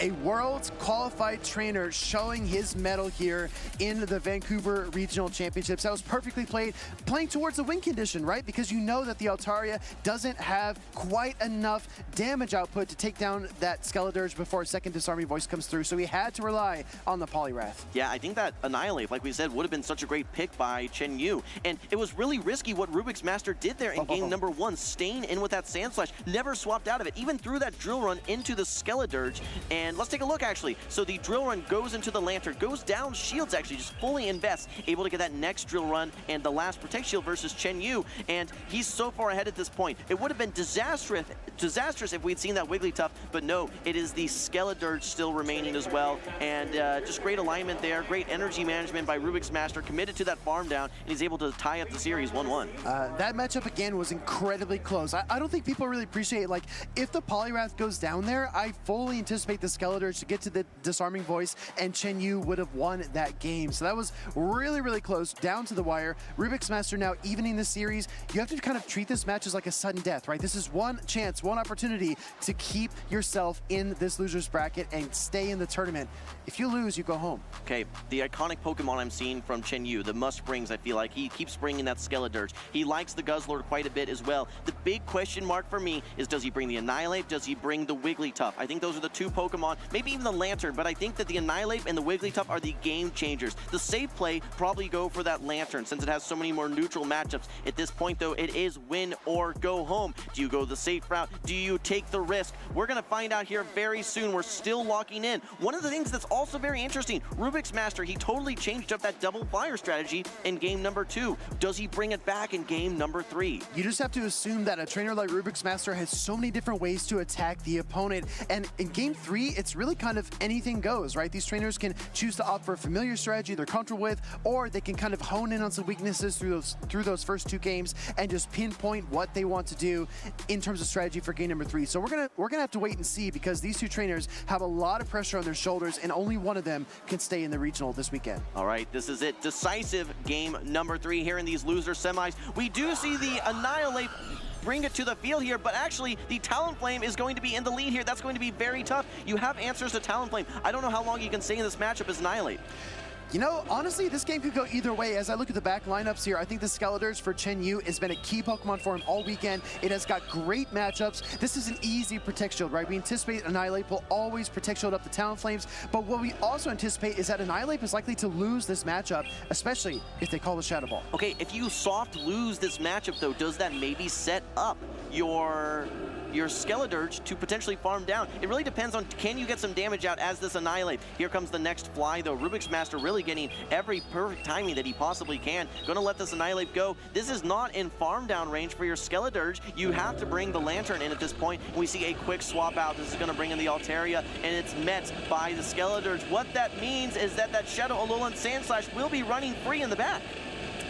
A world qualified trainer showing his mettle here in the Vancouver Regional Championships. That was perfectly played, playing towards the win condition, right? Because you know that the Altaria doesn't have quite enough damage output to take down that Skeledirge before a second Disarming Voice comes through, so he had to rely on the Poliwrath. Yeah, I think that Annihilate, like we said, would have been such a great pick by Chenu, and it was really risky what Rubik's Master did there in game number 1, staying in with that Sand Slash, never swapped out of it, even threw that Drill Run into the Skeledirge. And let's take a look, actually. So the Drill Run goes into the Lantern, goes down shields, actually, just fully invests, able to get that next Drill Run and the last Protect Shield versus Chenu, and he's so far ahead at this point. It would have been disastrous if we'd seen that Wigglytuff, but no, it is the Skeledirge still remaining as well, and just great alignment there, great energy management by Rubik's Master, committed to that farm down, and he's able to tie up the series 1-1. That matchup, again, was incredibly close. I don't think people really appreciate, like, if the Poliwrath goes down there, I fully anticipate the Skeledirge to get to the Disarming Voice, and Chenu would have won that game. So that was really, really close, down to the wire. Rubik's Master now evening the series. You have to kind of treat this match as like a sudden death, right? This is one chance, one opportunity to keep yourself in this loser's bracket and stay in the tournament. If you lose, you go home. Okay, the iconic Pokemon I'm seeing from Chenu, the must brings, I feel like he keeps bringing that Skeledirge. He likes the Guzzlord quite a bit as well. The big question mark for me is, does he bring the Annihilate? Does he bring the Wigglytuff? I think those are the two Pokemon, maybe even the Lantern, but I think that the Annihilate and the Wigglytuff are the game changers. The safe play, probably go for that Lantern since it has so many more neutral matchups. At this point, though, it is win or go home. Do you go the safe route? Do you take the risk? We're going to find out here very soon. We're still locking in. One of the things that's also very interesting, Rubik's Master, he totally changed up that double fire strategy in game number 2. Does he bring it back in game number 3? You just have to assume that a trainer like Rubik's Master has so many different ways to attack the opponent, and in game 3, it's really kind of anything goes, right? These trainers can choose to opt for a familiar strategy they're comfortable with, or they can kind of hone in on some weaknesses through those first 2 games and just pinpoint what they want to do in terms of strategy for game number 3. So we're gonna have to wait and see, because these 2 trainers have a lot of pressure on their shoulders, and only one of them can stay in the regional this weekend. All right, this is it. Decisive game number 3 here in these loser semis. We do see the Annihilate bring it to the field here, but actually the Talonflame is going to be in the lead here. That's going to be very tough. You have answers to Talonflame. I don't know how long you can stay in this matchup as Annihilate. You know, honestly, this game could go either way. As I look at the back lineups here, I think the Skeledirge for Chenu has been a key Pokemon for him all weekend. It has got great matchups. This is an easy Protect Shield, right? We anticipate Annihilate will always Protect Shield up the Talonflames, but what we also anticipate is that Annihilate is likely to lose this matchup, especially if they call the Shadow Ball. Okay, if you soft lose this matchup, though, does that maybe set up your Skeledirge to potentially farm down? It really depends on, can you get some damage out as this Annihilate? Here comes the next fly, though. Rubik's Master really getting every perfect timing that he possibly can. Gonna let this Annihilate go. This is not in farm down range for your Skeledirge. You have to bring the Lantern in at this point. We see a quick swap out. This is gonna bring in the Altaria, and it's met by the Skeledirge. What that means is that Shadow Alolan Sandslash will be running free in the back.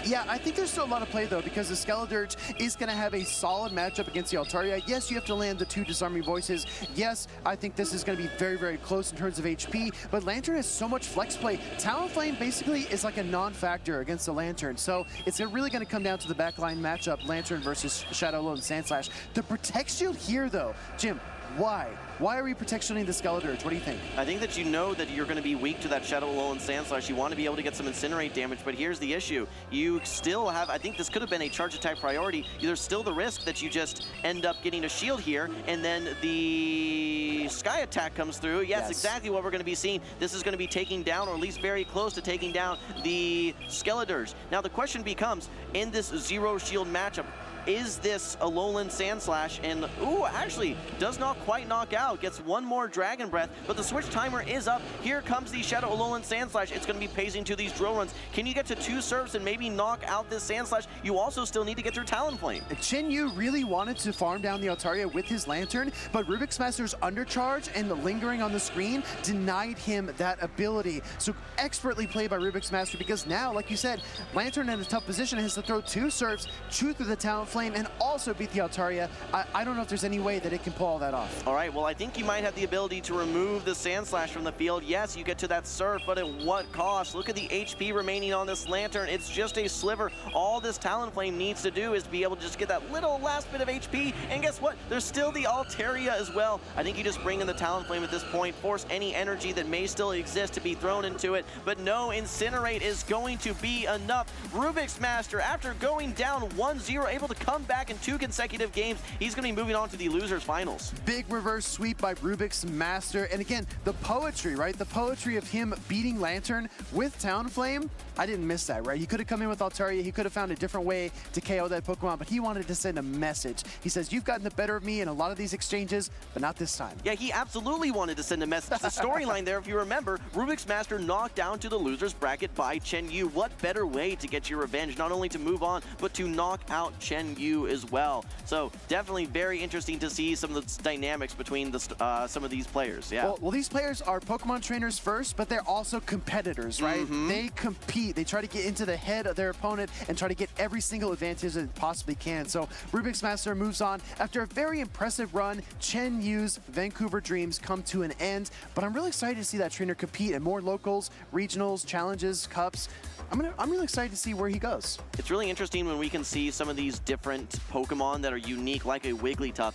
Yeah, I think there's still a lot of play, though, because the Skeledirge is going to have a solid matchup against the Altaria. Yes, you have to land the 2 Disarming Voices. Yes, I think this is going to be very, very close in terms of HP, but Lantern has so much flex play. Talonflame basically is like a non-factor against the Lantern, so it's really going to come down to the backline matchup, Lantern versus Shadow Alolan Sandslash. The Protect Shield here, though, Jim, Why? Why are we protectioning the Skeledirge? What do you think? I think that you know that you're going to be weak to that Shadow Alolan Sandslash. You want to be able to get some Incinerate damage, but here's the issue. You still have, I think this could have been a charge attack priority. There's still the risk that you just end up getting a shield here, and then the Sky Attack comes through. Yes, exactly what we're going to be seeing. This is going to be taking down, or at least very close to taking down, the Skeledirge. Now the question becomes, in this zero shield matchup, is this Alolan Sandslash? And, ooh, actually, does not quite knock out. Gets one more Dragon Breath, but the switch timer is up. Here comes the Shadow Alolan Sandslash. It's going to be pacing to these drill runs. Can you get to 2 serves and maybe knock out this Sandslash? You also still need to get through Talonflame. Chenu really wanted to farm down the Altaria with his Lantern, but Rubik's Master's undercharge and the lingering on the screen denied him that ability. So expertly played by Rubik's Master, because now, like you said, Lantern in a tough position has to throw 2 serves, chew through the Talonflame, and also beat the Altaria. I don't know if there's any way that it can pull all that off. All right, well, I think you might have the ability to remove the Sandslash from the field. Yes, you get to that surf, but at what cost? Look at the HP remaining on this Lantern. It's just a sliver. All this Talonflame needs to do is be able to just get that little last bit of HP, and guess what? There's still the Altaria as well. I think you just bring in the Talonflame at this point, force any energy that may still exist to be thrown into it, but no, Incinerate is going to be enough. Rubik's Master, after going down 1-0, able to come back in 2 consecutive games. He's going to be moving on to the losers finals. Big reverse sweep by Rubik's Master. And again, the poetry, right? The poetry of him beating Lantern with Talonflame. I didn't miss that, right? He could have come in with Altaria. He could have found a different way to KO that Pokemon, but he wanted to send a message. He says, you've gotten the better of me in a lot of these exchanges, but not this time. Yeah, he absolutely wanted to send a message. The storyline there, if you remember, Rubik's Master knocked down to the losers bracket by Chenu. What better way to get your revenge? Not only to move on, but to knock out Chenu as well. So definitely very interesting to see some of the dynamics between the, some of these players. Yeah. Well, these players are Pokemon trainers first, but they're also competitors, right? They compete. They try to get into the head of their opponent and try to get every single advantage that they possibly can. So Rubik's Master moves on. After a very impressive run, Chenu's Vancouver dreams come to an end, but I'm really excited to see that trainer compete in more locals, regionals, challenges, cups. I'm really excited to see where he goes. It's really interesting when we can see some of these different Pokemon that are unique, like a Wigglytuff,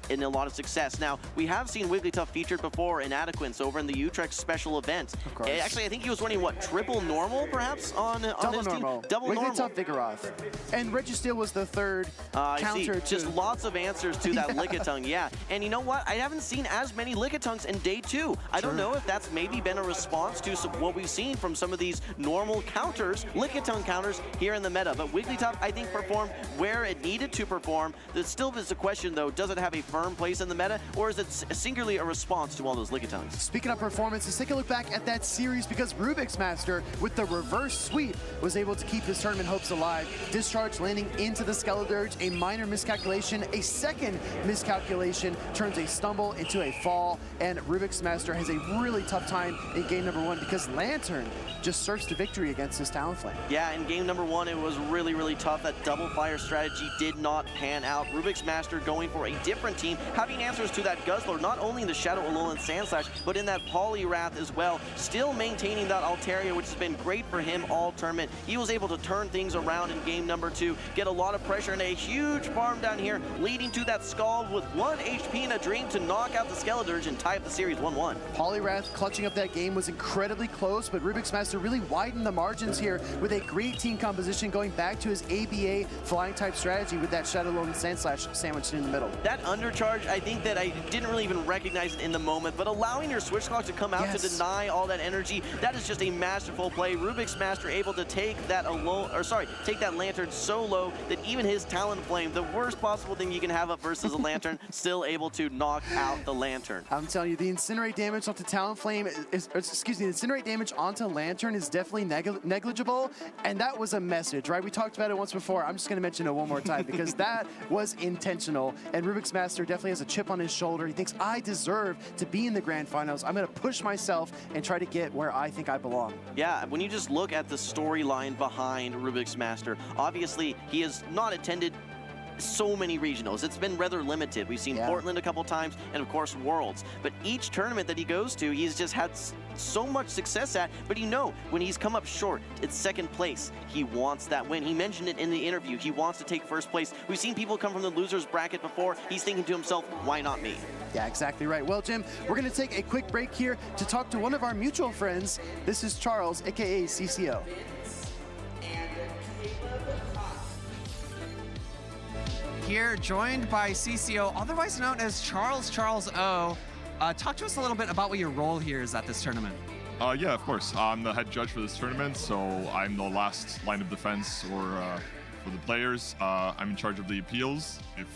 in a lot of success. Now, we have seen Wigglytuff featured before in Adequance over in the Utrecht special event. Of course. Actually, I think he was running, what, triple normal, perhaps, on his normal. team? Double normal. Wigglytuff, Vigoroth. And Registeel was the third counter. Just lots of answers to that Lickitung, yeah. And you know what? I haven't seen as many Lickitungs in day 2. I don't know if that's maybe been a response to what we've seen from some of these normal counters, Lickitung counters here in the meta. But Wigglytuff, I think, performed where it needed to perform. There still is a question, though, does it have a firm place in the meta, or is it singularly a response to all those Lickitungs? Speaking of performance, let's take a look back at that series, because Rubik's Master, with the reverse sweep, was able to keep his tournament hopes alive. Discharge landing into the Skeledirge, a minor miscalculation, a second miscalculation turns a stumble into a fall, and Rubik's Master has a really tough time in game number 1 because Lantern just surfs to victory against his Talonflame. Yeah, in game number 1, it was really, really tough. That double fire strategy did not pan out. Rubik's Master going for a different team, having answers to that Guzzler, not only in the Shadow Alolan Sandslash, but in that Poliwrath as well. Still maintaining that Altaria, which has been great for him all tournament. He was able to turn things around in game number 2, get a lot of pressure and a huge farm down here, leading to that Scald with 1 HP and a Dream to knock out the Skeledirge and tie up the series 1-1. Poliwrath clutching up that game was incredibly close, but Rubik's Master really widened the margins here with a great team composition, going back to his ABA flying type strategy with that Shadow Alolan Sandslash sandwiched in the middle. That undercharge, I think that I didn't really even recognize it in the moment, but allowing your switch clock to come out to deny all that energy, that is just a masterful play. Rubik's Master able to take that take that Lantern so low that even his Talonflame, the worst possible thing you can have up versus a Lantern, still able to knock out the Lantern. I'm telling you, the Incinerate damage onto Talonflame the Incinerate damage onto Lantern is definitely negligible, and that was a message, right? We talked about it once before. I'm just going to mention it one more time because that was intentional, and Rubik's Master definitely has a chip on his shoulder. He thinks, I deserve to be in the grand finals. I'm going to push myself and try to get where I think I belong. Yeah, when you just look at the storyline behind Rubik's Master, obviously he has not attended so many regionals. It's been rather limited. We've seen Portland a couple times, and of course Worlds. But each tournament that he goes to, he's just had so much success at. But when he's come up short, it's second place. He wants that win. He mentioned it in the interview. He wants to take first place. We've seen people come from the losers bracket before. He's thinking to himself, why not me? Yeah, exactly right. Well, Jim, we're going to take a quick break here to talk to one of our mutual friends. This is Charles, aka CCO. Here, joined by CCO, otherwise known as Charles O. Talk to us a little bit about what your role here is at this tournament. Yeah, of course. I'm the head judge for this tournament, so I'm the last line of defense for the players. I'm in charge of the appeals if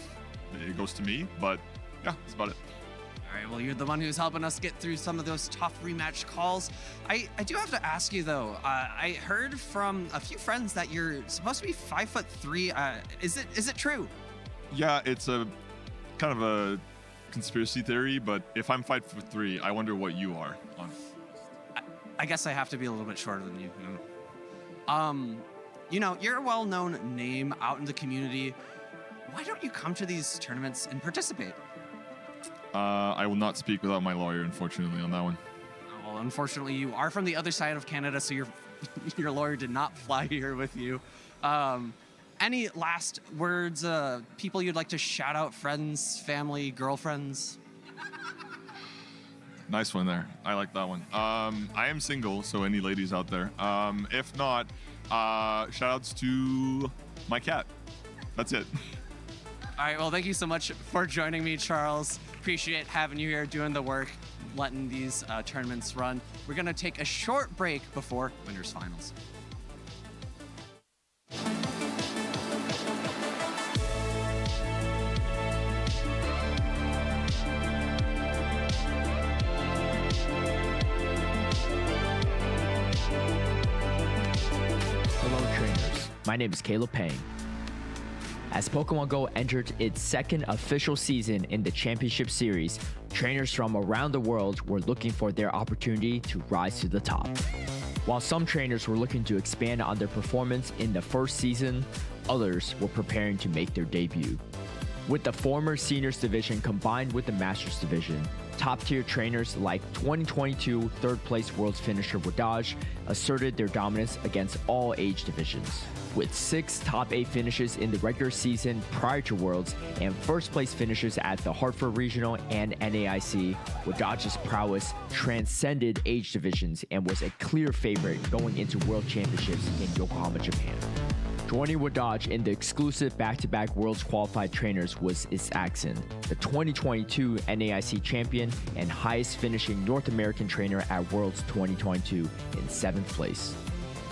it goes to me, but yeah, that's about it. All right, well, you're the one who's helping us get through some of those tough rematch calls. I do have to ask you, though, I heard from a few friends that you're supposed to be 5'3". Is it true? Yeah, it's a kind of a conspiracy theory, but if I'm 5'3", I wonder what you are. I guess I have to be a little bit shorter than you. You know, you're a well-known name out in the community. Why don't you come to these tournaments and participate? I will not speak without my lawyer, unfortunately, on that one. Well, unfortunately, you are from the other side of Canada, so your lawyer did not fly here with you. Any last words, people you'd like to shout out, friends, family, girlfriends? Nice one there. I like that one. I am single, so any ladies out there. If not, shout outs to my cat. That's it. All right, well, thank you so much for joining me, Charles. Appreciate having you here doing the work, letting these tournaments run. We're going to take a short break before Winners Finals. Hello, trainers. My name is Caleb Pang. As Pokemon Go entered its second official season in the Championship Series, trainers from around the world were looking for their opportunity to rise to the top. While some trainers were looking to expand on their performance in the first season, others were preparing to make their debut. With the former Seniors Division combined with the Masters Division, top-tier trainers like 2022 third-place Worlds finisher Wadaj asserted their dominance against all age divisions. With 6 top 8 finishes in the regular season prior to Worlds and first-place finishes at the Hartford Regional and NAIC, Wadaj's prowess transcended age divisions and was a clear favorite going into World Championships in Yokohama, Japan. Joining Wadaj in the exclusive back-to-back Worlds qualified trainers was Isaacson, the 2022 NAIC champion and highest finishing North American trainer at Worlds 2022 in 7th place.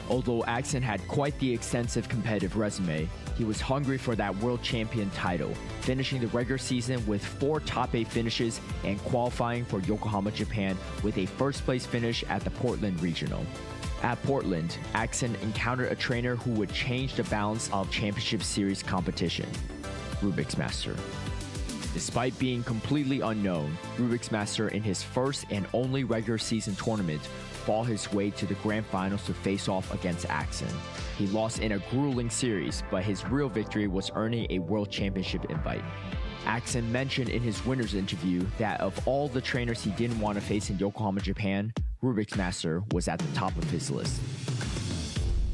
Although Axon had quite the extensive competitive resume, he was hungry for that world champion title, finishing the regular season with 4 top 8 finishes and qualifying for Yokohama, Japan with a first place finish at the Portland Regional. At Portland, Axon encountered a trainer who would change the balance of Championship Series competition, Rubik's Master. Despite being completely unknown, Rubik's Master in his first and only regular season tournament fought his way to the grand finals to face off against Axon. He lost in a grueling series, but his real victory was earning a World Championship invite. Axon mentioned in his winner's interview that of all the trainers he didn't want to face in Yokohama, Japan, Rubik's Master was at the top of his list.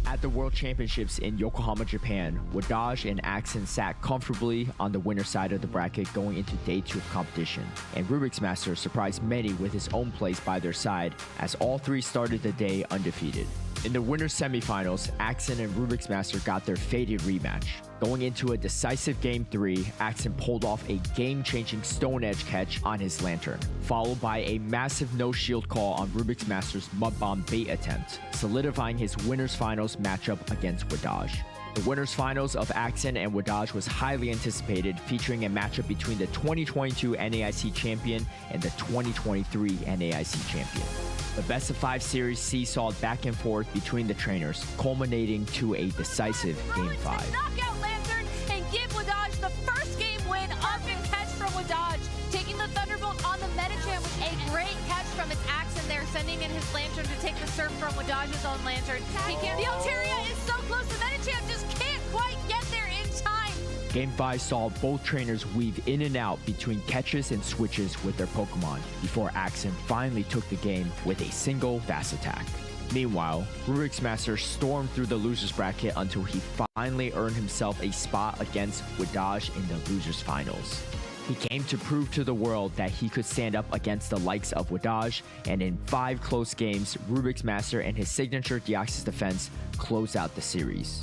At the World Championships in Yokohama, Japan, Wadaj and Axon sat comfortably on the winner's side of the bracket going into day 2 of competition, and Rubik's Master surprised many with his own place by their side as all 3 started the day undefeated. In the winners semifinals, Axon and Rubik's Master got their fated rematch. Going into a decisive Game 3, Axon pulled off a game-changing Stone Edge catch on his Lantern, followed by a massive no-shield call on Rubik's Master's Mud Bomb bait attempt, solidifying his winners finals matchup against Wadaj. The winners finals of Axon and Wadaj was highly anticipated, featuring a matchup between the 2022 NAIC champion and the 2023 NAIC champion. The best of 5 series seesawed back and forth between the trainers, culminating to a decisive Game 5. Knockout Lantern and give Wadaj the first game win. Up and catch from Wadaj, taking the Thunderbolt on the Medicham with a great catch from his Axon there, sending in his Lantern to take the serve from Wadaj's own Lantern. The Altaria is so close, the Medicham just can't quite get there in time. Game 5 saw both trainers weave in and out between catches and switches with their Pokemon before Axen finally took the game with a single fast attack. Meanwhile, Rubik's Master stormed through the losers bracket until he finally earned himself a spot against Wadaj in the losers finals. He came to prove to the world that he could stand up against the likes of Wadaj, and in 5 close games, Rubik's Master and his signature Deoxys defense closed out the series.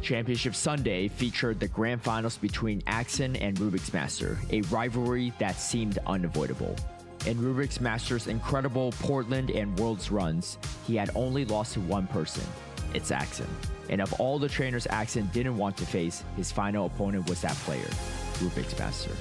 Championship Sunday featured the grand finals between Axen and Rubik's Master, a rivalry that seemed unavoidable. In Rubik's Master's incredible Portland and Worlds runs, he had only lost to one person. It's Axen. And of all the trainers Axen didn't want to face, his final opponent was that player, Rubik's Master.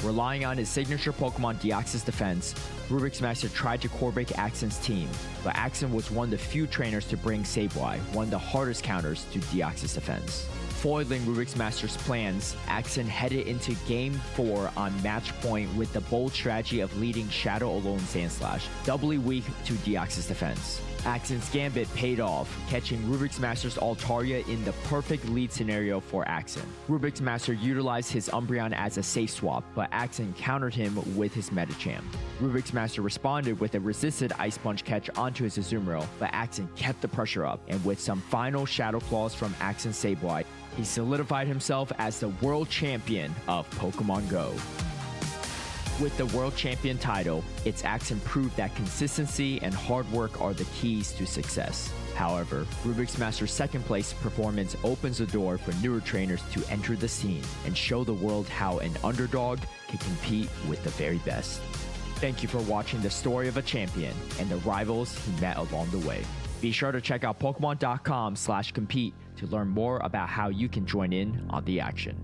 Relying on his signature Pokemon Deoxys defense, Rubik's Master tried to core break Axen's team, but Axen was one of the few trainers to bring Sableye, one of the hardest counters to Deoxys defense. Foiling Rubik's Master's plans, Axen headed into Game 4 on match point with the bold strategy of leading Shadow Alone Sandslash, doubly weak to Deoxys defense. Axen's gambit paid off, catching Rubik's Master's Altaria in the perfect lead scenario for Axen. Rubik's Master utilized his Umbreon as a safe swap, but Axen countered him with his Medicham. Rubik's Master responded with a resisted Ice Punch catch onto his Azumarill, but Axen kept the pressure up, and with some final Shadow Claws from Axen's Sableye, he solidified himself as the world champion of Pokemon Go. With the world champion title, its Axen proved that consistency and hard work are the keys to success. However, Rubik's Master's second place performance opens the door for newer trainers to enter the scene and show the world how an underdog can compete with the very best. Thank you for watching the story of a champion and the rivals he met along the way. Be sure to check out Pokemon.com/compete to learn more about how you can join in on the action.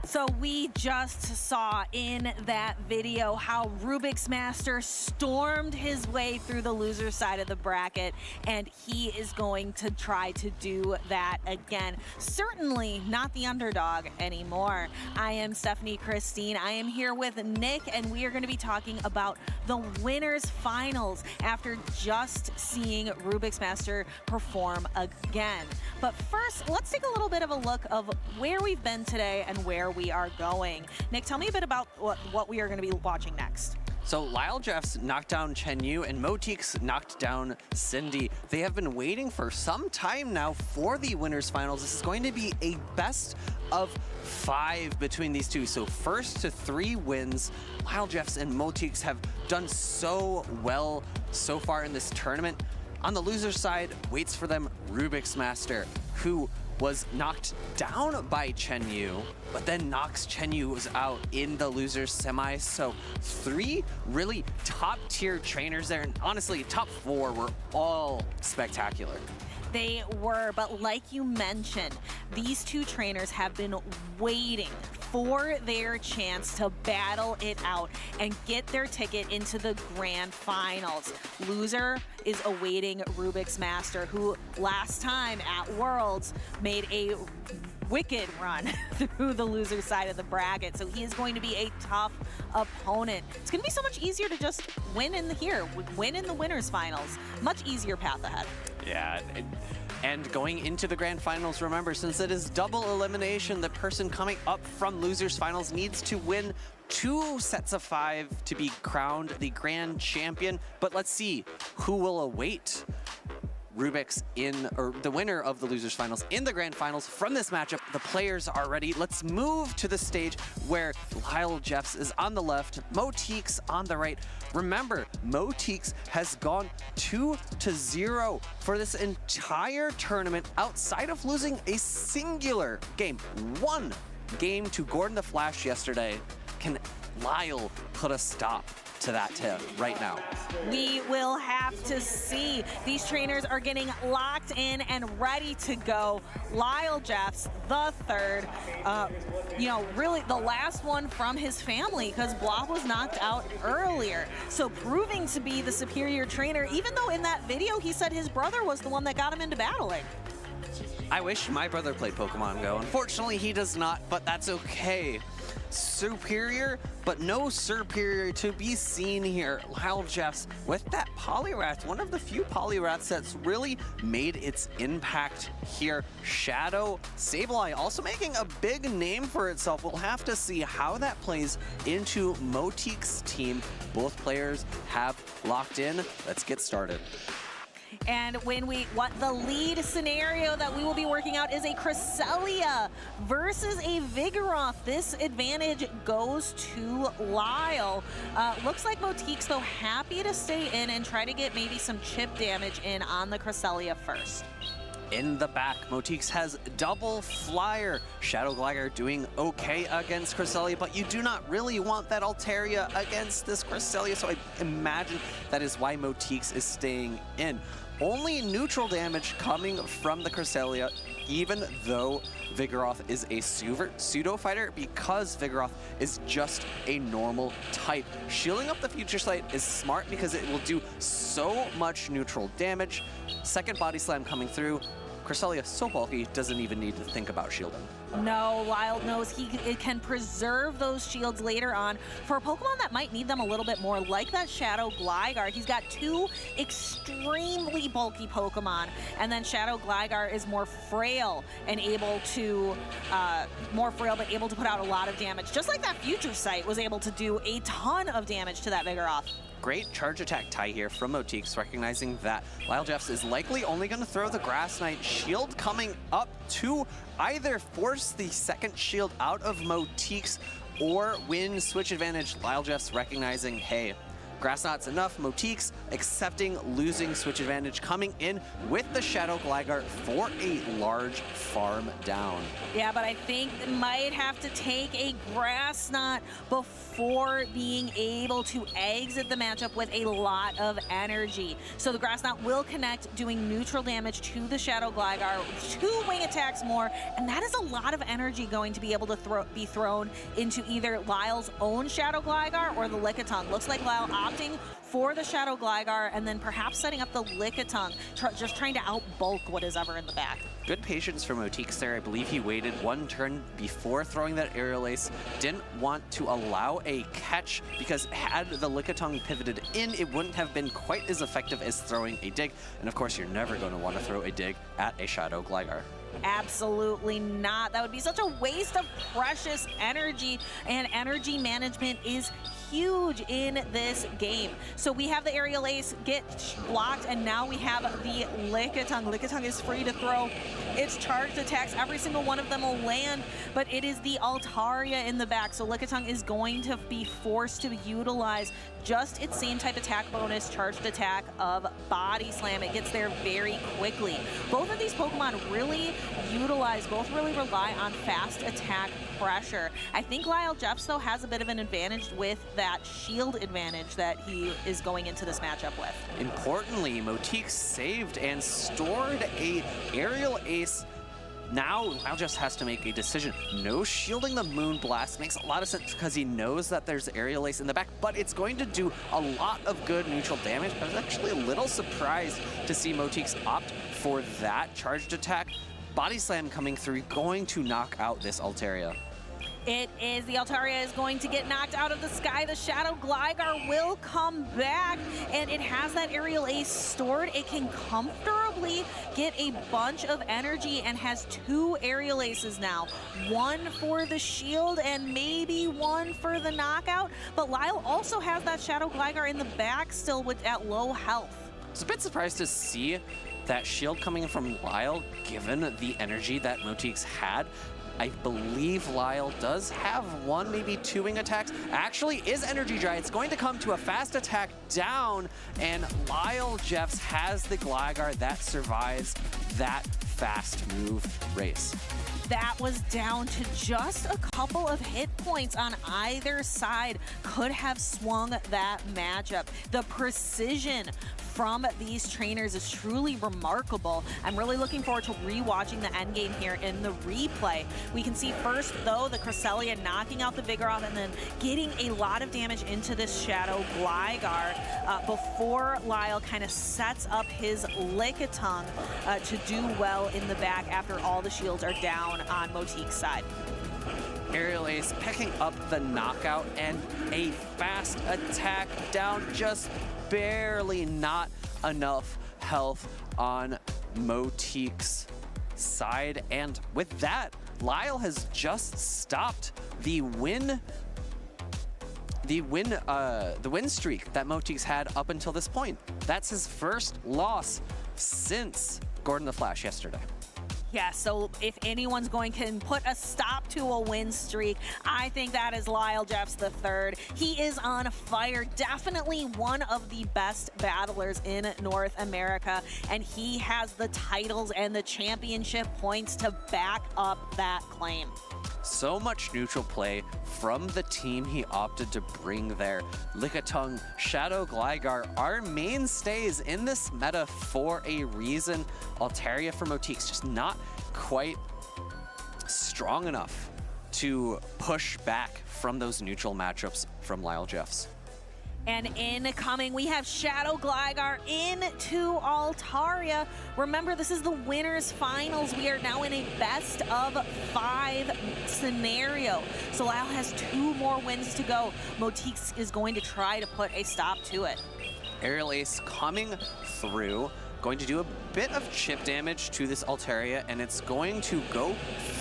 So we just saw in that video how Rubik's Master stormed his way through the loser side of the bracket, and he is going to try to do that again. Certainly not the underdog anymore. I am Stephanie Christine. I am here with Nick, and we are going to be talking about the winners finals after just seeing Rubik's Master perform again. But first, let's take a little bit of a look of where we've been today and where we are going. Nick, tell me a bit about what we are going to be watching next. So Lyall Jeffs knocked down Chenu and Motix knocked down Cindy. They have been waiting for some time now for the winners finals. This is going to be a best of 5 between these two. So first to 3 wins. Lyall Jeffs and Motix have done so well so far in this tournament. On the loser side, waits for them Rubik's Master, who was knocked down by Chenu, but then knocks Chenu out in the losers semis. So 3 really top tier trainers there, and honestly, top 4 were all spectacular. They were, but like you mentioned, these two trainers have been waiting for their chance to battle it out and get their ticket into the grand finals. Loser is awaiting Rubik's Master, who last time at Worlds made a wicked run through the loser side of the bracket. So he is going to be a tough opponent. It's going to be so much easier to just win in the winners finals. Much easier path ahead. Yeah, and going into the grand finals, remember, since it is double elimination, the person coming up from losers finals needs to win 2 sets of 5 to be crowned the grand champion. But let's see who will await Rubik's or the winner of the losers finals in the grand finals from this matchup. The players are ready. Let's move to the stage where Lyall Jeffs is on the left, Motix on the right. Remember, Motix has gone 2-0 for this entire tournament outside of losing a singular game. 1 game to Gordon the Flash yesterday. Can Lyall put a stop to that tip right now? We will have to see. These trainers are getting locked in and ready to go. Lyall Jeffs, the third, really the last one from his family, because Blob was knocked out earlier. So proving to be the superior trainer, even though in that video he said his brother was the one that got him into battling. I wish my brother played Pokemon Go. Unfortunately, he does not, but that's okay. Superior, but no superior to be seen here. Lyall Jeffs with that Poliwrath, one of the few Poliwraths that's really made its impact here. Shadow Sableye also making a big name for itself. We'll have to see how that plays into Moti's team. Both players have locked in. Let's get started. And what the lead scenario that we will be working out is a Cresselia versus a Vigoroth. This advantage goes to Lyall. Looks like Moti's, though, happy to stay in and try to get maybe some chip damage in on the Cresselia first. In the back, Moti's has double flyer. Shadow Glider doing okay against Cresselia, but you do not really want that Altaria against this Cresselia, so I imagine that is why Moti's is staying in. Only neutral damage coming from the Cresselia, even though Vigoroth is a pseudo fighter, because Vigoroth is just a normal type. Shielding up the Future Sight is smart because it will do so much neutral damage. Second Body Slam coming through. Cresselia so bulky, doesn't even need to think about shielding. No, Lyall knows it can preserve those shields later on for a Pokemon that might need them a little bit more, like that Shadow Gligar. He's got two extremely bulky Pokemon, and then Shadow Gligar is more frail and able to, but able to put out a lot of damage. Just like that Future Sight was able to do a ton of damage to that Vigoroth. Great charge attack tie here from Moti's, recognizing that Lyall Jeffs is likely only going to throw the Grass Knight. Shield coming up to either force the second shield out of Moti's or win switch advantage. Lyall Jeffs recognizing, hey, Grass Knot's enough. Moti's accepting losing switch advantage, coming in with the Shadow Gligar for a large farm down. Yeah, but I think it might have to take a Grass Knot before being able to exit the matchup with a lot of energy. So the Grass Knot will connect, doing neutral damage to the Shadow Gligar, 2 wing attacks more, and that is a lot of energy going to be able to be thrown into either Lyall's own Shadow Gligar or the Lickitung. Looks like Lyall opting for the Shadow Gligar and then perhaps setting up the Lickitung, just trying to outbulk what is ever in the back. Good patience from Moti's there. I believe he waited 1 turn before throwing that Aerial Ace. Didn't want to allow a catch because had the Lickitung pivoted in, it wouldn't have been quite as effective as throwing a dig. And of course, you're never going to want to throw a dig at a Shadow Gligar. Absolutely not. That would be such a waste of precious energy, and energy management is huge in this game. So we have the Aerial Ace get blocked, and now we have the Lickitung. Lickitung is free to throw its charged attacks. Every single one of them will land, but it is the Altaria in the back. So Lickitung is going to be forced to utilize just its same type attack bonus, charged attack of Body Slam. It gets there very quickly. Both of these Pokemon really rely on fast attack pressure. I think Lyall Jeffs, though, has a bit of an advantage with that shield advantage that he is going into this matchup with. Importantly, Moti's saved and stored a Aerial Ace. Now, Lyall Jeffs has to make a decision. No shielding the Moonblast makes a lot of sense because he knows that there's Aerial Ace in the back, but it's going to do a lot of good neutral damage. I was actually a little surprised to see Moti's opt for that charged attack. Body Slam coming through, going to knock out this Altaria. It is. The Altaria is going to get knocked out of the sky. The Shadow Gligar will come back, and it has that Aerial Ace stored. It can comfortably get a bunch of energy and has 2 Aerial Aces now. 1 for the shield and maybe 1 for the knockout. But Lyall also has that Shadow Gligar in the back still at low health. I was a bit surprised to see that shield coming from Lyall, given the energy that Moti's had. I believe Lyall does have 1, maybe 2 wing attacks. Actually is energy dry. It's going to come to a fast attack down, and Lyall Jeffs has the Gligar that survives that fast move race. That was down to just a couple of hit points on either side. Could have swung that matchup. The precision from these trainers is truly remarkable. I'm really looking forward to rewatching the endgame here in the replay. We can see first, though, the Cresselia knocking out the Vigoroth and then getting a lot of damage into this Shadow Gligar before Lyall kind of sets up his Lickitung to do well in the back after all the shields are down on Motik's side. Aerial Ace picking up the knockout and a fast attack down, just barely, not enough health on Motik's side. And with that, Lyall has just stopped the win streak that Motik's had up until this point. That's his first loss since Gordon the Flash yesterday. Yeah, so if anyone's can put a stop to a win streak, I think that is Lyall Jeffs III. He is on fire, definitely one of the best battlers in North America, and he has the titles and the championship points to back up that claim. So much neutral play from the team he opted to bring there. Lickitung, Shadow Gligar are mainstays in this meta for a reason. Altaria for Motik's just not quite strong enough to push back from those neutral matchups from Lyall Jeffs. And incoming, we have Shadow Gligar into Altaria. Remember, this is the winners finals. We are now in a best of 5 scenario. So Lyall has 2 more wins to go. Motik is going to try to put a stop to it. Aerial Ace coming through, going to do a bit of chip damage to this Altaria, and it's going to go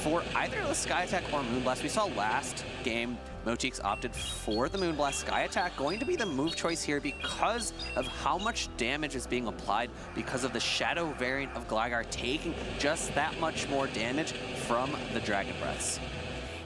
for either the Sky Attack or Moonblast. We saw last game, Motik's opted for the Moonblast. Sky Attack going to be the move choice here because of how much damage is being applied because of the Shadow variant of Gligar taking just that much more damage from the Dragon Breaths.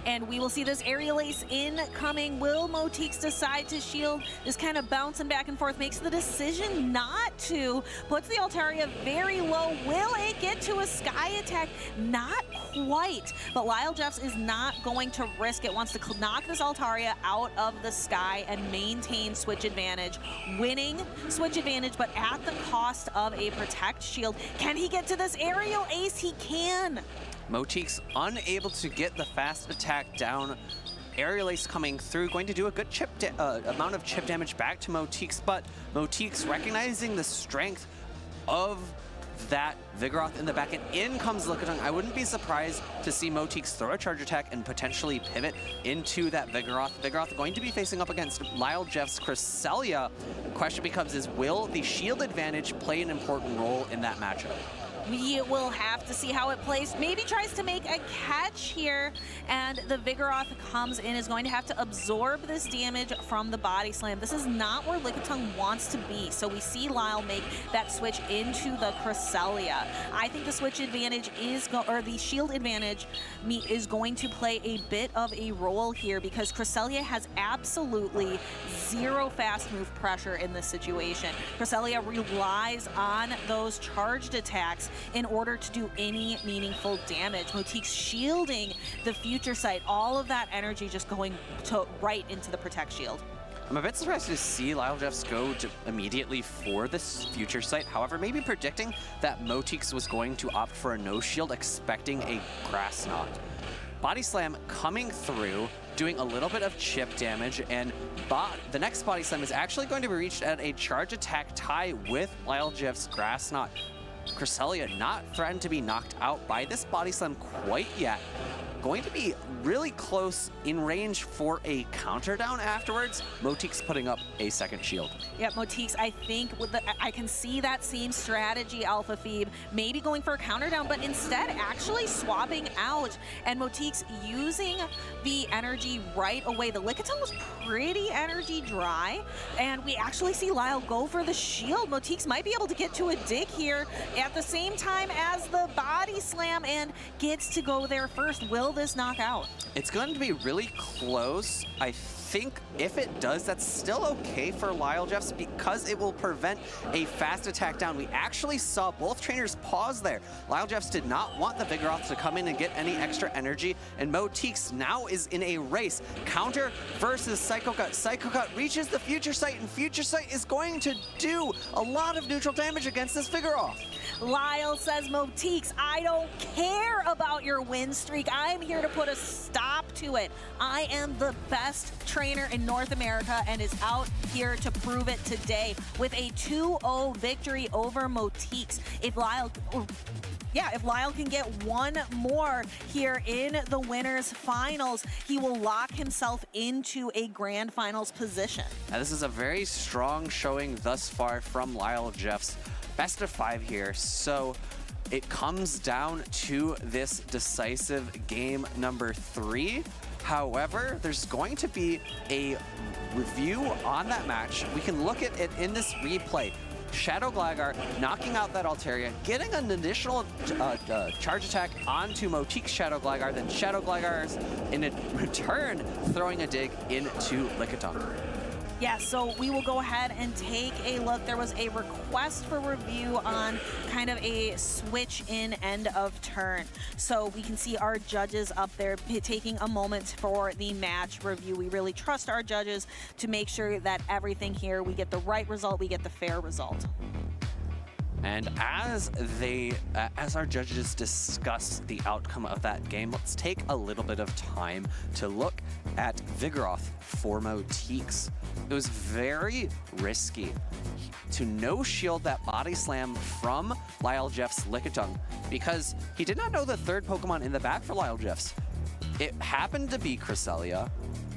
And we will see this Aerial Ace incoming. Will Motik's decide to shield? Just kind of bouncing back and forth, makes the decision not to. Puts the Altaria very low. Will it get to a Sky Attack? Not quite. But Lyall Jeffs is not going to risk it. Wants to knock this Altaria out of the sky and maintain switch advantage. Winning switch advantage, but at the cost of a Protect Shield. Can he get to this Aerial Ace? He can. Motik's unable to get the fast attack down. Aerial Ace coming through, going to do a good amount of chip damage back to Motik's, but Motik's recognizing the strength of that Vigoroth in the back, and in comes Lickitung. I wouldn't be surprised to see Motik's throw a charge attack and potentially pivot into that Vigoroth. Vigoroth going to be facing up against Lyall Jeffs' Cresselia. Question becomes is, will the shield advantage play an important role in that matchup? We will have to see how it plays. Maybe tries to make a catch here, and the Vigoroth comes in, is going to have to absorb this damage from the Body Slam. This is not where Lickitung wants to be, so we see Lyall make that switch into the Cresselia. I think the switch advantage is, or the shield advantage is going to play a bit of a role here because Cresselia has absolutely 0 fast move pressure in this situation. Cresselia relies on those charged attacks in order to do any meaningful damage. Motik's shielding the Future Sight, all of that energy just going right into the Protect Shield. I'm a bit surprised to see Lyall Jeffs go immediately for this Future Sight. However, maybe predicting that Motik's was going to opt for a no shield, expecting a Grass Knot. Body Slam coming through, doing a little bit of chip damage, and the next Body Slam is actually going to be reached at a charge attack tie with Lyall Jeffs' Grass Knot. Cresselia not threatened to be knocked out by this Body Slam quite yet. Going to be really close in range for a counter down afterwards. Motik's putting up a second shield. Yeah, Motik's, I think, I can see that same strategy, Alpha Phoebe, maybe going for a counter down, but instead actually swapping out, and Motik's using the energy right away. The Lickitung was pretty energy dry, and we actually see Lyall go for the shield. Motik's might be able to get to a dig here at the same time as the Body Slam and gets to go there first. Will this knock out? It's going to be really close. I think if it does, that's still okay for Lyall Jeffs because it will prevent a fast attack down. We actually saw both trainers pause there. Lyall Jeffs did not want the Vigoroth to come in and get any extra energy, and Moti now is in a race. Counter versus Psycho Cut. Psycho Cut reaches the Future Sight, and Future Sight is going to do a lot of neutral damage against this Vigoroth. Lyall says, Motix, I don't care about your win streak. I'm here to put a stop to it. I am the best trainer in North America and is out here to prove it today with a 2-0 victory over Motix. If Lyall can get one more here in the winners finals, he will lock himself into a grand finals position. Now, this is a very strong showing thus far from Lyall Jeffs. Best of 5 here, so it comes down to this decisive game number 3. However, there's going to be a review on that match. We can look at it in this replay. Shadow Gligar knocking out that Altaria, getting an additional charge attack onto Motik's Shadow Gligar, then Shadow Gligar's in return throwing a dig into Lickitung. Yeah, so we will go ahead and take a look. There was a request for review on kind of a switch in end of turn. So we can see our judges up there taking a moment for the match review. We really trust our judges to make sure that everything here, we get the right result, we get the fair result. And as our judges discuss the outcome of that game, let's take a little bit of time to look at Vigoroth for Motix. It was very risky to no-shield that body slam from Lyall Jeffs' Lickitung because he did not know the third Pokemon in the back for Lyall Jeffs. It happened to be Cresselia,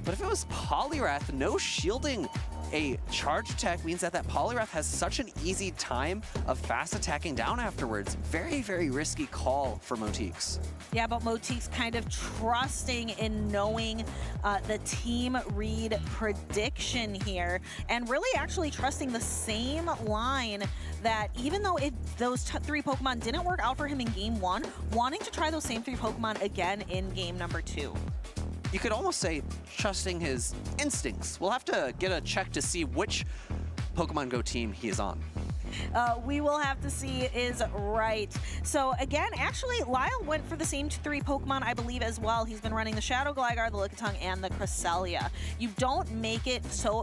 but if it was Poliwrath, no shielding a charge attack means that Poliwrath has such an easy time of fast attacking down afterwards. Very, very risky call for Motix. Yeah, but Motix kind of trusting in knowing the team read prediction here and really actually trusting the same line that even though those 3 Pokemon didn't work out for him in game 1, wanting to try those same 3 Pokemon again in game number 2. You could almost say trusting his instincts. We'll have to get a check to see which Pokemon Go team he is on. We will have to see is right. So again, actually, Lyall went for the same 3 Pokemon, I believe, as well. He's been running the Shadow Gligar, the Lickitung, and the Cresselia. You don't make it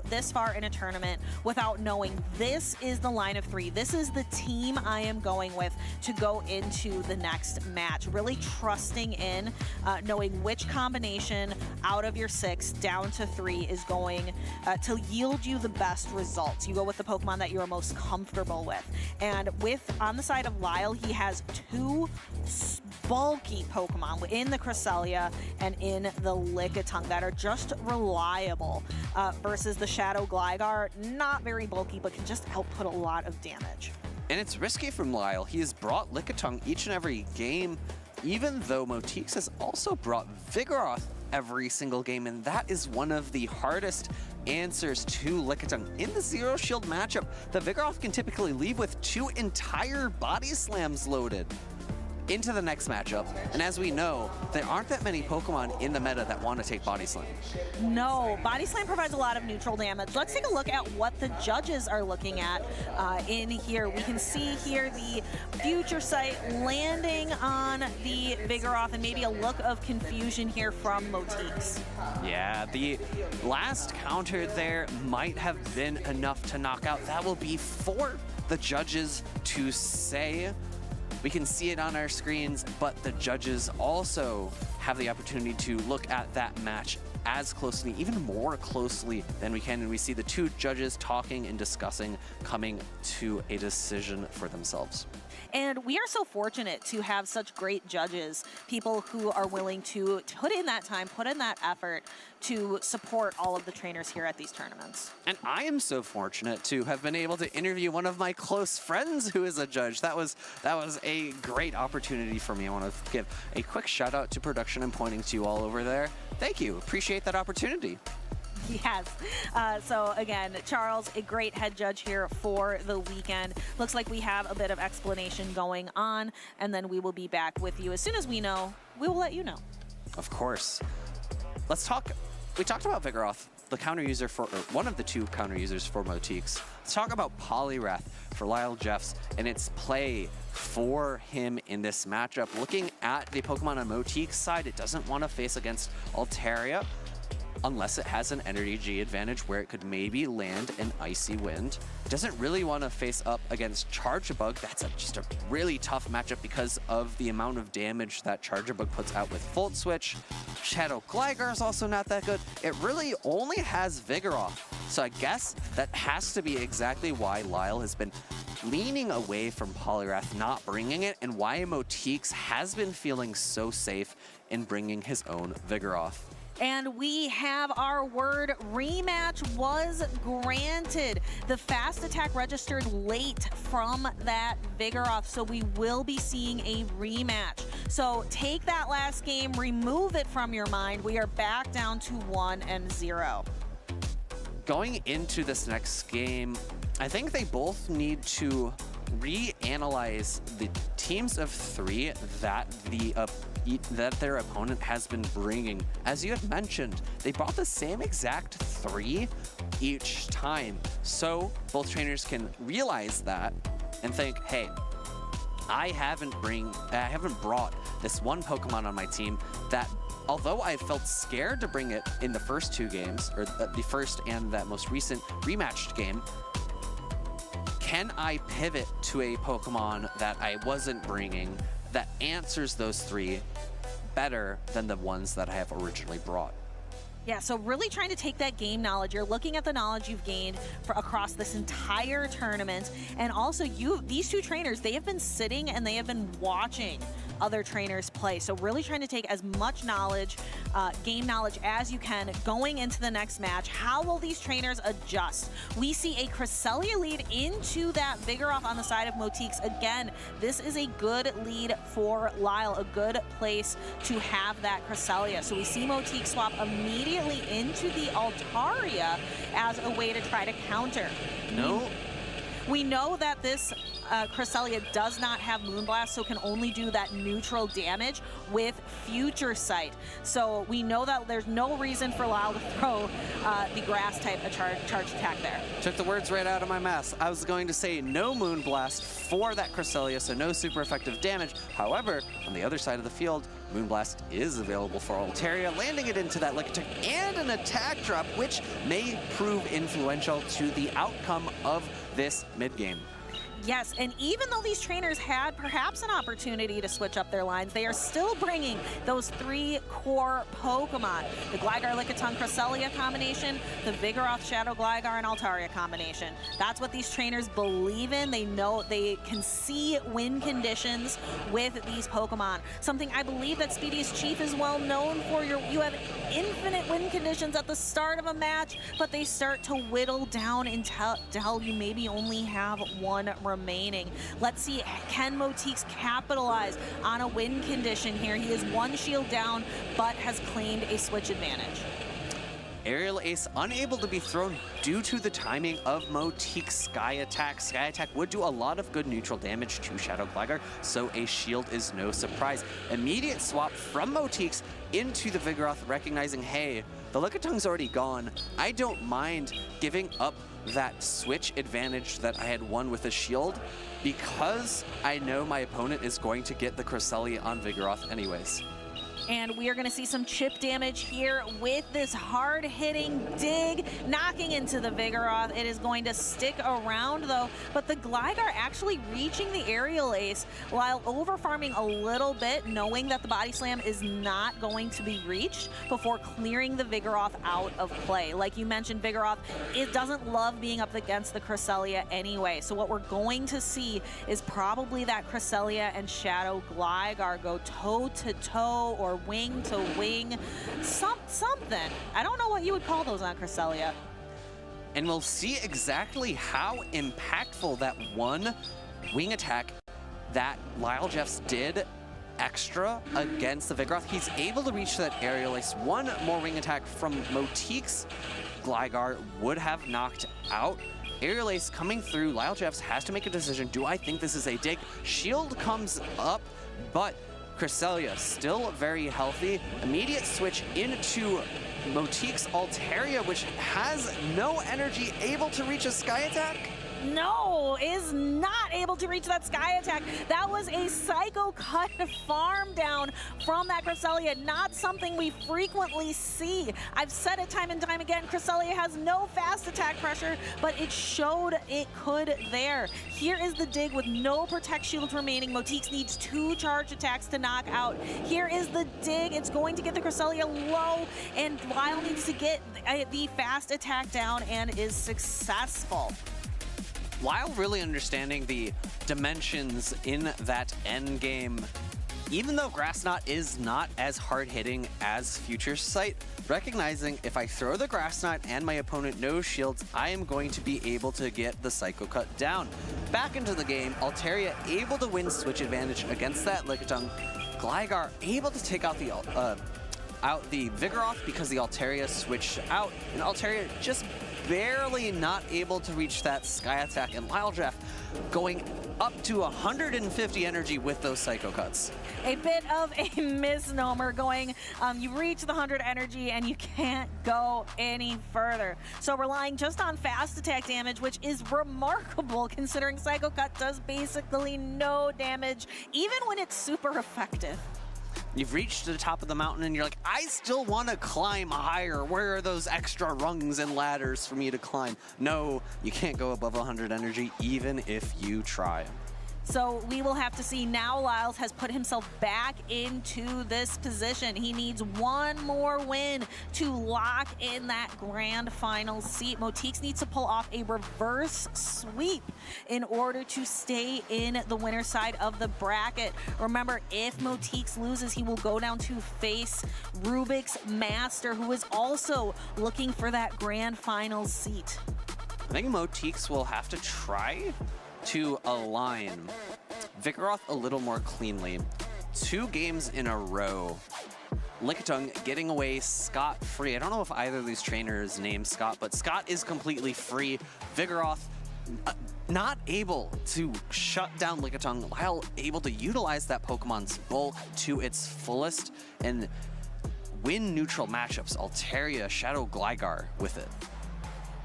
this far in a tournament without knowing this is the line of 3. This is the team I am going with to go into the next match. Really trusting in knowing which combination out of your 6 down to 3 is going to yield you the best results. You go with the Pokemon that you are most comfortable with. And on the side of Lyall, he has 2 bulky Pokemon in the Cresselia and in the Lickitung that are just reliable versus the Shadow Gligar, not very bulky, but can just output a lot of damage. And it's risky from Lyall. He has brought Lickitung each and every game, even though Motix has also brought Vigoroth every single game, and that is one of the hardest answers to Lickitung. In the Zero Shield matchup, the Vigoroth can typically leave with 2 entire body slams loaded into the next matchup. And as we know, there aren't that many Pokemon in the meta that want to take Body Slam. No, Body Slam provides a lot of neutral damage. Let's take a look at what the judges are looking at in here. We can see here the Future Sight landing on the Vigoroth and maybe a look of confusion here from Motix. Yeah, the last counter there might have been enough to knock out. That will be for the judges to say. We can see it on our screens, but the judges also have the opportunity to look at that match as closely, even more closely than we can. And we see the 2 judges talking and discussing, coming to a decision for themselves. And we are so fortunate to have such great judges, people who are willing to put in that time, put in that effort to support all of the trainers here at these tournaments. And I am so fortunate to have been able to interview one of my close friends who is a judge. That was a great opportunity for me. I want to give a quick shout out to production and pointing to you all over there. Thank you. Appreciate that opportunity. Yes. So again, Charles, a great head judge here for the weekend. Looks like we have a bit of explanation going on, and then we will be back with you. As soon as we know, we will let you know. Of course. Let's talk. We talked about Vigoroth the counter user for, or one of the two counter users for Motix. Let's talk about Poliwrath for Lyall Jeffs and its play for him in this matchup. Looking at the Pokemon on Motix side, it doesn't want to face against Altaria unless it has an Energy G advantage where it could maybe land an Icy Wind. Doesn't really want to face up against Charjabug. That's just a really tough matchup because of the amount of damage that Charjabug puts out with Volt Switch. Shadow Gligar is also not that good. It really only has Vigoroth. So I guess that has to be exactly why Lyall has been leaning away from Poliwrath, not bringing it, and why Motix has been feeling so safe in bringing his own Vigoroth. And we have our word. Rematch was granted. The fast attack registered late from that Vigoroth, so we will be seeing a rematch. So take that last game, remove it from your mind. We are back down to 1-0. Going into this next game, I think they both need to reanalyze the teams of three that their opponent has been bringing. As you had mentioned, they brought the same exact three each time. So both trainers can realize that and think, hey, I haven't brought this one Pokemon on my team that, although I felt scared to bring it in the first two games, or the first and that most recent rematched game, can I pivot to a Pokemon that I wasn't bringing that answers those three better than the ones that I have originally brought? Yeah, so really trying to take that game knowledge. You're looking at the knowledge you've gained across this entire tournament. And also, these two trainers, they have been sitting and they have been watching other trainers play. So really trying to take as much knowledge, game knowledge as you can going into the next match. How will these trainers adjust? We see a Cresselia lead into that Vigoroth on the side of Motix. Again, this is a good lead for Lyall, a good place to have that Cresselia. So we see Motix swap immediately into the Altaria as a way to try to counter. No. We know that this Cresselia does not have Moonblast, so can only do that neutral damage with Future Sight. So we know that there's no reason for Lyall to throw the grass type a charge attack there. Took the words right out of my mouth. I was going to say no Moonblast for that Cresselia, so no super effective damage. However, on the other side of the field, Moonblast is available for Altaria, landing it into that Lick Attack and an attack drop, which may prove influential to the outcome of this mid-game. Yes, and even though these trainers had perhaps an opportunity to switch up their lines, they are still bringing those three core Pokemon. The Gligar, Lickitung, Cresselia combination, the Vigoroth, Shadow Gligar, and Altaria combination. That's what these trainers believe in. They know they can see win conditions with these Pokemon. Something I believe that Speedy's Chief is well known for. You have infinite win conditions at the start of a match, but they start to whittle down until you maybe only have one remaining. Let's see, can Motix capitalize on a win condition here? He is one shield down, but has claimed a switch advantage. Aerial Ace unable to be thrown due to the timing of Motix Sky Attack. Sky Attack would do a lot of good neutral damage to Shadow Gligar, so a shield is no surprise. Immediate swap from Motix into the Vigoroth, recognizing, hey, the Lickitung's already gone. I don't mind giving up that switch advantage that I had won with a shield because I know my opponent is going to get the Cresselia on Vigoroth anyways. And we are going to see some chip damage here with this hard-hitting dig, knocking into the Vigoroth. It is going to stick around, though, but the Gligar actually reaching the Aerial Ace while over-farming a little bit, knowing that the Body Slam is not going to be reached before clearing the Vigoroth out of play. Like you mentioned, Vigoroth, it doesn't love being up against the Cresselia anyway, so what we're going to see is probably that Cresselia and Shadow Gligar go toe-to-toe or wing to wing, something. I don't know what you would call those on Cresselia. And we'll see exactly how impactful that one wing attack that Lyall Jeffs did extra against the Vigoroth. He's able to reach that Aerial Ace. One more wing attack from Motix Gligar would have knocked out. Aerial Ace coming through. Lyall Jeffs has to make a decision. Do I think this is a dig? Shield comes up, but Cresselia still very healthy. Immediate switch into Motique's Altaria, which has no energy, able to reach a Sky Attack. No, is not able to reach that Sky Attack. That was a Psycho Cut farm down from that Cresselia, not something we frequently see. I've said it time and time again, Cresselia has no fast attack pressure, but it showed it could there. Here is the dig with no Protect Shields remaining. Motiques needs 2 charge attacks to knock out. Here is the dig. It's going to get the Cresselia low, and Lyall needs to get the fast attack down and is successful. Lyall really understanding the dimensions in that end game. Even though Grass Knot is not as hard-hitting as Future Sight, recognizing if I throw the Grass Knot and my opponent no shields, I am going to be able to get the Psycho Cut down. Back into the game, Altaria able to win switch advantage against that Lickitung. Gligar able to take out the Vigoroth because the Altaria switched out, and Altaria just barely not able to reach that Sky Attack, and Lyall Jeffs going up to 150 energy with those Psycho Cuts. A bit of a misnomer going, you reach the 100 energy and you can't go any further. So relying just on fast attack damage, which is remarkable considering Psycho Cut does basically no damage, even when it's super effective. You've reached the top of the mountain and you're like, I still want to climb higher. Where are those extra rungs and ladders for me to climb? No, you can't go above 100 energy even if you try. So we will have to see now. Lyall has put himself back into this position. He needs one more win to lock in that grand final seat. Motiques needs to pull off a reverse sweep in order to stay in the winner's side of the bracket. Remember, if Motiques loses, he will go down to face Rubik's Master, who is also looking for that grand final seat. I think Motiques will have to try to align Vigoroth a little more cleanly. 2 games in a row. Lickitung getting away scot-free. I don't know if either of these trainers named Scott, but Scott is completely free. Vigoroth not able to shut down Lickitung. Lyall able to utilize that Pokemon's bulk to its fullest and win neutral matchups. Altaria, Shadow Gligar with it.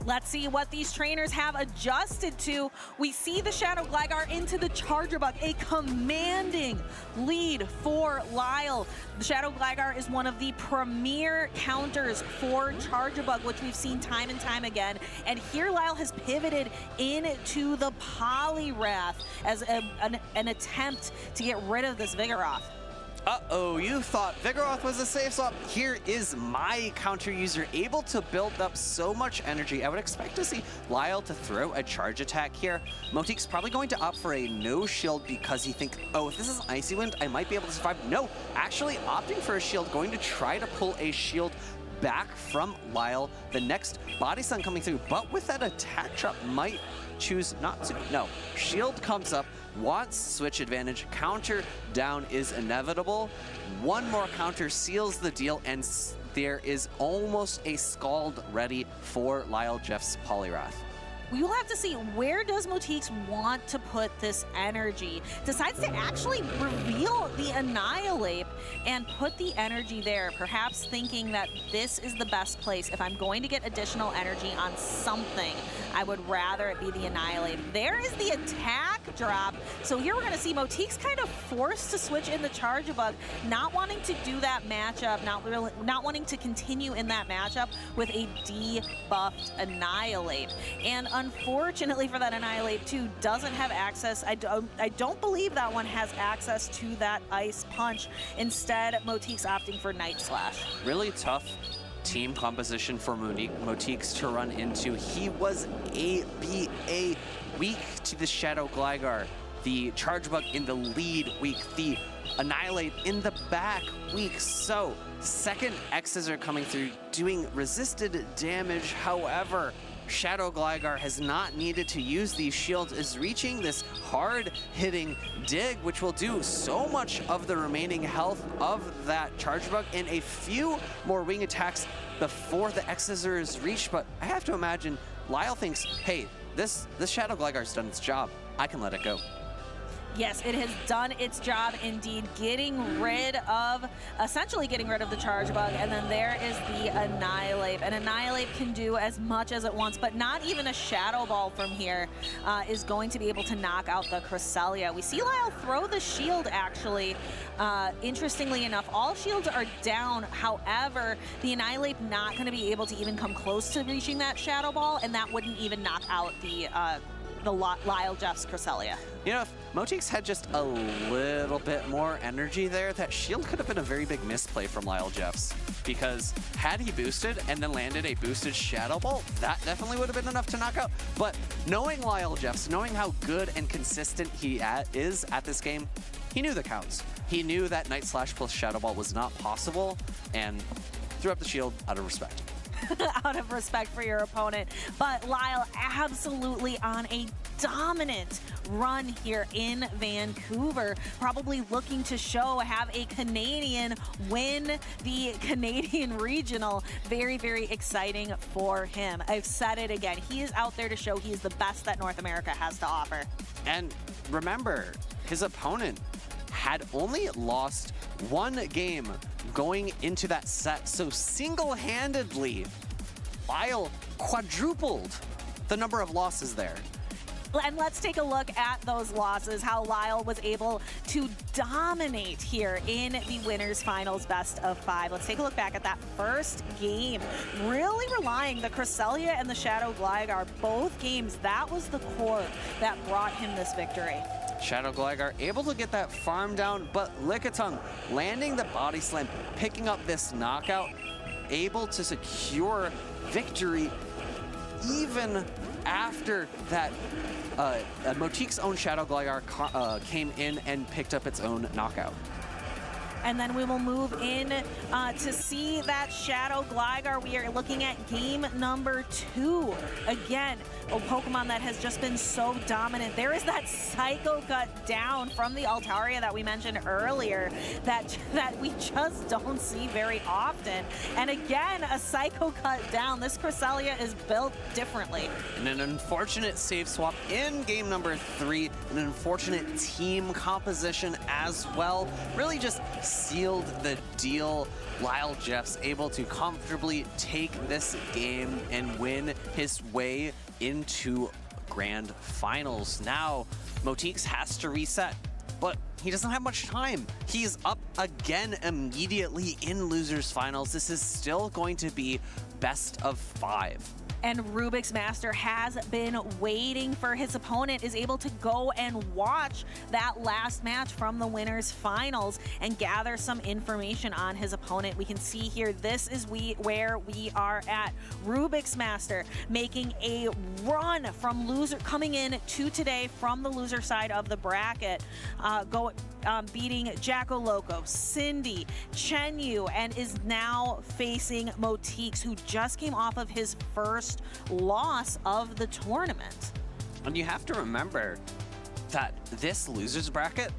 Let's see what these trainers have adjusted to. We see the Shadow Gligar into the Charger Bug, a commanding lead for Lyall. The Shadow Gligar is one of the premier counters for Charger Bug, which we've seen time and time again. And here Lyall has pivoted into the Poliwrath as an attempt to get rid of this Vigoroth. Uh-oh, you thought Vigoroth was a safe swap. Here is my counter user able to build up so much energy. I would expect to see Lyall to throw a charge attack here. Motique's probably going to opt for a no shield because he thinks, oh, if this is Icy Wind, I might be able to survive. No, actually opting for a shield, going to try to pull a shield back from Lyall. The next Body Sun coming through, but with that attack drop, might choose not to. No, shield comes up, wants switch advantage, counter down is inevitable. One more counter seals the deal, and there is almost a Scald ready for Lyall Jeffs' Poliwrath. We will have to see, where does Motiques want to put this energy? Decides to actually reveal the Annihilate and put the energy there, perhaps thinking that this is the best place. If I'm going to get additional energy on something, I would rather it be the Annihilate. There is the attack drop. So here we're going to see Motiques kind of forced to switch in the Charge Bug, not wanting to do that matchup, not wanting to continue in that matchup with a debuffed Annihilate. And unfortunately for that Annihilate 2, doesn't have access. I don't believe that one has access to that Ice Punch. Instead, Motiques opting for Night Slash. Really tough team composition for Motiques to run into. He was ABA weak to the Shadow Gligar. The Charge Bug in the lead weak. The Annihilate in the back weak. So second X's are coming through doing resisted damage. However, Shadow Gligar has not needed to use these shields, is reaching this hard-hitting dig, which will do so much of the remaining health of that Charge Bug and a few more wing attacks before the X-Scissor is reached. But I have to imagine Lyall thinks, hey, this Shadow Gligar's done its job. I can let it go. Yes, it has done its job indeed, essentially getting rid of the Charge Bug, and then there is the Annihilate. And Annihilate can do as much as it wants, but not even a Shadow Ball from here is going to be able to knock out the Cresselia. We see Lyall throw the shield, actually. Interestingly enough, all shields are down. However, the Annihilate not going to be able to even come close to reaching that Shadow Ball, and that wouldn't even knock out the Lyall Jeffs Cresselia. You know, if Motix had just a little bit more energy there, that shield could have been a very big misplay from Lyall Jeffs. Because had he boosted and then landed a boosted Shadow Ball, that definitely would have been enough to knock out. But knowing Lyall Jeffs, knowing how good and consistent he is at this game, he knew the counts. He knew that Night Slash plus Shadow Ball was not possible and threw up the shield out of respect. Out of respect for your opponent. But Lyall absolutely on a dominant run here in Vancouver, probably looking to have a Canadian win the Canadian Regional. Very, very exciting for him. I've said it again, he is out there to show he is the best that North America has to offer. And remember, his opponent had only lost one game going into that set, so single-handedly, Lyall quadrupled the number of losses there. And let's take a look at those losses, how Lyall was able to dominate here in the winners finals best of 5. Let's take a look back at that first game. Really relying the Cresselia and the Shadow Gligar, both games, that was the core that brought him this victory. Shadow Gligar able to get that farm down, but Lickitung landing the body slam, picking up this knockout, able to secure victory even after that Motique's own Shadow Gligar came in and picked up its own knockout. And then we will move in to see that Shadow Gligar. We are looking at game number 2. Again, a Pokemon that has just been so dominant. There is that Psycho Cut down from the Altaria that we mentioned earlier that we just don't see very often. And again, a Psycho Cut down. This Cresselia is built differently. And an unfortunate save swap in game number 3. An unfortunate team composition as well. Really just sealed the deal. Lyall Jeffs able to comfortably take this game and win his way into grand finals. Now, Motix has to reset, but he doesn't have much time. He's up again immediately in losers finals. This is still going to be best of 5. And Rubik's Master has been waiting for his opponent, is able to go and watch that last match from the winners finals and gather some information on his opponent. We can see here, this is where we are at. Rubik's Master making a run from coming in to today from the loser side of the bracket, beating Jackal, Loco, Cindy, Chenu, and is now facing Motix, who just came off of his first loss of the tournament. And you have to remember that this losers bracket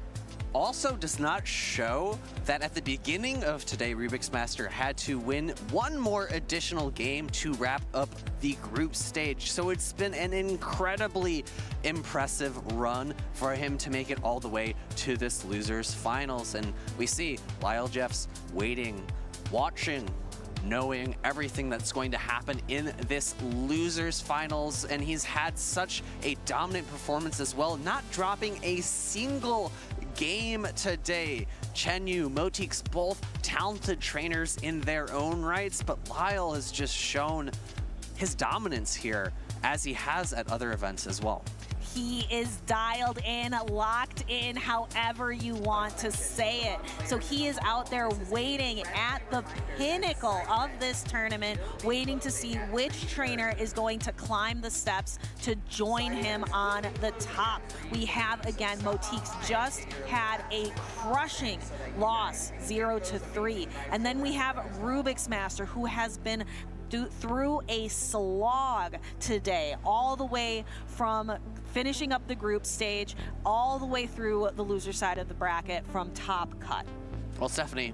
also does not show that at the beginning of today, Rubik's Master had to win one more additional game to wrap up the group stage. So it's been an incredibly impressive run for him to make it all the way to this losers finals. And we see Lyall Jeffs waiting, watching, knowing everything that's going to happen in this losers finals, and he's had such a dominant performance as well, not dropping a single game today. Chenu, Motix, both talented trainers in their own rights, but Lyall has just shown his dominance here as he has at other events as well. He is dialed in, locked in, however you want to say it. So he is out there waiting at the pinnacle of this tournament, waiting to see which trainer is going to climb the steps to join him on the top. We have, again, Motix just had a crushing loss, 0-3. And then we have Rubik's Master, who has been through a slog today, all the way from finishing up the group stage, all the way through the loser side of the bracket from top cut. Well, Stephanie,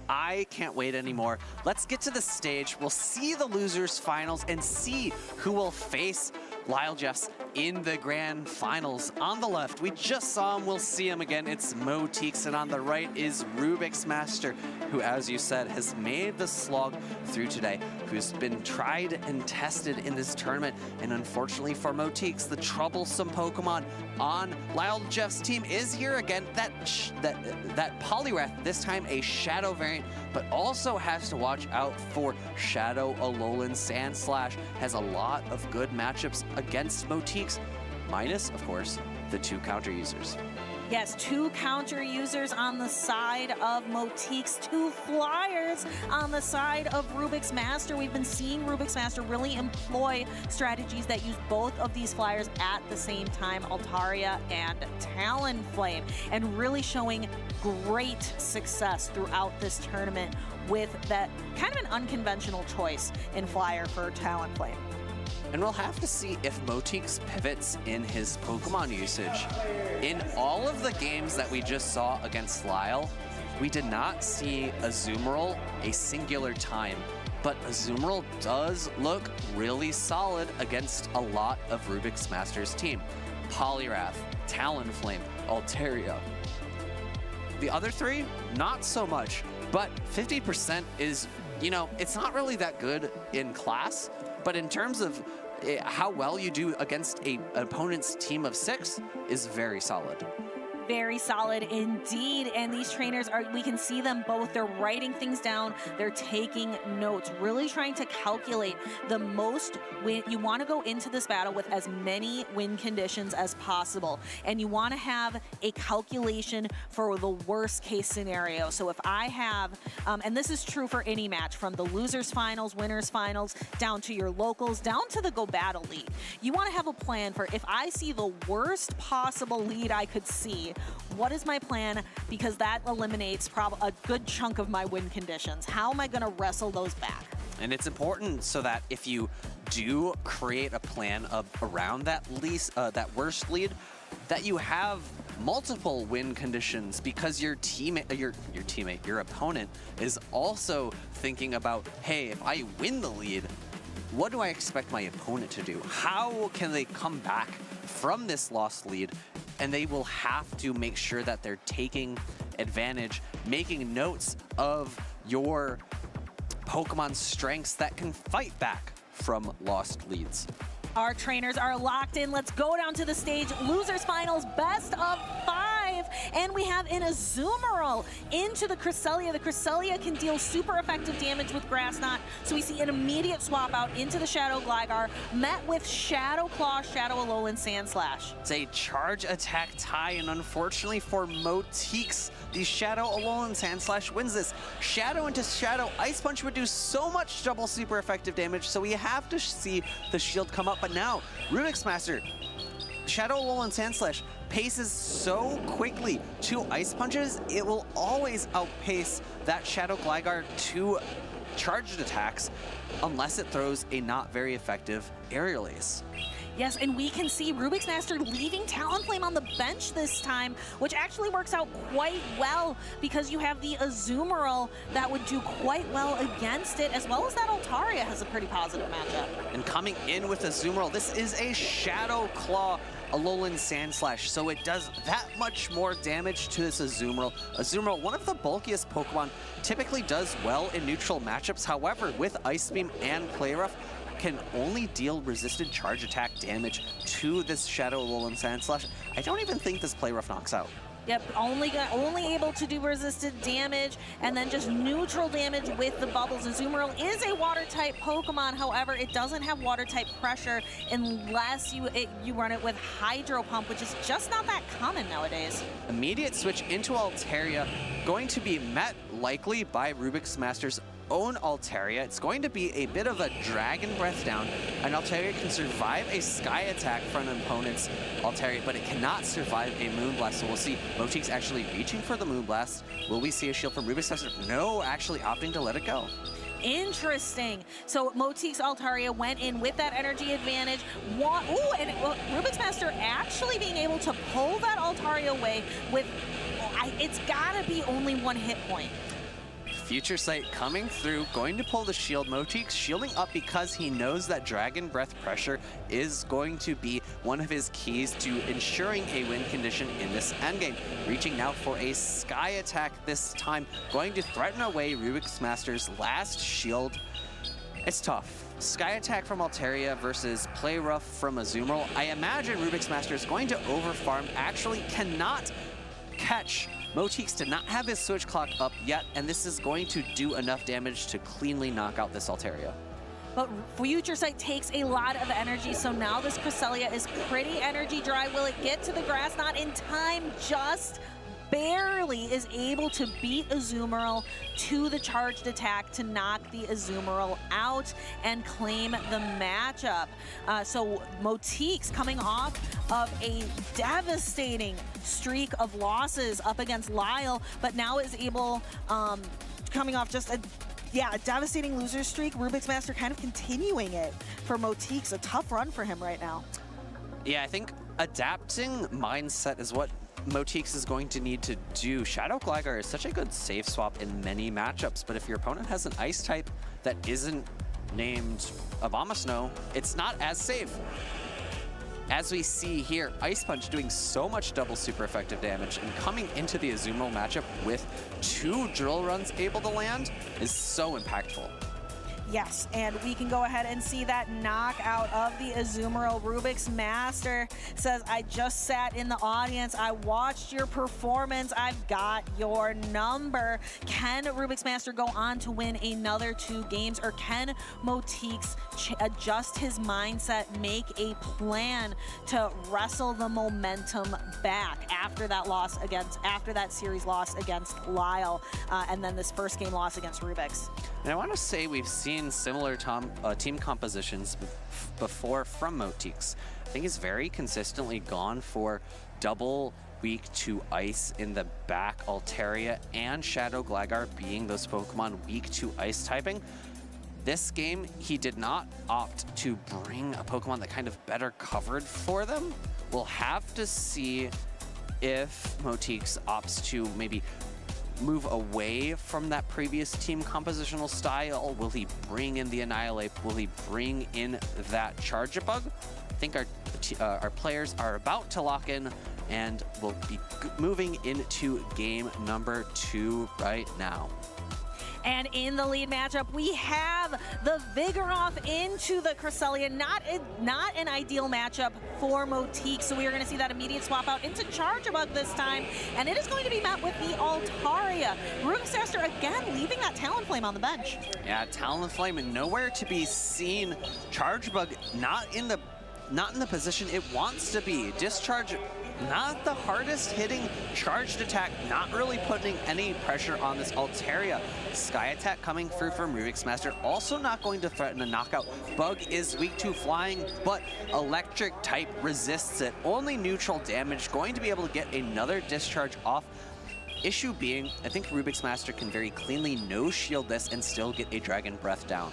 I can't wait anymore. Let's get to the stage. We'll see the losers finals and see who will face Lyall Jeffs in the grand finals. On the left, we just saw him, we'll see him again. It's Moti, and on the right is Rubik's Master, who, as you said, has made the slog through today, who's been tried and tested in this tournament. And unfortunately for Moti, the troublesome Pokemon on Lyall Jeffs' team is here again. That Poliwrath, this time a Shadow variant, but also has to watch out for Shadow Alolan Sandslash. Has a lot of good matchups against Motiks, minus, of course, the 2 counter users. Yes, 2 counter users on the side of Motiks, 2 flyers on the side of Rubik's Master. We've been seeing Rubik's Master really employ strategies that use both of these flyers at the same time, Altaria and Talonflame, and really showing great success throughout this tournament with that kind of an unconventional choice in flyer for Talonflame. And we'll have to see if Motiks pivots in his Pokemon usage. In all of the games that we just saw against Lyall, we did not see Azumarill a singular time, but Azumarill does look really solid against a lot of Rubik's Master's team. Poliwrath, Talonflame, Altaria. The other 3, not so much, but 50% is, you know, it's not really that good in class, but in terms of how well you do against an opponent's team of 6 is very solid. Very solid indeed, and these trainers are, we can see them both, they're writing things down, they're taking notes, really trying to calculate the most win. You want to go into this battle with as many win conditions as possible, and you want to have a calculation for the worst case scenario. So if I have, and this is true for any match, from the losers finals, winners finals, down to your locals, down to the Go Battle League, you want to have a plan for if I see the worst possible lead I could see, what is my plan? Because that eliminates a good chunk of my win conditions. How am I going to wrestle those back? And it's important so that if you do create a plan around that worst lead, that you have multiple win conditions, because your opponent is also thinking about, hey, if I win the lead, what do I expect my opponent to do? How can they come back from this lost lead? And they will have to make sure that they're taking advantage, making notes of your Pokemon's strengths that can fight back from lost leads. Our trainers are locked in. Let's go down to the stage. Losers finals, best of 5. And we have an Azumarill into the Cresselia. The Cresselia can deal super effective damage with Grass Knot. So we see an immediate swap out into the Shadow Gligar, met with Shadow Claw, Shadow Alolan Sandslash. It's a charge attack tie, and unfortunately for Motiks, the Shadow Alolan Sandslash wins this. Shadow into Shadow Ice Punch would do so much double super effective damage, so we have to see the shield come up. But now, Rubik's Master, Shadow Alolan Sandslash paces so quickly. 2 Ice Punches, it will always outpace that Shadow Gligar 2 charged attacks, unless it throws a not very effective Aerial Ace. Yes, and we can see Rubik's Master leaving Talonflame on the bench this time, which actually works out quite well because you have the Azumarill that would do quite well against it, as well as that Altaria has a pretty positive matchup. And coming in with Azumarill, this is a Shadow Claw Alolan Sandslash, so it does that much more damage to this Azumarill. Azumarill, one of the bulkiest Pokemon, typically does well in neutral matchups. However, with Ice Beam and Play Rough, can only deal resisted charge attack damage to this Shadow Alolan Sandslash. I don't even think this Play Rough knocks out. Yep, only able to do resisted damage and then just neutral damage with the bubbles. Azumarill is a water-type Pokemon, however, it doesn't have water-type pressure unless you run it with Hydro Pump, which is just not that common nowadays. Immediate switch into Altaria, going to be met likely by Rubik's Master's own Altaria. It's going to be a bit of a Dragon Breath down, and Altaria can survive a Sky Attack from an opponent's Altaria, but it cannot survive a Moonblast. So we'll see Motiks actually reaching for the Moonblast. Will we see a shield from Rubik's Master? No, actually opting to let it go. Interesting. So Motiks Altaria went in with that energy advantage. Ooh, and Rubik's Master actually being able to pull that Altaria away with, it's gotta be only 1 hit point. Future Sight coming through, going to pull the shield. Moti's shielding up because he knows that Dragon Breath pressure is going to be one of his keys to ensuring a win condition in this endgame. Reaching now for a Sky Attack this time, going to threaten away Rubik's Master's last shield. It's tough. Sky Attack from Altaria versus Play Rough from Azumarill. I imagine Rubik's Master is going to overfarm, actually cannot catch. Motix did not have his switch clock up yet, and this is going to do enough damage to cleanly knock out this Altaria. But Future Sight takes a lot of energy, so now this Cresselia is pretty energy dry. Will it get to the grass? Not in time, just barely is able to beat Azumarill to the charged attack to knock the Azumarill out and claim the matchup. So Motix coming off of a devastating streak of losses up against Lyall, but now is able, coming off just a devastating loser streak. Rubik's Master kind of continuing it for Motix. A tough run for him right now. Yeah, I think adapting mindset is what Motix is going to need to do. Shadow Gligar is such a good safe swap in many matchups, but if your opponent has an ice type that isn't named Abomasnow, it's not as safe. As we see here, Ice Punch doing so much double super effective damage, and coming into the Azumarill matchup with 2 drill runs able to land is so impactful. Yes, and we can go ahead and see that knockout of the Azumarill. Rubik's Master says, I just sat in the audience. I watched your performance. I've got your number. Can Rubik's Master go on to win another 2 games, or can Motix adjust his mindset, make a plan to wrestle the momentum back after that series loss against Lyall, and then this first game loss against Rubik's? And I want to say we've seen similar team compositions before from Motix. I think he's very consistently gone for double weak to ice in the back, Altaria and Shadow Gligar being those Pokemon weak to ice typing. This game, he did not opt to bring a Pokemon that kind of better covered for them. We'll have to see if Motix opts to maybe move away from that previous team compositional style. Will he bring in the Annihilate? Will he bring in that Charge-a-Bug? I think our players are about to lock in, and we'll be moving into game number 2 right now. And in the lead matchup, we have the Vigoroth into the Cresselia. Not an ideal matchup for Motix, so we are going to see that immediate swap out into Charge-a-Bug this time, and it is going to be met with the Altaria. Rubik's Master again leaving that Talonflame on the bench. Yeah, Talonflame and nowhere to be seen. Charge-a-Bug not in the position it wants to be. Discharge, not the hardest hitting charged attack, not really putting any pressure on this Altaria. Sky Attack coming through from Rubik's Master, also not going to threaten a knockout. Bug is weak to flying, but electric type resists it. Only neutral damage, going to be able to get another discharge off. Issue being, I think Rubik's Master can very cleanly no-shield this and still get a Dragon Breath down.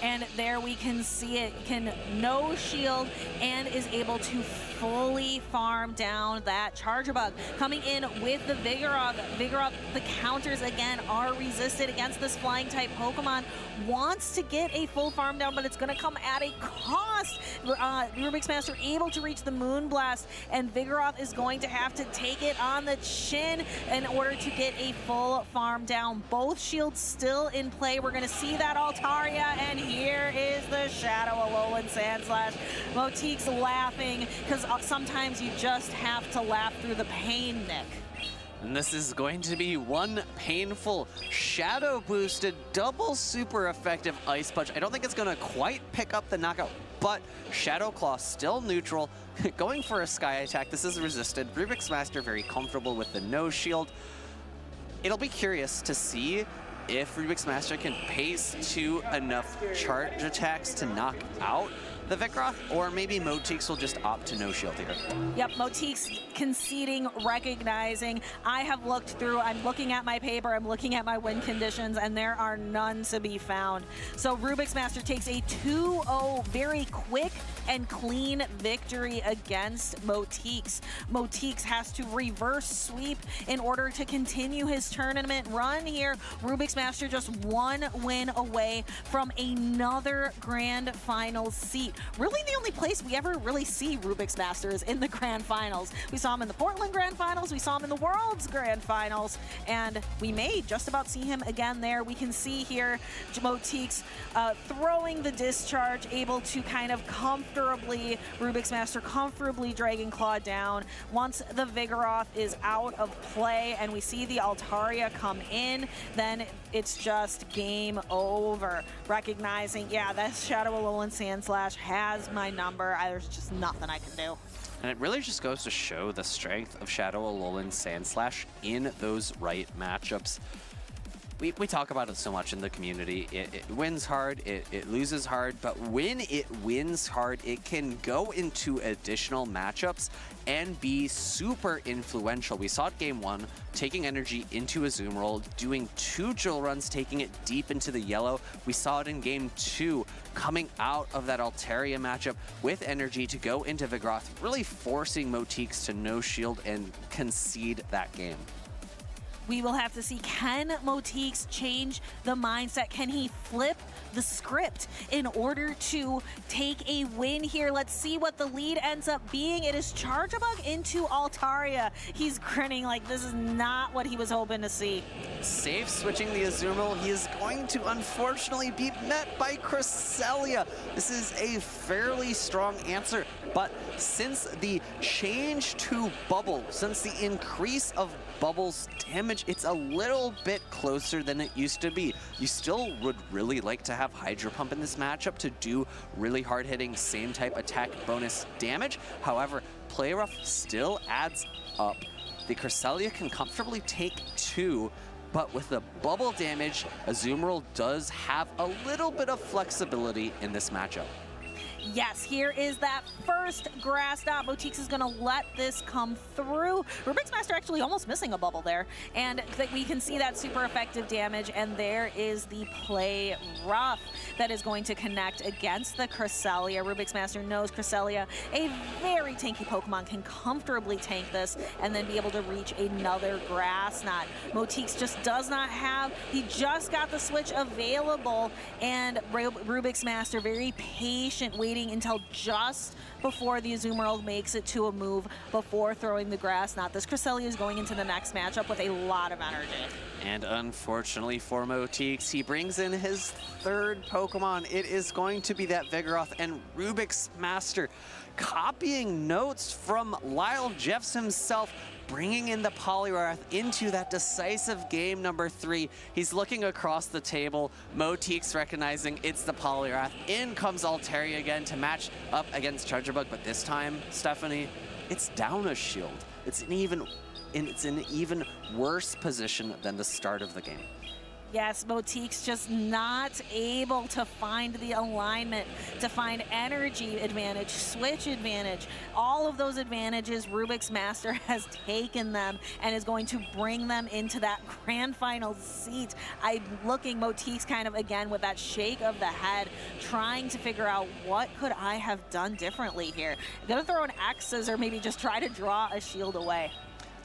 And there we can see it, can no shield and is able to fully farm down that Charge-a-Bug. Coming in with the Vigoroth. Vigoroth, the counters again are resisted against this flying type Pokemon. Wants to get a full farm down, but it's gonna come at a cost. Rubik's Master able to reach the Moonblast, and Vigoroth is going to have to take it on the chin in order to get a full farm down. Both shields still in play. We're gonna see that Altaria, and here is the Shadow Alolan Sandslash. Motix laughing, because sometimes you just have to laugh through the pain, Nick. And this is going to be one painful shadow boosted double super effective Ice Punch. I don't think it's gonna quite pick up the knockout, but Shadow Claw still neutral. Going for a Sky Attack, this is resisted. Rubik's Master very comfortable with the no shield. It'll be curious to see if Rubik's Master can pace to enough charge attacks to knock out the Vikroth, or maybe Motix will just opt to no shield here. Yep, Motique's conceding, recognizing. I have looked through, I'm looking at my paper, I'm looking at my win conditions, and there are none to be found. So Rubik's Master takes a 2-0, very quick and clean victory against Motique's. Motique's has to reverse sweep in order to continue his tournament run here. Rubik's Master just one win away from another grand finals seat. Really the only place we ever really see Rubik's Master is in the grand finals. We saw him in the Portland grand finals, we saw him in the World's grand finals, and we may just about see him again there. We can see here Motique's throwing the discharge, able to kind of comfortably, Rubik's Master comfortably dragging Claw down. Once the Vigoroth is out of play and we see the Altaria come in, then it's just game over. Recognizing, yeah, that Shadow Alolan Sandslash has my number. There's just nothing I can do. And it really just goes to show the strength of Shadow Alolan Sandslash in those right matchups. We talk about it so much in the community. It wins hard, it loses hard, but when it wins hard, it can go into additional matchups and be super influential. We saw it game 1, taking energy into Azumarill, doing 2 Drill Runs, taking it deep into the yellow. We saw it in game 2, coming out of that Altaria matchup with energy to go into Vigoroth, really forcing Motique's to no shield and concede that game. We will have to see, can Motique's change the mindset? Can he flip the script in order to take a win here? Let's see what the lead ends up being. It is Charjabug into Altaria. He's grinning like this is not what he was hoping to see. Safe switching the Azumarill. He is going to unfortunately be met by Cresselia. This is a fairly strong answer, but since the change to Bubble, since the increase of Bubble's damage, it's a little bit closer than it used to be. You still would really like to have Hydro Pump in this matchup to do really hard-hitting, same type attack bonus damage. However, Play Rough still adds up. The Cresselia can comfortably take 2, but with the bubble damage, Azumarill does have a little bit of flexibility in this matchup. Yes, here is that first grass dot. Motique's is gonna let this come through. Rubik's Master actually almost missing a bubble there. And we can see that super effective damage, and there is the Play Rough that is going to connect against the Cresselia. Rubik's Master knows Cresselia, a very tanky Pokemon, can comfortably tank this and then be able to reach another grass knot. Motique's just does not have, he just got the switch available, and Rubik's Master very patient, waiting until just before the Azumarill makes it to a move before throwing the grass knot. This Cresselia is going into the next matchup with a lot of energy. And unfortunately for Motique's, he brings in his 3rd Pokemon. It is going to be that Vigoroth, and Rubik's Master copying notes from Lyall Jeffs himself, bringing in the Poliwrath into that decisive game number 3. He's looking across the table. Motique's recognizing it's the Poliwrath. In comes Altaria again to match up against Charjabug, but this time, Stephanie, it's down a shield. It's in an even worse position than the start of the game. Yes, Motique's just not able to find the alignment, to find energy advantage, switch advantage. All of those advantages, Rubik's Master has taken them and is going to bring them into that grand final seat. I'm looking, Motique's kind of, again, with that shake of the head, trying to figure out what could I have done differently here. I'm gonna throw an X or maybe just try to draw a shield away.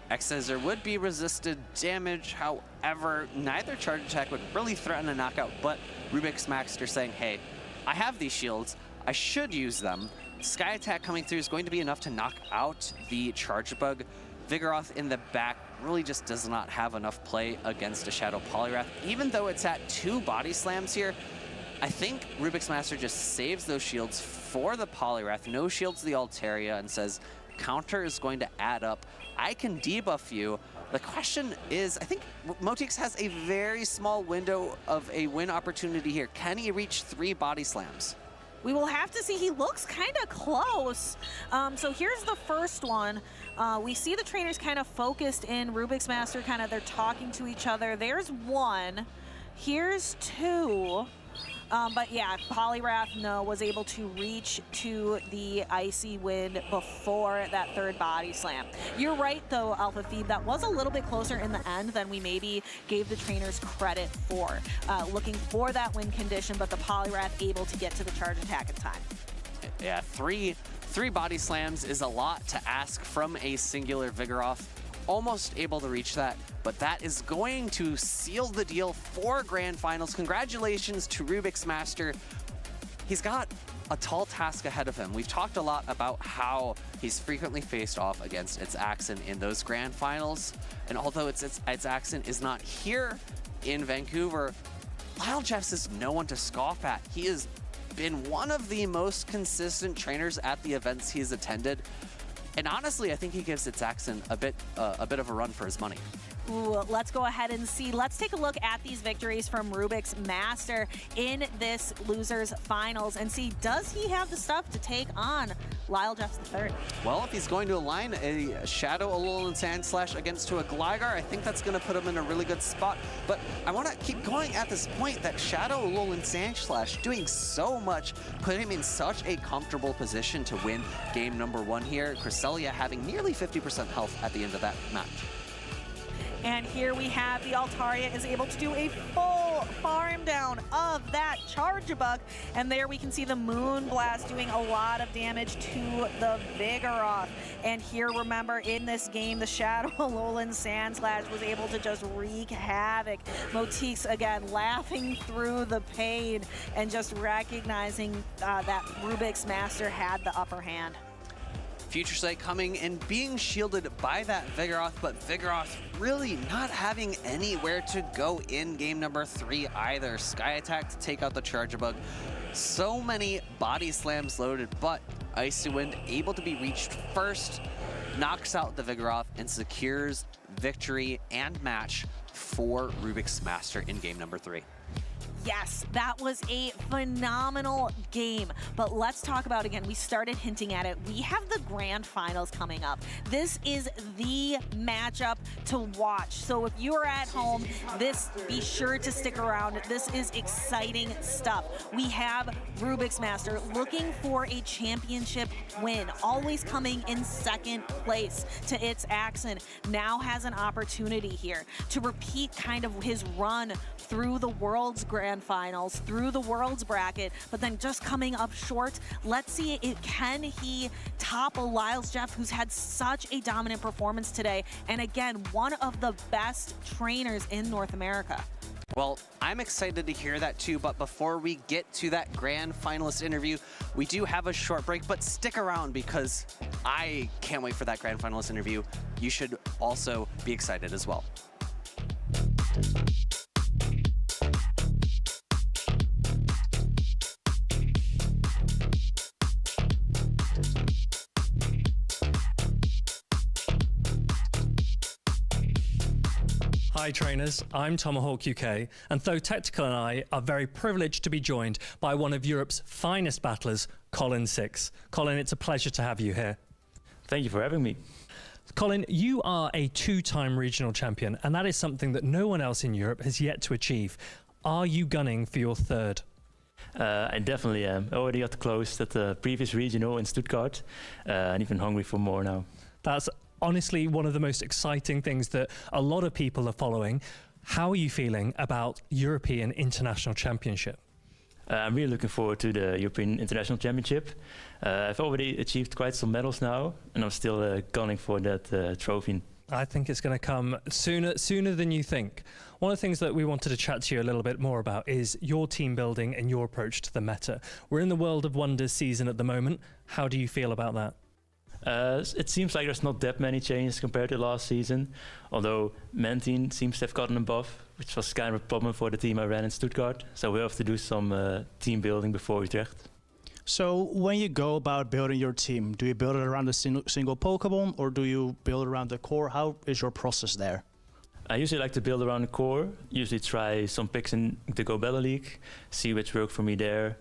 X-Scissor would be resisted damage, however, neither charge attack would really threaten a knockout, but Rubik's Master saying, hey, I have these shields, I should use them. Sky Attack coming through is going to be enough to knock out the Charjabug. Vigoroth in the back really just does not have enough play against a Shadow Poliwrath. Even though it's at 2 body slams here, I think Rubik's Master just saves those shields for the Poliwrath, no shields the Altaria, and says, counter is going to add up. I can debuff you. The question is, I think Motique's has a very small window of a win opportunity here. Can he reach 3 body slams? We will have to see. He looks kind of close. So here's the first one. We see the trainers kind of focused in. Rubik's Master kind of, they're talking to each other. There's 1. Here's 2. But yeah, Poliwrath, no, was able to reach to the Icy Wind before that third body slam. You're right, though, Alpha Feed, that was a little bit closer in the end than we maybe gave the trainers credit for. Looking for that win condition, but the Poliwrath able to get to the charge attack in time. Yeah, three body slams is a lot to ask from a singular Vigoroth. Almost able to reach that, but that is going to seal the deal for Grand Finals. Congratulations to Rubik's Master. He's got a tall task ahead of him. We've talked a lot about how he's frequently faced off against its Axon in those Grand Finals, and although its Axon is not here in Vancouver, Lyall Jeffs is no one to scoff at. He has been one of the most consistent trainers at the events he's attended. And honestly, I think he gives its Axon a bit of a run for his money. Ooh, let's go ahead and see. Let's take a look at these victories from Rubik's Master in this losers finals and see, does he have the stuff to take on Lyall Jeffs III? Well, if he's going to align a Shadow, Alolan Sandslash against to a Gligar, I think that's going to put him in a really good spot. But I want to keep going at this point that Shadow, Alolan Sandslash doing so much, put him in such a comfortable position to win game number 1 here. Cresselia having nearly 50% health at the end of that match. And here we have the Altaria is able to do a full farm down of that Charjabug. And there we can see the Moonblast doing a lot of damage to the Vigoroth. And here, remember, in this game, the Shadow Alolan Sandslash was able to just wreak havoc. Moti's, again, laughing through the pain and just recognizing that Rubik's Master had the upper hand. Future Sight coming and being shielded by that Vigoroth, but Vigoroth really not having anywhere to go in game number 3 either. Sky Attack to take out the Charjabug. So many body slams loaded, but Icy Wind able to be reached first, knocks out the Vigoroth and secures victory and match for Rubik's Master in game number 3. Yes, that was a phenomenal game. But let's talk about, again, we started hinting at it. We have the grand finals coming up. This is the matchup to watch. So if you are at home, be sure to stick around. This is exciting stuff. We have Rubik's Master looking for a championship win, always coming in second place to its Axon. Now has an opportunity here to repeat kind of his run through the World's Grand Finals, through the World's bracket, but then just coming up short. Let's see, can he topple Lyall Jeffs, who's had such a dominant performance today, and again, one of the best trainers in North America. Well, I'm excited to hear that too, but before we get to that grand finalist interview, we do have a short break, but stick around because I can't wait for that grand finalist interview. You should also be excited as well. Hi trainers, I'm Tomahawk UK, and though Tactical and I are very privileged to be joined by one of Europe's finest battlers, Colin Six. Colin, it's a pleasure to have you here. Thank you for having me. Colin, you are a 2-time regional champion, and that is something that no one else in Europe has yet to achieve. Are you gunning for your 3rd? I definitely am. I already got close at the previous regional in Stuttgart, and even hungry for more now. That's honestly one of the most exciting things that a lot of people are following. How are you feeling about European International Championship? I'm really looking forward to the European International Championship. I've already achieved quite some medals now, and I'm still gunning for that trophy. I think it's going to come sooner than you think. One of the things that we wanted to chat to you a little bit more about is your team building and your approach to the meta. We're in the World of Wonders season at the moment. How do you feel about that? It seems like there's not that many changes compared to last season, although Mantine seems to have gotten a buff, which was kind of a problem for the team I ran in Stuttgart. So we have to do some team building before Utrecht. So when you go about building your team, do you build it around a single Pokemon, or do you build around the core? How is your process there? I usually like to build around the core, usually try some picks in the Go Battle League, see which work for me there,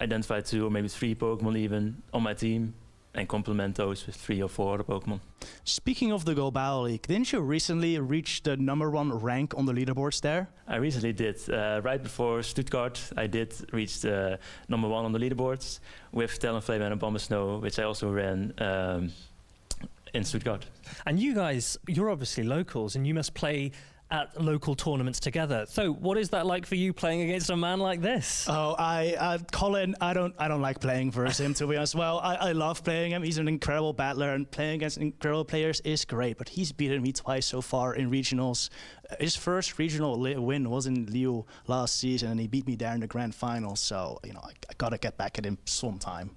identify 2 or maybe 3 Pokemon even on my team, and complement those with 3 or 4 other Pokemon. Speaking of the Global League, didn't you recently reach the #1 rank on the leaderboards there? I recently did. Right before Stuttgart, I did reach the #1 on the leaderboards with Talonflame and Abomasnow, which I also ran in Stuttgart. And you guys, you're obviously locals, and you must play at local tournaments together. So what is that like for you playing against a man like this? Oh, Colin, I don't like playing versus him, to be honest. Well, I love playing him. He's an incredible battler, and playing against incredible players is great, but he's beaten me twice so far in regionals. His first regional win was in Lyall last season, and he beat me there in the grand final, so, you know, I gotta get back at him sometime.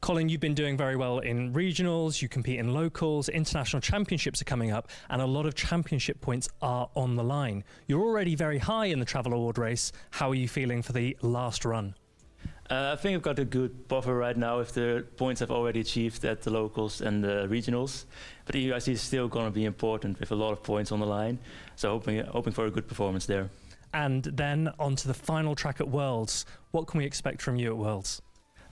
Colin, you've been doing very well in regionals, you compete in locals, international championships are coming up, and a lot of championship points are on the line. You're already very high in the travel award race. How are you feeling for the last run? I think I've got a good buffer right now with the points I've already achieved at the locals and the regionals. But the UIC is still going to be important with a lot of points on the line, so hoping for a good performance there. And then on to the final track at Worlds. What can we expect from you at Worlds?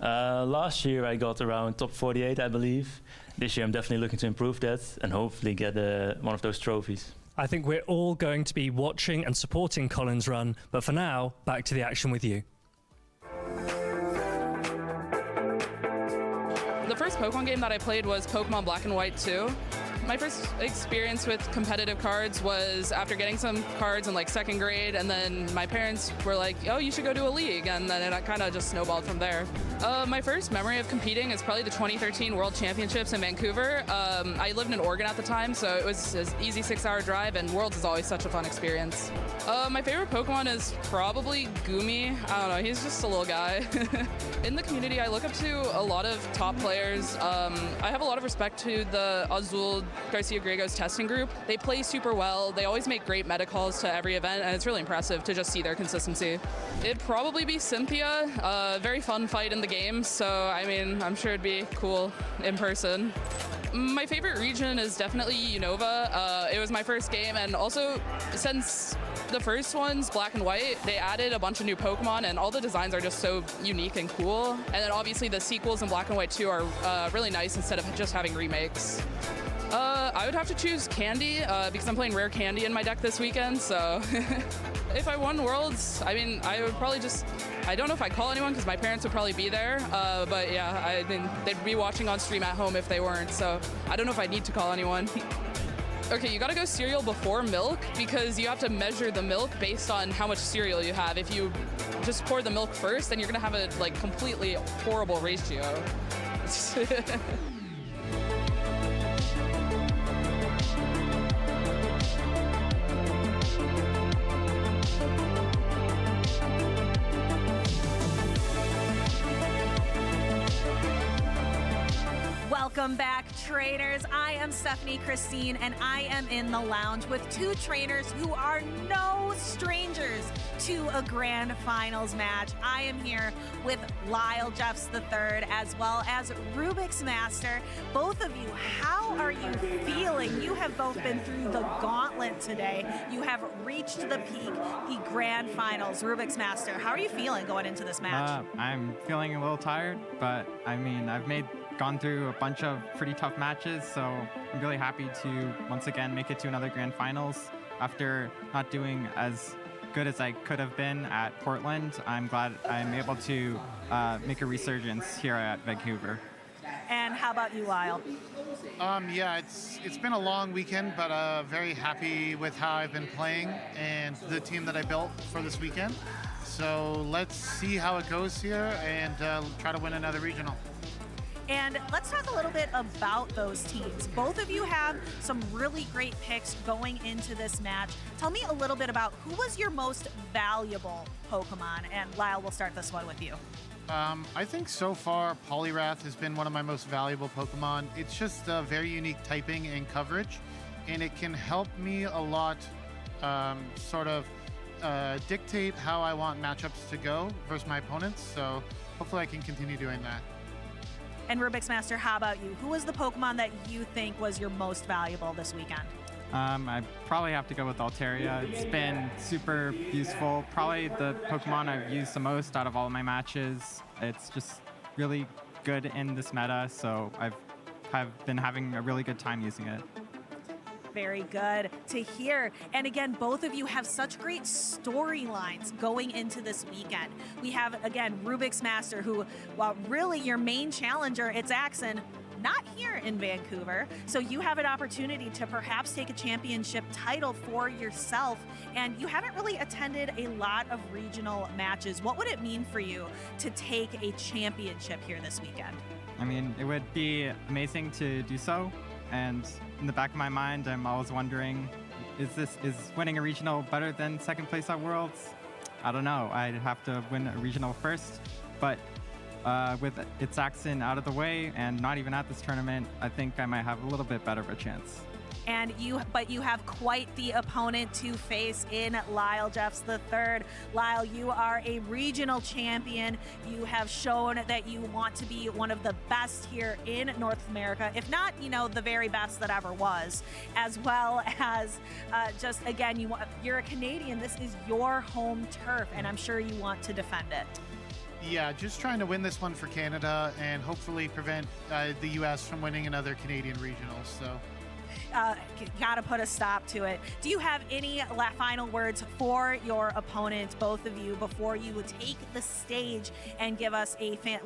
Last year I got around top 48, I believe. This year I'm definitely looking to improve that and hopefully get one of those trophies. I think we're all going to be watching and supporting Colin's run, but for now, back to the action with you. The first Pokemon game that I played was Pokemon Black and White 2. My first experience with competitive cards was after getting some cards in like 2nd grade, and then my parents were like, oh, you should go to a league, and then it kind of just snowballed from there. My first memory of competing is probably the 2013 World Championships in Vancouver. I lived in Oregon at the time, so it was an easy 6-hour drive, and Worlds is always such a fun experience. My favorite Pokemon is probably Goomy. I don't know, he's just a little guy. In the community, I look up to a lot of top players. I have a lot of respect to the Azul Garcia Griego's testing group. They play super well. They always make great meta calls to every event, and it's really impressive to just see their consistency. It'd probably be Cynthia. Very fun fight in the game, so I mean, I'm sure it'd be cool in person. My favorite region is definitely Unova. It was my first game, and also since the first one's Black and White, they added a bunch of new Pokemon, and all the designs are just so unique and cool. And then obviously the sequels in Black and White 2 are really nice instead of just having remakes. I would have to choose Candy because I'm playing Rare Candy in my deck this weekend, so if I won Worlds, I mean, I would probably just, I don't know if I'd call anyone because my parents would probably be there, but yeah, I mean, they'd be watching on stream at home if they weren't, so I don't know if I'd need to call anyone. Okay, you gotta go cereal before milk because you have to measure the milk based on how much cereal you have. If you just pour the milk first, then you're gonna have a like completely horrible ratio. Welcome back, trainers. I am Stephanie Christine, and I am in the lounge with two trainers who are no strangers to a grand finals match. I am here with Lyall Jeffs III as well as Rubik's Master. Both of you, how are you feeling? You have both been through the gauntlet today. You have reached the peak, the grand finals. Rubik's Master, how are you feeling going into this match? I'm feeling a little tired, but I mean, I've gone through a bunch of pretty tough matches, so I'm really happy to once again make it to another grand finals. After not doing as good as I could have been at Portland, I'm glad I'm able to make a resurgence here at Vancouver. And how about you, Lyall? Yeah, it's been a long weekend, but very happy with how I've been playing and the team that I built for this weekend. So let's see how it goes here and try to win another regional. And let's talk a little bit about those teams. Both of you have some really great picks going into this match. Tell me a little bit about who was your most valuable Pokemon, and Lyall, we'll start this one with you. I think so far Poliwrath has been one of my most valuable Pokemon. It's just a very unique typing and coverage, and it can help me a lot dictate how I want matchups to go versus my opponents, so hopefully I can continue doing that. And Rubik's Master, how about you? Who was the Pokemon that you think was your most valuable this weekend? I probably have to go with Altaria. It's been super useful. Probably the Pokemon I've used the most out of all of my matches. It's just really good in this meta, so I've have been having a really good time using it. Very good to hear. And again, both of you have such great storylines going into this weekend. We have, again, Rubik's Master, who, well, really your main challenger, it's Axon, not here in Vancouver. So you have an opportunity to perhaps take a championship title for yourself. And you haven't really attended a lot of regional matches. What would it mean for you to take a championship here this weekend? I mean, it would be amazing to do so. And in the back of my mind, I'm always wondering, is winning a regional better than second place at Worlds? I don't know. I'd have to win a regional first. But with its Axon out of the way and not even at this tournament, I think I might have a little bit better of a chance. But you have quite the opponent to face in Lyall Jeffs III. Lyall, you are a regional champion. You have shown that you want to be one of the best here in North America, if not, the very best that ever was, as well as just, again, you're a Canadian. This is your home turf, and I'm sure you want to defend it. Yeah, just trying to win this one for Canada and hopefully prevent the U.S. from winning another Canadian regionals. So. Got to put a stop to it. Do you have any final words for your opponent, both of you, before you take the stage and give us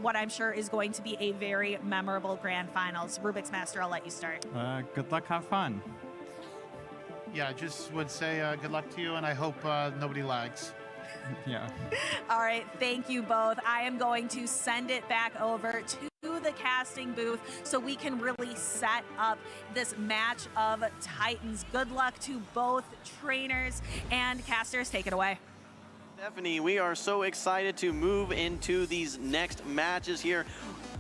what I'm sure is going to be a very memorable grand finals? Rubik's Master, I'll let you start. Good luck, have fun. Yeah, just would say good luck to you, and I hope nobody lags. Yeah. All right, thank you both. I am going to send it back over to the casting booth so we can really set up this match of titans. Good luck to both trainers and casters. Take it away. Stephanie, we are so excited to move into these next matches here.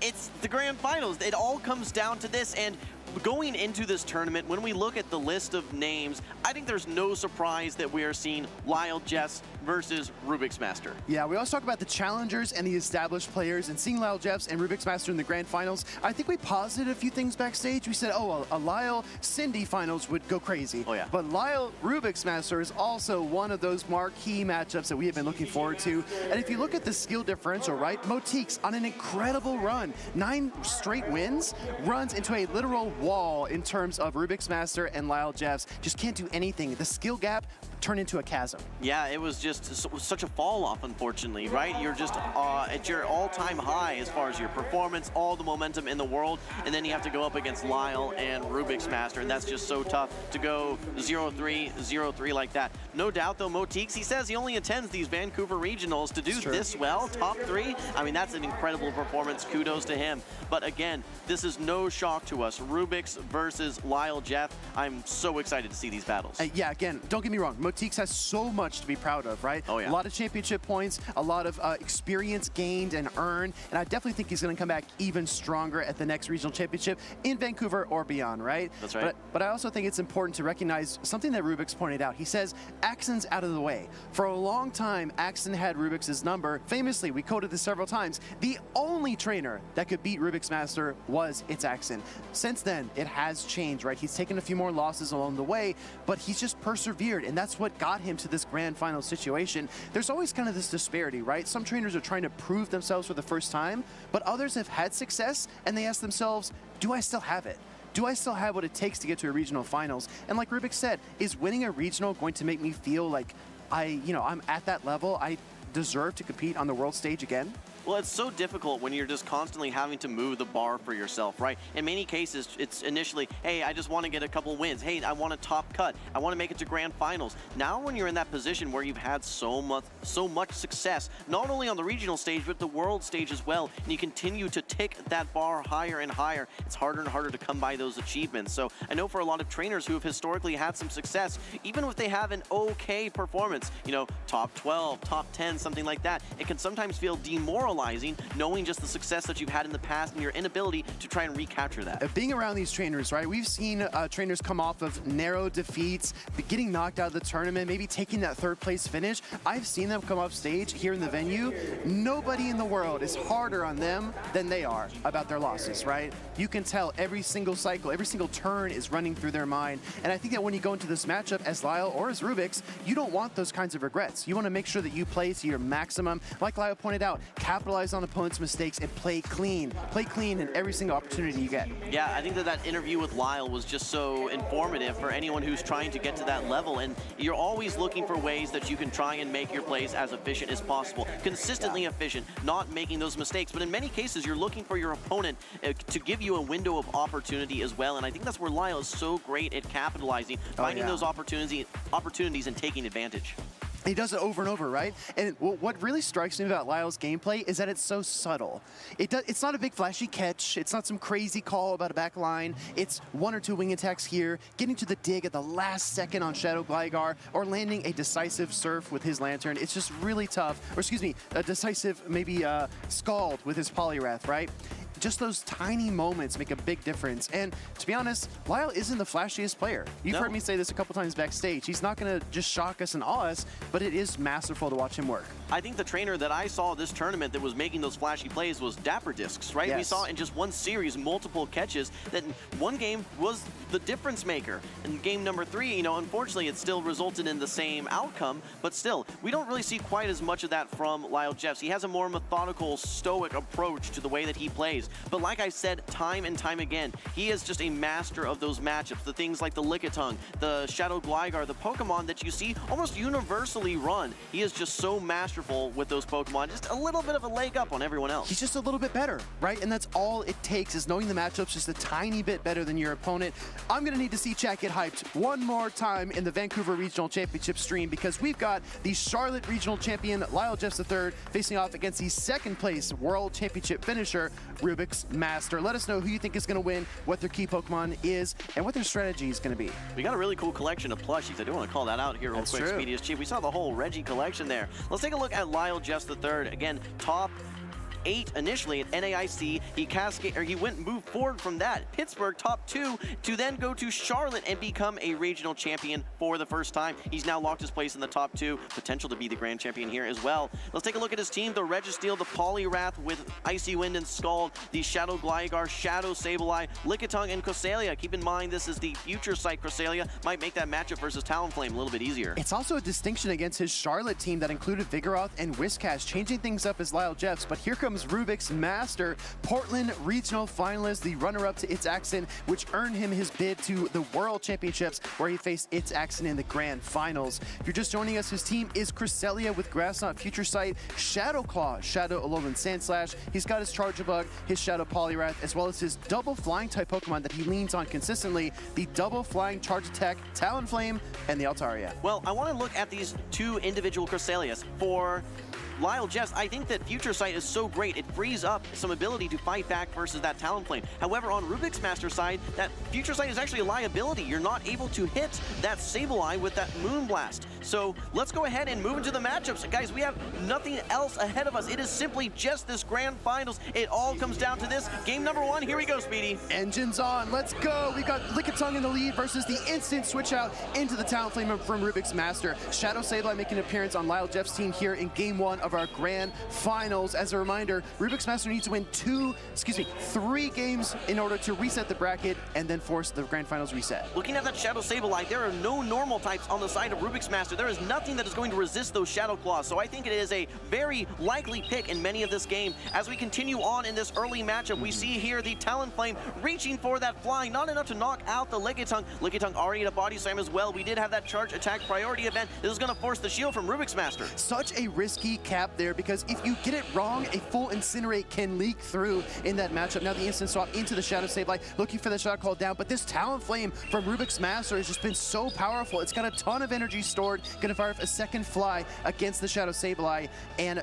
It's the grand finals. It all comes down to this, and going into this tournament, when we look at the list of names, I think there's no surprise that we are seeing Lyall Jeffs versus Rubik's Master. Yeah, we always talk about the challengers and the established players, and seeing Lyall Jeffs and Rubik's Master in the grand finals, I think we posited a few things backstage. We said, oh, a Lyall Cindy finals would go crazy. Oh, yeah. But Lyall Rubik's Master is also one of those marquee matchups that we have been looking forward to. And if you look at the skill differential, right, Moti's on an incredible run. 9 straight wins, runs into a literal wall in terms of Rubik's Master and Lyall Jeffs. Just can't do anything. The skill gap turned into a chasm. Yeah, it was just such a fall off, unfortunately, right? You're just at your all-time high as far as your performance, all the momentum in the world, and then you have to go up against Lyall and Rubik's Master, and that's just so tough to go 0-3, 0-3 like that. No doubt, though, Moti, he says he only attends these Vancouver regionals to do this well, top 3. I mean, that's an incredible performance. Kudos to him. But again, this is no shock to us. Rubik's versus Lyall Jeffs. I'm so excited to see these battles. Yeah, again, don't get me wrong. Motix has so much to be proud of, right? Oh, yeah. A lot of championship points, a lot of experience gained and earned, and I definitely think he's going to come back even stronger at the next regional championship in Vancouver or beyond, right? That's right. But I also think it's important to recognize something that Rubik's pointed out. He says, Axon's out of the way. For a long time, Axon had Rubik's number. Famously, we quoted this several times, the only trainer that could beat Rubik's Master was its Axon. Since then, it has changed, right? He's taken a few more losses along the way, but he's just persevered, and that's what got him to this grand final situation. There's always kind of this disparity, right? Some trainers are trying to prove themselves for the first time, but others have had success, and they ask themselves, do I still have it? Do I still have what it takes to get to a regional finals? And like Rubik said, is winning a regional going to make me feel like I'm at that level? I deserve to compete on the world stage again? Well, it's so difficult when you're just constantly having to move the bar for yourself, right? In many cases, it's initially, hey, I just want to get a couple wins. Hey, I want a top cut. I want to make it to grand finals. Now, when you're in that position where you've had so much success, not only on the regional stage, but the world stage as well, and you continue to tick that bar higher and higher, it's harder and harder to come by those achievements. So I know for a lot of trainers who have historically had some success, even if they have an okay performance, top 12, top 10, something like that, it can sometimes feel demoralizing knowing just the success that you've had in the past and your inability to try and recapture that. Being around these trainers, right? We've seen trainers come off of narrow defeats, getting knocked out of the tournament, maybe taking that third place finish. I've seen them come off stage here in the venue. Nobody in the world is harder on them than they are about their losses, right? You can tell every single cycle, every single turn is running through their mind. And I think that when you go into this matchup as Lyall or as Rubik's, you don't want those kinds of regrets. You want to make sure that you play to your maximum. Like Lyall pointed out, capitalize on opponents' mistakes and play clean. Play clean in every single opportunity you get. Yeah, I think that interview with Lyall was just so informative for anyone who's trying to get to that level, and you're always looking for ways that you can try and make your plays as efficient as possible. Consistently efficient, not making those mistakes, but in many cases you're looking for your opponent to give you a window of opportunity as well, and I think that's where Lyall is so great at capitalizing, finding those opportunities and taking advantage. He does it over and over, right? And what really strikes me about Lyall's gameplay is that it's so subtle. It's not a big flashy catch. It's not some crazy call about a back line. It's one or two wing attacks here, getting to the dig at the last second on Shadow Gligar, or landing a decisive surf with his Lantern. It's just really tough. Or excuse me, a decisive maybe Scald with his Poliwrath, right? Just those tiny moments make a big difference. And to be honest, Lyall isn't the flashiest player. You've heard me say this a couple times backstage. He's not going to just shock us and awe us, but it is masterful to watch him work. I think the trainer that I saw this tournament that was making those flashy plays was Dapper Discs, right? Yes. We saw in just one series multiple catches that in one game was the difference maker. In game number 3, you know, unfortunately it still resulted in the same outcome, but still, we don't really see quite as much of that from Lyall Jeffs. He has a more methodical, stoic approach to the way that he plays. But like I said, time and time again, he is just a master of those matchups. The things like the Lickitung, the Shadow Gligar, the Pokemon that you see almost universally run. He is just so masterful with those Pokemon, just a little bit of a leg up on everyone else. He's just a little bit better, right? And that's all it takes, is knowing the matchups just a tiny bit better than your opponent. I'm going to need to see chat get hyped one more time in the Vancouver Regional Championship stream, because we've got the Charlotte Regional Champion, Lyall Jeffs III, facing off against the second place World Championship finisher, Rubik's Master. Let us know who you think is going to win, what their key Pokemon is, and what their strategy is going to be. We got a really cool collection of plushies. I do want to call that out here real quick, true. Speedy as Chief. We saw the whole Reggie collection there. Let's take a look at Lyall Jeffs III. Again, top 8 initially at NAIC. He moved forward from that. Pittsburgh top 2 to then go to Charlotte and become a regional champion for the first time. He's now locked his place in the top 2. Potential to be the grand champion here as well. Let's take a look at his team. The Registeel, the Poliwrath with Icy Wind and Scald, the Shadow Gligar, Shadow Sableye, Lickitung, and Cresselia. Keep in mind this is the future sight Cresselia. Might make that matchup versus Talonflame a little bit easier. It's also a distinction against his Charlotte team that included Vigoroth and Whiscash, changing things up as Lyall Jeffs. But here comes Rubik's Master, Portland Regional finalist, the runner-up to It's Axon, which earned him his bid to the World Championships, where he faced It's Axon in the Grand Finals. If you're just joining us, his team is Cresselia with Grass Knot, Future Sight, Shadow Claw, Shadow Alolan Sandslash. He's got his Charjabug, his Shadow Poliwrath, as well as his double flying type Pokemon that he leans on consistently, the double flying Charge Attack, Talonflame, and the Altaria. Well, I want to look at these two individual Cresselias. For Lyall Jeffs, I think that Future Sight is so great, it frees up some ability to fight back versus that Talonflame. However, on Rubik's Master side, that Future Sight is actually a liability. You're not able to hit that Sableye with that Moonblast. So let's go ahead and move into the matchups. Guys, we have nothing else ahead of us. It is simply just this Grand Finals. It all comes down to this. Game number 1, here we go, Speedy. Engines on, let's go. We've got Lickitung in the lead versus the instant switch out into the Talonflame from Rubik's Master. Shadow Sableye making an appearance on Lyall Jeffs' team here in Game 1 of our Grand Finals. As a reminder, Rubik's Master needs to win 3 games in order to reset the bracket and then force the Grand Finals reset. Looking at that Shadow Sableye, there are no normal types on the side of Rubik's Master. There is nothing that is going to resist those Shadow Claws, so I think it is a very likely pick in many of this game. As we continue on in this early matchup, we see here the Talonflame reaching for that flying, not enough to knock out the Lickitung. Lickitung already at a Body Slam as well. We did have that Charge Attack priority event. This is going to force the shield from Rubik's Master. Such a risky cap there, because if you get it wrong, a full Incinerate can leak through in that matchup. Now the instant swap into the Shadow Sableye, looking for the shot call down, but this Talonflame from Rubik's Master has just been so powerful. It's got a ton of energy stored, gonna fire a second fly against the Shadow Sableye and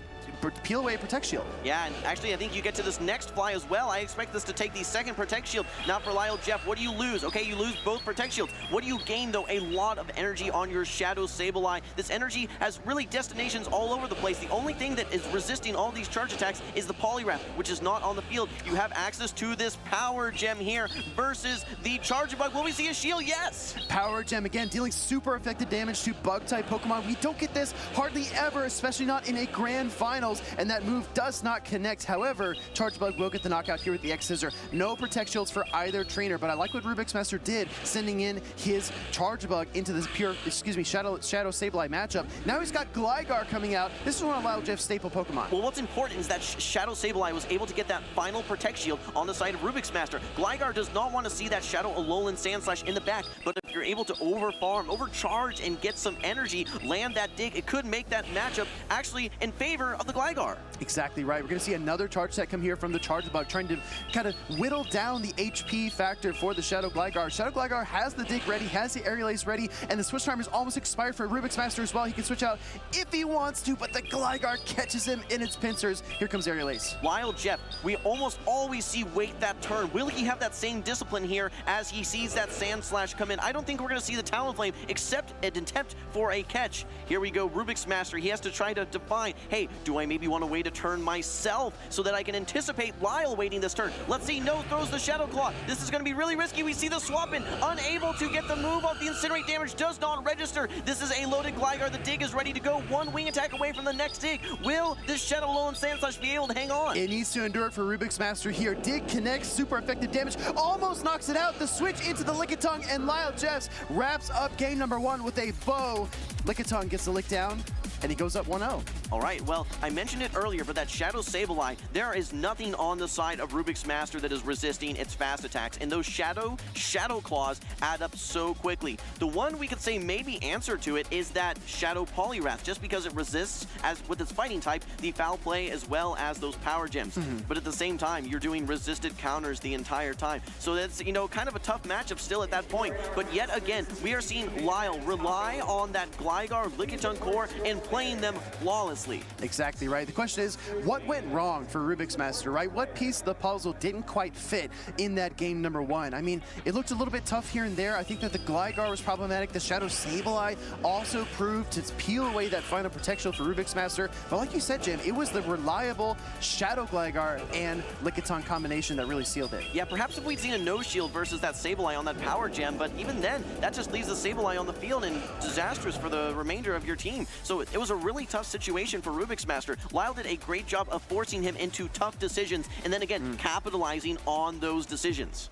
peel away Protect Shield. Yeah, and actually I think you get to this next fly as well. I expect this to take the second Protect Shield. Now for Lyall Jeffs, what do you lose? Okay, you lose both Protect Shields. What do you gain though? A lot of energy on your Shadow Sableye. This energy has really destinations all over the place. The only thing that is resisting all these charge attacks is the Poliwrath, which is not on the field. You have access to this Power Gem here versus the Charjabug. Will we see a shield? Yes! Power Gem again, dealing super effective damage to Bug-type Pokemon. We don't get this hardly ever, especially not in a Grand Finals, and that move does not connect. However, Charjabug will get the knockout here with the X-Scissor. No Protect Shields for either trainer, but I like what Rubik's Master did, sending in his Charjabug into this Shadow Sableye matchup. Now he's got Gligar coming out. This is one of Lyall Jeffs' staple Pokemon. Well, what's important is that Shadow Sableye was able to get that final Protect Shield on the side of Rubik's Master. Gligar does not want to see that Shadow Alolan Sandslash in the back, but if you're able to overfarm, overcharge, and get some energy, land that dig, it could make that matchup actually in favor of the Gligar. Exactly right. We're going to see another charge set come here from the Charge Bug, trying to kind of whittle down the HP factor for the Shadow Gligar. Shadow Gligar has the dig ready, has the Aerial Ace ready, and the switch timer is almost expired for Rubik's Master as well. He can switch out if he wants to, but the Gligar catches him in its pincers. Here comes Aerial Ace. Lyall Jeffs, we almost always see wait that turn. Will he have that same discipline here as he sees that Sandslash come in? I don't think we're going to see the Talonflame except an attempt for a catch. Here we go, Rubik's Master. He has to try to define, hey, do I maybe want to wait a turn myself so that I can anticipate Lyall waiting this turn? Let's see, no, throws the Shadow Claw. This is going to be really risky. We see the swap in, unable to get the move off. The Incinerate damage does not register. This is a loaded Gligar. The dig is ready to go. One wing attack away from the next dig. Will this Shadow Alolan Sandslash be able to hang on? It needs to endure it for Rubik's Master here. Dig connects, super effective damage, almost knocks it out. The switch into the Lickitung, and Lyall Jeffs wraps up game number 1 with a bow. Lickitung gets the lick down, and he goes up 1-0. All right, well, I mentioned it earlier, but that Shadow Sableye, there is nothing on the side of Rubik's Master that is resisting its fast attacks, and those Shadow Claws add up so quickly. The one we could say maybe answer to it is that Shadow Poliwrath, just because it resists, as with its fighting type, the Foul Play as well as those Power Gems. But at the same time, you're doing resisted counters the entire time. So that's, you know, kind of a tough matchup still at that point. But yet again, we are seeing Lyall rely on that Gligar Lickitung core and playing them flawlessly. Exactly right. The question is, what went wrong for Rubik's Master, right? What piece of the puzzle didn't quite fit in that game number 1? I mean, it looked a little bit tough here and there. I think that the Gligar was problematic. The Shadow Sableye also proved to peel away that final protection for Rubik's Master. But like you said, Jim, it was the reliable Shadow Gligar and Lickitung combination that really sealed it. Yeah, perhaps if we'd seen a no-shield versus that Sableye on that Power Gem, but even then, that just leaves the Sableye on the field and disastrous for the remainder of your team. So it was a really tough situation for Rubik's Master. Lyall did a great job of forcing him into tough decisions and then again capitalizing on those decisions.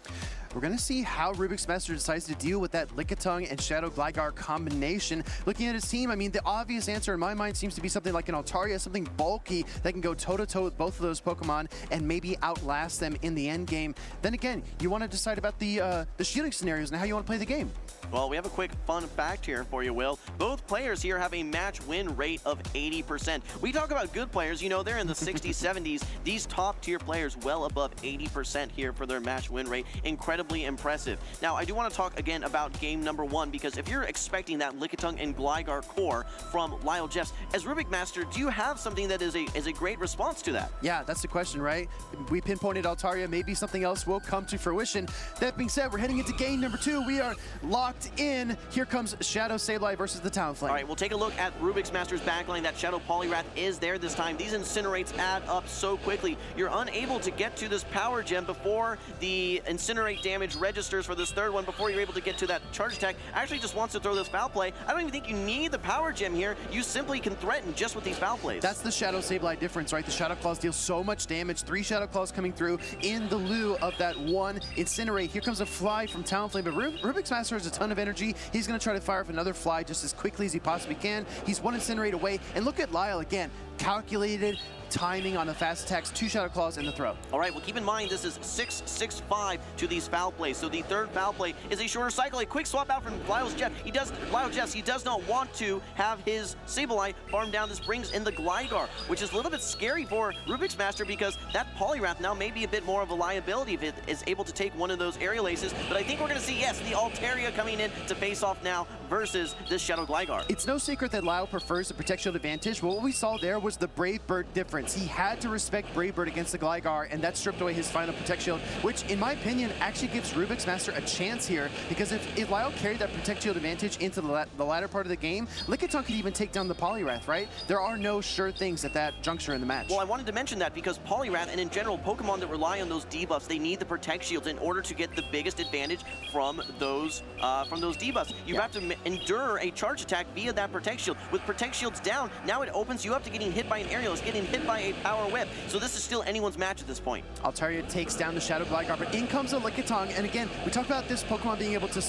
We're going to see how Rubik's Master decides to deal with that Lickitung and Shadow Gligar combination. Looking at his team, I mean, the obvious answer in my mind seems to be something like an Altaria, something bulky that can go toe-to-toe with both of those Pokemon and maybe outlast them in the end game. Then again, you want to decide about the shielding scenarios and how you want to play the game. Well, we have a quick fun fact here for you, Will. Both players here have a match win rate of 80%. We talk about good players, you know, they're in the 60s, 70s. These top tier players well above 80% here for their match win rate. Incredibly impressive. Now, I do want to talk again about game number 1, because if you're expecting that Lickitung and Gligar core from Lyall Jeffs, as Rubik Master, do you have something that is a great response to that? Yeah, that's the question, right? We pinpointed Altaria, maybe something else will come to fruition. That being said, we're heading into game number 2. We are locked in. Here comes Shadow Sableye versus the Talonflame. All right, we'll take a look at Rubik's Master's backline. That Shadow Poliwrath is there this time. These Incinerates add up so quickly. You're unable to get to this Power Gem before the Incinerate damage registers for this third one, before you're able to get to that charge attack. Actually just wants to throw this Foul Play. I don't even think you need the Power Gem here. You simply can threaten just with these Foul Plays. That's the Shadow Sableye difference, right? The Shadow Claws deal so much damage. 3 Shadow Claws coming through in the lieu of that one Incinerate. Here comes a Fly from Talonflame, but Rubik's Master has a ton of energy. He's going to try to fire off another Fly just as quickly as he possibly can. He's 1 Incinerate away, and look at Lyall again. Calculated timing on the fast attacks, 2 Shadow Claws in the throw. All right, well, keep in mind this is 6-6-5 to these Foul Plays. So the third Foul Play is a shorter cycle. A quick swap out from Lyall Jeffs. He does not want to have his Sableye farm down. This brings in the Gligar, which is a little bit scary for Rubik's Master, because that Poliwrath now may be a bit more of a liability if it is able to take one of those Aerial Aces. But I think we're going to see, yes, the Altaria coming in to face off now versus this Shadow Gligar. It's no secret that Lyall prefers the Protect Shield advantage, but what we saw there was the Brave Bird difference. He had to respect Brave Bird against the Gligar, and that stripped away his final Protect Shield, which in my opinion actually gives Rubik's Master a chance here, because if Lyall carried that Protect Shield advantage into the latter part of the game, Lickitung could even take down the Poliwrath, right? There are no sure things at that juncture in the match. Well, I wanted to mention that because Poliwrath and in general Pokemon that rely on those debuffs, they need the Protect Shields in order to get the biggest advantage from those debuffs. You have to endure a charge attack via that Protect Shield. With Protect Shields down, now it opens you up to getting hit by an Aerial, getting hit by a Power Whip. So this is still anyone's match at this point. Altaria takes down the Shadow Gligar, but in comes a Lickitung, and again, we talked about this Pokemon being able to,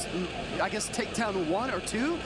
I guess, take down 1 or 2.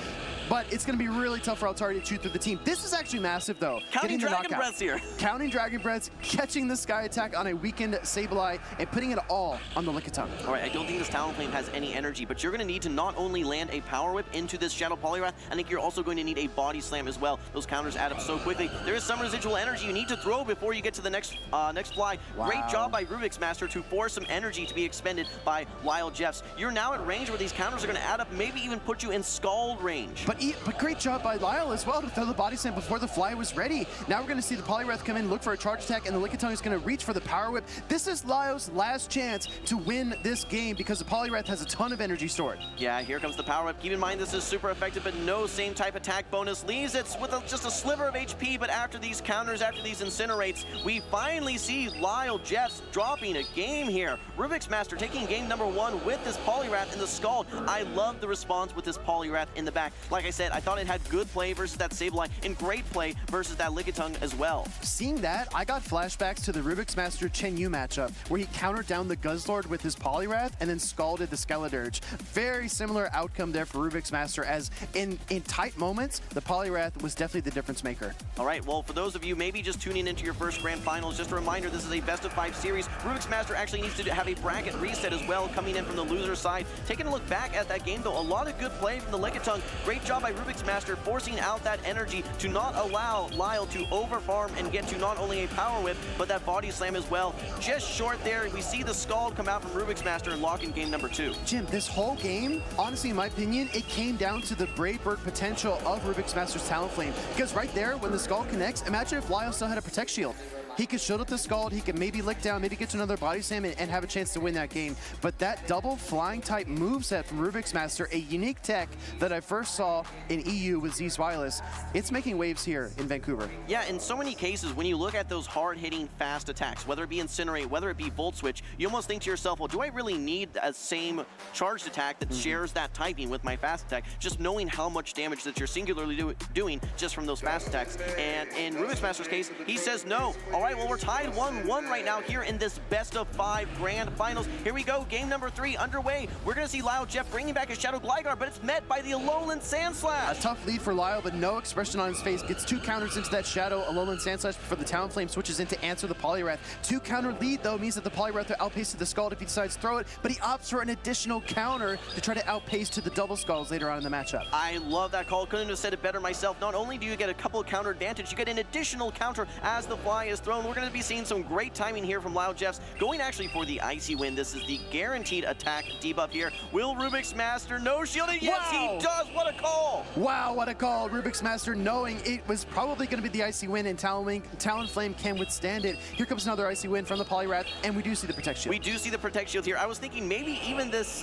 but it's going to be really tough for Altaria to chew through the team. This is actually massive, though. Counting Getting the Dragon knockout. Breaths here. Counting Dragon Breaths, catching the Sky Attack on a weakened Sableye, and putting it all on the Lickitung. All right, I don't think this Talonflame has any energy, but you're going to need to not only land a Power Whip into this Shadow Poliwrath, I think you're also going to need a Body Slam as well. Those counters add up so quickly. There is some residual energy you need to throw before you get to the next fly. Wow. Great job by Rubik's Master to force some energy to be expended by Lyall Jeffs. You're now at range where these counters are going to add up, maybe even put you in Scald range. But great job by Lyall as well to throw the Body Slam before the fly was ready. Now we're going to see the Poliwrath come in, look for a charge attack, and the Lickitung is going to reach for the Power Whip. This is Lyall's last chance to win this game because the Poliwrath has a ton of energy stored. Yeah, here comes the Power Whip. Keep in mind this is super effective, but no same type attack bonus. Leaves it with just a sliver of HP, but after these counters, after these incinerates, we finally see Lyall Jeffs dropping a game here. Rubik's Master taking game number 1 with this Poliwrath in the Scald. I love the response with this Poliwrath in the back. Like I said, I thought it had good play versus that Sableye and great play versus that Lickitung as well. Seeing that, I got flashbacks to the Rubik's Master Chenu matchup where he countered down the Guzzlord with his Poliwrath and then scalded the Skeledirge. Very similar outcome there for Rubik's Master, as in tight moments, the Poliwrath was definitely the difference maker. All right, well, for those of you maybe just tuning into your first Grand Finals, just a reminder, this is a best-of-5 series. Rubik's Master actually needs to have a bracket reset as well, coming in from the loser side. Taking a look back at that game, though, a lot of good play from the Lickitung. Great job by Rubik's Master forcing out that energy to not allow Lyall to overfarm and get to not only a Power Whip, but that Body Slam as well. Just short there, we see the Scald come out from Rubik's Master and lock in game number 2. Jim, this whole game, honestly, in my opinion, it came down to the Brave Bird potential of Rubik's Master's Talonflame. Because right there, when the Scald connects, imagine if Lyall still had a Protect Shield. He could shield up the Scald, he could maybe lick down, maybe get to another Body Slam and have a chance to win that game. But that double flying type moveset from Rubik's Master, a unique tech that I first saw in EU with Zeus Wireless, it's making waves here in Vancouver. Yeah, in so many cases, when you look at those hard-hitting fast attacks, whether it be Incinerate, whether it be Volt Switch, you almost think to yourself, well, do I really need a same charged attack that shares that typing with my fast attack? Just knowing how much damage that you're singularly doing just from those fast attacks. And in Rubik's Master's case, he says no. All right, well, we're tied 1-1 right now here in this best-of-5 Grand Finals. Here we go, game number 3 underway. We're going to see Lyall Jeff bringing back his Shadow Gligar, but it's met by the Alolan Sandslash. A tough lead for Lyall, but no expression on his face. Gets 2 counters into that Shadow Alolan Sandslash before the Talonflame switches in to answer the Poliwrath. 2 counter lead, though, means that the Poliwrath will outpace to the Scald if he decides to throw it, but he opts for an additional counter to try to outpace to the double Scalds later on in the matchup. I love that call. Couldn't have said it better myself. Not only do you get a couple of counter advantage, you get an additional counter as the fly is thrown. We're going to be seeing some great timing here from Lyall Jeffs, going actually for the Icy Wind. This is the guaranteed attack debuff here. Will Rubik's Master no shield it? Yes, he does. What a call. Wow, what a call. Rubik's Master knowing it was probably going to be the Icy Wind, and Talonflame can withstand it. Here comes another Icy Wind from the Poliwrath, and we do see the Protect Shield. We do see the Protect Shield here. I was thinking maybe even this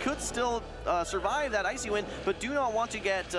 could still survive that Icy Wind, but do not want to get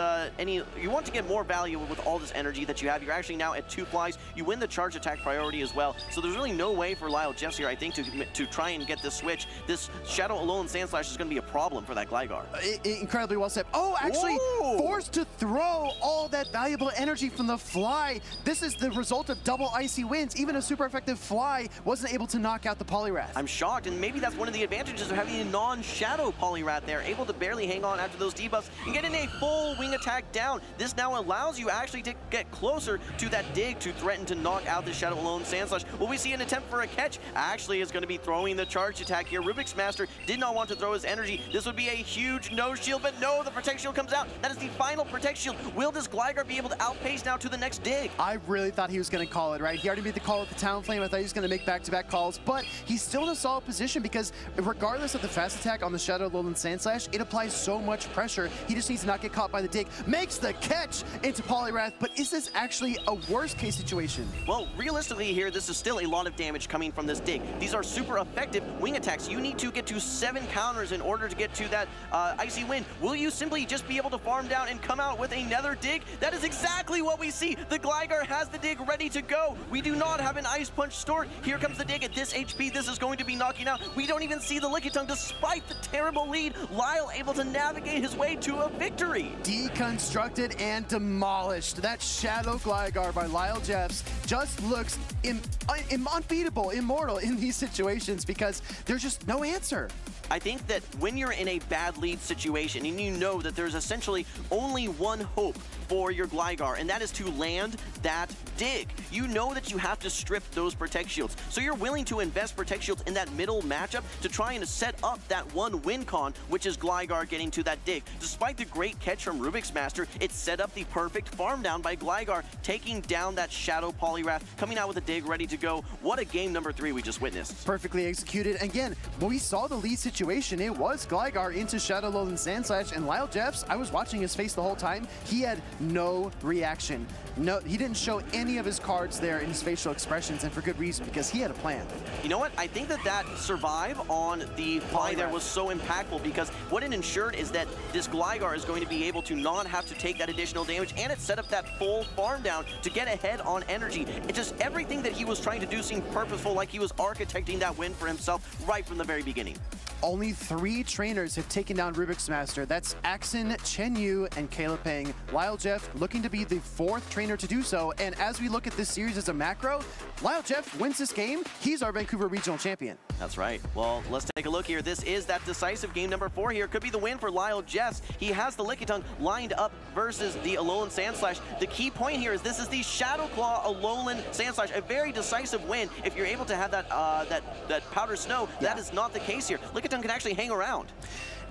you want to get more value with all this energy that you have. You're actually now at 2 flies. You win the charge attack priority as well. So there's really no way for Lyall Jeffs here, I think, to try and get this switch. This Shadow Alolan Sandslash is going to be a problem for that Gligar. Incredibly well set. Oh, actually forced to throw all that valuable energy from the fly. This is the result of double Icy Winds. Even a super effective fly wasn't able to knock out the Poliwrath. I'm shocked, and maybe that's one of the advantages of having a non-Shadow Poliwrath there, able to barely hang on after those debuffs and getting a full wing attack down. This now allows you actually to get closer to that dig to threaten to knock out the Shadow Alolan Sandslash. Will we see an attempt for a catch? Actually is going to be throwing the charge attack here. Rubik's Master did not want to throw his energy. This would be a huge no shield, but no, the Protect Shield comes out. That is the final Protect Shield. Will this Gligar be able to outpace now to the next dig? I really thought he was going to call it, right? He already made the call with the Talonflame. I thought he was going to make back-to-back calls, but he's still in a solid position because regardless of the fast attack on the Shadow Alolan Sandslash, it applies so much pressure. He just needs to not get caught by the dig. Makes the catch into Poliwrath, but is this actually a worst-case situation? Well, realistically here, this is still a lot of damage coming from this dig. These are super effective wing attacks. You need to get to 7 counters in order to get to that Icy Wind. Will you simply just be able to farm down and come out with another dig? That is exactly what we see. The Gligar has the dig ready to go. We do not have an Ice Punch stored. Here comes the dig at this HP. This is going to be knocking out. We don't even see the Lickitung despite the terrible lead. Lyall able to navigate his way to a victory. Deconstructed and demolished. That Shadow Gligar by Lyall Jeffs just looks unbeatable, immortal in these situations because there's just no answer. I think that when you're in a bad lead situation and you know that there's essentially only one hope for your Gligar, and that is to land that dig. You know that you have to strip those Protect Shields. So you're willing to invest Protect Shields in that middle matchup to try and set up that one win con, which is Gligar getting to that dig. Despite the great catch from Rubik's Master, it set up the perfect farm down by Gligar, taking down that Shadow Poliwrath, coming out with a dig ready to go. What a game number 3 we just witnessed. Perfectly executed. Again, when we saw the lead situation, it was Gligar into Shadow Lowland Sandslash, and Lyall Jeffs, I was watching his face the whole time. He had no reaction. No, he didn't show any of his cards there in his facial expressions, and for good reason, because he had a plan. You know what? I think that survive on the fly there was so impactful, because what it ensured is that this Gligar is going to be able to not have to take that additional damage, and it set up that full farm down to get ahead on energy. It just, everything that he was trying to do seemed purposeful, like he was architecting that win for himself right from the very beginning. Only 3 trainers have taken down Rubik's Master. That's Axon, Chenu, and Caleb Peng. Lyall Jeffs looking to be the 4th trainer to do so. And as we look at this series as a macro, Lyall Jeffs wins this game. He's our Vancouver Regional Champion. That's right. Well, let's take a look here. This is that decisive game number 4 here. Could be the win for Lyall Jeffs. He has the Lickitung lined up versus the Alolan Sandslash. The key point here is this is the Shadow Claw Alolan Sandslash. A very decisive win. If you're able to have that that Powder Snow, that is not the case here. Lickitung can actually hang around.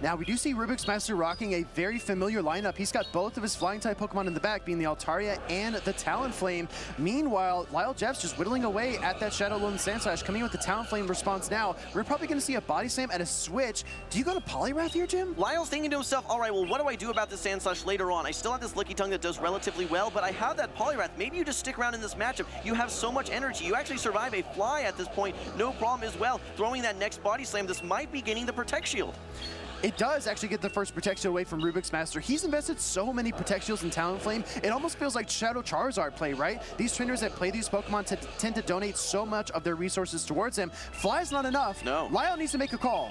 Now, we do see Rubik's Master rocking a very familiar lineup. He's got both of his Flying-type Pokemon in the back, being the Altaria and the Talonflame. Meanwhile, Lyall Jeffs just whittling away at that Shadow Lowland Sandslash, coming in with the Talonflame response now. We're probably going to see a Body Slam and a switch. Do you go to Poliwrath here, Jim? Lyall's thinking to himself, all right, well, what do I do about this Sandslash later on? I still have this Lickitung that does relatively well, but I have that Poliwrath. Maybe you just stick around in this matchup. You have so much energy. You actually survive a fly at this point. No problem as well. Throwing that next Body Slam, this might be getting the Protect Shield. It does actually get the first protection away from Rubik's Master. He's invested so many Protect Shields in Talonflame, it almost feels like Shadow Charizard play, right? These trainers that play these Pokemon tend to donate so much of their resources towards him. Fly's not enough. No. Lyall needs to make a call.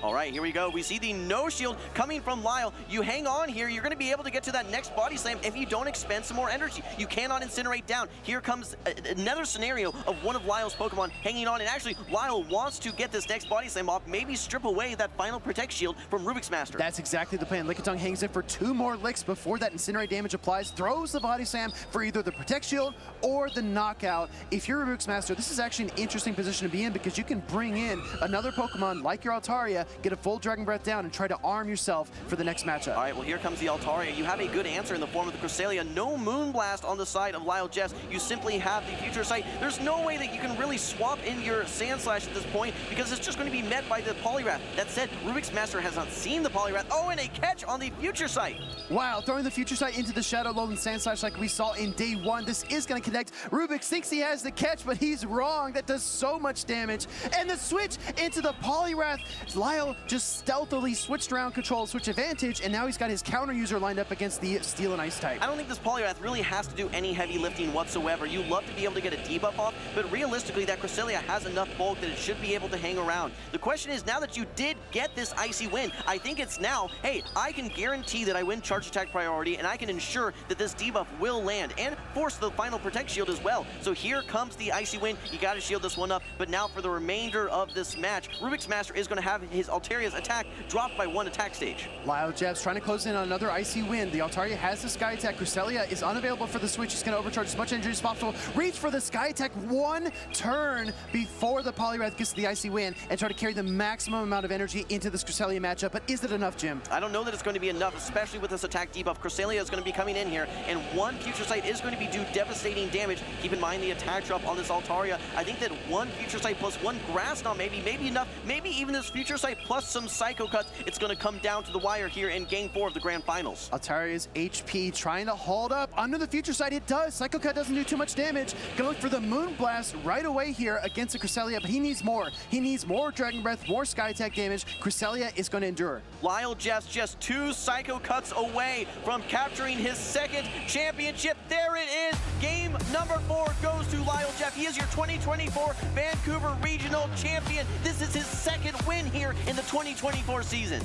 All right, here we go. We see the no shield coming from Lyall. You hang on here. You're going to be able to get to that next Body Slam if you don't expend some more energy. You cannot incinerate down. Here comes another scenario of one of Lyall's Pokemon hanging on. And actually, Lyall wants to get this next Body Slam off, maybe strip away that final Protect Shield from Rubik's Master. That's exactly the plan. Lickitung hangs in for 2 more licks before that Incinerate damage applies, throws the Body Slam for either the Protect Shield or the knockout. If you're Rubik's Master, this is actually an interesting position to be in, because you can bring in another Pokemon like your Altaria, get a full Dragon Breath down, and try to arm yourself for the next matchup. All right, well, here comes the Altaria. You have a good answer in the form of the Cresselia. No Moonblast on the side of Lyall Jeffs. You simply have the Future Sight. There's no way that you can really swap in your Sandslash at this point, because it's just going to be met by the Poliwrath. That said, Rubik's Master has not seen the Poliwrath. Oh, and a catch on the Future Sight. Wow, throwing the Future Sight into the Shadow Lowland Sandslash like we saw in day 1. This is going to connect. Rubik thinks he has the catch, but he's wrong. That does so much damage. And the switch into the Poliwrath. Lyall just stealthily switched around control, switch advantage, and now he's got his counter user lined up against the Steel and Ice type. I don't think this Poliwrath really has to do any heavy lifting whatsoever. You love to be able to get a debuff off, but realistically, that Cresselia has enough bulk that it should be able to hang around. The question is, now that you did get this Icy win, I think it's now, hey, I can guarantee that I win Charge Attack priority, and I can ensure that this debuff will land, and force the final Protect Shield as well. So here comes the Icy win. You got to shield this one up, but now for the remainder of this match, Rubik's Master is going to have his Altaria's attack dropped by 1 attack stage. Lyall Jeffs trying to close in on another Icy win. The Altaria has the Sky Attack. Cresselia is unavailable for the switch. He's going to overcharge as much energy as possible. Reach for the Sky Attack 1 turn before the Poliwrath gets to the Icy win, and try to carry the maximum amount of energy into this Cresselia matchup. But is it enough, Jim? I don't know that it's going to be enough, especially with this attack debuff. Cresselia is going to be coming in here, and 1 Future Sight is going to be do devastating damage. Keep in mind the attack drop on this Altaria. I think that 1 Future Sight plus 1 Grass Knot maybe enough. Maybe even this Future Sight plus some Psycho Cuts. It's going to come down to the wire here in Game 4 of the Grand Finals. Altaria's HP trying to hold up under the Future Sight. It does. Psycho Cut doesn't do too much damage. Going for the Moonblast right away here against the Cresselia, but he needs more. He needs more Dragon Breath, more Sky Attack damage. Cresselia is going to endure. Lyall Jeffs just 2 Psycho Cuts away from capturing his 2nd championship. There it is. Game number 4 goes to Lyall Jeffs. He is your 2024 Vancouver Regional Champion. This is his 2nd win here in the 2024 season.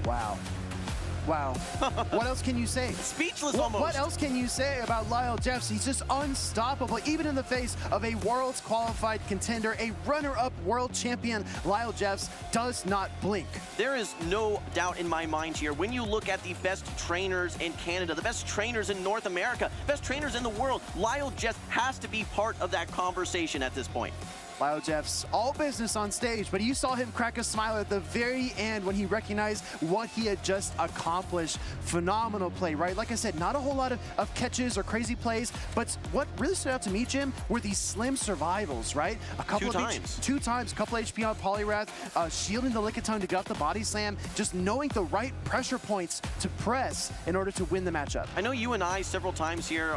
Wow. Wow. What else can you say? Speechless almost. What else can you say about Lyall Jeffs? He's just unstoppable, even in the face of a Worlds qualified contender, a runner-up world champion. Lyall Jeffs does not blink. There is no doubt in my mind here. When you look at the best trainers in Canada, the best trainers in North America, best trainers in the world, Lyall Jeffs has to be part of that conversation at this point. Lyall Jeffs, all business on stage, but you saw him crack a smile at the very end when he recognized what he had just accomplished. Phenomenal play, right? Like I said, not a whole lot of catches or crazy plays, but what really stood out to me, Jim, were these slim survivals, right? A couple Two of times. Two times, a couple HP on Poliwrath, shielding the Lickitung to get off the body slam, just knowing the right pressure points to press in order to win the matchup. I know you and I several times here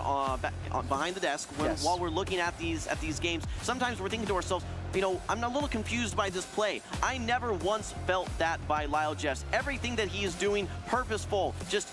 behind the desk while we're looking at these games, sometimes we're thinking to ourselves, you know, I'm a little confused by this play. I never once felt that by Lyall Jeffs. Everything that he is doing, purposeful, just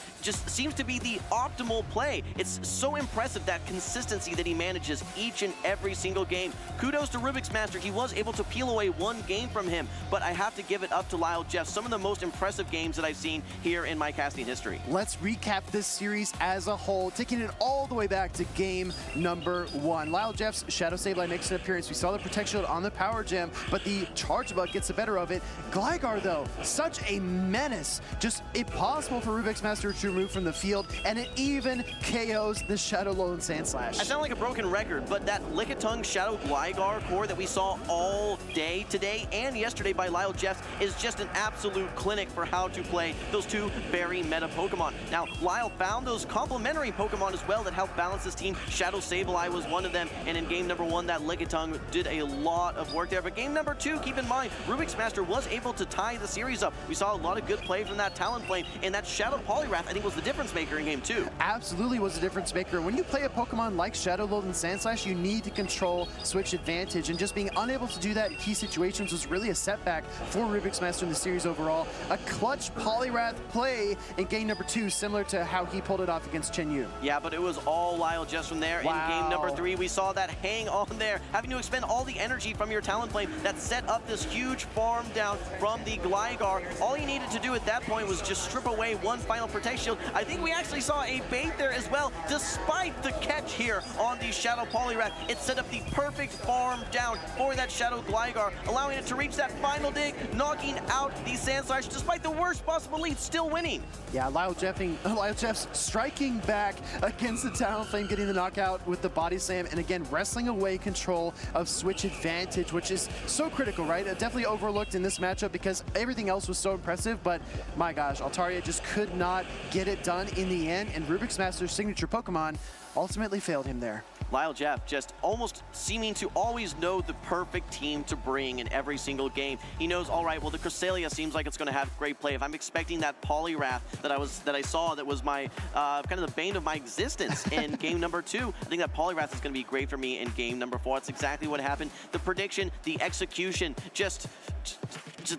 seems to be the optimal play. It's so impressive, that consistency that he manages each and every single game. Kudos to Rubik's Master. He was able to peel away one game from him, but I have to give it up to Lyall Jeffs. Some of the most impressive games that I've seen here in my casting history. Let's recap this series as a whole, taking it all the way back to game number 1. Lyall Jeffs, Shadow Sableye makes an appearance. We saw the Protect Shield on the Power Gem, but the Charge Bug gets the better of it. Gligar, though, such a menace. Just impossible for Rubik's Master to remove from the field, and it even KOs the Shadow Lone Sandslash. I sound like a broken record, but that Lickitung Shadow Gligar core that we saw all day today and yesterday by Lyall Jeffs is just an absolute clinic for how to play those two very meta Pokemon. Now, Lyall found those complementary Pokemon as well that helped balance his team. Shadow Sableye was one of them, and in game number 1, that Lickitung did a lot of work there. But game number 2, keep in mind, Rubik's Master was able to tie the series up. We saw a lot of good play from that Talonflame, and that Shadow Poliwrath, I think, was the difference maker in game 2. Absolutely was a difference maker. When you play a Pokemon like Shadow Lone Sandslash, you need to control switch advantage, and just being unable to do that in key situations was really a setback for Rubik's Master in the series overall. A clutch Poliwrath play in game number 2, similar to how he pulled it off against Chenu. Yeah, but it was all Lyall Jeffs from there. Wow. In game number 3, we saw that hang on there, having to expend all the energy from your Talonflame that set up this huge farm down from the Gligar. All he needed to do at that point was just strip away one final Protect Shield. I think we actually saw a bait there as well, despite the catch here on the Shadow Poliwrath. It set up the perfect farm down for that Shadow Gligar, allowing it to reach that final dig, knocking out the Sandslash despite the worst possible lead, still winning. Yeah, Lyall Jeffs striking back against the Talonflame, getting the knockout with the body slam, and again, wrestling away control of switch advantage, which is so critical, right? Definitely overlooked in this matchup because everything else was so impressive, but my gosh, Altaria just could not get it done in the end, and Rubik's Master's signature Pokemon ultimately failed him there. Lyall Jeffs just almost seeming to always know the perfect team to bring in every single game. He knows, all right, well, the Cresselia seems like it's going to have great play. If I'm expecting that Poliwrath that I saw that was my kind of the bane of my existence in game number 2, I think that Poliwrath is going to be great for me in game number 4. That's exactly what happened. The prediction, the execution, just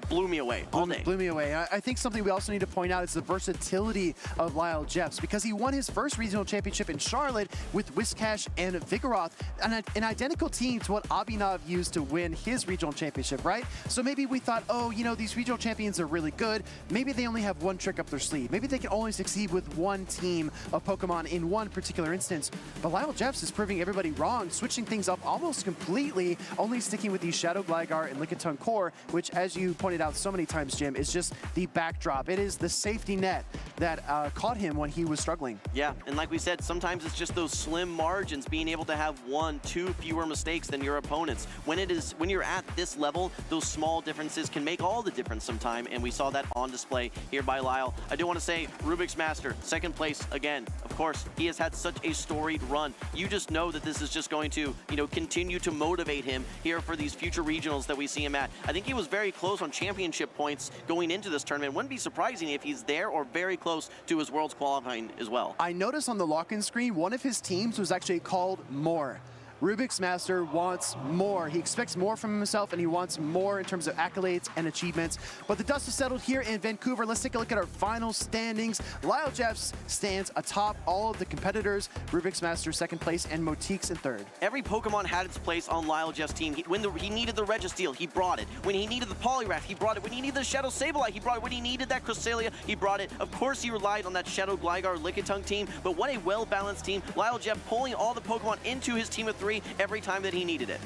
blew me away all day. Blew me away. I think something we also need to point out is the versatility of Lyall Jeffs, because he won his first regional championship in Charlotte with Whiscash and Vigoroth, an identical team to what Abhinav used to win his regional championship, right? So maybe we thought, oh, you know, these regional champions are really good. Maybe they only have one trick up their sleeve. Maybe they can only succeed with one team of Pokemon in one particular instance. But Lyall Jeffs is proving everybody wrong, switching things up almost completely, only sticking with the Shadow Gligar and Lickitung core, which, as you pointed out so many times, Jim, is just the backdrop. It is the safety net that caught him when he was struggling. Yeah, and like we said, sometimes it's just those slim margins, being able to have 1-2 fewer mistakes than your opponents. When you're at this level, those small differences can make all the difference sometime, and we saw that on display here by Lyall. I do want to say, Rubik's Master, second place again. Of course, he has had such a storied run. You just know that this is just going to, you know, continue to motivate him here for these future regionals that we see him at. I think he was very close on championship points going into this tournament. Wouldn't be surprising if he's there or very close to his Worlds qualifying as well. I noticed on the lock-in screen, one of his teams was actually called More. Rubik's Master wants more. He expects more from himself, and he wants more in terms of accolades and achievements. But the dust is settled here in Vancouver. Let's take a look at our final standings. Lyall Jeffs stands atop all of the competitors. Rubik's Master second place, and Moti's in third. Every Pokemon had its place on Lyall Jeffs' team. When he needed the Registeel, he brought it. When he needed the Poliwrath, he brought it. When he needed the Shadow Sableye, he brought it. When he needed that Cresselia, he brought it. Of course, he relied on that Shadow Gligar Lickitung team, but what a well-balanced team. Lyall Jeffs pulling all the Pokemon into his team of 3 every time that he needed it.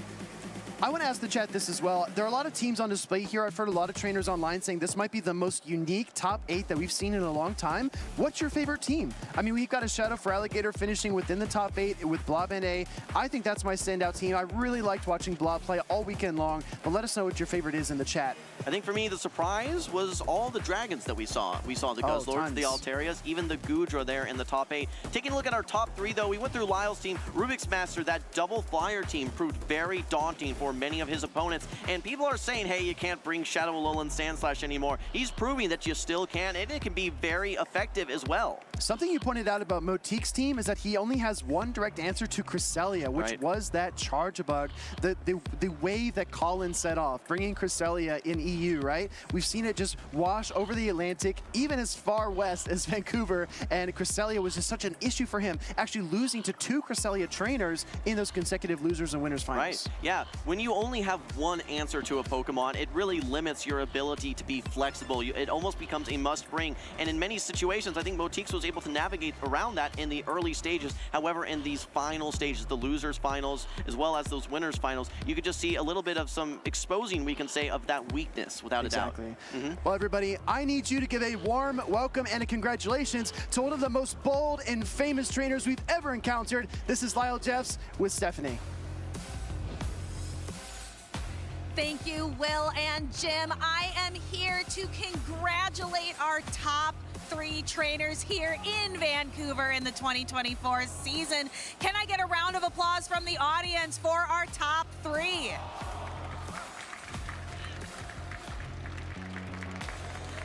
I want to ask the chat this as well. There are a lot of teams on display here. I've heard a lot of trainers online saying this might be the most unique top 8 that we've seen in a long time. What's your favorite team? I mean, we've got a Shadow for Alligator finishing within the top 8 with Blob and A. I think that's my standout team. I really liked watching Blob play all weekend long, but let us know what your favorite is in the chat. I think for me, the surprise was all the dragons that we saw. We saw the Guzzlords, the Altarias, even the Goodra there in the top 8. Taking a look at our top 3, though, we went through Lyall's team. Rubik's Master, that double flyer team, proved very daunting for many of his opponents. And people are saying, hey, you can't bring Shadow Alolan Sandslash anymore. He's proving that you still can, and it can be very effective as well. Something you pointed out about Moti's team is that he only has one direct answer to Cresselia, which was that charge bug. The wave that Colin set off, bringing Cresselia in EU, right? We've seen it just wash over the Atlantic, even as far west as Vancouver, and Cresselia was just such an issue for him, actually losing to 2 Cresselia trainers in those consecutive losers and winners finals. Right, yeah. When you only have one answer to a Pokemon, it really limits your ability to be flexible. It almost becomes a must bring, and in many situations, I think Motix was able to navigate around that in the early stages. However, in these final stages, the losers finals, as well as those winners finals, you could just see a little bit of some exposing, we can say, of that weakness, without a doubt. Well, everybody, I need you to give a warm welcome and a congratulations to one of the most bold and famous trainers we've ever encountered. This is Lyall Jeffs with Stephanie. Thank you, Will and Jim. I am here to congratulate our top 3 trainers here in Vancouver in the 2024 season. Can I get a round of applause from the audience for our top 3?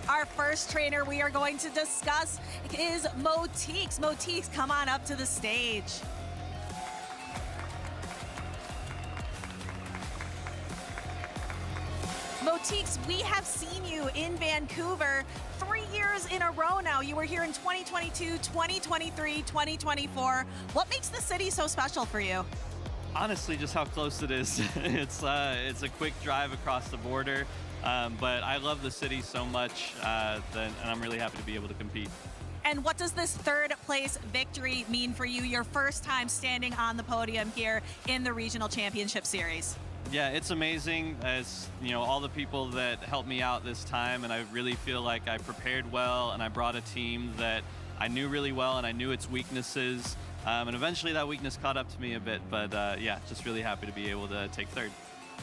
Our first trainer we are going to discuss is Motix. Motix, come on up to the stage. Motix, we have seen you in Vancouver 3 years in a row now. You were here in 2022, 2023, 2024. What makes the city so special for you? Honestly, just how close it is. It's a quick drive across the border, but I love the city so much, and I'm really happy to be able to compete. And what does this 3rd place victory mean for you, your first time standing on the podium here in the Regional Championship Series? Yeah, it's amazing, as you know, all the people that helped me out this time, and I really feel like I prepared well, and I brought a team that I knew really well, and I knew its weaknesses, and eventually that weakness caught up to me a bit, but yeah, just really happy to be able to take 3rd.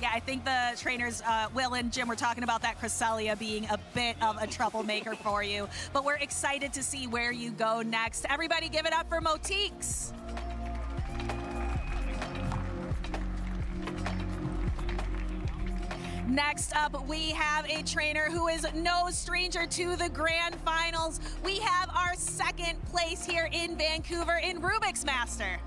Yeah, I think the trainers, Will and Jim, were talking about that Cresselia being a bit of a troublemaker for you, but we're excited to see where you go next. Everybody give it up for Motix. Next up, we have a trainer who is no stranger to the grand finals. We have our 2nd place here in Vancouver in Rubik's Master.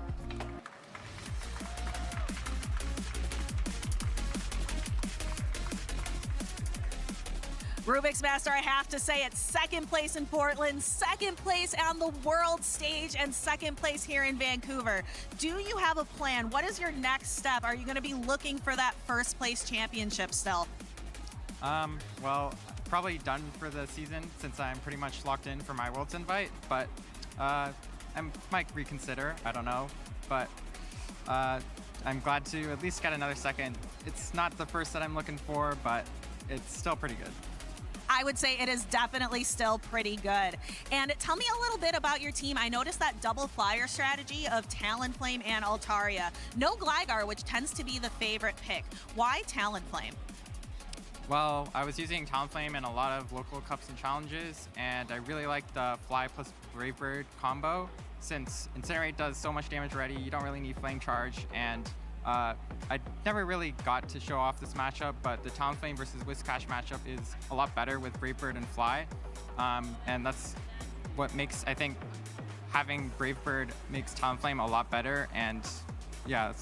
Rubik's Master, I have to say, it's 2nd place in Portland, 2nd place on the world stage, and 2nd place here in Vancouver. Do you have a plan? What is your next step? Are you going to be looking for that 1st place championship still? Well, probably done for the season since I'm pretty much locked in for my Worlds invite, but I might reconsider, I don't know, but I'm glad to at least get another 2nd. It's not the 1st that I'm looking for, but it's still pretty good. I would say it is definitely still pretty good. And tell me a little bit about your team. I noticed that double flyer strategy of Talonflame and Altaria. No Gligar, which tends to be the favorite pick. Why Talonflame? Well, I was using Talonflame in a lot of local cups and challenges, and I really like the Fly plus Brave Bird combo. Since Incinerate does so much damage already, you don't really need Flame Charge, and I never really got to show off this matchup, but the Talonflame versus Whiscash matchup is a lot better with Brave Bird and Fly, and that's what makes, I think, having Brave Bird makes Talonflame a lot better, and yeah,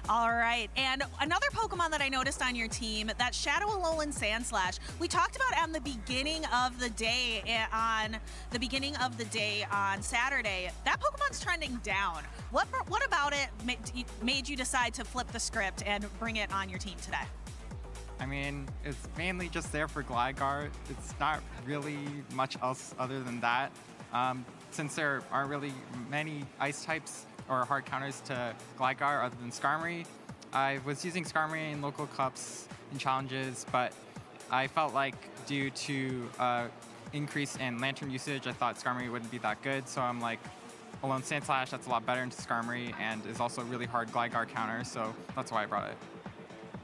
All right, and another Pokemon that I noticed on your team, that Shadow Alolan Sandslash, we talked about on the beginning of the day on Saturday. That Pokemon's trending down. What about it made you decide to flip the script and bring it on your team today? I mean, it's mainly just there for Gligar. It's not really much else other than that. Since there aren't really many ice types or hard counters to Gligar other than Skarmory, I was using Skarmory in local cups and challenges, but I felt like due to increase in Lantern usage, I thought Skarmory wouldn't be that good, so I'm like, Alolan Sandslash, that's a lot better into Skarmory and is also a really hard Gligar counter, so that's why I brought it.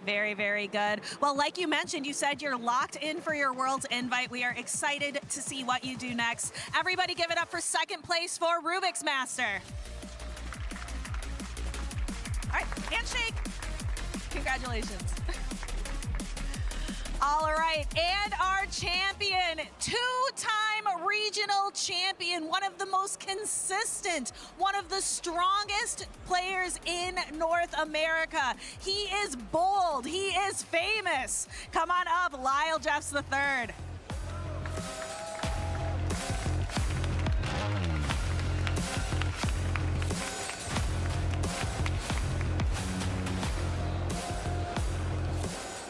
Very, very good. Well, like you mentioned, you said you're locked in for your Worlds invite. We are excited to see what you do next. Everybody give it up for second place for Rubik's Master. All right, handshake. Congratulations. All right, and our champion, two-time regional champion, one of the most consistent, one of the strongest players in North America. He is bold, he is famous. Come on up, Lyall Jeffs III.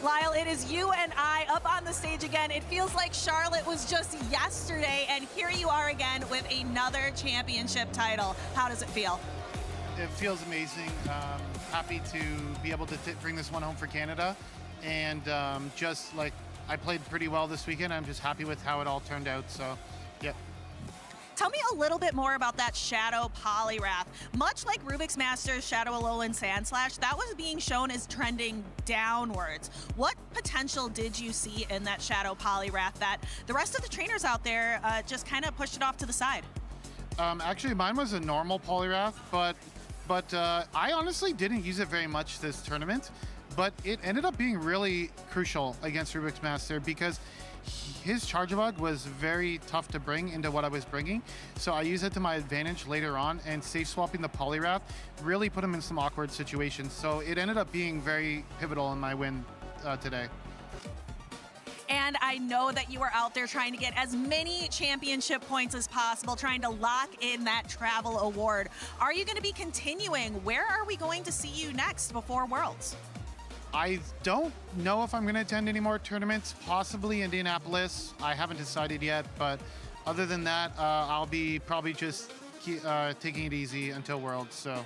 Lyall, it is you and I up on the stage again. It feels like Charlotte was just yesterday, and here you are again with another championship title. How does it feel? It feels amazing. Happy to be able to bring this one home for Canada. And just like, I played pretty well this weekend. I'm just happy with how it all turned out. So, yeah. Tell me a little bit more about that Shadow Poliwrath. Much like Rubik's Master's Shadow Alolan Sandslash, that was being shown as trending downwards. What potential did you see in that Shadow Poliwrath that the rest of the trainers out there just kind of pushed it off to the side? Actually, mine was a normal Poliwrath, but I honestly didn't use it very much this tournament, but it ended up being really crucial against Rubik's Master because his Charge Bug was very tough to bring into what I was bringing, so I used it to my advantage later on, and safe swapping the Poliwrath really put him in some awkward situations, so it ended up being very pivotal in my win today. And I know that you are out there trying to get as many championship points as possible, trying to lock in that travel award. Are you going to be continuing? Where are we going to see you next before Worlds? I don't know if I'm going to attend any more tournaments, possibly Indianapolis. I haven't decided yet, but other than that, I'll be probably just taking it easy until Worlds, so.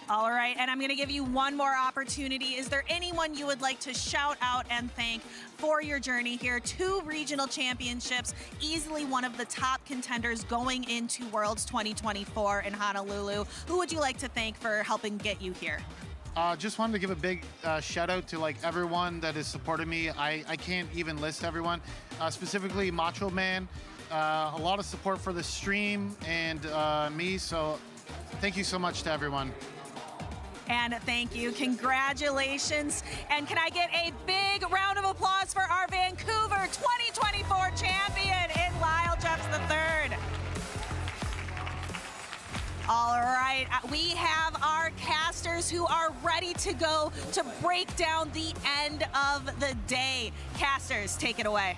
All right, and I'm going to give you one more opportunity. Is there anyone you would like to shout out and thank for your journey here? 2 regional championships, easily one of the top contenders going into Worlds 2024 in Honolulu. Who would you like to thank for helping get you here? Just wanted to give a big shout out to like everyone that has supported me. I can't even list everyone, specifically Macho Man. A lot of support for the stream and me, so thank you so much to everyone. And thank you, congratulations. And can I get a big round of applause for our Vancouver 2024 champion in Lyall Jeffs III. All right, we have our casters who are ready to go to break down the end of the day. Casters, take it away.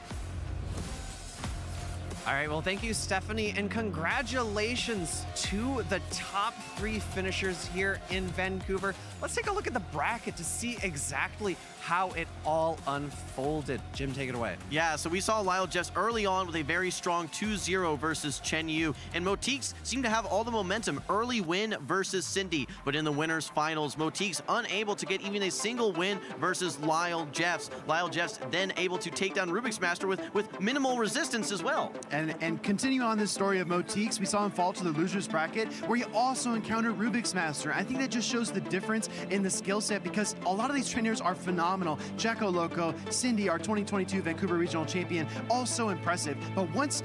All right, well, thank you, Stephanie, and congratulations to the top 3 finishers here in Vancouver. Let's take a look at the bracket to see exactly how it all unfolded. Jim, take it away. Yeah, so we saw Lyall Jeffs early on with a very strong 2-0 versus Chenu, and Motiks seemed to have all the momentum. Early win versus Cindy, but in the winners finals, Motiks unable to get even a single win versus Lyall Jeffs. Lyall Jeffs then able to take down Rubik's Master with minimal resistance as well. And continuing on this story of Motiks, we saw him fall to the losers bracket, where he also encountered Rubik's Master. I think that just shows the difference in the skill set because a lot of these trainers are phenomenal. Jackal, Loco, Cindy, our 2022 Vancouver Regional Champion, also impressive. But once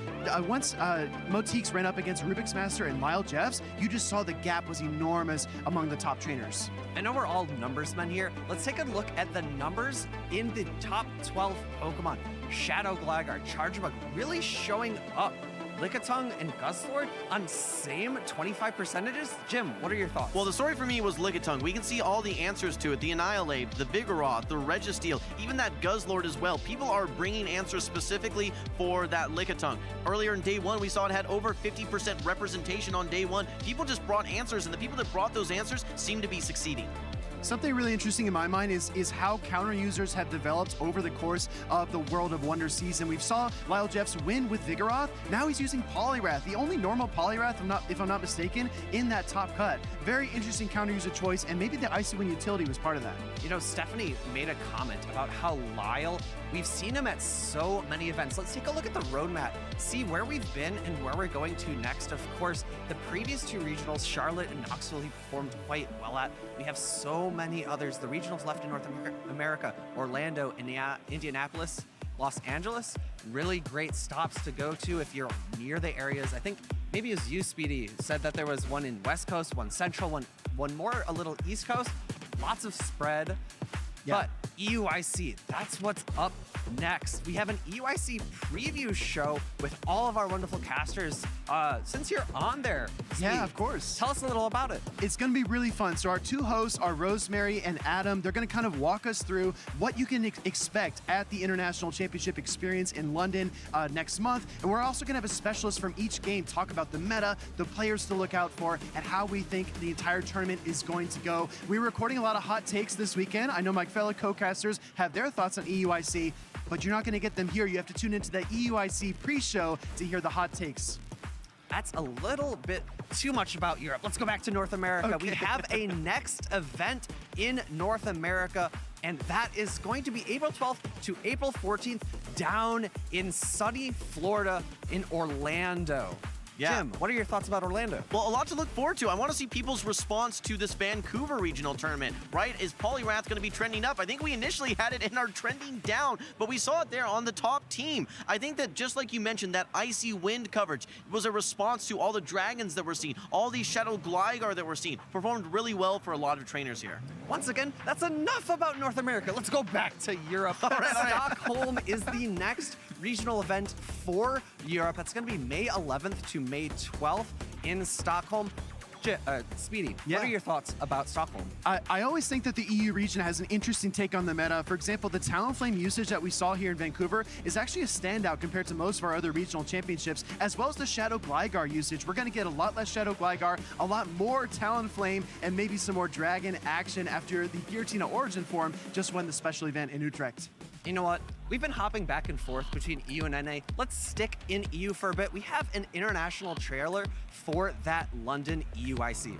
Motiks ran up against Rubik's Master and Lyall Jeffs, you just saw the gap was enormous among the top trainers. I know we're all numbers men here. Let's take a look at the numbers in the top 12 Pokemon. Shadow Gligar, Charge Bug really showing up Lickitung and Guzzlord on same 25 percentages? Jim, what are your thoughts? Well, the story for me was Lickitung. We can see all the answers to it. The Annihilate, the Vigoroth, the Registeel, even that Guzzlord as well. People are bringing answers specifically for that Lickitung. Earlier in day one, we saw it had over 50% representation on day one. People just brought answers, and the people that brought those answers seem to be succeeding. Something really interesting in my mind is how counter users have developed over the course of the World of Wonder season. We saw Lyall Jeffs win with Vigoroth. Now he's using Poliwrath, the only normal Poliwrath, if I'm not mistaken, in that top cut. Very interesting counter user choice, and maybe the Icy Wind utility was part of that. You know, Stephanie made a comment about how Lyall, we've seen him at so many events. Let's take a look at the roadmap, see where we've been and where we're going to next. Of course, the previous two regionals, Charlotte and Knoxville, he performed quite well at. We have so many others. The regionals left in North America, Orlando, Indianapolis, Los Angeles. Really great stops to go to if you're near the areas. I think maybe it was you, Speedy, said that there was one in West Coast, one Central, one more a little East Coast. Lots of spread. Yeah. But EUIC, that's what's up next. We have an EUIC preview show with all of our wonderful casters. Since you're on there, Yeah, Steve, of course. tell us a little about it. It's going to be really fun. So our two hosts are Rosemary and Adam. They're going to kind of walk us through what you can expect at the International Championship experience in London next month. And we're also going to have a specialist from each game talk about the meta, the players to look out for, and how we think the entire tournament is going to go. We're recording a lot of hot takes this weekend. I know my fellow co-casters have their thoughts on EUIC, but you're not going to get them here. You have to tune into the EUIC pre-show to hear the hot takes. That's a little bit too much about Europe. Let's go back to North America. Okay. We have a next event in North America, and that is going to be April 12th to April 14th down in sunny Florida in Orlando. Yeah. Jim, what are your thoughts about Orlando? Well, a lot to look forward to. I want to see people's response to this Vancouver regional tournament, right? Is Poliwrath going to be trending up? I think we initially had it in our trending down, but we saw it there on the top team. I think that just like you mentioned, that Icy Wind coverage was a response to all the dragons that we're seeing, all these Shadow Gligar that we're seeing. Performed really well for a lot of trainers here. Once again, that's enough about North America. Let's go back to Europe. Stockholm is the next regional event for Europe. That's going to be May 11th to May 12th in Stockholm. Speedy, what are your thoughts about Stockholm? I always think that the EU region has an interesting take on the meta. For example, the Talonflame usage that we saw here in Vancouver is actually a standout compared to most of our other regional championships, as well as the Shadow Gligar usage. We're going to get a lot less Shadow Gligar, a lot more Talonflame, and maybe some more Dragon action after the Giratina Origin form just won the special event in Utrecht. You know what? We've been hopping back and forth between EU and NA. Let's stick in EU for a bit. We have an international trailer for that London EUIC.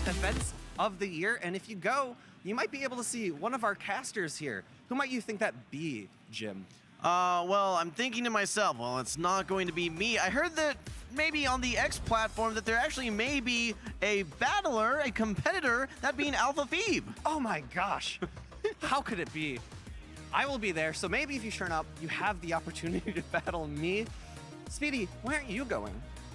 Events of the year, and if you go, you might be able to see one of our casters here. Who might you think that be, Jim? Well, I'm thinking to myself, well, it's not going to be me. I heard that maybe on the X platform that there actually may be a battler, a competitor, that being Alpha Phoebe. Oh my gosh. How could it be? I will be there, so maybe if you turn up, you have the opportunity to battle me. Speedy, where aren't you going?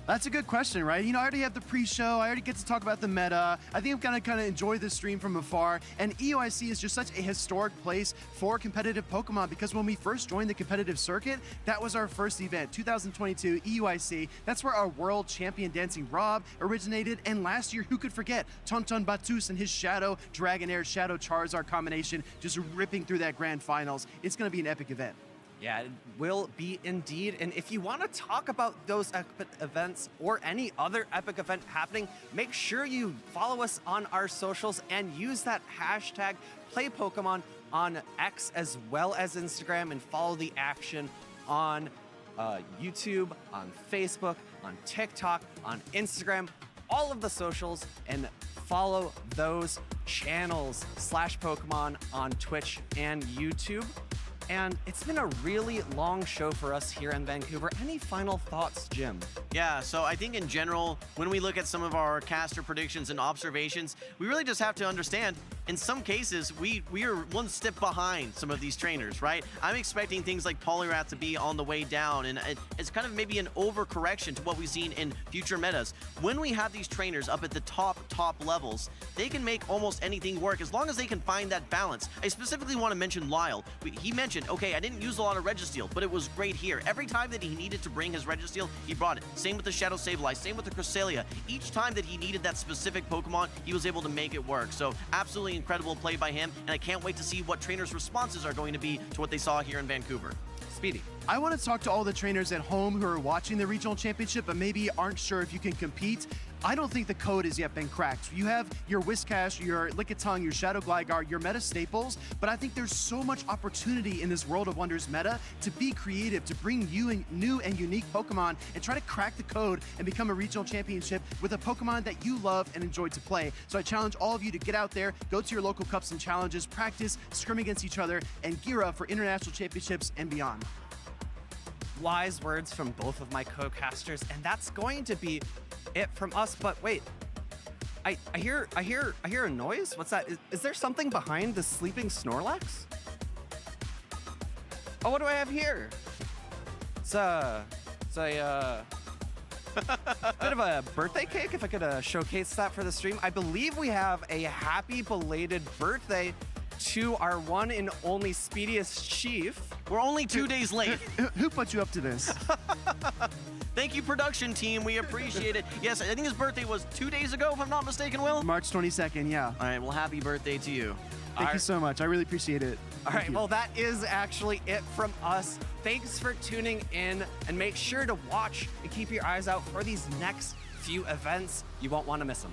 That's a good question, right? You know, I already have the pre-show. I already get to talk about the meta. I think I'm gonna kind of enjoy this stream from afar. And EUIC is just such a historic place for competitive Pokemon because when we first joined the competitive circuit, that was our first event, 2022 EUIC. That's where our world champion Dancing Rob originated. And last year, who could forget Tonton Batus and his Shadow Dragonair Shadow Charizard combination just ripping through that grand finals. It's gonna be an epic event. Yeah, it will be indeed. And if you want to talk about those epic events or any other epic event happening, make sure you follow us on our socials and use that hashtag PlayPokemon on X as well as Instagram, and follow the action on YouTube, on Facebook, on TikTok, on Instagram, all of the socials, and follow those channels /Pokemon on Twitch and YouTube. And it's been a really long show for us here in Vancouver. Any final thoughts, Jim? Yeah, so I think in general, when we look at some of our caster predictions and observations, we really just have to understand, in some cases, we are one step behind some of these trainers, right? I'm expecting things like Poliwrath to be on the way down, and it's kind of maybe an overcorrection to what we've seen in future metas. When we have these trainers up at the top levels, they can make almost anything work as long as they can find that balance. I specifically want to mention Lyall. He mentioned, okay, I didn't use a lot of Registeel, but it was great here. Every time that he needed to bring his Registeel, he brought it. Same with the Shadow Sableye, same with the Cresselia. Each time that he needed that specific Pokemon, he was able to make it work. So absolutely incredible play by him, and I can't wait to see what trainers' responses are going to be to what they saw here in Vancouver. Speedy. I want to talk to all the trainers at home who are watching the regional championship but maybe aren't sure if you can compete. I don't think the code has yet been cracked. You have your Whiscash, your Lickitung, your Shadow Gligar, your meta staples, but I think there's so much opportunity in this World of Wonders meta to be creative, to bring you new and unique Pokemon and try to crack the code and become a regional championship with a Pokemon that you love and enjoy to play. So I challenge all of you to get out there, go to your local cups and challenges, practice, scrim against each other, and gear up for international championships and beyond. Wise words from both of my co-casters, and that's going to be it from us. But wait, I hear a noise. What's that? Is there something behind the sleeping Snorlax? Oh, what do I have here? It's a bit of a birthday cake, if I could showcase that for the stream. I believe we have a happy belated birthday to our one and only Speediest Chief. We're only 2 days late. Who put you up to this? Thank you, production team. We appreciate it. Yes, I think his birthday was 2 days ago, if I'm not mistaken, Will? March 22nd, yeah. All right, well, happy birthday to you. Thank you so much. I really appreciate it. All right, well, that is actually it from us. Thanks for tuning in, and make sure to watch and keep your eyes out for these next few events. You won't want to miss them.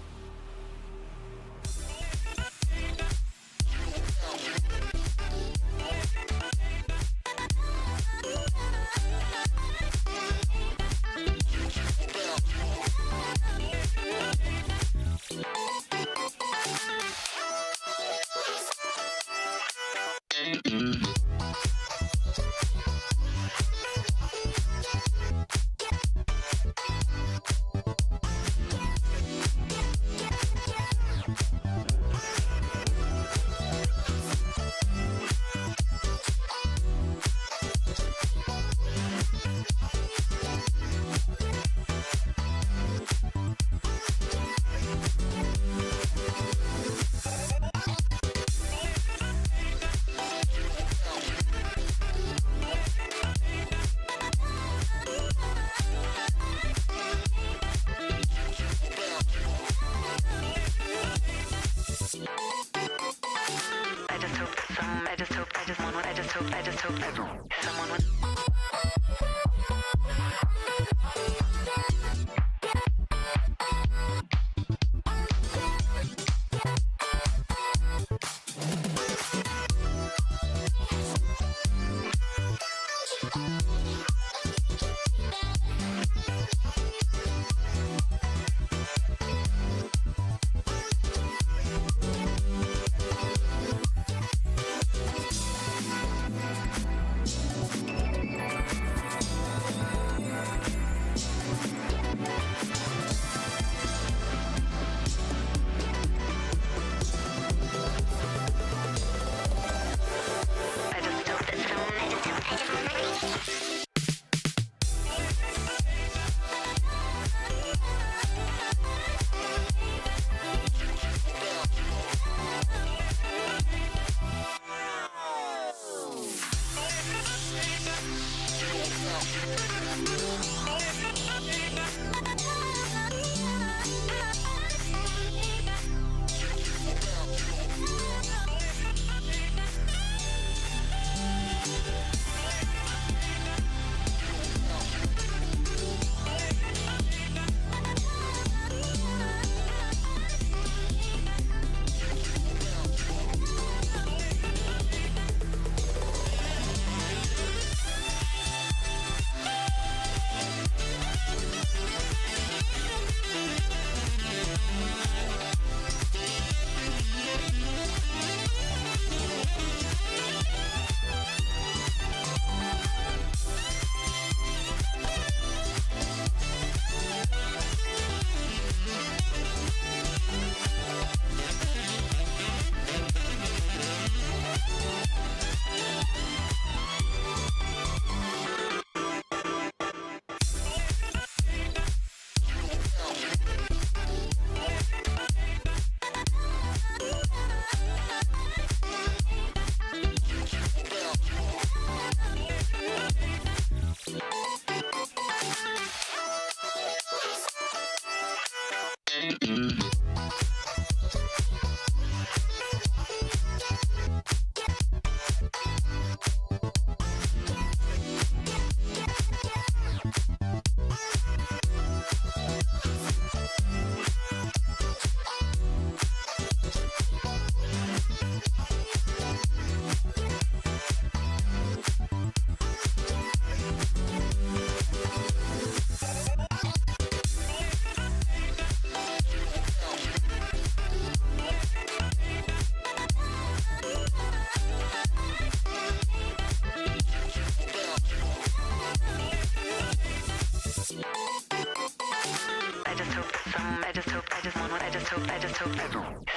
I just hope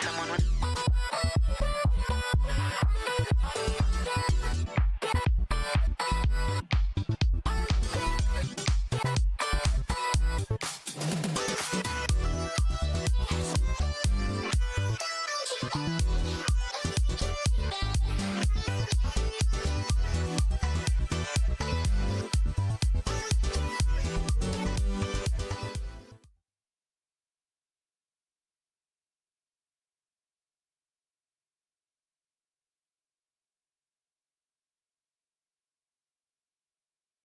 someone would